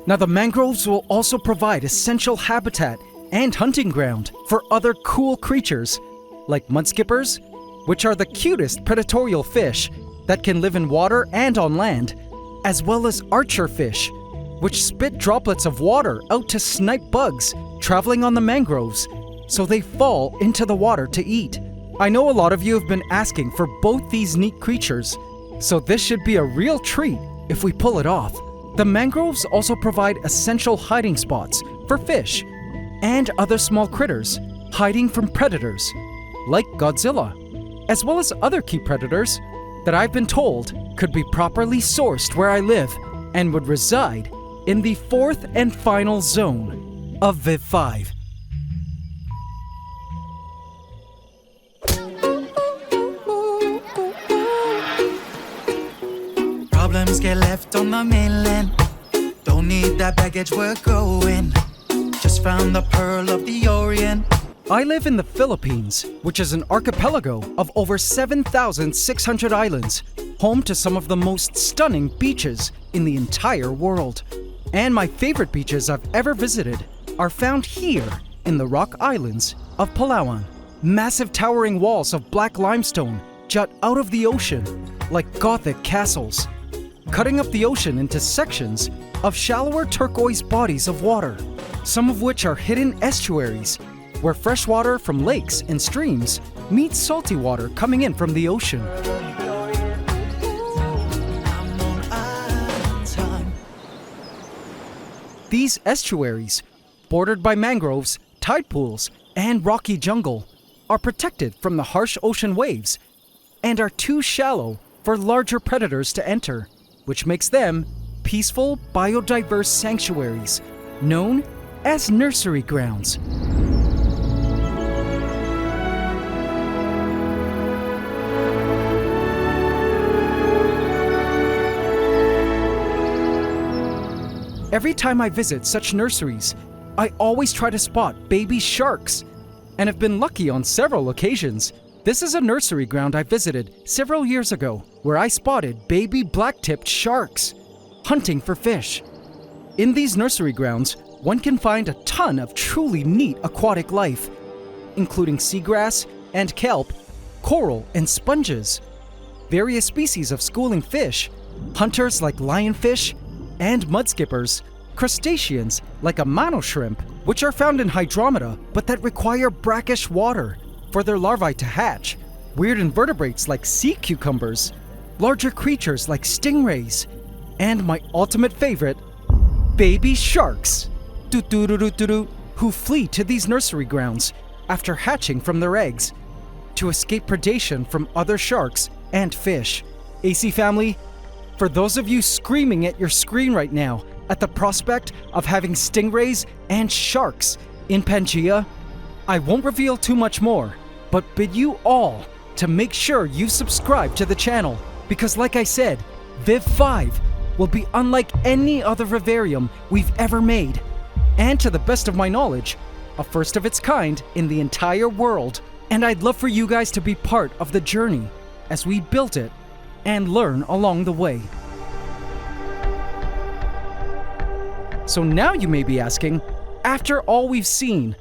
S1: Now, the mangroves will also provide essential habitat and hunting ground for other cool creatures, like mudskippers, which are the cutest predatorial fish that can live in water and on land, as well as archer fish, which spit droplets of water out to snipe bugs traveling on the mangroves, so they fall into the water to eat. I know a lot of you have been asking for both these neat creatures, so this should be a real treat if we pull it off. The mangroves also provide essential hiding spots for fish and other small critters hiding from predators, like Godzilla, as well as other key predators that I've been told could be properly sourced where I live and would reside in the fourth and final zone of Viv V.
S3: Problems get left on the mainland. Don't need that baggage, we're going. Just found the pearl of the Orient.
S1: I live in the Philippines, which is an archipelago of over 7,600 islands, home to some of the most stunning beaches in the entire world. And my favorite beaches I've ever visited are found here in the Rock Islands of Palawan. Massive towering walls of black limestone jut out of the ocean like Gothic castles, cutting up the ocean into sections of shallower turquoise bodies of water, some of which are hidden estuaries where fresh water from lakes and streams meets salty water coming in from the ocean. These estuaries, bordered by mangroves, tide pools, and rocky jungle, are protected from the harsh ocean waves and are too shallow for larger predators to enter, which makes them peaceful, biodiverse sanctuaries known as nursery grounds. Every time I visit such nurseries, I always try to spot baby sharks, and have been lucky on several occasions. This is a nursery ground I visited several years ago, where I spotted baby black-tipped sharks hunting for fish. In these nursery grounds, one can find a ton of truly neat aquatic life, including seagrass and kelp, coral and sponges, various species of schooling fish, hunters like lionfish, and mudskippers, crustaceans like a mano shrimp, which are found in hydrometa but that require brackish water for their larvae to hatch, weird invertebrates like sea cucumbers, larger creatures like stingrays, and my ultimate favorite, baby sharks, who flee to these nursery grounds after hatching from their eggs to escape predation from other sharks and fish. AC family, For those of you screaming at your screen right now at the prospect of having stingrays and sharks in Pantgea, I won't reveal too much more, but bid you all to make sure you subscribe to the channel, because like I said, Viv V will be unlike any other vivarium we've ever made, and to the best of my knowledge, a first of its kind in the entire world. And I'd love for you guys to be part of the journey as we built it and learn along the way. So now you may be asking, after all we've seen,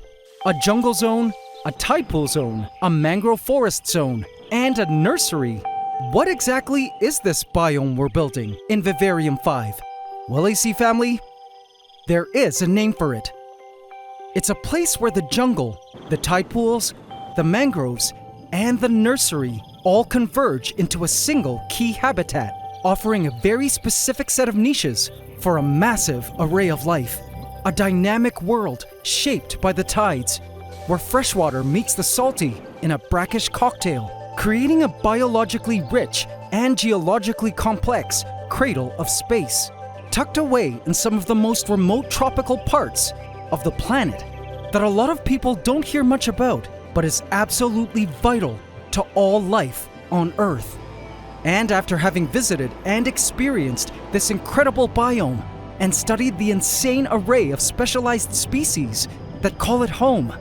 S1: a jungle zone, a tide pool zone, a mangrove forest zone, and a nursery, what exactly is this biome we're building in Vivarium 5? Well, AC family, there is a name for it. It's a place where the jungle, the tide pools, the mangroves, and the nursery all converge into a single key habitat, offering a very specific set of niches for a massive array of life. A dynamic world shaped by the tides, where freshwater meets the salty in a brackish cocktail, creating a biologically rich and geologically complex cradle of space, tucked away in some of the most remote tropical parts of the planet that a lot of people don't hear much about, but is absolutely vital to all life on Earth. And after having visited and experienced this incredible biome and studied the insane array of specialized species that call it home,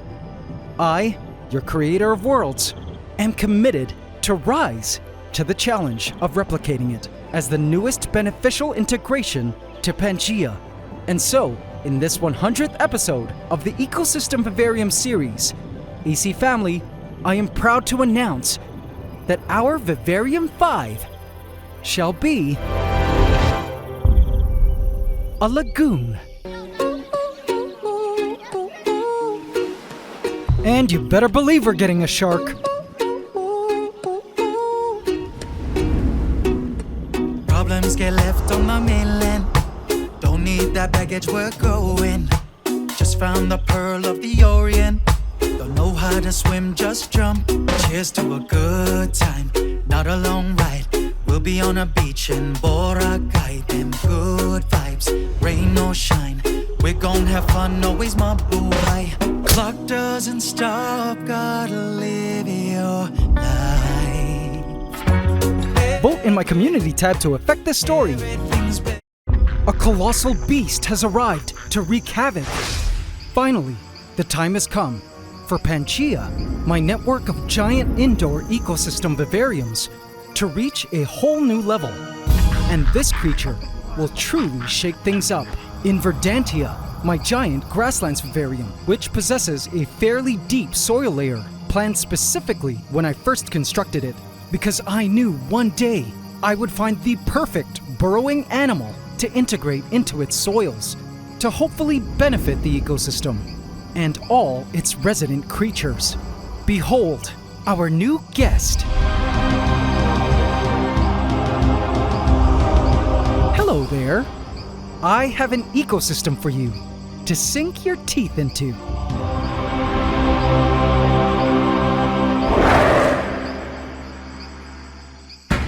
S1: I, your creator of worlds, am committed to rise to the challenge of replicating it as the newest beneficial integration to Pantgea. And so, in this 100th episode of the ECOSYSTEM Vivarium Series, AC family, I am proud to announce that our Vivarium 5 shall be a lagoon. And you better believe we're getting a shark.
S3: Problems get left on the mainland. Don't need that baggage, we're going. Just found the pearl of the Orient. Don't know how to swim, just jump. Cheers to a good time, not a long ride. We'll be on a beach in Boracay. Them good vibes, rain or shine. We're gon' have fun, always my boo-high. Clock doesn't stop, gotta live your life.
S1: Vote in my community tab to affect this story. A colossal beast has arrived to wreak havoc. Finally, the time has come for Pantgea, my network of giant indoor ecosystem vivariums, to reach a whole new level. And this creature will truly shake things up. In Verdantia, my giant grasslands vivarium, which possesses a fairly deep soil layer, planned specifically when I first constructed it, because I knew one day I would find the perfect burrowing animal to integrate into its soils, to hopefully benefit the ecosystem and all its resident creatures. Behold, our new guest. Hello there. I have an ecosystem for you to sink your teeth into.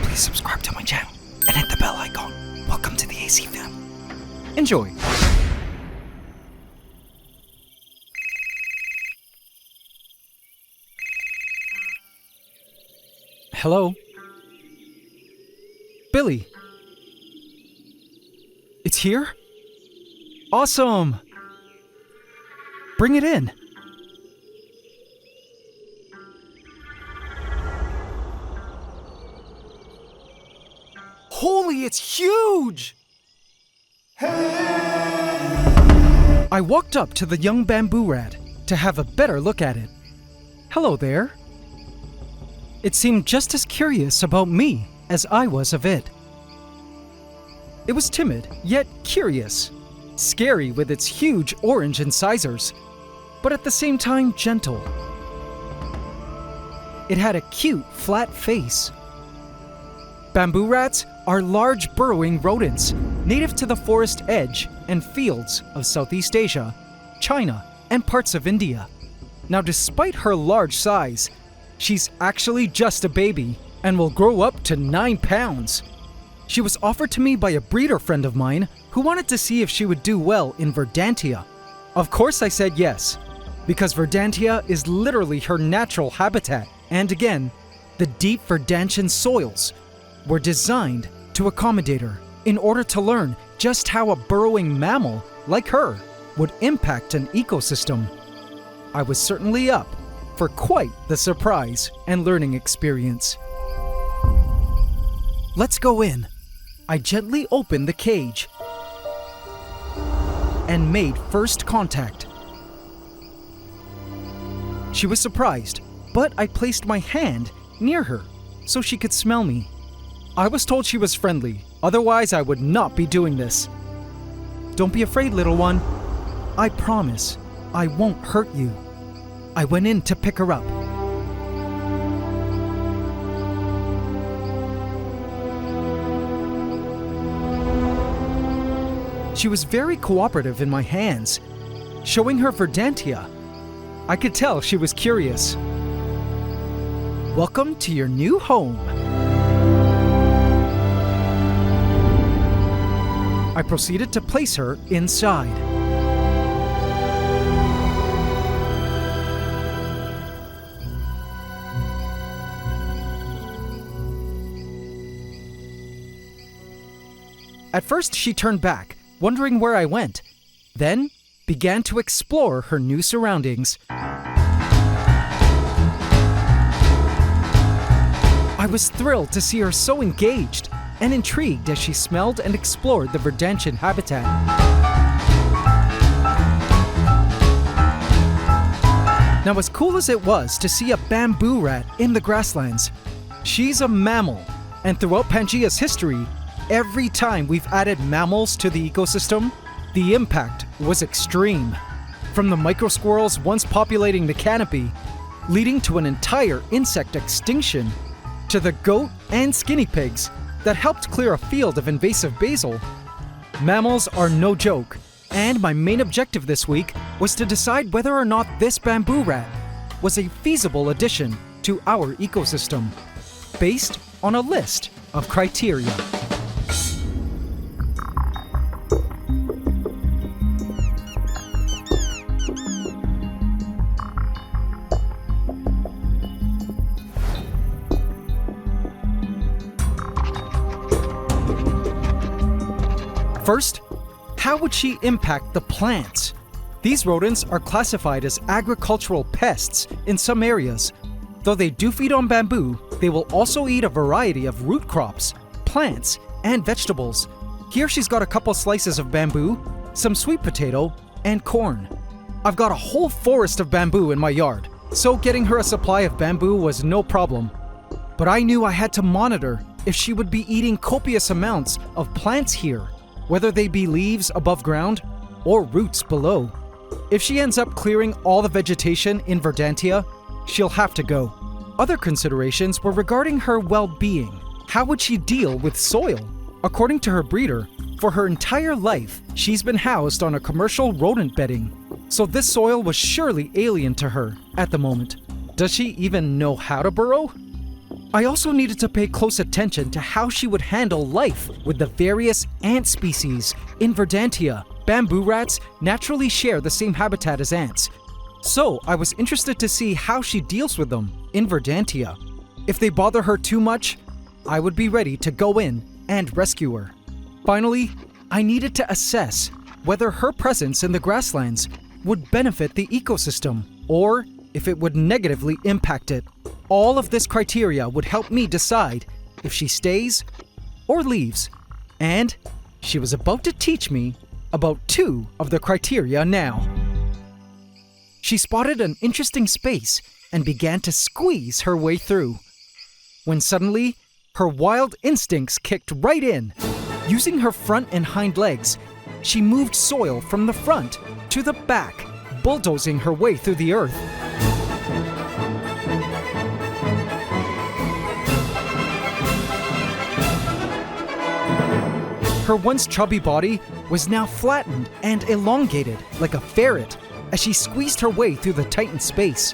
S1: Please subscribe to my channel and hit the bell icon. Welcome to the AC fam. Enjoy. Hello? Billy? It's here? Awesome! Bring it in. Holy, it's huge! I walked up to the young bamboo rat to have a better look at it. Hello there. It seemed just as curious about me as I was of it. It was timid, yet curious, scary with its huge orange incisors, but at the same time gentle. It had a cute, flat face. Bamboo rats are large burrowing rodents native to the forest edge and fields of Southeast Asia, China, and parts of India. Now, despite her large size, she's actually just a baby and will grow up to 9 pounds. She was offered to me by a breeder friend of mine who wanted to see if she would do well in Verdantia. Of course I said yes, because Verdantia is literally her natural habitat. And again, the deep Verdantian soils were designed to accommodate her in order to learn just how a burrowing mammal like her would impact an ecosystem. I was certainly up for quite the surprise and learning experience. Let's go in. I gently opened the cage and made first contact. She was surprised, but I placed my hand near her so she could smell me. I was told she was friendly, otherwise I would not be doing this. Don't be afraid, little one. I promise I won't hurt you. I went in to pick her up. She was very cooperative in my hands, showing her Verdantia. I could tell she was curious. Welcome to your new home. I proceeded to place her inside. At first, she turned back, wondering where I went, then began to explore her new surroundings. I was thrilled to see her so engaged and intrigued as she smelled and explored the Verdantian habitat. Now, as cool as it was to see a bamboo rat in the grasslands, she's a mammal, and throughout Pangea's history, every time we've added mammals to the ecosystem, the impact was extreme. From the microsquirrels once populating the canopy, leading to an entire insect extinction, to the goat and skinny pigs that helped clear a field of invasive basil. Mammals are no joke, and my main objective this week was to decide whether or not this bamboo rat was a feasible addition to our ecosystem, based on a list of criteria. First, how would she impact the plants? These rodents are classified as agricultural pests in some areas. Though they do feed on bamboo, they will also eat a variety of root crops, plants, and vegetables. Here she's got a couple slices of bamboo, some sweet potato, and corn. I've got a whole forest of bamboo in my yard, so getting her a supply of bamboo was no problem. But I knew I had to monitor if she would be eating copious amounts of plants here, whether they be leaves above ground or roots below. If she ends up clearing all the vegetation in Verdantia, she'll have to go. Other considerations were regarding her well-being. How would she deal with soil? According to her breeder, for her entire life, she's been housed on a commercial rodent bedding, so this soil was surely alien to her at the moment. Does she even know how to burrow? I also needed to pay close attention to how she would handle life with the various ant species in Verdantia. Bamboo rats naturally share the same habitat as ants, so I was interested to see how she deals with them in Verdantia. If they bother her too much, I would be ready to go in and rescue her. Finally, I needed to assess whether her presence in the grasslands would benefit the ecosystem or if it would negatively impact it. All of this criteria would help me decide if she stays or leaves. And she was about to teach me about two of the criteria now. She spotted an interesting space and began to squeeze her way through, when suddenly her wild instincts kicked right in. Using her front and hind legs, she moved soil from the front to the back, bulldozing her way through the earth. Her once chubby body was now flattened and elongated like a ferret as she squeezed her way through the tightened space.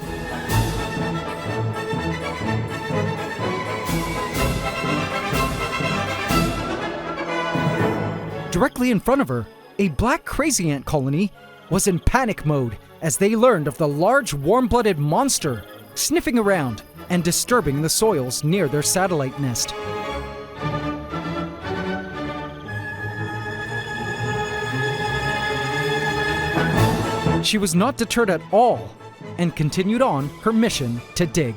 S1: Directly in front of her, a black crazy ant colony was in panic mode as they learned of the large warm-blooded monster sniffing around and disturbing the soils near their satellite nest. She was not deterred at all and continued on her mission to dig.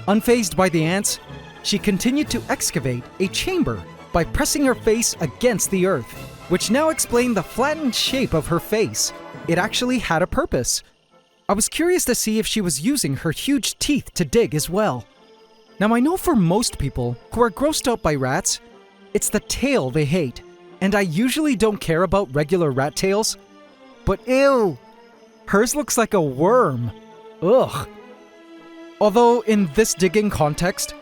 S1: Unfazed by the ants, she continued to excavate a chamber by pressing her face against the earth, which now explained the flattened shape of her face. It actually had a purpose. I was curious to see if she was using her huge teeth to dig as well. Now I know for most people who are grossed out by rats, it's the tail they hate, and I usually don't care about regular rat tails, but ew! Hers looks like a worm. Ugh. Although in this digging context,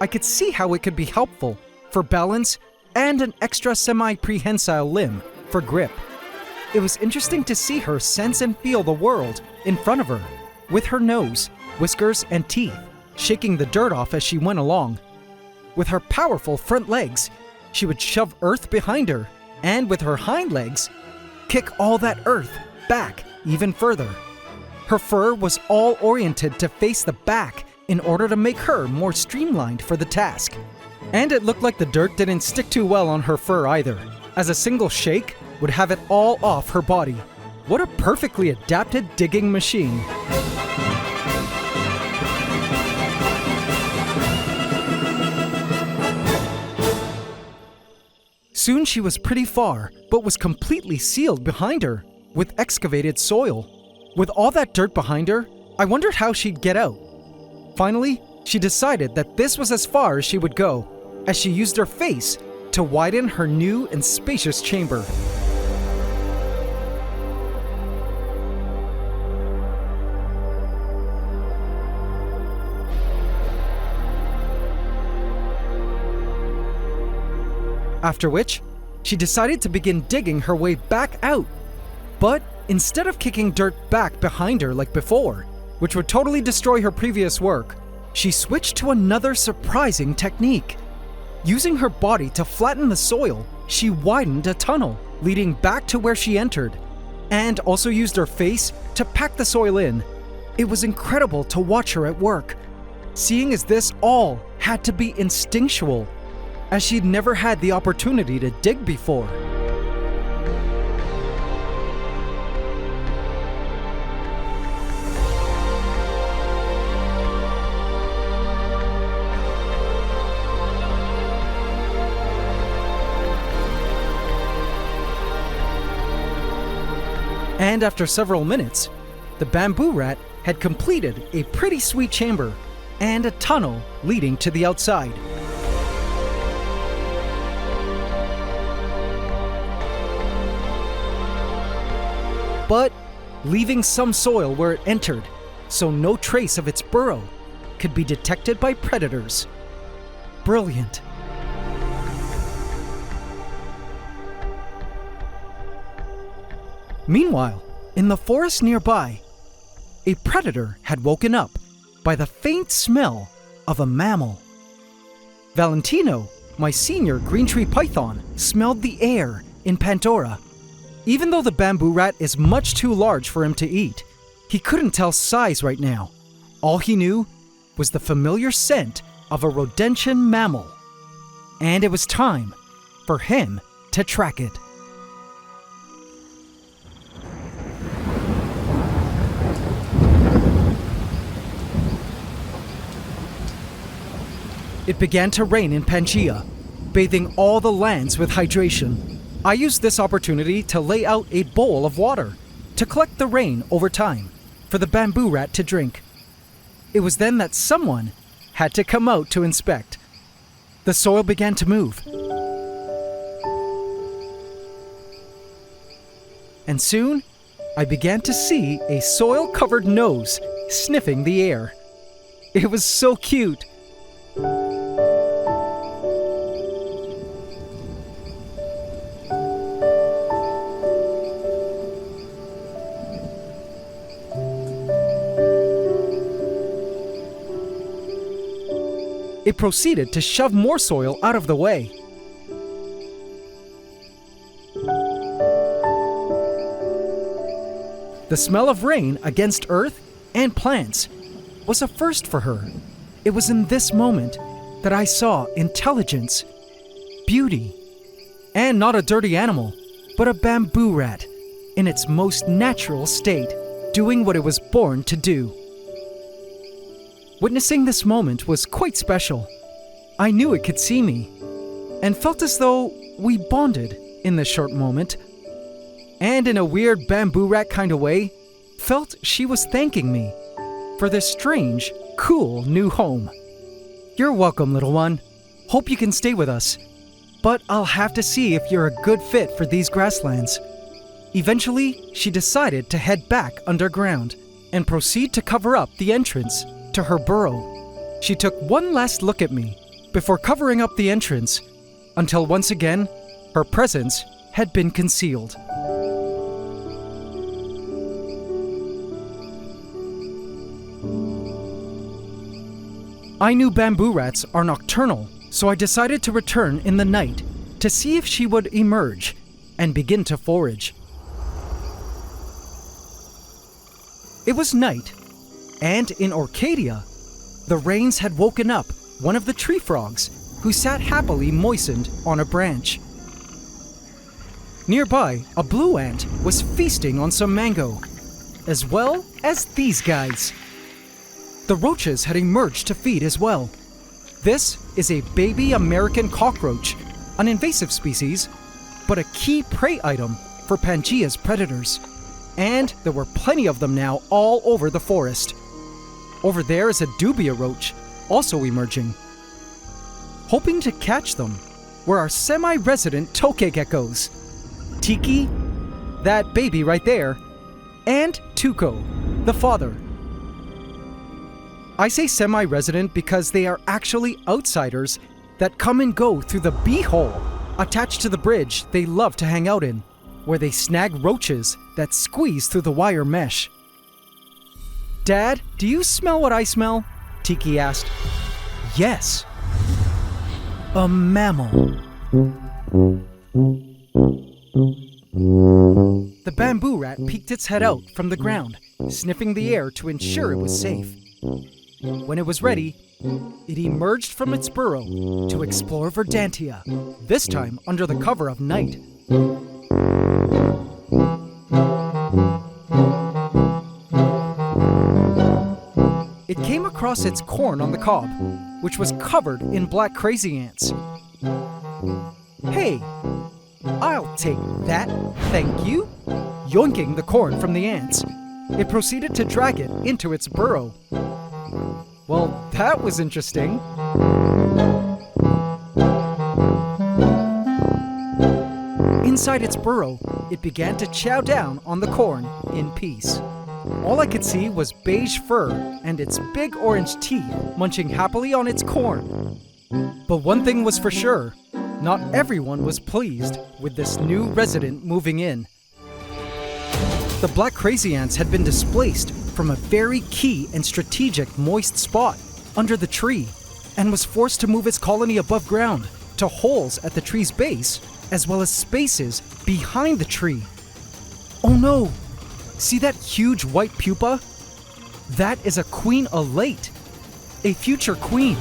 S1: I could see how it could be helpful for balance and an extra semi-prehensile limb for grip. It was interesting to see her sense and feel the world in front of her, with her nose, whiskers, and teeth shaking the dirt off as she went along. With her powerful front legs, she would shove earth behind her, and with her hind legs, kick all that earth back even further. Her fur was all oriented to face the back in order to make her more streamlined for the task. And it looked like the dirt didn't stick too well on her fur either, as a single shake would have it all off her body. What a perfectly adapted digging machine. Soon she was pretty far, but was completely sealed behind her with excavated soil. With all that dirt behind her, I wondered how she'd get out. Finally, she decided that this was as far as she would go, as she used her face to widen her new and spacious chamber. After which, she decided to begin digging her way back out. But instead of kicking dirt back behind her like before, which would totally destroy her previous work, she switched to another surprising technique. Using her body to flatten the soil, she widened a tunnel leading back to where she entered, and also used her face to pack the soil in. It was incredible to watch her at work, seeing as this all had to be instinctual, as she'd never had the opportunity to dig before. And after several minutes, the bamboo rat had completed a pretty sweet chamber and a tunnel leading to the outside. But leaving some soil where it entered, so no trace of its burrow could be detected by predators. Brilliant. Meanwhile, in the forest nearby, a predator had woken up by the faint smell of a mammal. Valentino, my senior green tree python, smelled the air in Pandora. Even though the bamboo rat is much too large for him to eat, he couldn't tell size right now. All he knew was the familiar scent of a rodentian mammal. And it was time for him to track it. It began to rain in Pantgea, bathing all the lands with hydration. I used this opportunity to lay out a bowl of water to collect the rain over time for the bamboo rat to drink. It was then that someone had to come out to inspect. The soil began to move. And soon, I began to see a soil-covered nose sniffing the air. It was so cute. It proceeded to shove more soil out of the way. The smell of rain against earth and plants was a first for her. It was in this moment that I saw intelligence, beauty, and not a dirty animal, but a bamboo rat in its most natural state, doing what it was born to do. Witnessing this moment was quite special. I knew it could see me, and felt as though we bonded in this short moment, and in a weird bamboo rat kind of way, felt she was thanking me for this strange, cool new home. You're welcome, little one. Hope you can stay with us, but I'll have to see if you're a good fit for these grasslands. Eventually, she decided to head back underground and proceed to cover up the entrance to her burrow. She took one last look at me before covering up the entrance until once again, her presence had been concealed. I knew bamboo rats are nocturnal, so I decided to return in the night to see if she would emerge and begin to forage. It was night, and in Orcadia, the rains had woken up one of the tree frogs who sat happily moistened on a branch. Nearby, a blue ant was feasting on some mango, as well as these guys. The roaches had emerged to feed as well. This is a baby American cockroach, an invasive species, but a key prey item for Pangea's predators. And there were plenty of them now all over the forest. Over there is a dubia roach, also emerging. Hoping to catch them were our semi-resident Tokay geckos, Tiki, that baby right there, and Tuko, the father. I say semi-resident because they are actually outsiders that come and go through the bee-hole attached to the bridge they love to hang out in, where they snag roaches that squeeze through the wire mesh. Dad, do you smell what I smell? Tiki asked. Yes. A mammal. The bamboo rat peeked its head out from the ground, sniffing the air to ensure it was safe. When it was ready, it emerged from its burrow to explore Verdantia, this time under the cover of night. It came across its corn on the cob, which was covered in black crazy ants. Hey, I'll take that, thank you. Yoinking the corn from the ants, it proceeded to drag it into its burrow. Well, that was interesting. Inside its burrow, it began to chow down on the corn in peace. All I could see was beige fur and its big orange teeth munching happily on its corn. But one thing was for sure, not everyone was pleased with this new resident moving in. The black crazy ants had been displaced from a very key and strategic moist spot under the tree and was forced to move its colony above ground to holes at the tree's base as well as spaces behind the tree. Oh no! See that huge white pupa? That is a queen elate, a future queen.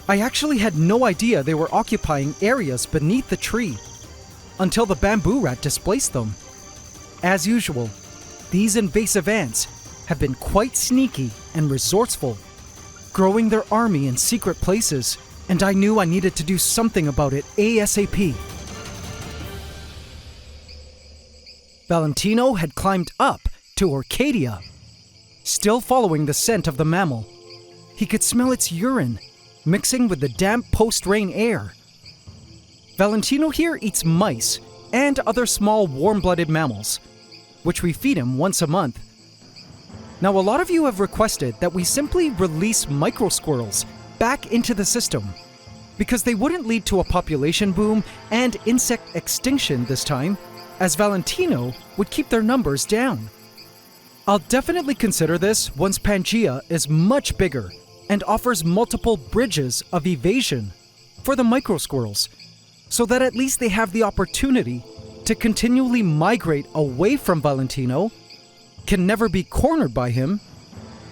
S1: I actually had no idea they were occupying areas beneath the tree until the bamboo rat displaced them. As usual, these invasive ants have been quite sneaky and resourceful, growing their army in secret places, and I knew I needed to do something about it ASAP. Valentino had climbed up to Orcadia, still following the scent of the mammal. He could smell its urine, mixing with the damp post-rain air. Valentino here eats mice and other small warm-blooded mammals, which we feed him once a month. Now, a lot of you have requested that we simply release micro squirrels back into the system, because they wouldn't lead to a population boom and insect extinction this time, as Valentino would keep their numbers down. I'll definitely consider this once Pantgea is much bigger and offers multiple bridges of evasion for the micro squirrels, so that at least they have the opportunity to continually migrate away from Valentino, can never be cornered by him,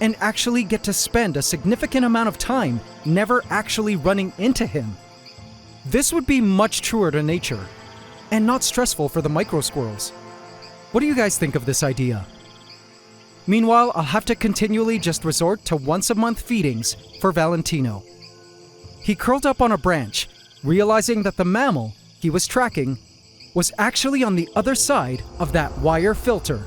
S1: and actually get to spend a significant amount of time never actually running into him. This would be much truer to nature, and not stressful for the micro squirrels. What do you guys think of this idea? Meanwhile, I'll have to continually just resort to once-a-month feedings for Valentino. He curled up on a branch, realizing that the mammal he was tracking was actually on the other side of that wire filter.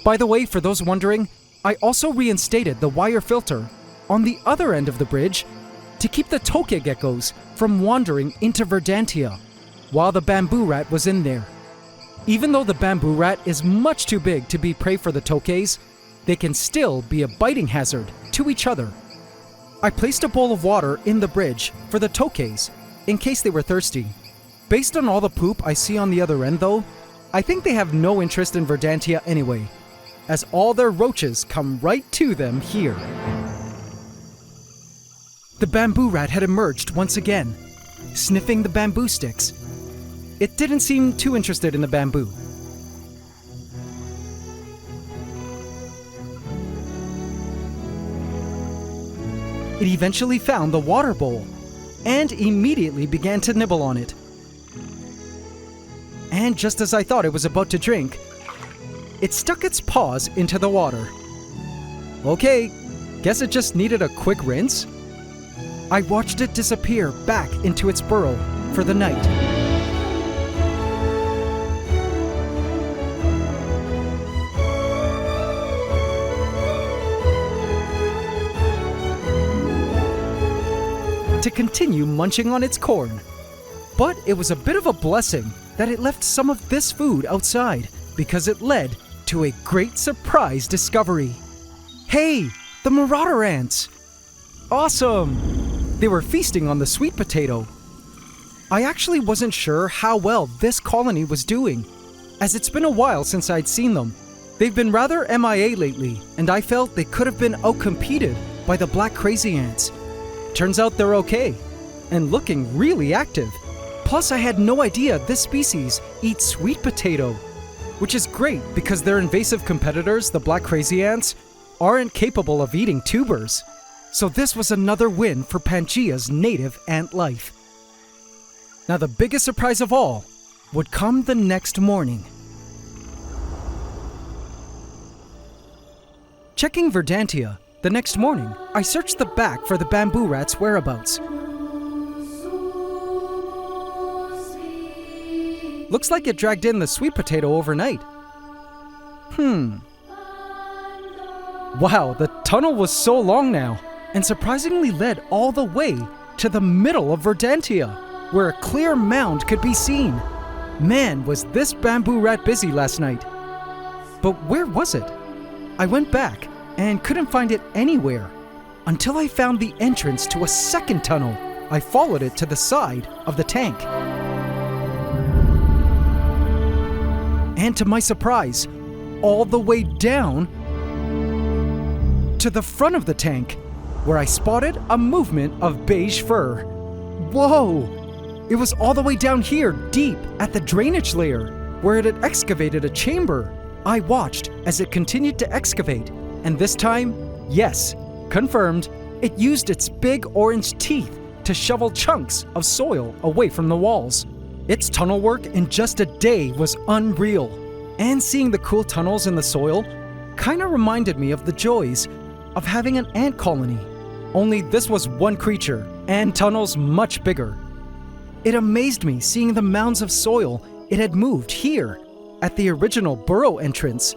S1: By the way, for those wondering, I also reinstated the wire filter on the other end of the bridge to keep the Tokay geckos from wandering into Verdantia while the bamboo rat was in there. Even though the bamboo rat is much too big to be prey for the Tokays, they can still be a biting hazard to each other. I placed a bowl of water in the bridge for the Tokays in case they were thirsty. Based on all the poop I see on the other end though, I think they have no interest in Verdantia anyway, as all their roaches come right to them here. The bamboo rat had emerged once again, sniffing the bamboo sticks. It didn't seem too interested in the bamboo. It eventually found the water bowl and immediately began to nibble on it. And just as I thought it was about to drink, it stuck its paws into the water. Okay, guess it just needed a quick rinse. I watched it disappear back into its burrow for the night. To continue munching on its corn. But it was a bit of a blessing that it left some of this food outside, because it led to a great surprise discovery. Hey, the marauder ants! Awesome! They were feasting on the sweet potato. I actually wasn't sure how well this colony was doing, as it's been a while since I'd seen them. They've been rather MIA lately, and I felt they could have been outcompeted by the black crazy ants. Turns out they're okay, and looking really active. Plus, I had no idea this species eats sweet potato, which is great because their invasive competitors, the black crazy ants, aren't capable of eating tubers. So this was another win for Pangea's native ant life. Now the biggest surprise of all would come the next morning. Checking Verdantia, the next morning, I searched the back for the bamboo rat's whereabouts. Looks like it dragged in the sweet potato overnight. Wow, the tunnel was so long now, and surprisingly led all the way to the middle of Verdantia, where a clear mound could be seen. Man, was this bamboo rat busy last night. But where was it? I went back and couldn't find it anywhere until I found the entrance to a second tunnel. I followed it to the side of the tank. And to my surprise, all the way down to the front of the tank, where I spotted a movement of beige fur. Whoa! It was all the way down here, deep at the drainage layer, where it had excavated a chamber. I watched as it continued to excavate, and this time, yes, confirmed, it used its big orange teeth to shovel chunks of soil away from the walls. Its tunnel work in just a day was unreal, and seeing the cool tunnels in the soil kinda reminded me of the joys of having an ant colony. Only this was one creature, and tunnels much bigger. It amazed me seeing the mounds of soil it had moved here at the original burrow entrance,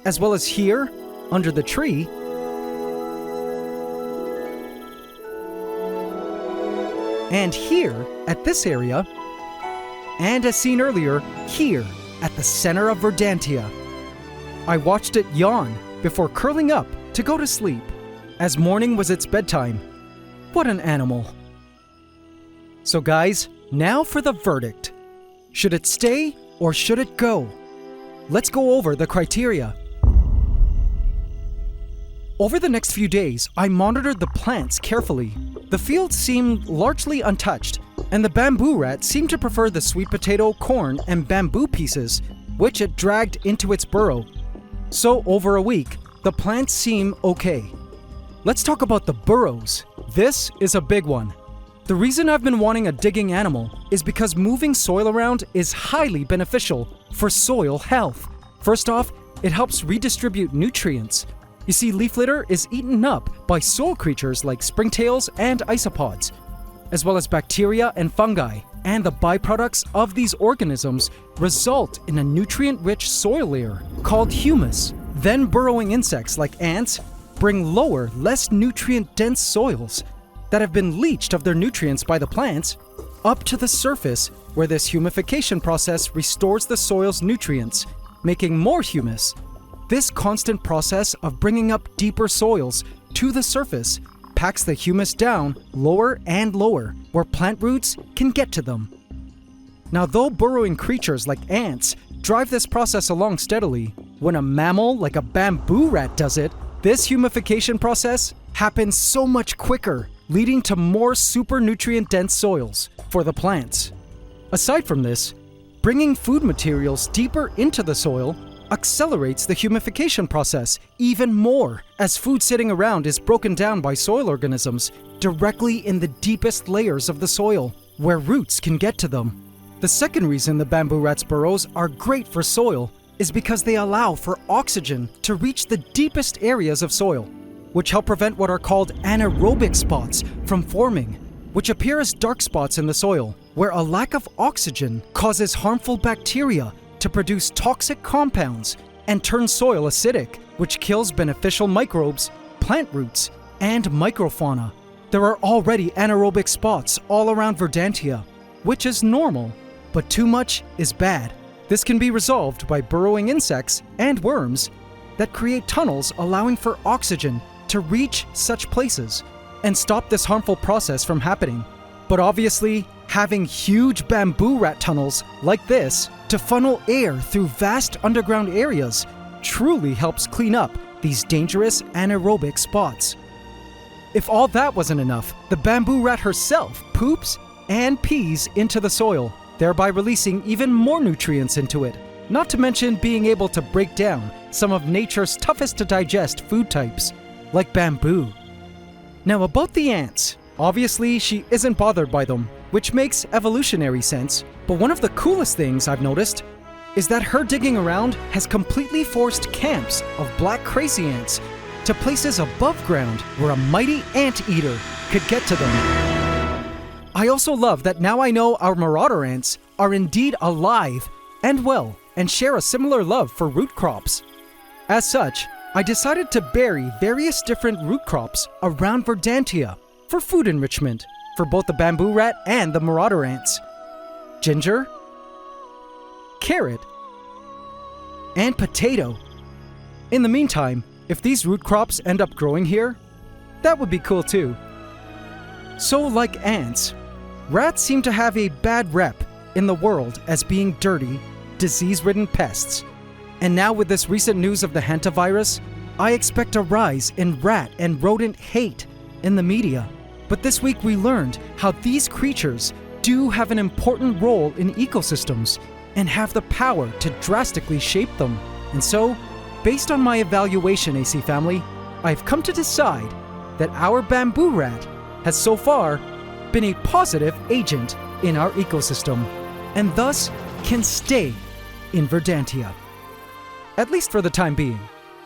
S1: as well as here, under the tree, and here at this area, and as seen earlier, here at the center of Verdantia. I watched it yawn before curling up to go to sleep, as morning was its bedtime. What an animal. So guys, now for the verdict. Should it stay or should it go? Let's go over the criteria. Over the next few days, I monitored the plants carefully. The field seemed largely untouched, And the bamboo rat seemed to prefer the sweet potato, corn, and bamboo pieces, which it dragged into its burrow. So over a week, the plants seem okay. Let's talk about the burrows. This is a big one. The reason I've been wanting a digging animal is because moving soil around is highly beneficial for soil health. First off, it helps redistribute nutrients. You see, leaf litter is eaten up by soil creatures like springtails and isopods, as well as bacteria and fungi, and the byproducts of these organisms result in a nutrient-rich soil layer called humus. Then burrowing insects like ants bring lower, less nutrient-dense soils that have been leached of their nutrients by the plants up to the surface, where this humification process restores the soil's nutrients, making more humus. This constant process of bringing up deeper soils to the surface packs the humus down lower and lower, where plant roots can get to them. Now, though burrowing creatures like ants drive this process along steadily, when a mammal like a bamboo rat does it, this humification process happens so much quicker, leading to more super nutrient-dense soils for the plants. Aside from this, bringing food materials deeper into the soil accelerates the humification process even more, as food sitting around is broken down by soil organisms directly in the deepest layers of the soil, where roots can get to them. The second reason the bamboo rat's burrows are great for soil is because they allow for oxygen to reach the deepest areas of soil, which help prevent what are called anaerobic spots from forming, which appear as dark spots in the soil, where a lack of oxygen causes harmful bacteria to produce toxic compounds and turn soil acidic, which kills beneficial microbes, plant roots, and microfauna. There are already anaerobic spots all around Verdantia, which is normal, but too much is bad. This can be resolved by burrowing insects and worms that create tunnels allowing for oxygen to reach such places and stop this harmful process from happening. But obviously, having huge bamboo rat tunnels like this to funnel air through vast underground areas truly helps clean up these dangerous anaerobic spots. If all that wasn't enough, the bamboo rat herself poops and pees into the soil, thereby releasing even more nutrients into it, not to mention being able to break down some of nature's toughest to digest food types, like bamboo. Now about the ants, obviously she isn't bothered by them, which makes evolutionary sense, but one of the coolest things I've noticed is that her digging around has completely forced camps of black crazy ants to places above ground where a mighty anteater could get to them. I also love that now I know our marauder ants are indeed alive and well and share a similar love for root crops. As such, I decided to bury various different root crops around Verdantia for food enrichment for both the bamboo rat and the marauder ants. Ginger, carrot, and potato. In the meantime, if these root crops end up growing here, that would be cool too. So like ants, rats seem to have a bad rep in the world as being dirty, disease-ridden pests. And now with this recent news of the hantavirus, I expect a rise in rat and rodent hate in the media. But this week we learned how these creatures do have an important role in ecosystems and have the power to drastically shape them. And so, based on my evaluation, AC family, I've come to decide that our bamboo rat has so far been a positive agent in our ecosystem, and thus can stay in Verdantia. At least for the time being.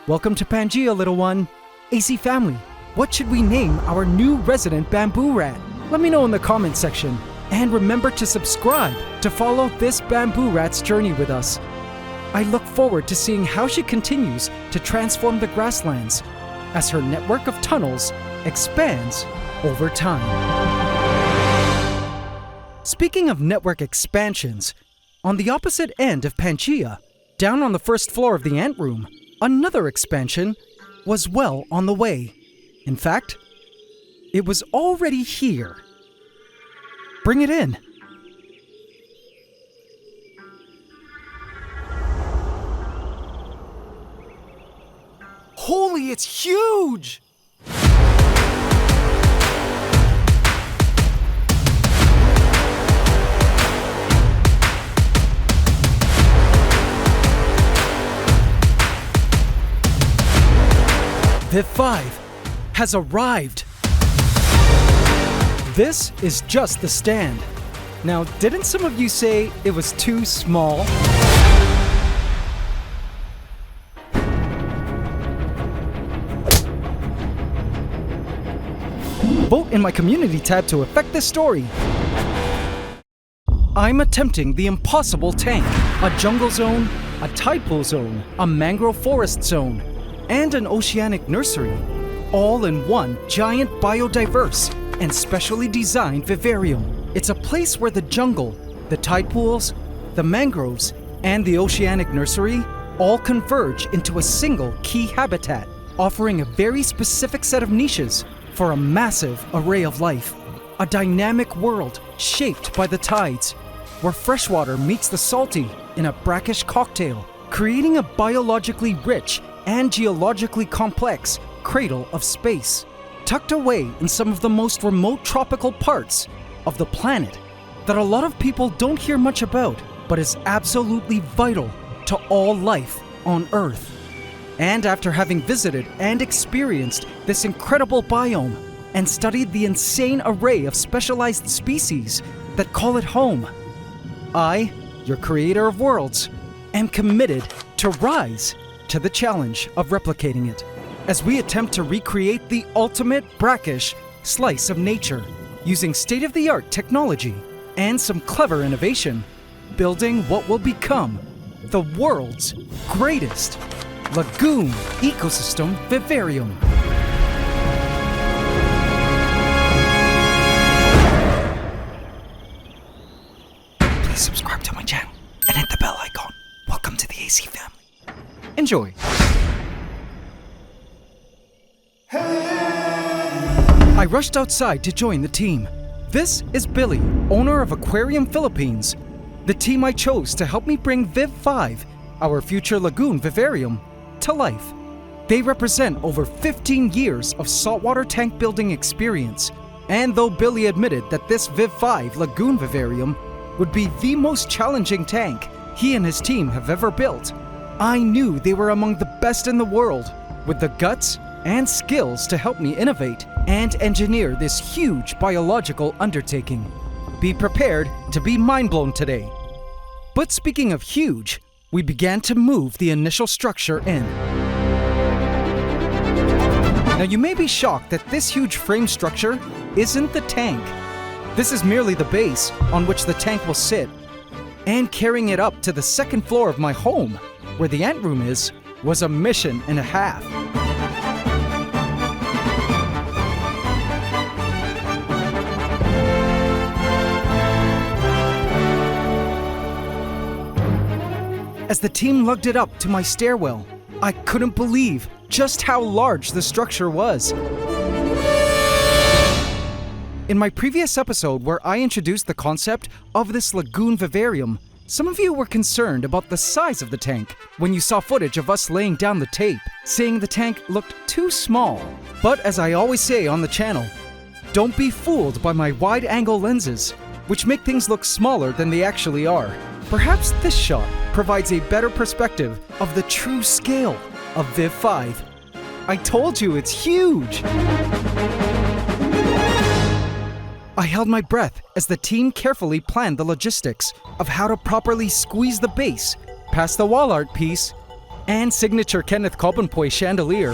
S1: Welcome to Pantgea, little one. AC family, what should we name our new resident bamboo rat? Let me know in the comment section. And remember to subscribe to follow this bamboo rat's journey with us. I look forward to seeing how she continues to transform the grasslands as her network of tunnels expands over time. Speaking of network expansions, on the opposite end of Pantgea, down on the first floor of the ant room, another expansion was well on the way. In fact, it was already here. Bring it in. Holy, it's huge! Viv 5 has arrived. This is just the stand. Now, didn't some of you say it was too small? Vote in my community tab to affect this story. I'm attempting the impossible tank, a jungle zone, a tide pool zone, a mangrove forest zone, and an oceanic nursery, all in one giant biodiverse and specially designed vivarium. It's a place where the jungle, the tide pools, the mangroves, and the oceanic nursery all converge into a single key habitat, offering a very specific set of niches for a massive array of life. A dynamic world shaped by the tides, where freshwater meets the salty in a brackish cocktail, creating a biologically rich and geologically complex cradle of space, tucked away in some of the most remote tropical parts of the planet that a lot of people don't hear much about, but is absolutely vital to all life on Earth. And after having visited and experienced this incredible biome and studied the insane array of specialized species that call it home, I, your creator of worlds, am committed to rise to the challenge of replicating it as we attempt to recreate the ultimate brackish slice of nature using state-of-the-art technology and some clever innovation, building what will become the world's greatest Lagoon Ecosystem Vivarium. Please subscribe to my channel and hit the bell icon. Welcome to the AC family. Enjoy. I rushed outside to join the team. This is Billy, owner of Aquarium Philippines, the team I chose to help me bring Viv 5, our future Lagoon Vivarium, to life. They represent over 15 years of saltwater tank building experience, and though Billy admitted that this Viv 5 Lagoon Vivarium would be the most challenging tank he and his team have ever built, I knew they were among the best in the world, with the guts and skills to help me innovate and engineer this huge biological undertaking. Be prepared to be mind-blown today. But speaking of huge, we began to move the initial structure in. Now you may be shocked that this huge frame structure isn't the tank. This is merely the base on which the tank will sit. And carrying it up to the second floor of my home, where the ant room is, was a mission and a half. As the team lugged it up to my stairwell, I couldn't believe just how large the structure was. In my previous episode where I introduced the concept of this Lagoon Vivarium, some of you were concerned about the size of the tank when you saw footage of us laying down the tape, saying the tank looked too small. But as I always say on the channel, don't be fooled by my wide-angle lenses, which make things look smaller than they actually are. Perhaps this shot provides a better perspective of the true scale of Viv 5. I told you it's huge! I held my breath as the team carefully planned the logistics of how to properly squeeze the base past the wall art piece and signature Kenneth Copenpoy chandelier.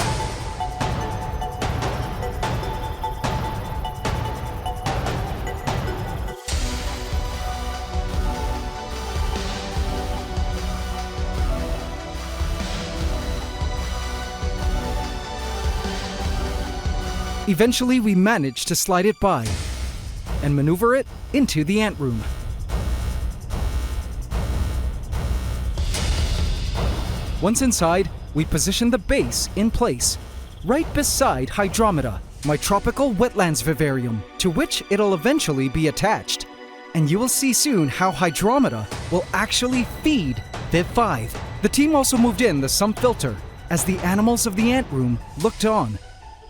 S1: Eventually, we managed to slide it by and maneuver it into the ant room. Once inside, we positioned the base in place, right beside Hydromeda, my tropical wetlands vivarium, to which it'll eventually be attached. And you will see soon how Hydromeda will actually feed Viv 5. The team also moved in the sump filter as the animals of the ant room looked on.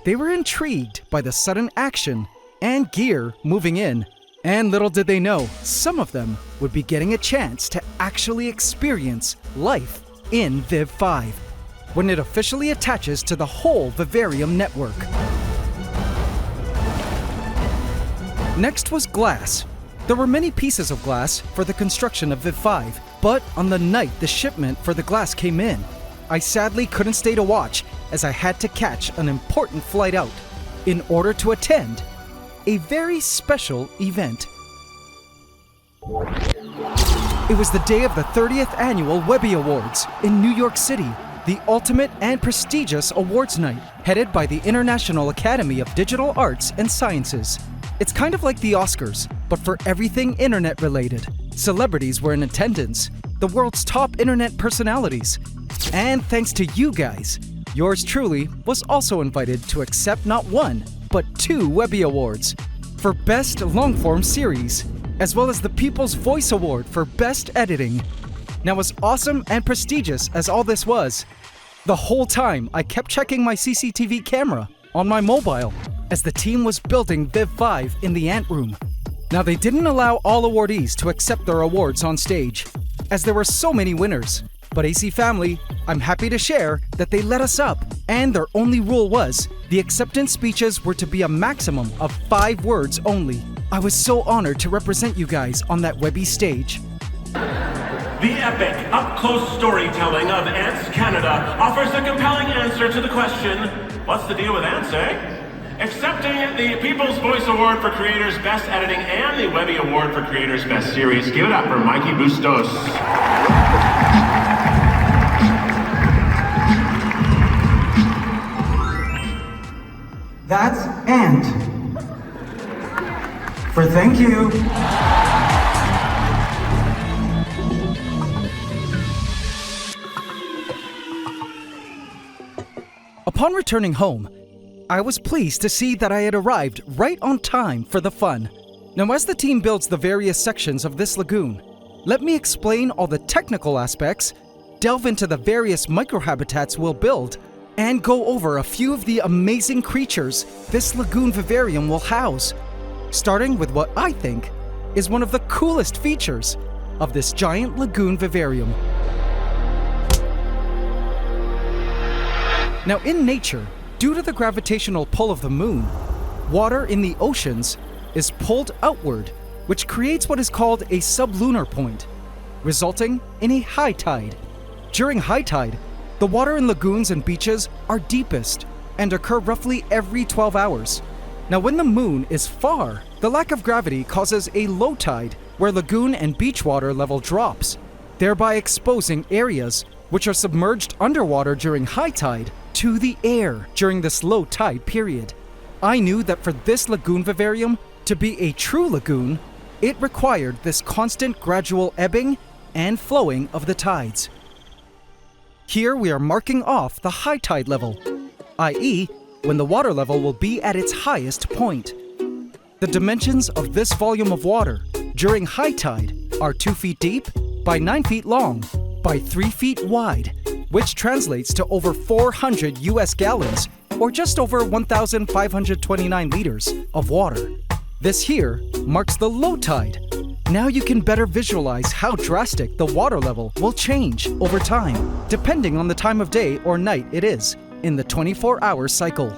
S1: They were intrigued by the sudden action and gear moving in, and little did they know, some of them would be getting a chance to actually experience life in Viv 5, when it officially attaches to the whole vivarium network. Next was glass. There were many pieces of glass for the construction of Viv 5, but on the night the shipment for the glass came in, I sadly couldn't stay to watch as I had to catch an important flight out in order to attend a very special event. It was the day of the 30th Annual Webby Awards in New York City, the ultimate and prestigious awards night, headed by the International Academy of Digital Arts and Sciences. It's kind of like the Oscars, but for everything internet related. Celebrities were in attendance, the world's top internet personalities. And thanks to you guys, yours truly was also invited to accept not one, but 2 Webby Awards for Best Longform Series, as well as the People's Voice Award for Best Editing. Now, as awesome and prestigious as all this was, the whole time I kept checking my CCTV camera on my mobile as the team was building Viv 5 in the Ant Room. Now, they didn't allow all awardees to accept their awards on stage, as there were so many winners. But AC Family, I'm happy to share that they let us up, and their only rule was the acceptance speeches were to be a maximum of 5 words only. I was so honored to represent you guys on that Webby stage.
S4: The epic, up-close storytelling of AntsCanada offers a compelling answer to the question, what's the deal with ants, eh? Accepting the People's Voice Award for Creators Best Editing and the Webby Award for Creators Best Series. Give it up for Mikey Bustos.
S1: That's Ant. For thank you. Upon returning home, I was pleased to see that I had arrived right on time for the fun. Now, as the team builds the various sections of this lagoon, let me explain all the technical aspects, delve into the various microhabitats we'll build, and go over a few of the amazing creatures this Lagoon Vivarium will house, starting with what I think is one of the coolest features of this giant Lagoon Vivarium. Now, in nature, due to the gravitational pull of the moon, water in the oceans is pulled outward, which creates what is called a sublunar point, resulting in a high tide. During high tide, the water in lagoons and beaches are deepest and occur roughly every 12 hours. Now, when the moon is far, the lack of gravity causes a low tide where lagoon and beach water level drops, thereby exposing areas which are submerged underwater during high tide to the air during this low tide period. I knew that for this Lagoon Vivarium to be a true lagoon, it required this constant gradual ebbing and flowing of the tides. Here we are marking off the high tide level, i.e., when the water level will be at its highest point. The dimensions of this volume of water during high tide are 2 feet deep by 9 feet long by 3 feet wide, which translates to over 400 US gallons, or just over 1,529 liters of water. This here marks the low tide. Now you can better visualize how drastic the water level will change over time, depending on the time of day or night it is in the 24-hour cycle.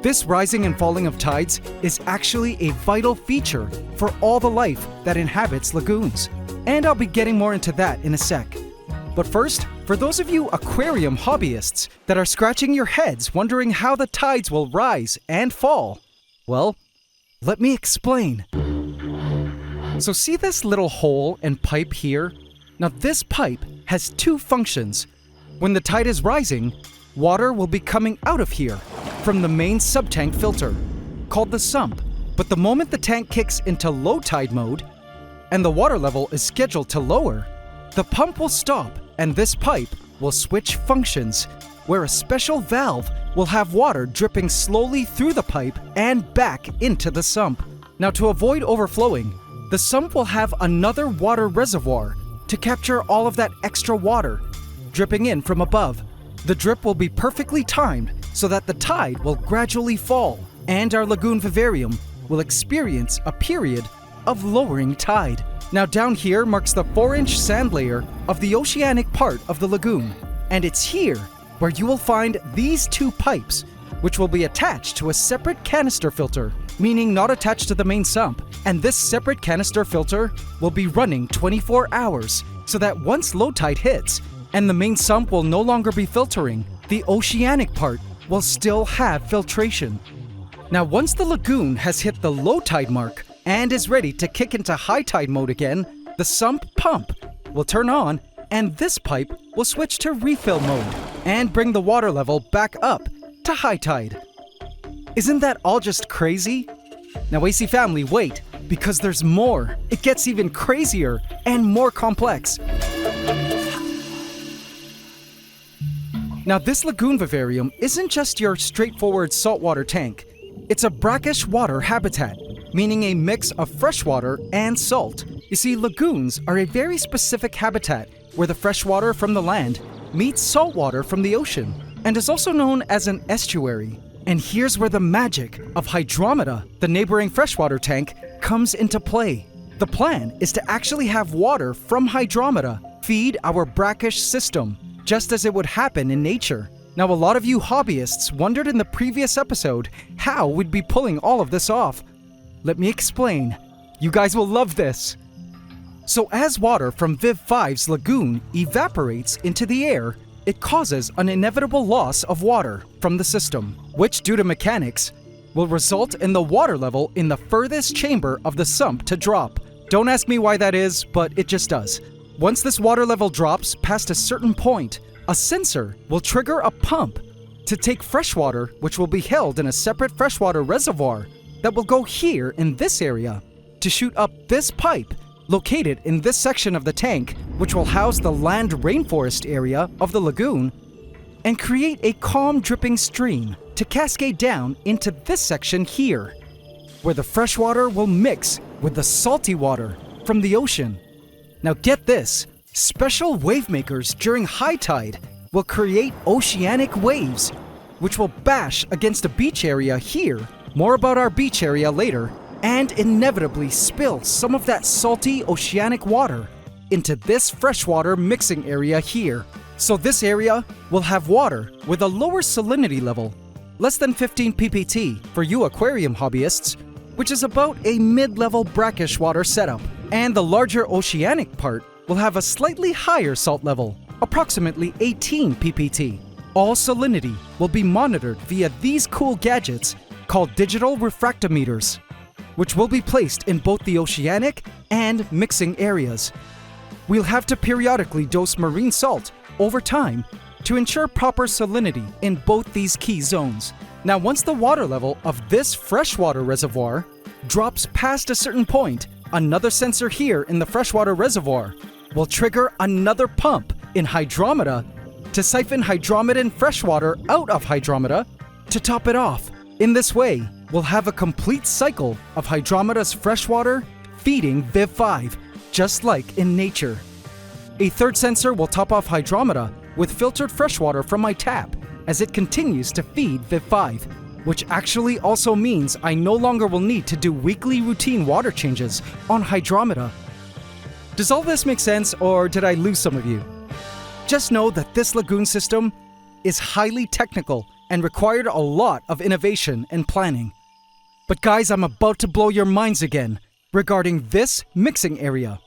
S1: This rising and falling of tides is actually a vital feature for all the life that inhabits lagoons, and I'll be getting more into that in a sec. But first, for those of you aquarium hobbyists that are scratching your heads wondering how the tides will rise and fall, well, let me explain. So see this little hole and pipe here? Now this pipe has 2 functions. When the tide is rising, water will be coming out of here from the main subtank filter, called the sump. But the moment the tank kicks into low tide mode, and the water level is scheduled to lower, the pump will stop and this pipe will switch functions, where a special valve will have water dripping slowly through the pipe and back into the sump. Now, to avoid overflowing, the sump will have another water reservoir to capture all of that extra water dripping in from above. The drip will be perfectly timed so that the tide will gradually fall, and our Lagoon Vivarium will experience a period of lowering tide. Now down here marks the 4-inch sand layer of the oceanic part of the lagoon, and it's here where you will find these two pipes, which will be attached to a separate canister filter, meaning not attached to the main sump. And this separate canister filter will be running 24 hours, so that once low tide hits, and the main sump will no longer be filtering, the oceanic part will still have filtration. Now, once the lagoon has hit the low tide mark and is ready to kick into high tide mode again, the sump pump will turn on and this pipe will switch to refill mode and bring the water level back up to high tide. Isn't that all just crazy? Now, AC family, wait, because there's more. It gets even crazier and more complex. Now, this Lagoon Vivarium isn't just your straightforward saltwater tank. It's a brackish water habitat, meaning a mix of freshwater and salt. You see, lagoons are a very specific habitat where the freshwater from the land meets saltwater from the ocean, and is also known as an estuary. And here's where the magic of Hydromeda, the neighboring freshwater tank, comes into play. The plan is to actually have water from Hydromeda feed our brackish system, just as it would happen in nature. Now, a lot of you hobbyists wondered in the previous episode how we'd be pulling all of this off. Let me explain. You guys will love this. So as water from Viv V's lagoon evaporates into the air, it causes an inevitable loss of water from the system, which due to mechanics, will result in the water level in the furthest chamber of the sump to drop. Don't ask me why that is, but it just does. Once this water level drops past a certain point, a sensor will trigger a pump to take freshwater, which will be held in a separate freshwater reservoir that will go here in this area to shoot up this pipe located in this section of the tank, which will house the land rainforest area of the lagoon, and create a calm dripping stream to cascade down into this section here, where the freshwater will mix with the salty water from the ocean. Now get this, special wave makers during high tide will create oceanic waves, which will bash against a beach area here, more about our beach area later, and inevitably spill some of that salty oceanic water into this freshwater mixing area here. So this area will have water with a lower salinity level, less than 15 ppt for you aquarium hobbyists, which is about a mid-level brackish water setup. And the larger oceanic part will have a slightly higher salt level, approximately 18 ppt. All salinity will be monitored via these cool gadgets called digital refractometers, which will be placed in both the oceanic and mixing areas. We'll have to periodically dose marine salt over time to ensure proper salinity in both these key zones. Now, once the water level of this freshwater reservoir drops past a certain point, another sensor here in the freshwater reservoir will trigger another pump in Hydromeda to siphon Hydromedan freshwater out of Hydromeda to top it off. In this way, we'll have a complete cycle of Hydromeda's freshwater feeding Viv V, just like in nature. A third sensor will top off Hydromeda with filtered freshwater from my tap as it continues to feed Viv V, which actually also means I no longer will need to do weekly routine water changes on Hydromeda. Does all this make sense, or did I lose some of you? Just know that this lagoon system is highly technical and required a lot of innovation and planning. But guys, I'm about to blow your minds again regarding this mixing area.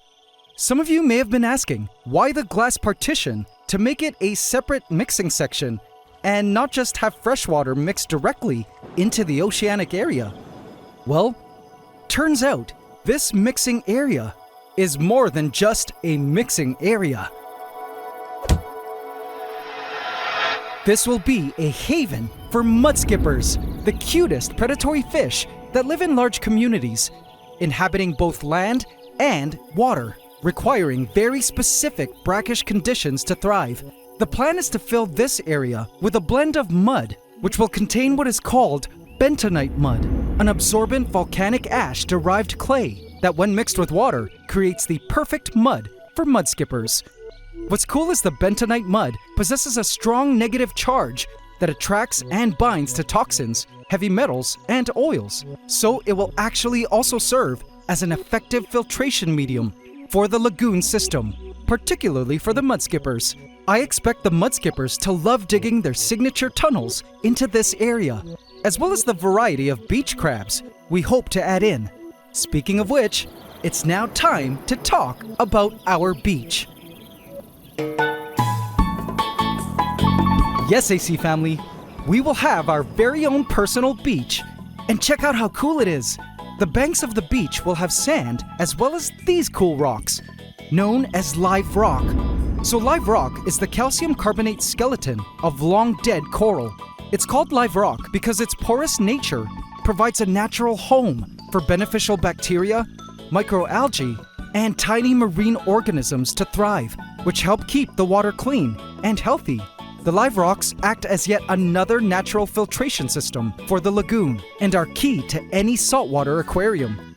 S1: Some of you may have been asking, why the glass partition to make it a separate mixing section and not just have freshwater mixed directly into the oceanic area? Well, turns out this mixing area is more than just a mixing area. This will be a haven for mudskippers, the cutest predatory fish that live in large communities, inhabiting both land and water, requiring very specific brackish conditions to thrive. The plan is to fill this area with a blend of mud, which will contain what is called bentonite mud, an absorbent volcanic ash-derived clay that when mixed with water creates the perfect mud for mudskippers. What's cool is the bentonite mud possesses a strong negative charge that attracts and binds to toxins, heavy metals, and oils, so it will actually also serve as an effective filtration medium for the lagoon system, particularly for the mudskippers. I expect the mudskippers to love digging their signature tunnels into this area, as well as the variety of beach crabs we hope to add in. Speaking of which, it's now time to talk about our beach. Yes, AC family, we will have our very own personal beach. And check out how cool it is. The banks of the beach will have sand as well as these cool rocks, known as live rock. So live rock is the calcium carbonate skeleton of long-dead coral. It's called live rock because its porous nature provides a natural home for beneficial bacteria, microalgae, and tiny marine organisms to thrive, which help keep the water clean and healthy. The live rocks act as yet another natural filtration system for the lagoon and are key to any saltwater aquarium.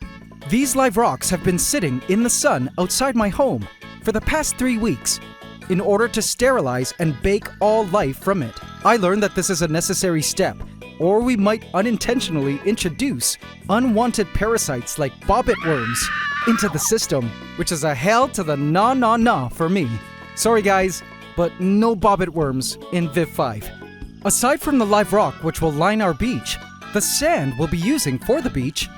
S1: These live rocks have been sitting in the sun outside my home for the past 3 weeks in order to sterilize and bake all life from it. I learned that this is a necessary step, or we might unintentionally introduce unwanted parasites like bobbit worms into the system, which is a hell to the nah for me. Sorry guys, but no bobbit worms in Viv 5. Aside from the live rock which will line our beach, the sand we'll be using for the beach,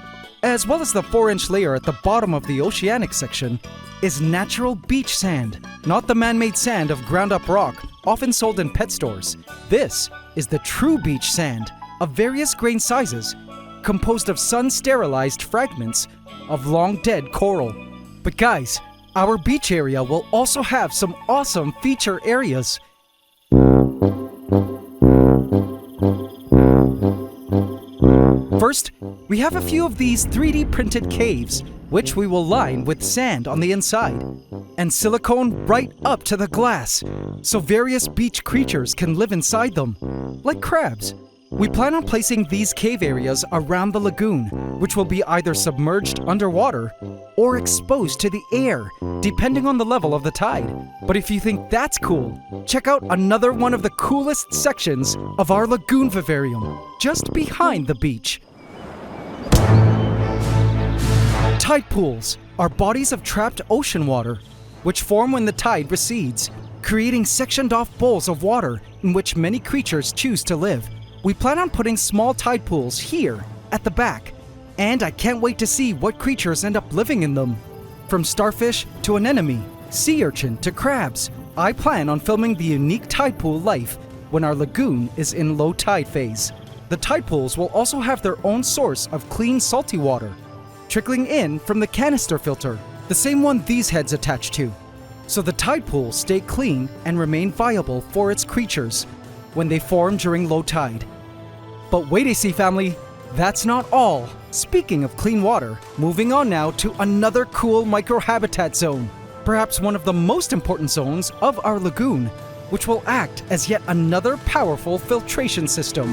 S1: as well as the 4-inch layer at the bottom of the oceanic section, is natural beach sand, not the man-made sand of ground-up rock often sold in pet stores. This is the true beach sand of various grain sizes, composed of sun-sterilized fragments of long-dead coral. But guys, our beach area will also have some awesome feature areas. First, we have a few of these 3D printed caves, which we will line with sand on the inside and silicone right up to the glass, so various beach creatures can live inside them, like crabs. We plan on placing these cave areas around the lagoon, which will be either submerged underwater or exposed to the air, depending on the level of the tide. But if you think that's cool, check out another one of the coolest sections of our Lagoon Vivarium, just behind the beach. Tide pools are bodies of trapped ocean water, which form when the tide recedes, creating sectioned-off bowls of water in which many creatures choose to live. We plan on putting small tide pools here at the back, and I can't wait to see what creatures end up living in them. From starfish to anemone, sea urchin to crabs, I plan on filming the unique tide pool life when our lagoon is in low tide phase. The tide pools will also have their own source of clean salty water, trickling in from the canister filter, the same one these heads attach to. So the tide pools stay clean and remain viable for its creatures when they form during low tide. But wait, AC family, that's not all. Speaking of clean water, moving on now to another cool microhabitat zone, perhaps one of the most important zones of our lagoon, which will act as yet another powerful filtration system.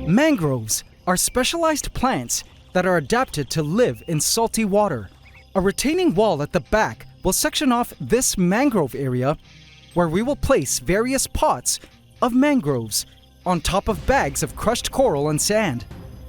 S1: Mangroves are specialized plants that are adapted to live in salty water. A retaining wall at the back will section off this mangrove area, where we will place various pots of mangroves on top of bags of crushed coral and sand.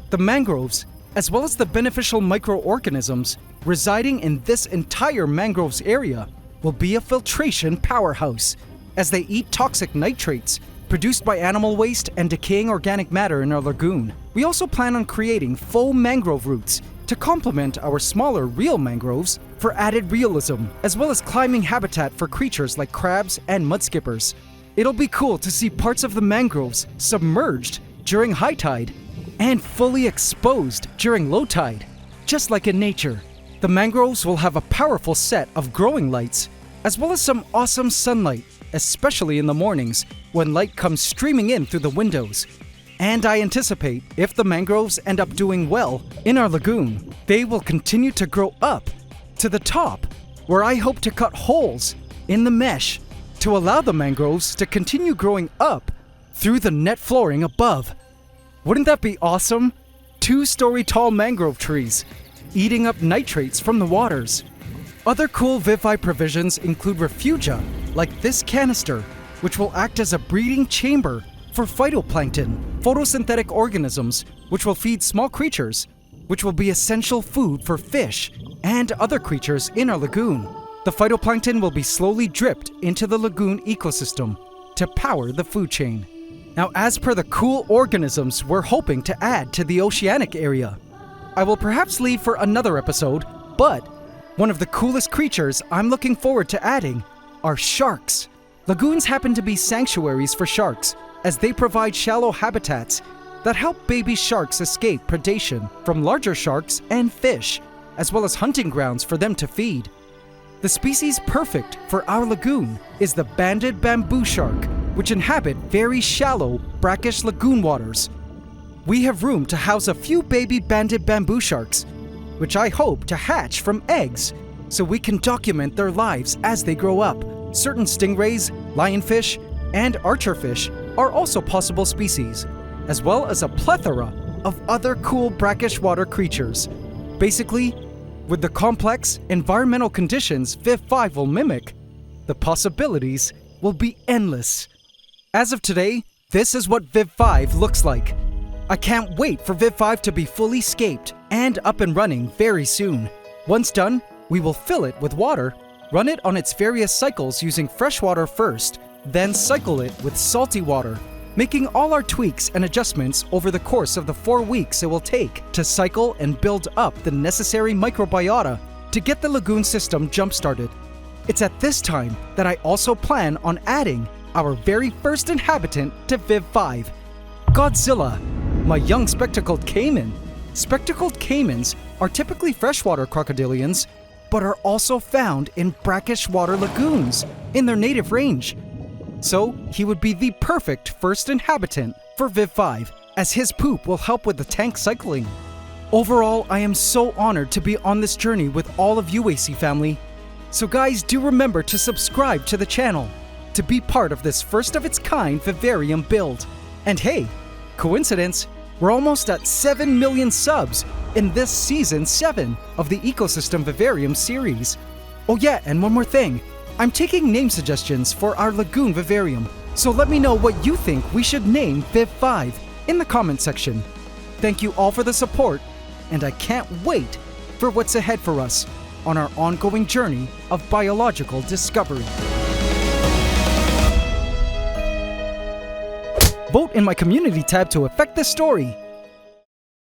S1: The mangroves, as well as the beneficial microorganisms residing in this entire mangroves area, will be a filtration powerhouse, as they eat toxic nitrates produced by animal waste and decaying organic matter in our lagoon. We also plan on creating faux mangrove roots to complement our smaller real mangroves for added realism, as well as climbing habitat for creatures like crabs and mudskippers. It'll be cool to see parts of the mangroves submerged during high tide and fully exposed during low tide, just like in nature. The mangroves will have a powerful set of growing lights, as well as some awesome sunlight, especially in the mornings when light comes streaming in through the windows. And I anticipate if the mangroves end up doing well in our lagoon, they will continue to grow up to the top, where I hope to cut holes in the mesh to allow the mangroves to continue growing up through the net flooring above. Wouldn't that be awesome? 2-story tall mangrove trees eating up nitrates from the waters. Other cool Viv V provisions include refugia, like this canister, which will act as a breeding chamber for phytoplankton, photosynthetic organisms, which will feed small creatures, which will be essential food for fish and other creatures in our lagoon. The phytoplankton will be slowly dripped into the lagoon ecosystem to power the food chain. Now, as per the cool organisms we're hoping to add to the oceanic area, I will perhaps leave for another episode, but one of the coolest creatures I'm looking forward to adding are sharks. Lagoons happen to be sanctuaries for sharks, as they provide shallow habitats that help baby sharks escape predation from larger sharks and fish, as well as hunting grounds for them to feed. The species perfect for our lagoon is the banded bamboo shark, which inhabit very shallow, brackish lagoon waters. We have room to house a few baby banded bamboo sharks, which I hope to hatch from eggs, so we can document their lives as they grow up. Certain stingrays, lionfish, and archerfish are also possible species, as well as a plethora of other cool brackish water creatures. Basically, with the complex environmental conditions Viv V will mimic, the possibilities will be endless. As of today, this is what Viv V looks like. I can't wait for Viv V to be fully scaped and up and running very soon. Once done, we will fill it with water, run it on its various cycles using fresh water first, then cycle it with salty water, making all our tweaks and adjustments over the course of the 4 weeks it will take to cycle and build up the necessary microbiota to get the lagoon system jump-started. It's at this time that I also plan on adding our very first inhabitant to Viv V, Godzilla, my young spectacled caiman. Spectacled caimans are typically freshwater crocodilians, but are also found in brackish water lagoons in their native range. So he would be the perfect first inhabitant for Viv V, as his poop will help with the tank cycling. Overall, I am so honored to be on this journey with all of you, AC family. So guys, do remember to subscribe to the channel to be part of this first of its kind vivarium build. And hey, coincidence, we're almost at 7 million subs in this season 7 of the ECOSYSTEM Vivarium Series. Oh yeah, and one more thing. I'm taking name suggestions for our Lagoon Vivarium, so let me know what you think we should name Viv V in the comment section. Thank you all for the support, and I can't wait for what's ahead for us on our ongoing journey of biological discovery. Vote in my community tab to affect this story.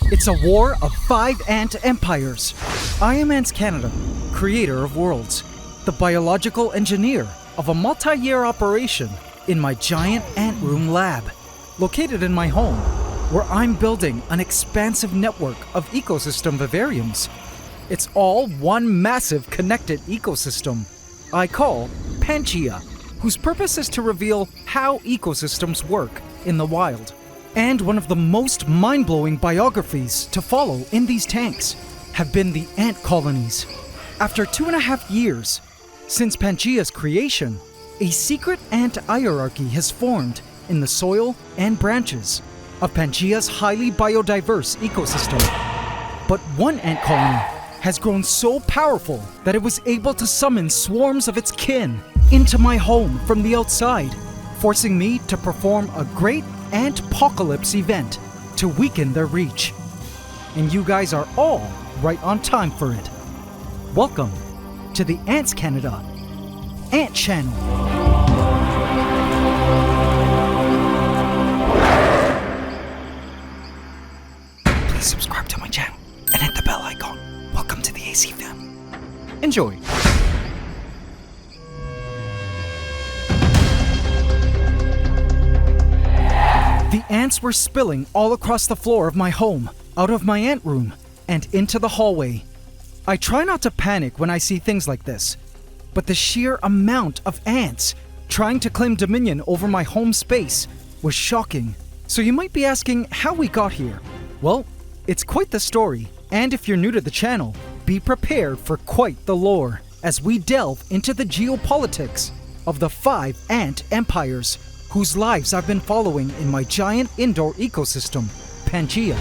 S1: It's a war of 5 ant empires. I am AntsCanada, creator of worlds, the biological engineer of a multi-year operation in my giant ant room lab, located in my home, where I'm building an expansive network of ecosystem vivariums. It's all one massive connected ecosystem I call Pantgea, whose purpose is to reveal how ecosystems work in the wild. And one of the most mind-blowing biographies to follow in these tanks have been the ant colonies. After 2.5 years since Pangea's creation, a secret ant hierarchy has formed in the soil and branches of Pangea's highly biodiverse ecosystem. But one ant colony has grown so powerful that it was able to summon swarms of its kin into my home from the outside, forcing me to perform a great ant-pocalypse event to weaken their reach. And you guys are all right on time for it. Welcome to the AntsCanada Ant Channel. Please subscribe to my channel and hit the bell icon. Welcome to the AC family. Enjoy. The ants were spilling all across the floor of my home, out of my ant room, and into the hallway. I try not to panic when I see things like this, but the sheer amount of ants trying to claim dominion over my home space was shocking. So you might be asking how we got here. Well, it's quite the story, and if you're new to the channel, be prepared for quite the lore as we delve into the geopolitics of the 5 ant empires whose lives I've been following in my giant indoor ecosystem, Pantgea.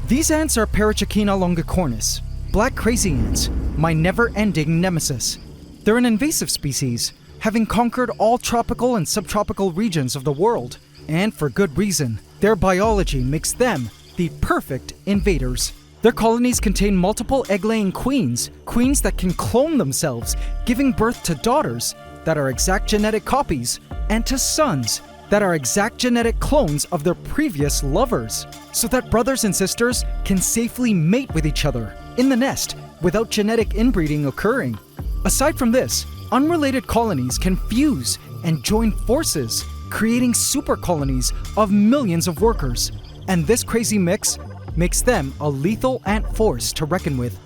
S1: These ants are Parachechina longicornis, black crazy ants, my never-ending nemesis. They're an invasive species, having conquered all tropical and subtropical regions of the world, and for good reason. Their biology makes them the perfect invaders. Their colonies contain multiple egg-laying queens that can clone themselves, giving birth to daughters that are exact genetic copies, and to sons that are exact genetic clones of their previous lovers, so that brothers and sisters can safely mate with each other in the nest without genetic inbreeding occurring. Aside from this, unrelated colonies can fuse and join forces, creating super colonies of millions of workers. And this crazy mix makes them a lethal ant force to reckon with.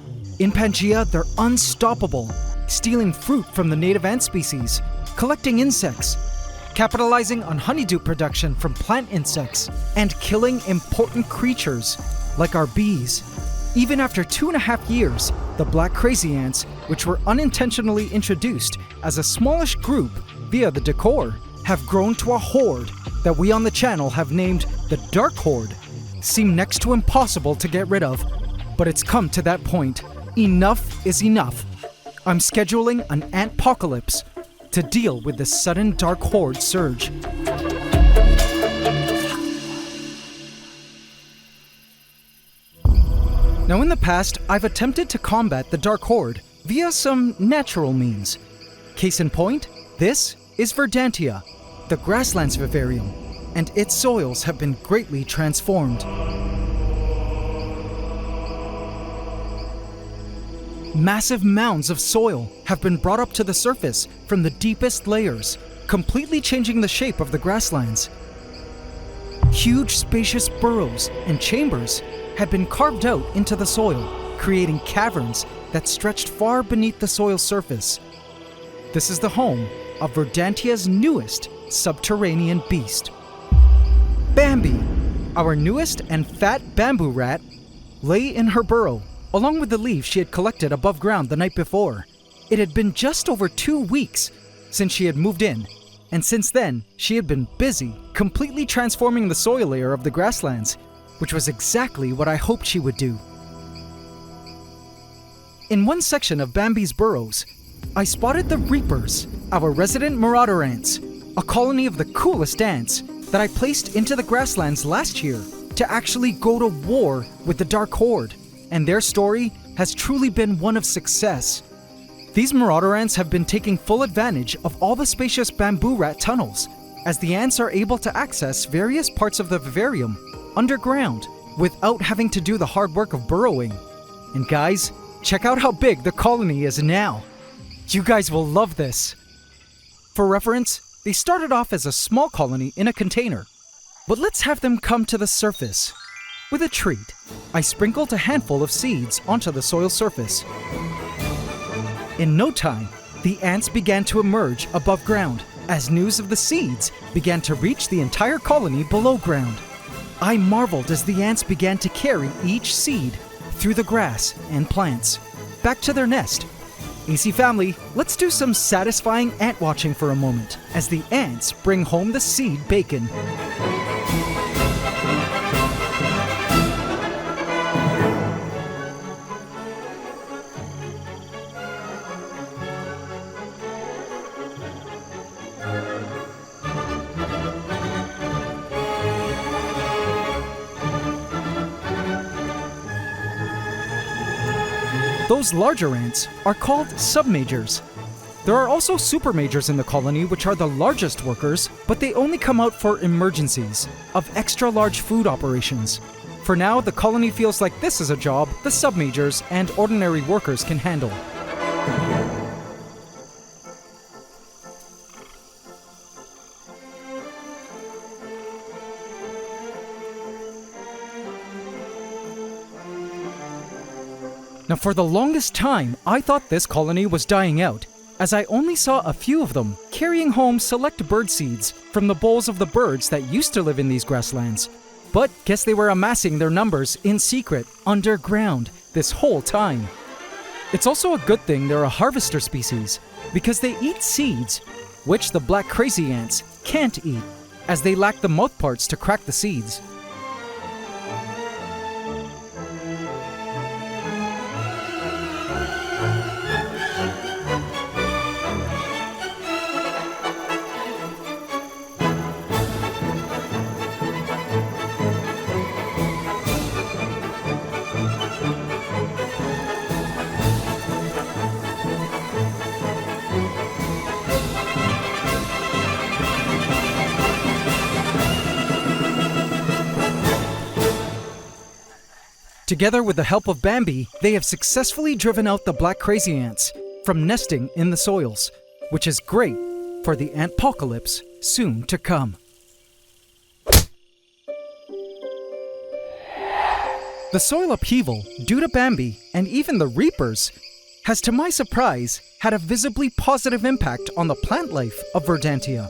S1: In Pantgea, they're unstoppable, stealing fruit from the native ant species, collecting insects, capitalizing on honeydew production from plant insects, and killing important creatures like our bees. Even after 2.5 years, the black crazy ants, which were unintentionally introduced as a smallish group via the decor, have grown to a horde that we on the channel have named the Dark Horde. Seem next to impossible to get rid of, but it's come to that point. Enough is enough. I'm scheduling an antpocalypse to deal with the sudden Dark Horde surge. Now in the past, I've attempted to combat the Dark Horde via some natural means. Case in point, this is Verdantia, the grasslands vivarium, and its soils have been greatly transformed. Massive mounds of soil have been brought up to the surface from the deepest layers, completely changing the shape of the grasslands. Huge spacious burrows and chambers had been carved out into the soil, creating caverns that stretched far beneath the soil surface. This is the home of Verdantia's newest subterranean beast. Bambi, our newest and fat bamboo rat, lay in her burrow, along with the leaves she had collected above ground the night before. It had been just over 2 weeks since she had moved in, and since then, she had been busy completely transforming the soil layer of the grasslands, which was exactly what I hoped she would do. In one section of Bambi's burrows, I spotted the Reapers, our resident marauder ants, a colony of the coolest ants that I placed into the grasslands last year to actually go to war with the Dark Horde, and their story has truly been one of success. These marauder ants have been taking full advantage of all the spacious bamboo rat tunnels, as the ants are able to access various parts of the vivarium underground without having to do the hard work of burrowing. And guys, check out how big the colony is now. You guys will love this. For reference, they started off as a small colony in a container, but let's have them come to the surface. With a treat, I sprinkled a handful of seeds onto the soil surface. In no time, the ants began to emerge above ground as news of the seeds began to reach the entire colony below ground. I marveled as the ants began to carry each seed through the grass and plants back to their nest. AC family, let's do some satisfying ant watching for a moment as the ants bring home the seed bacon. Those larger ants are called submajors. There are also supermajors in the colony, which are the largest workers, but they only come out for emergencies of extra large food operations. For now, the colony feels like this is a job the submajors and ordinary workers can handle. Now, for the longest time, I thought this colony was dying out, as I only saw a few of them carrying home select bird seeds from the bowls of the birds that used to live in these grasslands. But guess they were amassing their numbers in secret, underground, this whole time. It's also a good thing they're a harvester species, because they eat seeds, which the black crazy ants can't eat, as they lack the mouthparts to crack the seeds. Together with the help of Bambi, they have successfully driven out the black crazy ants from nesting in the soils, which is great for the antpocalypse soon to come. The soil upheaval, due to Bambi and even the Reapers, has to my surprise had a visibly positive impact on the plant life of Verdantia.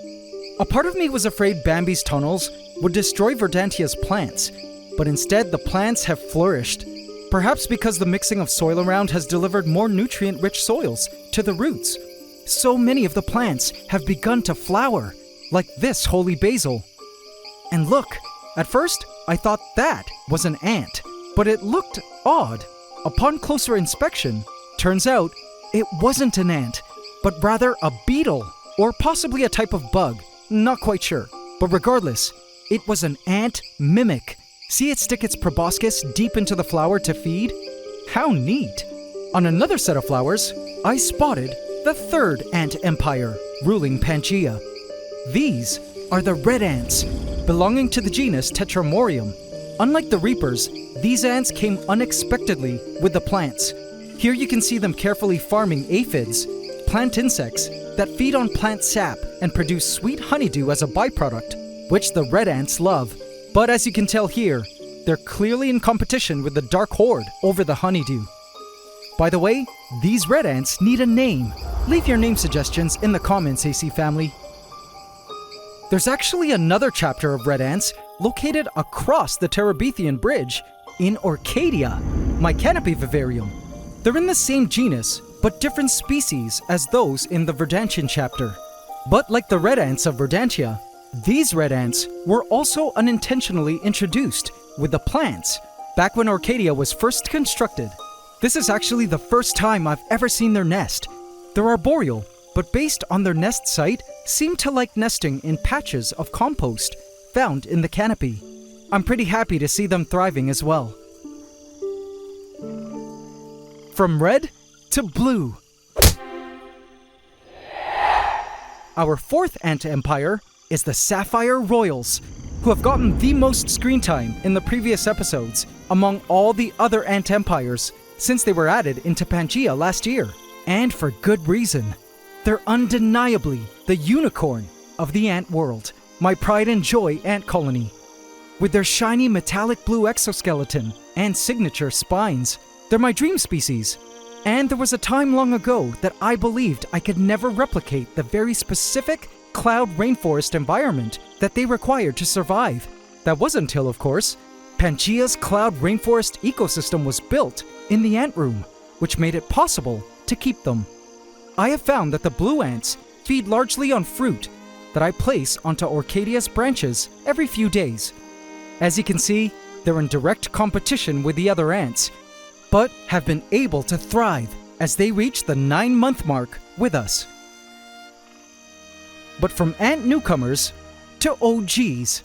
S1: A part of me was afraid Bambi's tunnels would destroy Verdantia's plants, but instead the plants have flourished, perhaps because the mixing of soil around has delivered more nutrient-rich soils to the roots. So many of the plants have begun to flower, like this holy basil. And look, at first I thought that was an ant, but it looked odd. Upon closer inspection, turns out it wasn't an ant, but rather a beetle, or possibly a type of bug, not quite sure. But regardless, it was an ant mimic. See it stick its proboscis deep into the flower to feed? How neat! On another set of flowers, I spotted the third ant empire, ruling Pantgea. These are the red ants, belonging to the genus Tetramorium. Unlike the Reapers, these ants came unexpectedly with the plants. Here you can see them carefully farming aphids, plant insects that feed on plant sap and produce sweet honeydew as a byproduct, which the red ants love. But as you can tell here, they're clearly in competition with the dark horde over the honeydew. By the way, these red ants need a name. Leave your name suggestions in the comments, AC family. There's actually another chapter of red ants located across the Terabithian Bridge in Orcadia, my canopy vivarium. They're in the same genus, but different species as those in the Verdantian chapter. But like the red ants of Verdantia, these red ants were also unintentionally introduced with the plants back when Orcadia was first constructed. This is actually the first time I've ever seen their nest. They're arboreal, but based on their nest site, seem to like nesting in patches of compost found in the canopy. I'm pretty happy to see them thriving as well. From red to blue. Our fourth ant empire is the Sapphire Royals, who have gotten the most screen time in the previous episodes among all the other ant empires since they were added into Pantgea last year. And for good reason. They're undeniably the unicorn of the ant world, my pride and joy ant colony. With their shiny metallic blue exoskeleton and signature spines, they're my dream species. And there was a time long ago that I believed I could never replicate the very specific cloud rainforest environment that they required to survive. That wasn't until, of course, Pangea's cloud rainforest ecosystem was built in the ant room, which made it possible to keep them. I have found that the blue ants feed largely on fruit that I place onto Orcadia's branches every few days. As you can see, they're in direct competition with the other ants, but have been able to thrive as they reach the 9-month mark with us. But from ant newcomers to OGs,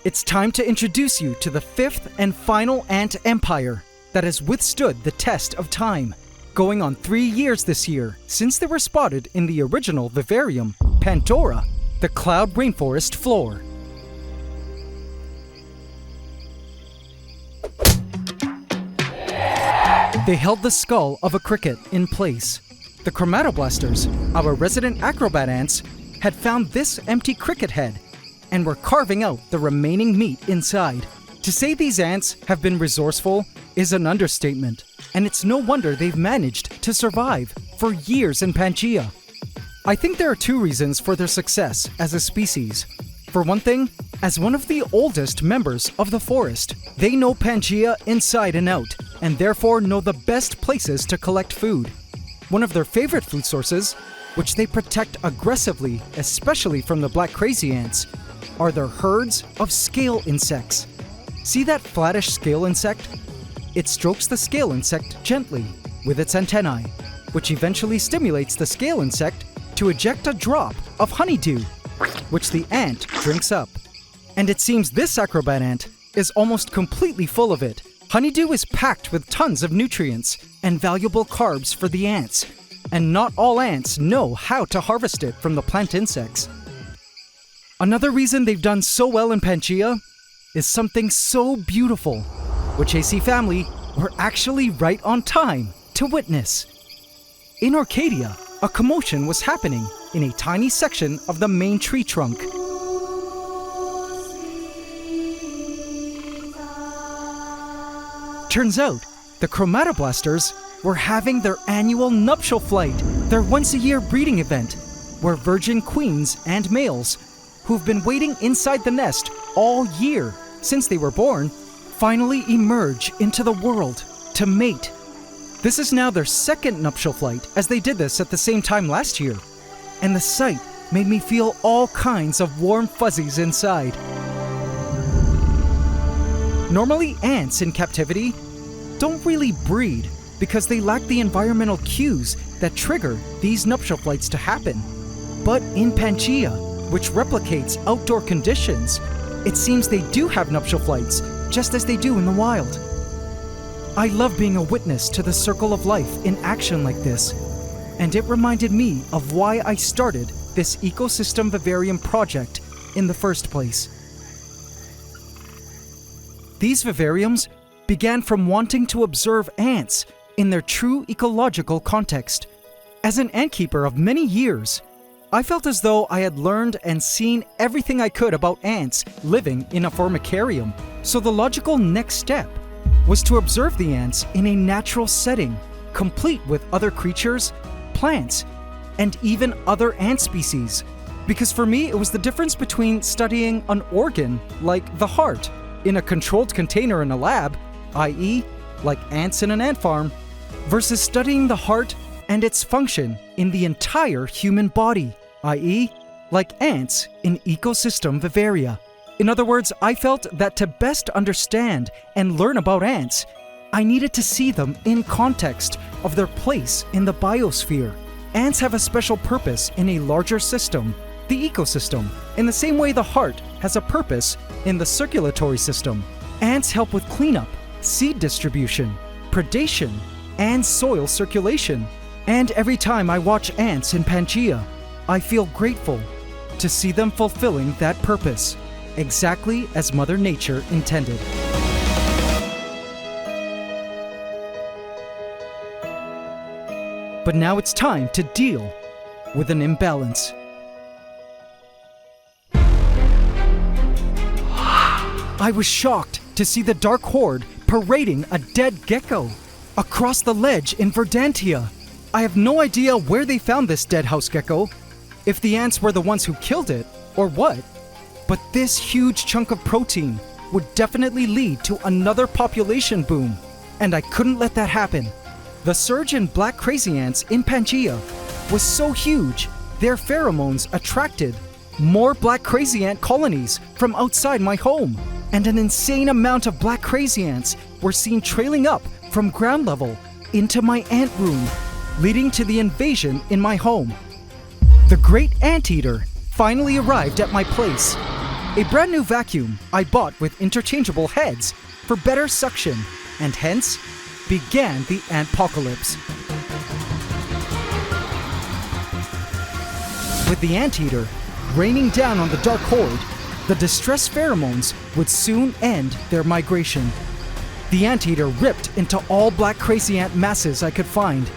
S1: it's time to introduce you to the fifth and final ant empire that has withstood the test of time, going on 3 years this year since they were spotted in the original vivarium, Pandora, the cloud rainforest floor. They held the skull of a cricket in place. The chromatoblasters, our resident acrobat ants, had found this empty cricket head and were carving out the remaining meat inside. To say these ants have been resourceful is an understatement, and it's no wonder they've managed to survive for years in Pantgea. I think there are 2 reasons for their success as a species. For one thing, as one of the oldest members of the forest, they know Pantgea inside and out, and therefore know the best places to collect food. One of their favorite food sources, which they protect aggressively, especially from the black crazy ants, are their herds of scale insects. See that flattish scale insect? It strokes the scale insect gently with its antennae, which eventually stimulates the scale insect to eject a drop of honeydew, which the ant drinks up. And it seems this acrobat ant is almost completely full of it. Honeydew is packed with tons of nutrients and valuable carbs for the ants, and not all ants know how to harvest it from the plant insects. Another reason they've done so well in Pantgea is something so beautiful, which AC family, were actually right on time to witness. In Arcadia, a commotion was happening in a tiny section of the main tree trunk. Turns out, the chromatoblasters were having their annual nuptial flight, their once-a-year breeding event, where virgin queens and males, who've been waiting inside the nest all year since they were born, finally emerge into the world to mate. This is now their second nuptial flight, as they did this at the same time last year, and the sight made me feel all kinds of warm fuzzies inside. Normally, ants in captivity don't really breed because they lack the environmental cues that trigger these nuptial flights to happen. But in Pantgea, which replicates outdoor conditions, it seems they do have nuptial flights, just as they do in the wild. I love being a witness to the circle of life in action like this, and it reminded me of why I started this Ecosystem Vivarium project in the first place. These vivariums began from wanting to observe ants in their true ecological context. As an antkeeper of many years, I felt as though I had learned and seen everything I could about ants living in a formicarium. So the logical next step was to observe the ants in a natural setting, complete with other creatures, plants, and even other ant species. Because for me, it was the difference between studying an organ, like the heart, in a controlled container in a lab, i.e., like ants in an ant farm, versus studying the heart and its function in the entire human body, i.e., like ants in ecosystem vivaria. In other words, I felt that to best understand and learn about ants, I needed to see them in context of their place in the biosphere. Ants have a special purpose in a larger system, the ecosystem, in the same way the heart has a purpose in the circulatory system. Ants help with cleanup, seed distribution, predation, and soil circulation. And every time I watch ants in Pantgea, I feel grateful to see them fulfilling that purpose, exactly as Mother Nature intended. But now it's time to deal with an imbalance. I was shocked to see the Dark Horde parading a dead gecko across the ledge in Verdantia. I have no idea where they found this dead house gecko, if the ants were the ones who killed it, or what. But this huge chunk of protein would definitely lead to another population boom, and I couldn't let that happen. The surge in black crazy ants in Pantgea was so huge, their pheromones attracted more black crazy ant colonies from outside my home, and an insane amount of black crazy ants were seen trailing up from ground level into my ant room, leading to the invasion in my home. The great anteater finally arrived at my place, a brand new vacuum I bought with interchangeable heads for better suction, and hence began the antpocalypse. With the anteater raining down on the Dark Horde, the distressed pheromones would soon end their migration. The anteater ripped into all black crazy ant masses I could find.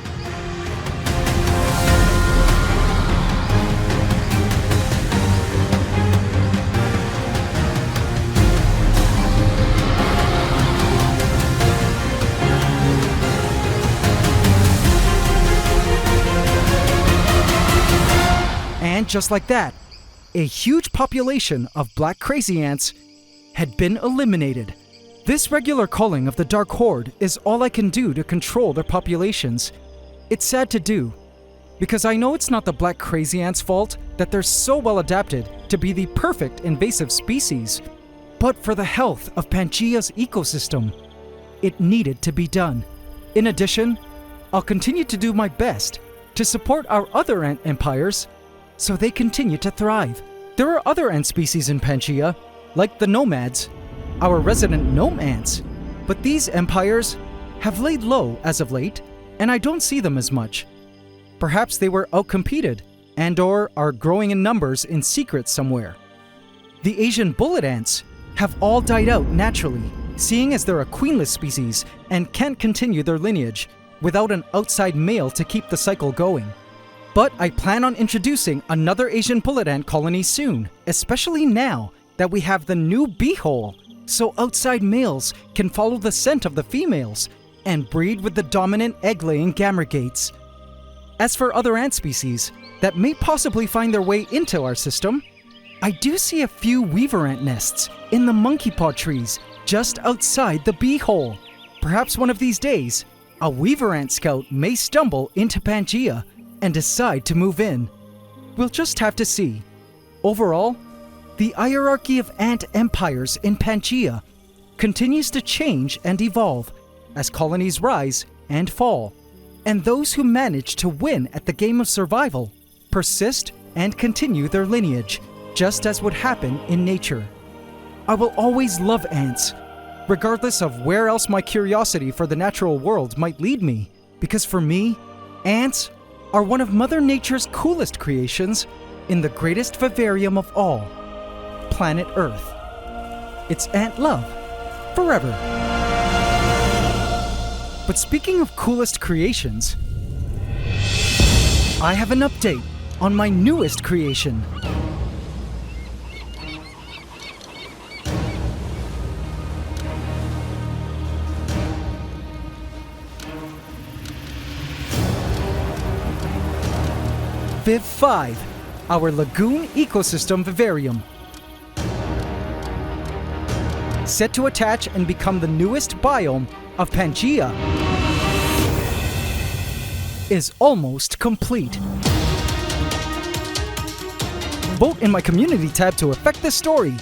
S1: And just like that, a huge population of black crazy ants had been eliminated. This regular culling of the Dark Horde is all I can do to control their populations. It's sad to do, because I know it's not the black crazy ants' fault that they're so well adapted to be the perfect invasive species, but for the health of Pangea's ecosystem, it needed to be done. In addition, I'll continue to do my best to support our other ant empires so they continue to thrive. There are other ant species in Pantgea, like the nomads, our resident gnome ants, but these empires have laid low as of late, and I don't see them as much. Perhaps they were outcompeted and/or are growing in numbers in secret somewhere. The Asian bullet ants have all died out naturally, seeing as they're a queenless species and can't continue their lineage without an outside male to keep the cycle going. But I plan on introducing another Asian bullet ant colony soon, especially now that we have the new beehole, so outside males can follow the scent of the females and breed with the dominant egg-laying gamergates. As for other ant species that may possibly find their way into our system, I do see a few weaver ant nests in the monkey paw trees just outside the beehole. Perhaps one of these days, a weaver ant scout may stumble into Pantgea and decide to move in. We'll just have to see. Overall, the hierarchy of ant empires in Pantgea continues to change and evolve as colonies rise and fall, and those who manage to win at the game of survival persist and continue their lineage, just as would happen in nature. I will always love ants, regardless of where else my curiosity for the natural world might lead me, because for me, ants are one of Mother Nature's coolest creations in the greatest vivarium of all, planet Earth. It's ant love, forever. But speaking of coolest creations, I have an update on my newest creation. Viv V, our Lagoon Ecosystem Vivarium. Set to attach and become the newest biome of Pantgea, is almost complete. Vote in my community tab to affect this story.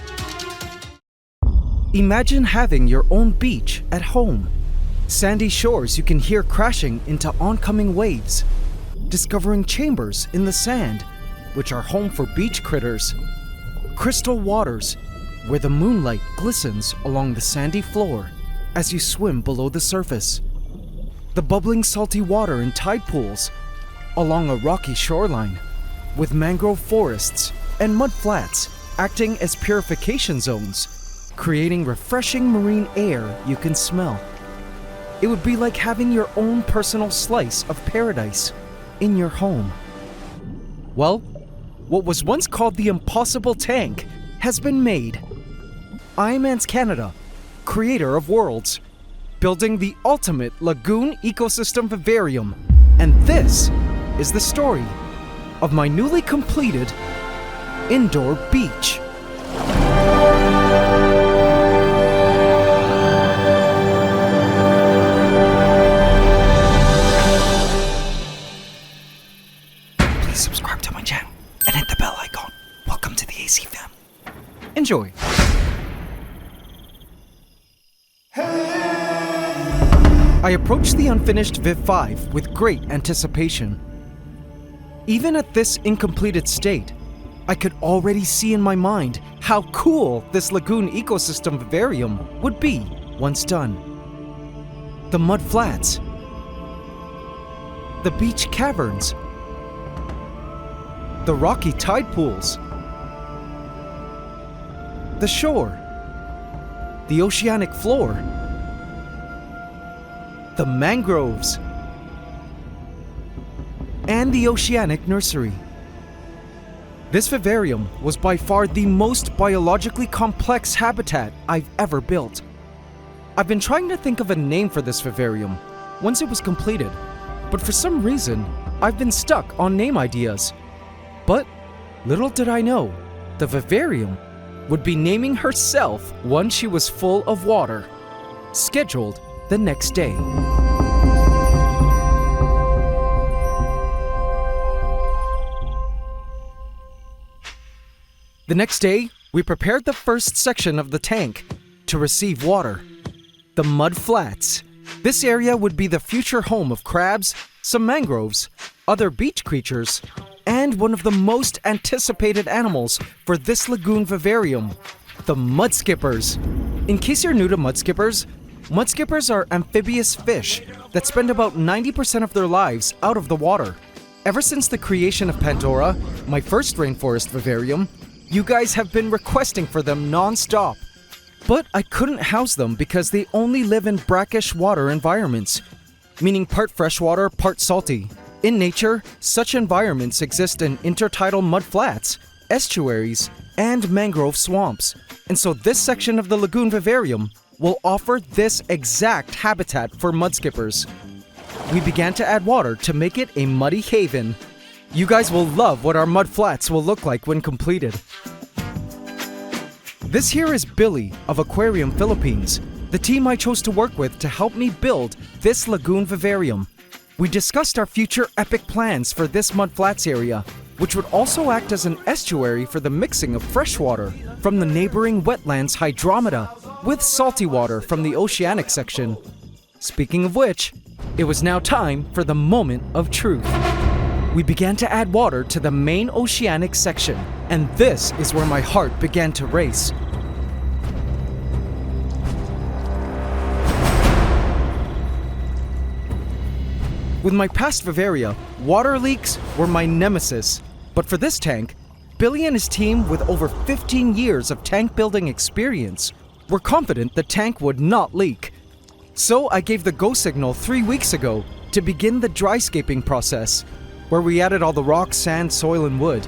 S1: Imagine having your own beach at home. Sandy shores you can hear crashing into oncoming waves. Discovering chambers in the sand, which are home for beach critters. Crystal waters, where the moonlight glistens along the sandy floor as you swim below the surface. The bubbling salty water in tide pools along a rocky shoreline, with mangrove forests and mud flats acting as purification zones, creating refreshing marine air you can smell. It would be like having your own personal slice of paradise in your home. Well, what was once called the impossible tank has been made. I'm AntsCanada, creator of worlds, building the ultimate Lagoon Ecosystem Vivarium, and this is the story of my newly completed indoor beach. Subscribe to my channel and hit the bell icon. Welcome to the AC fam. Enjoy. I approached the unfinished Viv V with great anticipation. Even at this incompleted state, I could already see in my mind how cool this Lagoon Ecosystem Vivarium would be once done. The mud flats, the beach caverns, the rocky tide pools, the shore, the oceanic floor, the mangroves, and the oceanic nursery. This vivarium was by far the most biologically complex habitat I've ever built. I've been trying to think of a name for this vivarium once it was completed, but for some reason, I've been stuck on name ideas. But little did I know, the vivarium would be naming herself once she was full of water. Scheduled the next day. The next day, we prepared the first section of the tank to receive water. The mud flats. This area would be the future home of crabs, some mangroves, other beach creatures, and one of the most anticipated animals for this lagoon vivarium, the mudskippers. In case you're new to mudskippers are amphibious fish that spend about 90% of their lives out of the water. Ever since the creation of Pandora, my first rainforest vivarium, you guys have been requesting for them non-stop. But I couldn't house them because they only live in brackish water environments, meaning part freshwater, part salty. In nature, such environments exist in intertidal mudflats, estuaries, and mangrove swamps. And so this section of the Lagoon Vivarium will offer this exact habitat for mudskippers. We began to add water to make it a muddy haven. You guys will love what our mudflats will look like when completed. This here is Billy of Aquarium Philippines, the team I chose to work with to help me build this Lagoon Vivarium. We discussed our future epic plans for this mudflats area, which would also act as an estuary for the mixing of freshwater from the neighboring wetlands hydrometa with salty water from the oceanic section. Speaking of which, it was now time for the moment of truth. We began to add water to the main oceanic section, and this is where my heart began to race. With my past Vivaria, water leaks were my nemesis. But for this tank, Billy and his team with over 15 years of tank building experience were confident the tank would not leak. So I gave the go signal 3 weeks ago to begin the dryscaping process, where we added all the rock, sand, soil, and wood.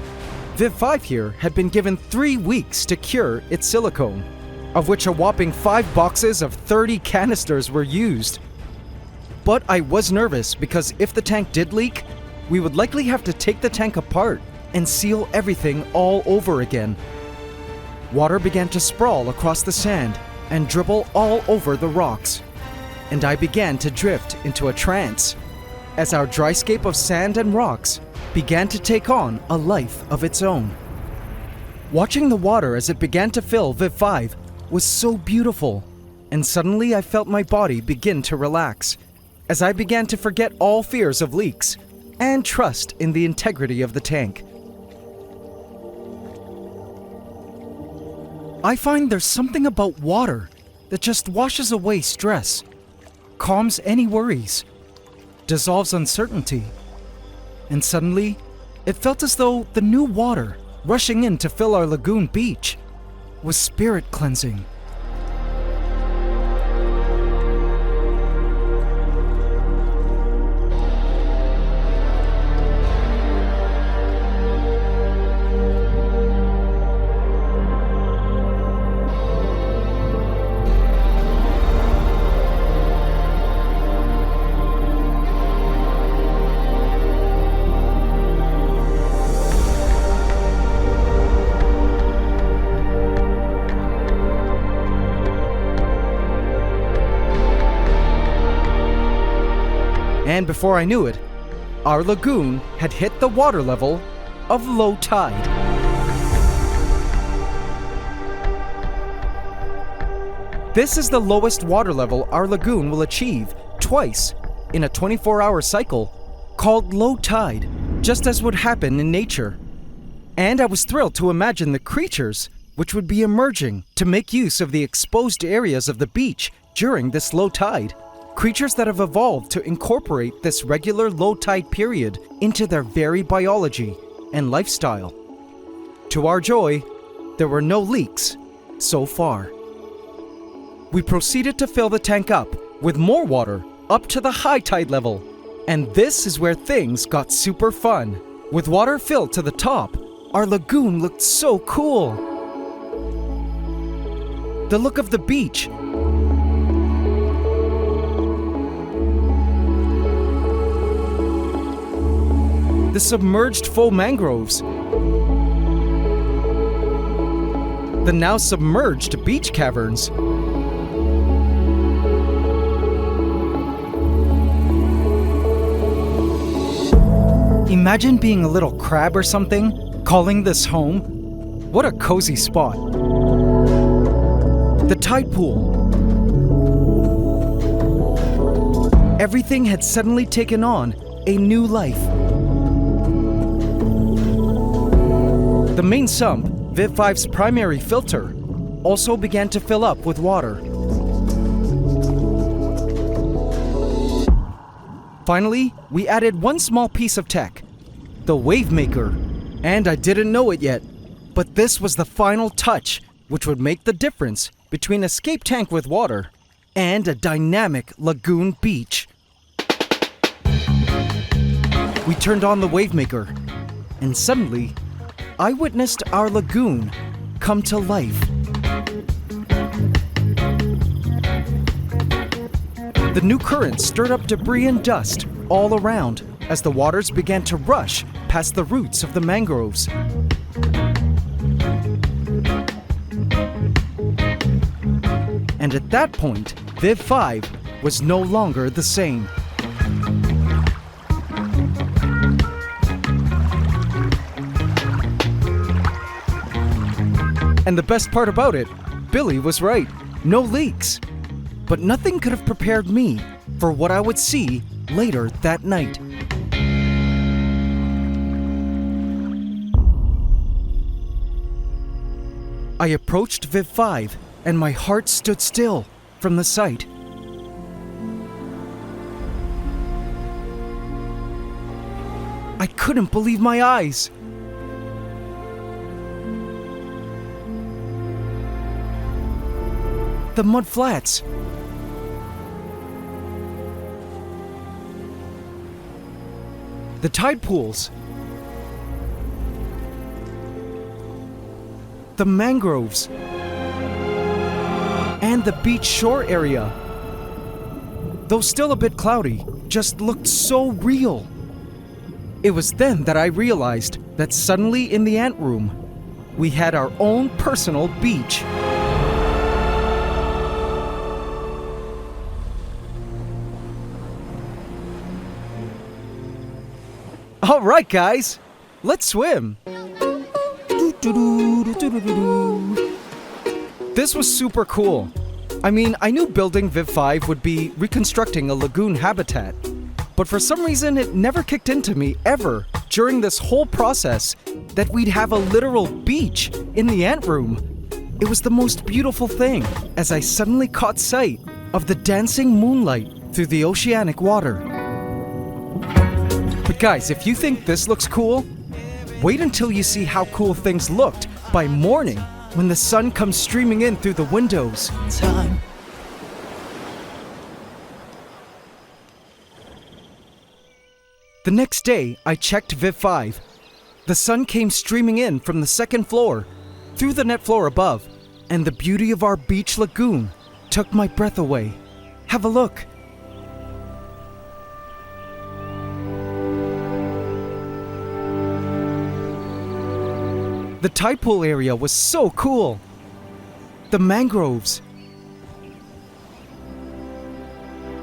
S1: Viv V here had been given 3 weeks to cure its silicone, of which a whopping 5 boxes of 30 canisters were used. But I was nervous because if the tank did leak, we would likely have to take the tank apart and seal everything all over again. Water began to sprawl across the sand and dribble all over the rocks, and I began to drift into a trance as our dryscape of sand and rocks began to take on a life of its own. Watching the water as it began to fill Viv V was so beautiful, and suddenly I felt my body begin to relax as I began to forget all fears of leaks and trust in the integrity of the tank. I find there's something about water that just washes away stress, calms any worries, dissolves uncertainty, and suddenly it felt as though the new water rushing in to fill our lagoon beach was spirit cleansing. And before I knew it, our lagoon had hit the water level of low tide. This is the lowest water level our lagoon will achieve twice in a 24-hour cycle called low tide, just as would happen in nature. And I was thrilled to imagine the creatures which would be emerging to make use of the exposed areas of the beach during this low tide. Creatures that have evolved to incorporate this regular low tide period into their very biology and lifestyle. To our joy, there were no leaks so far. We proceeded to fill the tank up with more water up to the high tide level. And this is where things got super fun. With water filled to the top, our lagoon looked so cool. The look of the beach, the submerged faux mangroves, the now submerged beach caverns, imagine being a little crab or something, calling this home. What a cozy spot. The tide pool. Everything had suddenly taken on a new life. The main sump, Viv V's primary filter, also began to fill up with water. Finally, we added one small piece of tech, the wave maker. And I didn't know it yet, but this was the final touch which would make the difference between a escape tank with water and a dynamic lagoon beach. We turned on the wavemaker, and suddenly, I witnessed our lagoon come to life. The new current stirred up debris and dust all around as the waters began to rush past the roots of the mangroves. And at that point, Viv V was no longer the same. And the best part about it, Billy was right. No leaks. But nothing could have prepared me for what I would see later that night. I approached Viv V, and my heart stood still from the sight. I couldn't believe my eyes. The mud flats. The tide pools. The mangroves. And the beach shore area. Though still a bit cloudy, just looked so real. It was then that I realized that suddenly in the ant room, we had our own personal beach. All right, guys, let's swim. This was super cool. I mean, I knew building Viv V would be reconstructing a lagoon habitat, but for some reason it never kicked into me ever during this whole process that we'd have a literal beach in the ant room. It was the most beautiful thing as I suddenly caught sight of the dancing moonlight through the oceanic water. But guys, if you think this looks cool, wait until you see how cool things looked by morning when the sun comes streaming in through the windows.
S3: Time.
S1: The next day, I checked Viv V. The sun came streaming in from the second floor, through the net floor above, and the beauty of our beach lagoon took my breath away. Have a look. The tide pool area was so cool. The mangroves.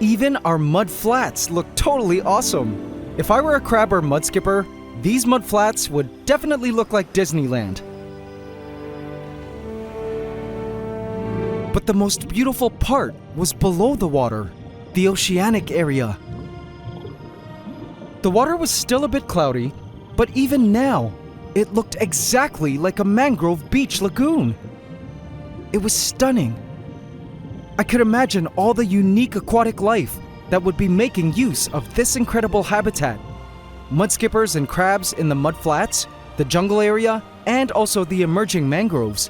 S1: Even our mud flats looked totally awesome. If I were a crab or mud skipper, these mud flats would definitely look like Disneyland. But the most beautiful part was below the water, the oceanic area. The water was still a bit cloudy, but even now, it looked exactly like a mangrove beach lagoon. It was stunning. I could imagine all the unique aquatic life that would be making use of this incredible habitat. Mud skippers and crabs in the mud flats, the jungle area, and also the emerging mangroves.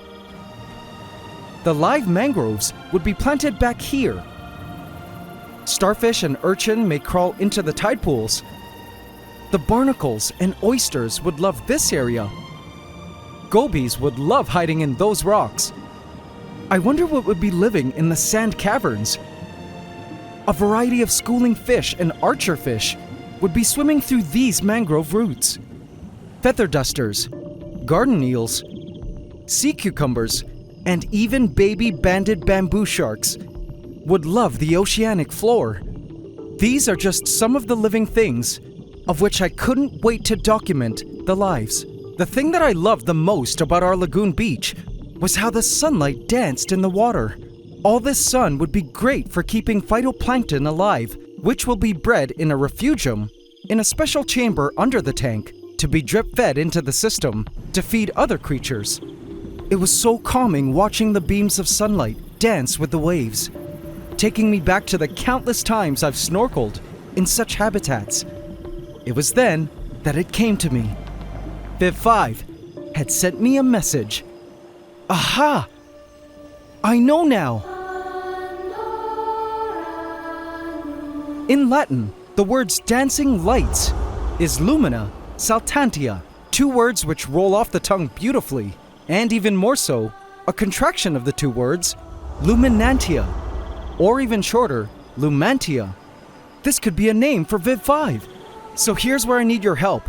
S1: The live mangroves would be planted back here. Starfish and urchin may crawl into the tide pools. The barnacles and oysters would love this area. Gobies would love hiding in those rocks. I wonder what would be living in the sand caverns. A variety of schooling fish and archer fish would be swimming through these mangrove roots. Feather dusters, garden eels, sea cucumbers, and even baby banded bamboo sharks would love the oceanic floor. These are just some of the living things of which I couldn't wait to document the lives. The thing that I loved the most about our lagoon beach was how the sunlight danced in the water. All this sun would be great for keeping phytoplankton alive, which will be bred in a refugium in a special chamber under the tank to be drip-fed into the system to feed other creatures. It was so calming watching the beams of sunlight dance with the waves, taking me back to the countless times I've snorkeled in such habitats. It was then that it came to me. Viv V had sent me a message. Aha! I know now! In Latin, the words dancing lights is lumina saltantia, two words which roll off the tongue beautifully, and even more so, a contraction of the two words, luminantia, or even shorter, lumantia. This could be a name for Viv 5. So here's where I need your help.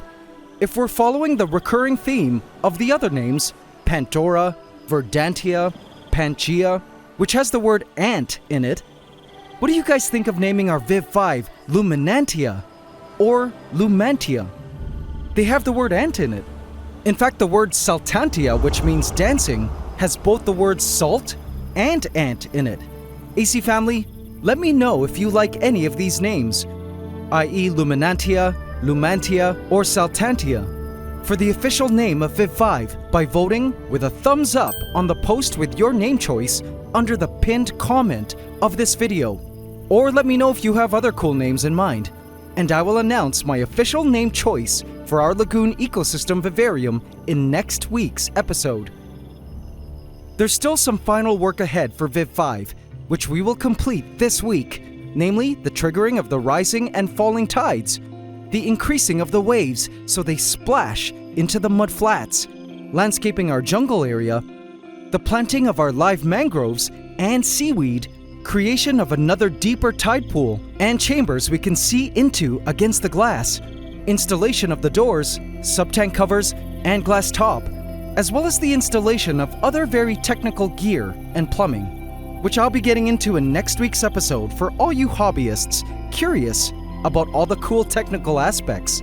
S1: If we're following the recurring theme of the other names, Pandora, Verdantia, Pantgea, which has the word ant in it, what do you guys think of naming our Viv 5 Luminantia or Lumantia? They have the word ant in it. In fact, the word saltantia, which means dancing, has both the words salt and ant in it. AC family, let me know if you like any of these names, i.e. Luminantia, Lumantia, or Saltantia, for the official name of Viv 5 by voting with a thumbs up on the post with your name choice under the pinned comment of this video. Or let me know if you have other cool names in mind, and I will announce my official name choice for our Lagoon Ecosystem Vivarium in next week's episode. There's still some final work ahead for Viv 5, which we will complete this week, namely the triggering of the rising and falling tides, the increasing of the waves so they splash into the mud flats, landscaping our jungle area, the planting of our live mangroves and seaweed, creation of another deeper tide pool and chambers we can see into against the glass, installation of the doors, sub-tank covers, and glass top, as well as the installation of other very technical gear and plumbing, which I'll be getting into in next week's episode for all you hobbyists curious about all the cool technical aspects.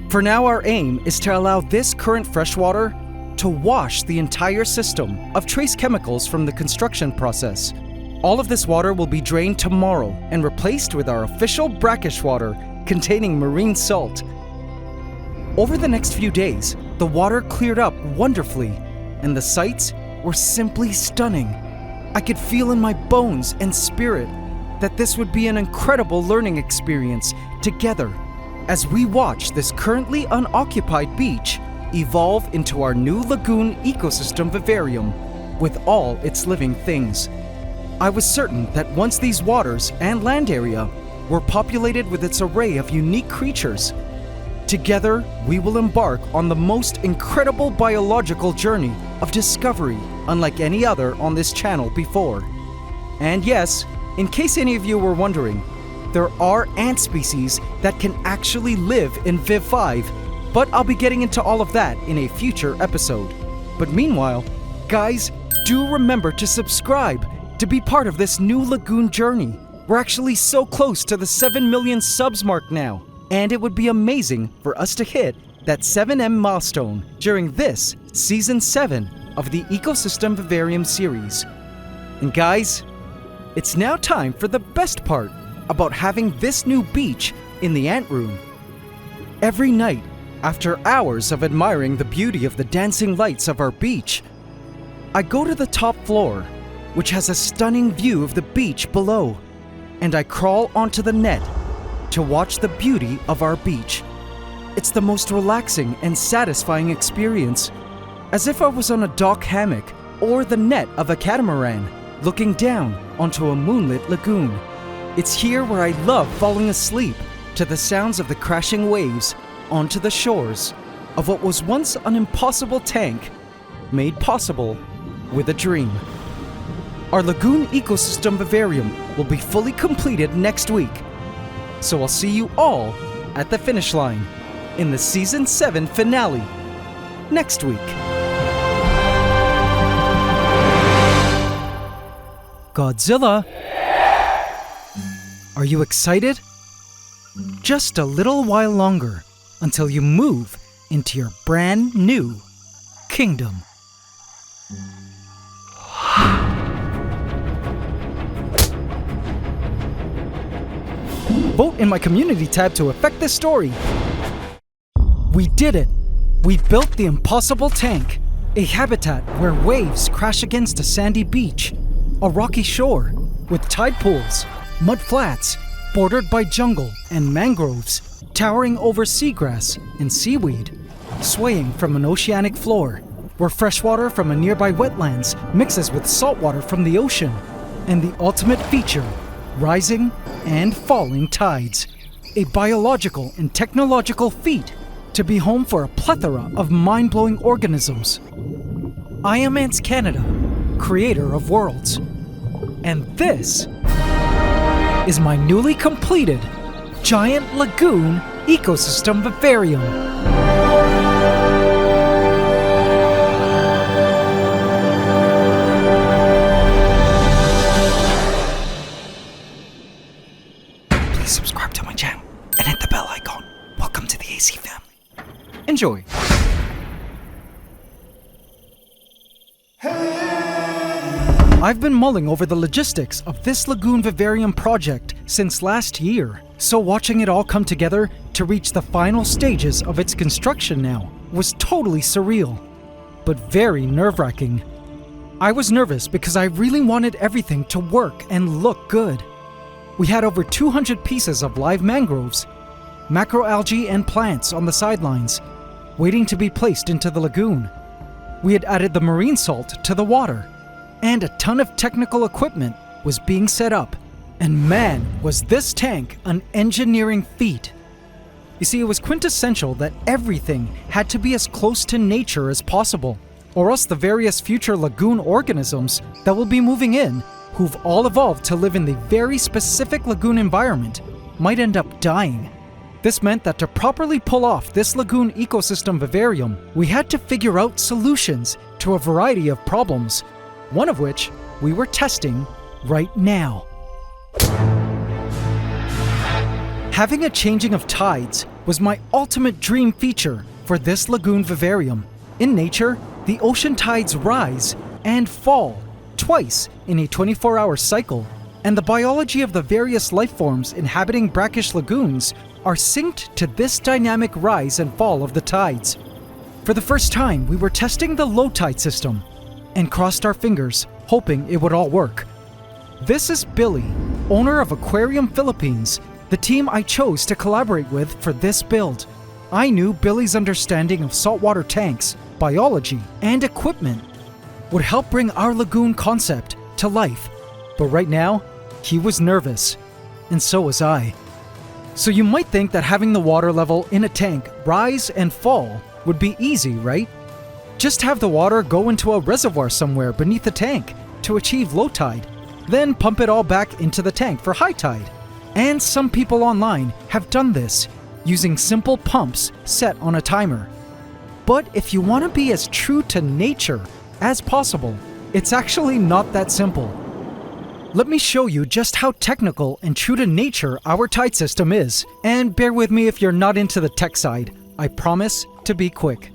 S1: For now, our aim is to allow this current freshwater to wash the entire system of trace chemicals from the construction process. All of this water will be drained tomorrow and replaced with our official brackish water containing marine salt. Over the next few days, the water cleared up wonderfully, and the sights were simply stunning. I could feel in my bones and spirit that this would be an incredible learning experience together as we watch this currently unoccupied beach evolve into our new Lagoon Ecosystem Vivarium with all its living things. I was certain that once these waters and land area were populated with its array of unique creatures, together we will embark on the most incredible biological journey of discovery unlike any other on this channel before. And yes, in case any of you were wondering, there are ant species that can actually live in Viv 5, but I'll be getting into all of that in a future episode. But meanwhile, guys, do remember to subscribe to be part of this new Lagoon journey. We're actually so close to the 7 million subs mark now, and it would be amazing for us to hit that 7M milestone during this Season 7 of the Ecosystem Vivarium Series. And guys, it's now time for the best part about having this new beach in the ant room. Every night, after hours of admiring the beauty of the dancing lights of our beach, I go to the top floor, which has a stunning view of the beach below, and I crawl onto the net to watch the beauty of our beach. It's the most relaxing and satisfying experience, as if I was on a dock hammock or the net of a catamaran, looking down onto a moonlit lagoon. It's here where I love falling asleep to the sounds of the crashing waves onto the shores of what was once an impossible tank, made possible with a dream. Our Lagoon Ecosystem Vivarium will be fully completed next week, so I'll see you all at the finish line in the Season 7 finale next week. Godzilla! Are you excited? Just a little while longer until you move into your brand new kingdom. Vote in my community tab to affect this story. We did it! We built the impossible tank, a habitat where waves crash against a sandy beach, a rocky shore with tide pools, mud flats, bordered by jungle and mangroves, towering over seagrass and seaweed, swaying from an oceanic floor, where freshwater from a nearby wetlands mixes with saltwater from the ocean, and the ultimate feature, rising and falling tides. A biological and technological feat to be home for a plethora of mind-blowing organisms. I am AntsCanada, creator of worlds, and this is my newly completed giant lagoon ecosystem vivarium. Please subscribe to my channel and hit the bell icon. Welcome to the AC family. Enjoy. I've been mulling over the logistics of this Lagoon Vivarium project since last year, so watching it all come together to reach the final stages of its construction now was totally surreal, but very nerve-wracking. I was nervous because I really wanted everything to work and look good. We had over 200 pieces of live mangroves, macroalgae and plants on the sidelines, waiting to be placed into the lagoon. We had added the marine salt to the water, and a ton of technical equipment was being set up. And man, was this tank an engineering feat. You see, it was quintessential that everything had to be as close to nature as possible, or else the various future lagoon organisms that will be moving in, who've all evolved to live in the very specific lagoon environment, might end up dying. This meant that to properly pull off this lagoon ecosystem vivarium, we had to figure out solutions to a variety of problems, one of which we were testing right now. Having a changing of tides was my ultimate dream feature for this Lagoon Vivarium. In nature, the ocean tides rise and fall twice in a 24-hour cycle, and the biology of the various life forms inhabiting brackish lagoons are synced to this dynamic rise and fall of the tides. For the first time, we were testing the low tide system and crossed our fingers, hoping it would all work. This is Billy, owner of Aquarium Philippines, the team I chose to collaborate with for this build. I knew Billy's understanding of saltwater tanks, biology, and equipment would help bring our lagoon concept to life. But right now, he was nervous, and so was I. So you might think that having the water level in a tank rise and fall would be easy, right? Just have the water go into a reservoir somewhere beneath the tank to achieve low tide, then pump it all back into the tank for high tide. And some people online have done this, using simple pumps set on a timer. But if you want to be as true to nature as possible, it's actually not that simple. Let me show you just how technical and true to nature our tide system is, and bear with me if you're not into the tech side. I promise to be quick.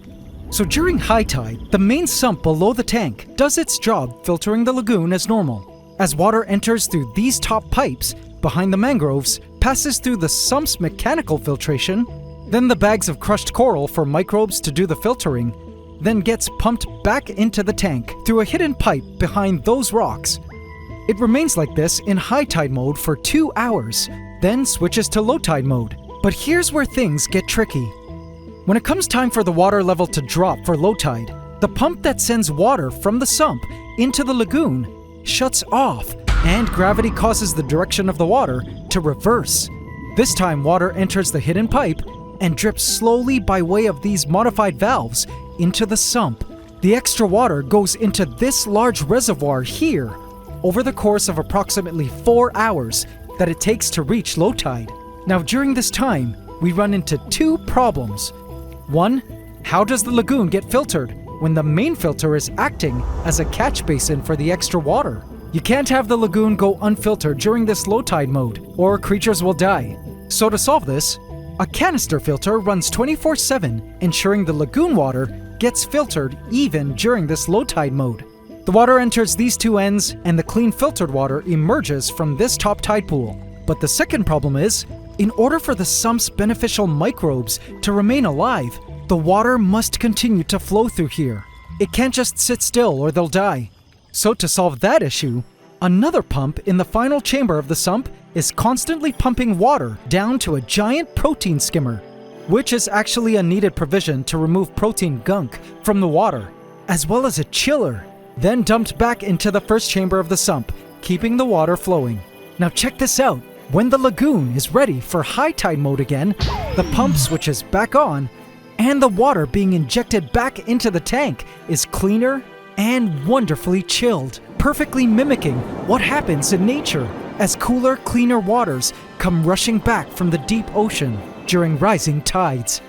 S1: So during high tide, the main sump below the tank does its job filtering the lagoon as normal. As water enters through these top pipes behind the mangroves, passes through the sump's mechanical filtration, then the bags of crushed coral for microbes to do the filtering, then gets pumped back into the tank through a hidden pipe behind those rocks. It remains like this in high tide mode for 2 hours, then switches to low tide mode. But here's where things get tricky. When it comes time for the water level to drop for low tide, the pump that sends water from the sump into the lagoon shuts off, and gravity causes the direction of the water to reverse. This time water enters the hidden pipe and drips slowly by way of these modified valves into the sump. The extra water goes into this large reservoir here over the course of approximately 4 hours that it takes to reach low tide. Now during this time, we run into two problems. One, how does the lagoon get filtered when the main filter is acting as a catch basin for the extra water? You can't have the lagoon go unfiltered during this low tide mode, or creatures will die. So to solve this, a canister filter runs 24/7, ensuring the lagoon water gets filtered even during this low tide mode. The water enters these two ends, and the clean filtered water emerges from this top tide pool. But the second problem is, in order for the sump's beneficial microbes to remain alive, the water must continue to flow through here. It can't just sit still or they'll die. So to solve that issue, another pump in the final chamber of the sump is constantly pumping water down to a giant protein skimmer, which is actually a needed provision to remove protein gunk from the water. as well as a chiller, then dumped back into the first chamber of the sump, keeping the water flowing. Now check this out. When the lagoon is ready for high tide mode again, the pump switches back on, and the water being injected back into the tank is cleaner and wonderfully chilled, perfectly mimicking what happens in nature as cooler, cleaner waters come rushing back from the deep ocean during rising tides.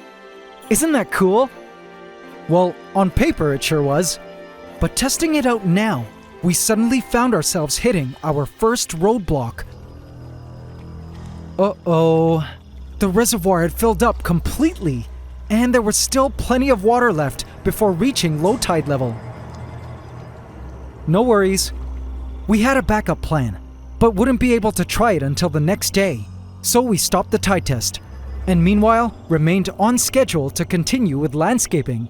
S1: Isn't that cool? Well, on paper it sure was. But testing it out now, we suddenly found ourselves hitting our first roadblock. Uh-oh. The reservoir had filled up completely, and there was still plenty of water left before reaching low tide level. No worries. We had a backup plan, but wouldn't be able to try it until the next day, so we stopped the tide test, and meanwhile remained on schedule to continue with landscaping.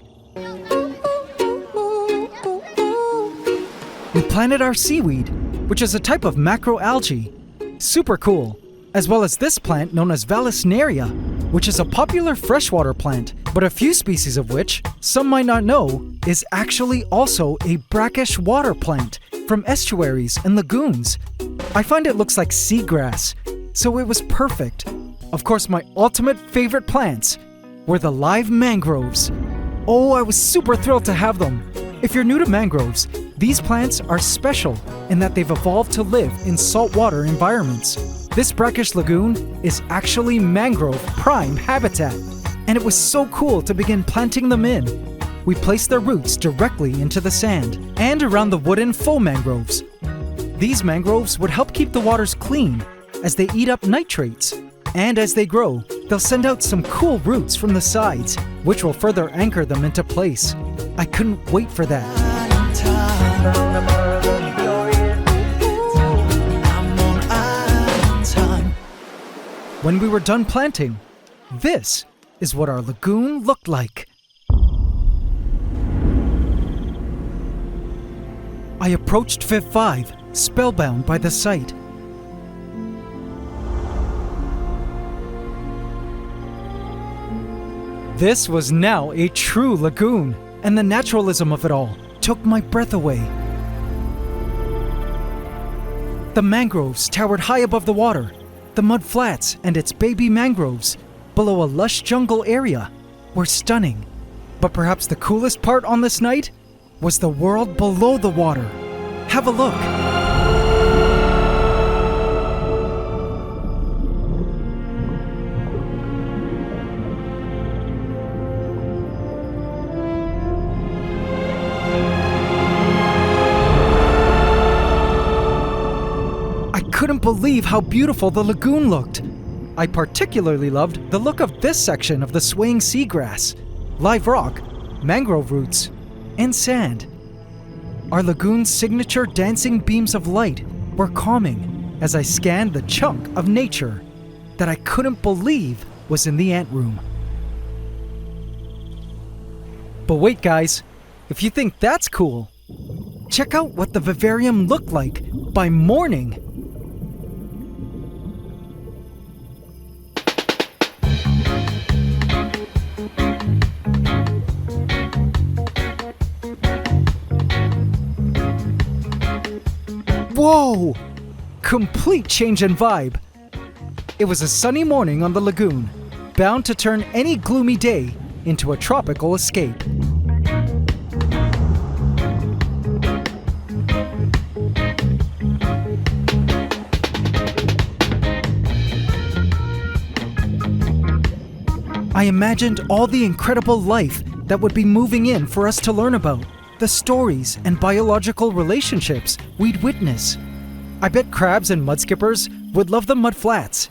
S1: We planted our seaweed, which is a type of macroalgae. Super cool. As well as this plant known as Vallisneria, which is a popular freshwater plant, but a few species of which, some might not know, is actually also a brackish water plant from estuaries and lagoons. I find it looks like seagrass, so it was perfect. Of course, my ultimate favorite plants were the live mangroves. Oh, I was super thrilled to have them. If you're new to mangroves, these plants are special in that they've evolved to live in saltwater environments. This brackish lagoon is actually mangrove prime habitat, and it was so cool to begin planting them in. We placed their roots directly into the sand and around the wooden faux mangroves. These mangroves would help keep the waters clean as they eat up nitrates, and as they grow, they'll send out some cool roots from the sides, which will further anchor them into place. I couldn't wait for that. When we were done planting, this is what our lagoon looked like. I approached Viv V, spellbound by the sight. This was now a true lagoon, and the naturalism of it all took my breath away. The mangroves towered high above the water. The mud flats and its baby mangroves below a lush jungle area were stunning. But perhaps the coolest part on this night was the world below the water. Have a look. I couldn't believe how beautiful the lagoon looked. I particularly loved the look of this section of the swaying seagrass, live rock, mangrove roots, and sand. Our lagoon's signature dancing beams of light were calming as I scanned the chunk of nature that I couldn't believe was in the ant room. But wait guys, if you think that's cool, check out what the vivarium looked like by morning. Whoa! Complete change in vibe. It was a sunny morning on the lagoon, bound to turn any gloomy day into a tropical escape. I imagined all the incredible life that would be moving in for us to learn about. The stories and biological relationships we'd witness. I bet crabs and mudskippers would love the mud flats.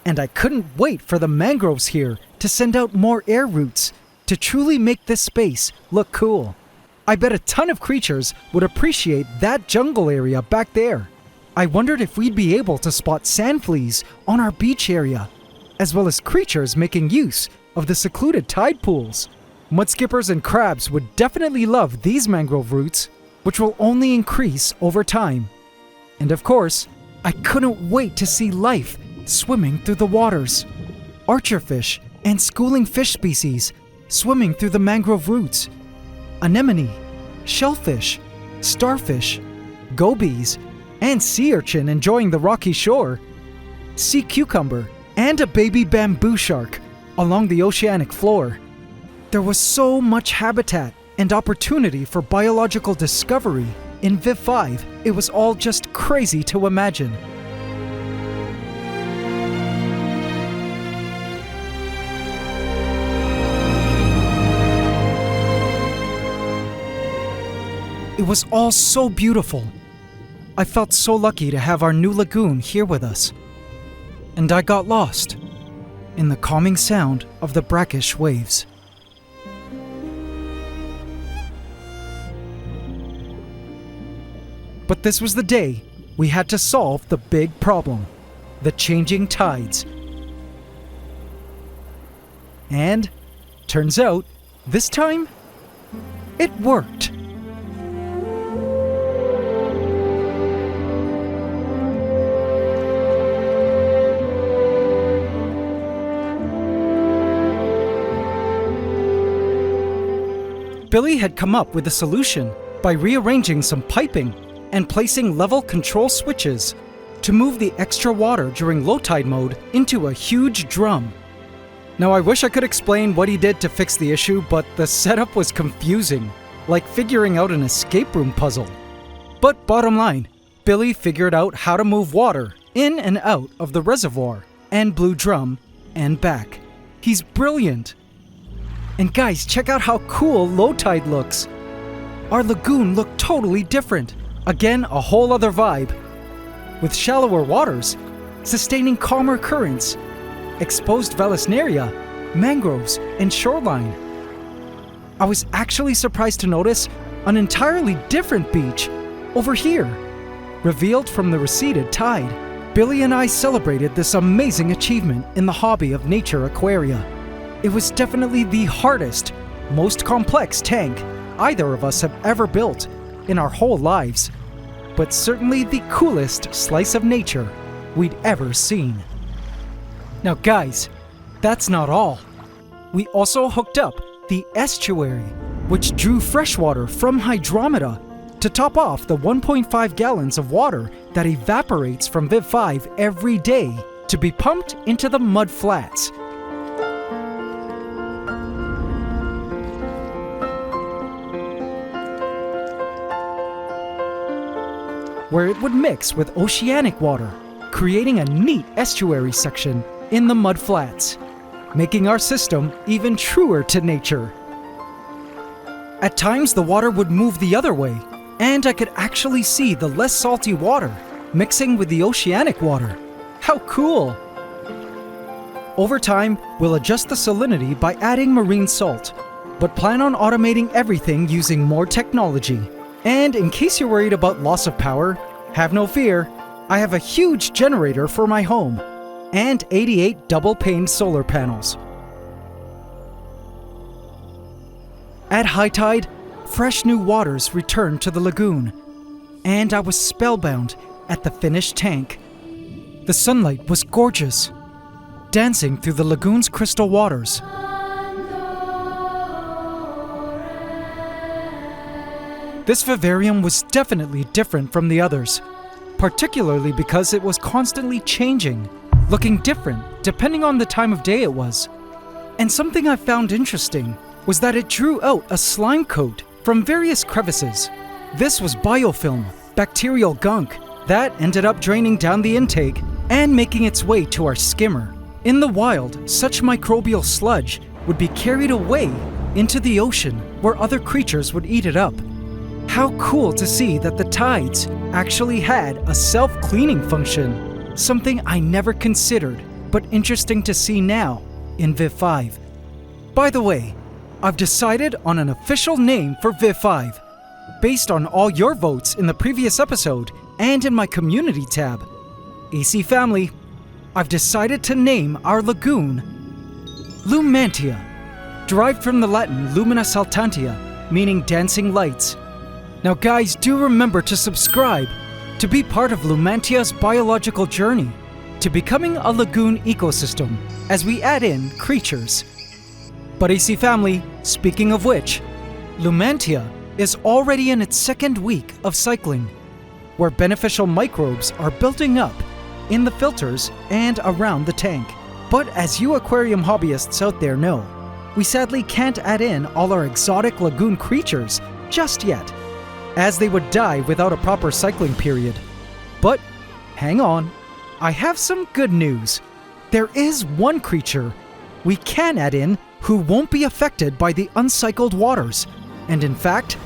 S1: And I couldn't wait for the mangroves here to send out more air roots to truly make this space look cool. I bet a ton of creatures would appreciate that jungle area back there. I wondered if we'd be able to spot sand fleas on our beach area, as well as creatures making use of the secluded tide pools. Mudskippers and crabs would definitely love these mangrove roots, which will only increase over time. And of course, I couldn't wait to see life swimming through the waters. Archerfish and schooling fish species swimming through the mangrove roots. anemone, shellfish, starfish, gobies, and sea urchin enjoying the rocky shore, sea cucumber, and a baby bamboo shark along the oceanic floor. There was so much habitat and opportunity for biological discovery in Viv 5, it was all just crazy to imagine. It was all so beautiful. I felt so lucky to have our new lagoon here with us. And I got lost in the calming sound of the brackish waves. But this was the day we had to solve the big problem, the changing tides. And turns out, this time, it worked. Billy had come up with a solution by rearranging some piping and placing level control switches to move the extra water during low tide mode into a huge drum. Now I wish I could explain what he did to fix the issue, but the setup was confusing, like figuring out an escape room puzzle. But bottom line, Billy figured out how to move water in and out of the reservoir and blue drum and back. He's brilliant. And guys, check out how cool low tide looks. Our lagoon looked totally different. Again, a whole other vibe. With shallower waters, sustaining calmer currents, exposed Vallisneria, mangroves, and shoreline. I was actually surprised to notice an entirely different beach over here. Revealed from the receded tide, Billy and I celebrated this amazing achievement in the hobby of nature aquaria. It was definitely the hardest, most complex tank either of us have ever built in our whole lives, but certainly the coolest slice of nature we'd ever seen. Now guys, that's not all. We also hooked up the estuary, which drew freshwater from hydrometa to top off the 1.5 gallons of water that evaporates from Viv 5 every day to be pumped into the mud flats. Where it would mix with oceanic water, creating a neat estuary section in the mud flats, making our system even truer to nature. At times the water would move the other way, and I could actually see the less salty water mixing with the oceanic water. How cool! Over time, we'll adjust the salinity by adding marine salt, but plan on automating everything using more technology. And in case you're worried about loss of power, have no fear. I have a huge generator for my home and 88 double-pane solar panels. At high tide, fresh new waters returned to the lagoon, and I was spellbound at the finished tank. The sunlight was gorgeous, dancing through the lagoon's crystal waters. This vivarium was definitely different from the others, particularly because it was constantly changing, looking different depending on the time of day it was. And something I found interesting was that it drew out a slime coat from various crevices. This was biofilm, bacterial gunk, that ended up draining down the intake and making its way to our skimmer. In the wild, such microbial sludge would be carried away into the ocean where other creatures would eat it up. How cool to see that the tides actually had a self-cleaning function, something I never considered, but interesting to see now in Viv 5. By the way, I've decided on an official name for Viv 5, based on all your votes in the previous episode and in my community tab. AC Family, I've decided to name our lagoon Lumantia, derived from the Latin lumina saltantia, meaning dancing lights. Now guys, do remember to subscribe to be part of Lumantia's biological journey to becoming a lagoon ecosystem as we add in creatures. But AC Family, speaking of which, Lumantia is already in its second week of cycling, where beneficial microbes are building up in the filters and around the tank. But as you aquarium hobbyists out there know, we sadly can't add in all our exotic lagoon creatures just yet, as they would die without a proper cycling period. But hang on, I have some good news. There is one creature we can add in who won't be affected by the uncycled waters, and in fact,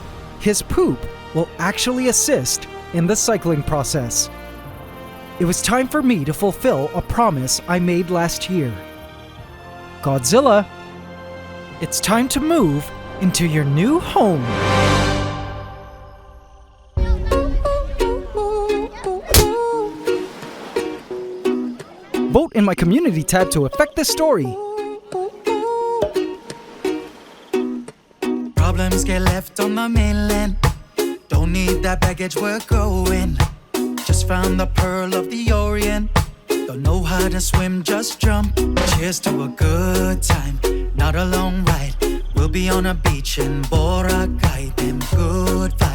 S1: his poop will actually assist in the cycling process. It was time for me to fulfill a promise I made last year. Godzilla, it's time to move into your new home. Vote in my community tab to affect this story.
S3: Problems get left on the mainland. Don't need that baggage, we're going. Just found the pearl of the Orient. Don't know how to swim, just jump. Cheers to a good time, not a long ride. We'll be on a beach in Boracay, them good vibes.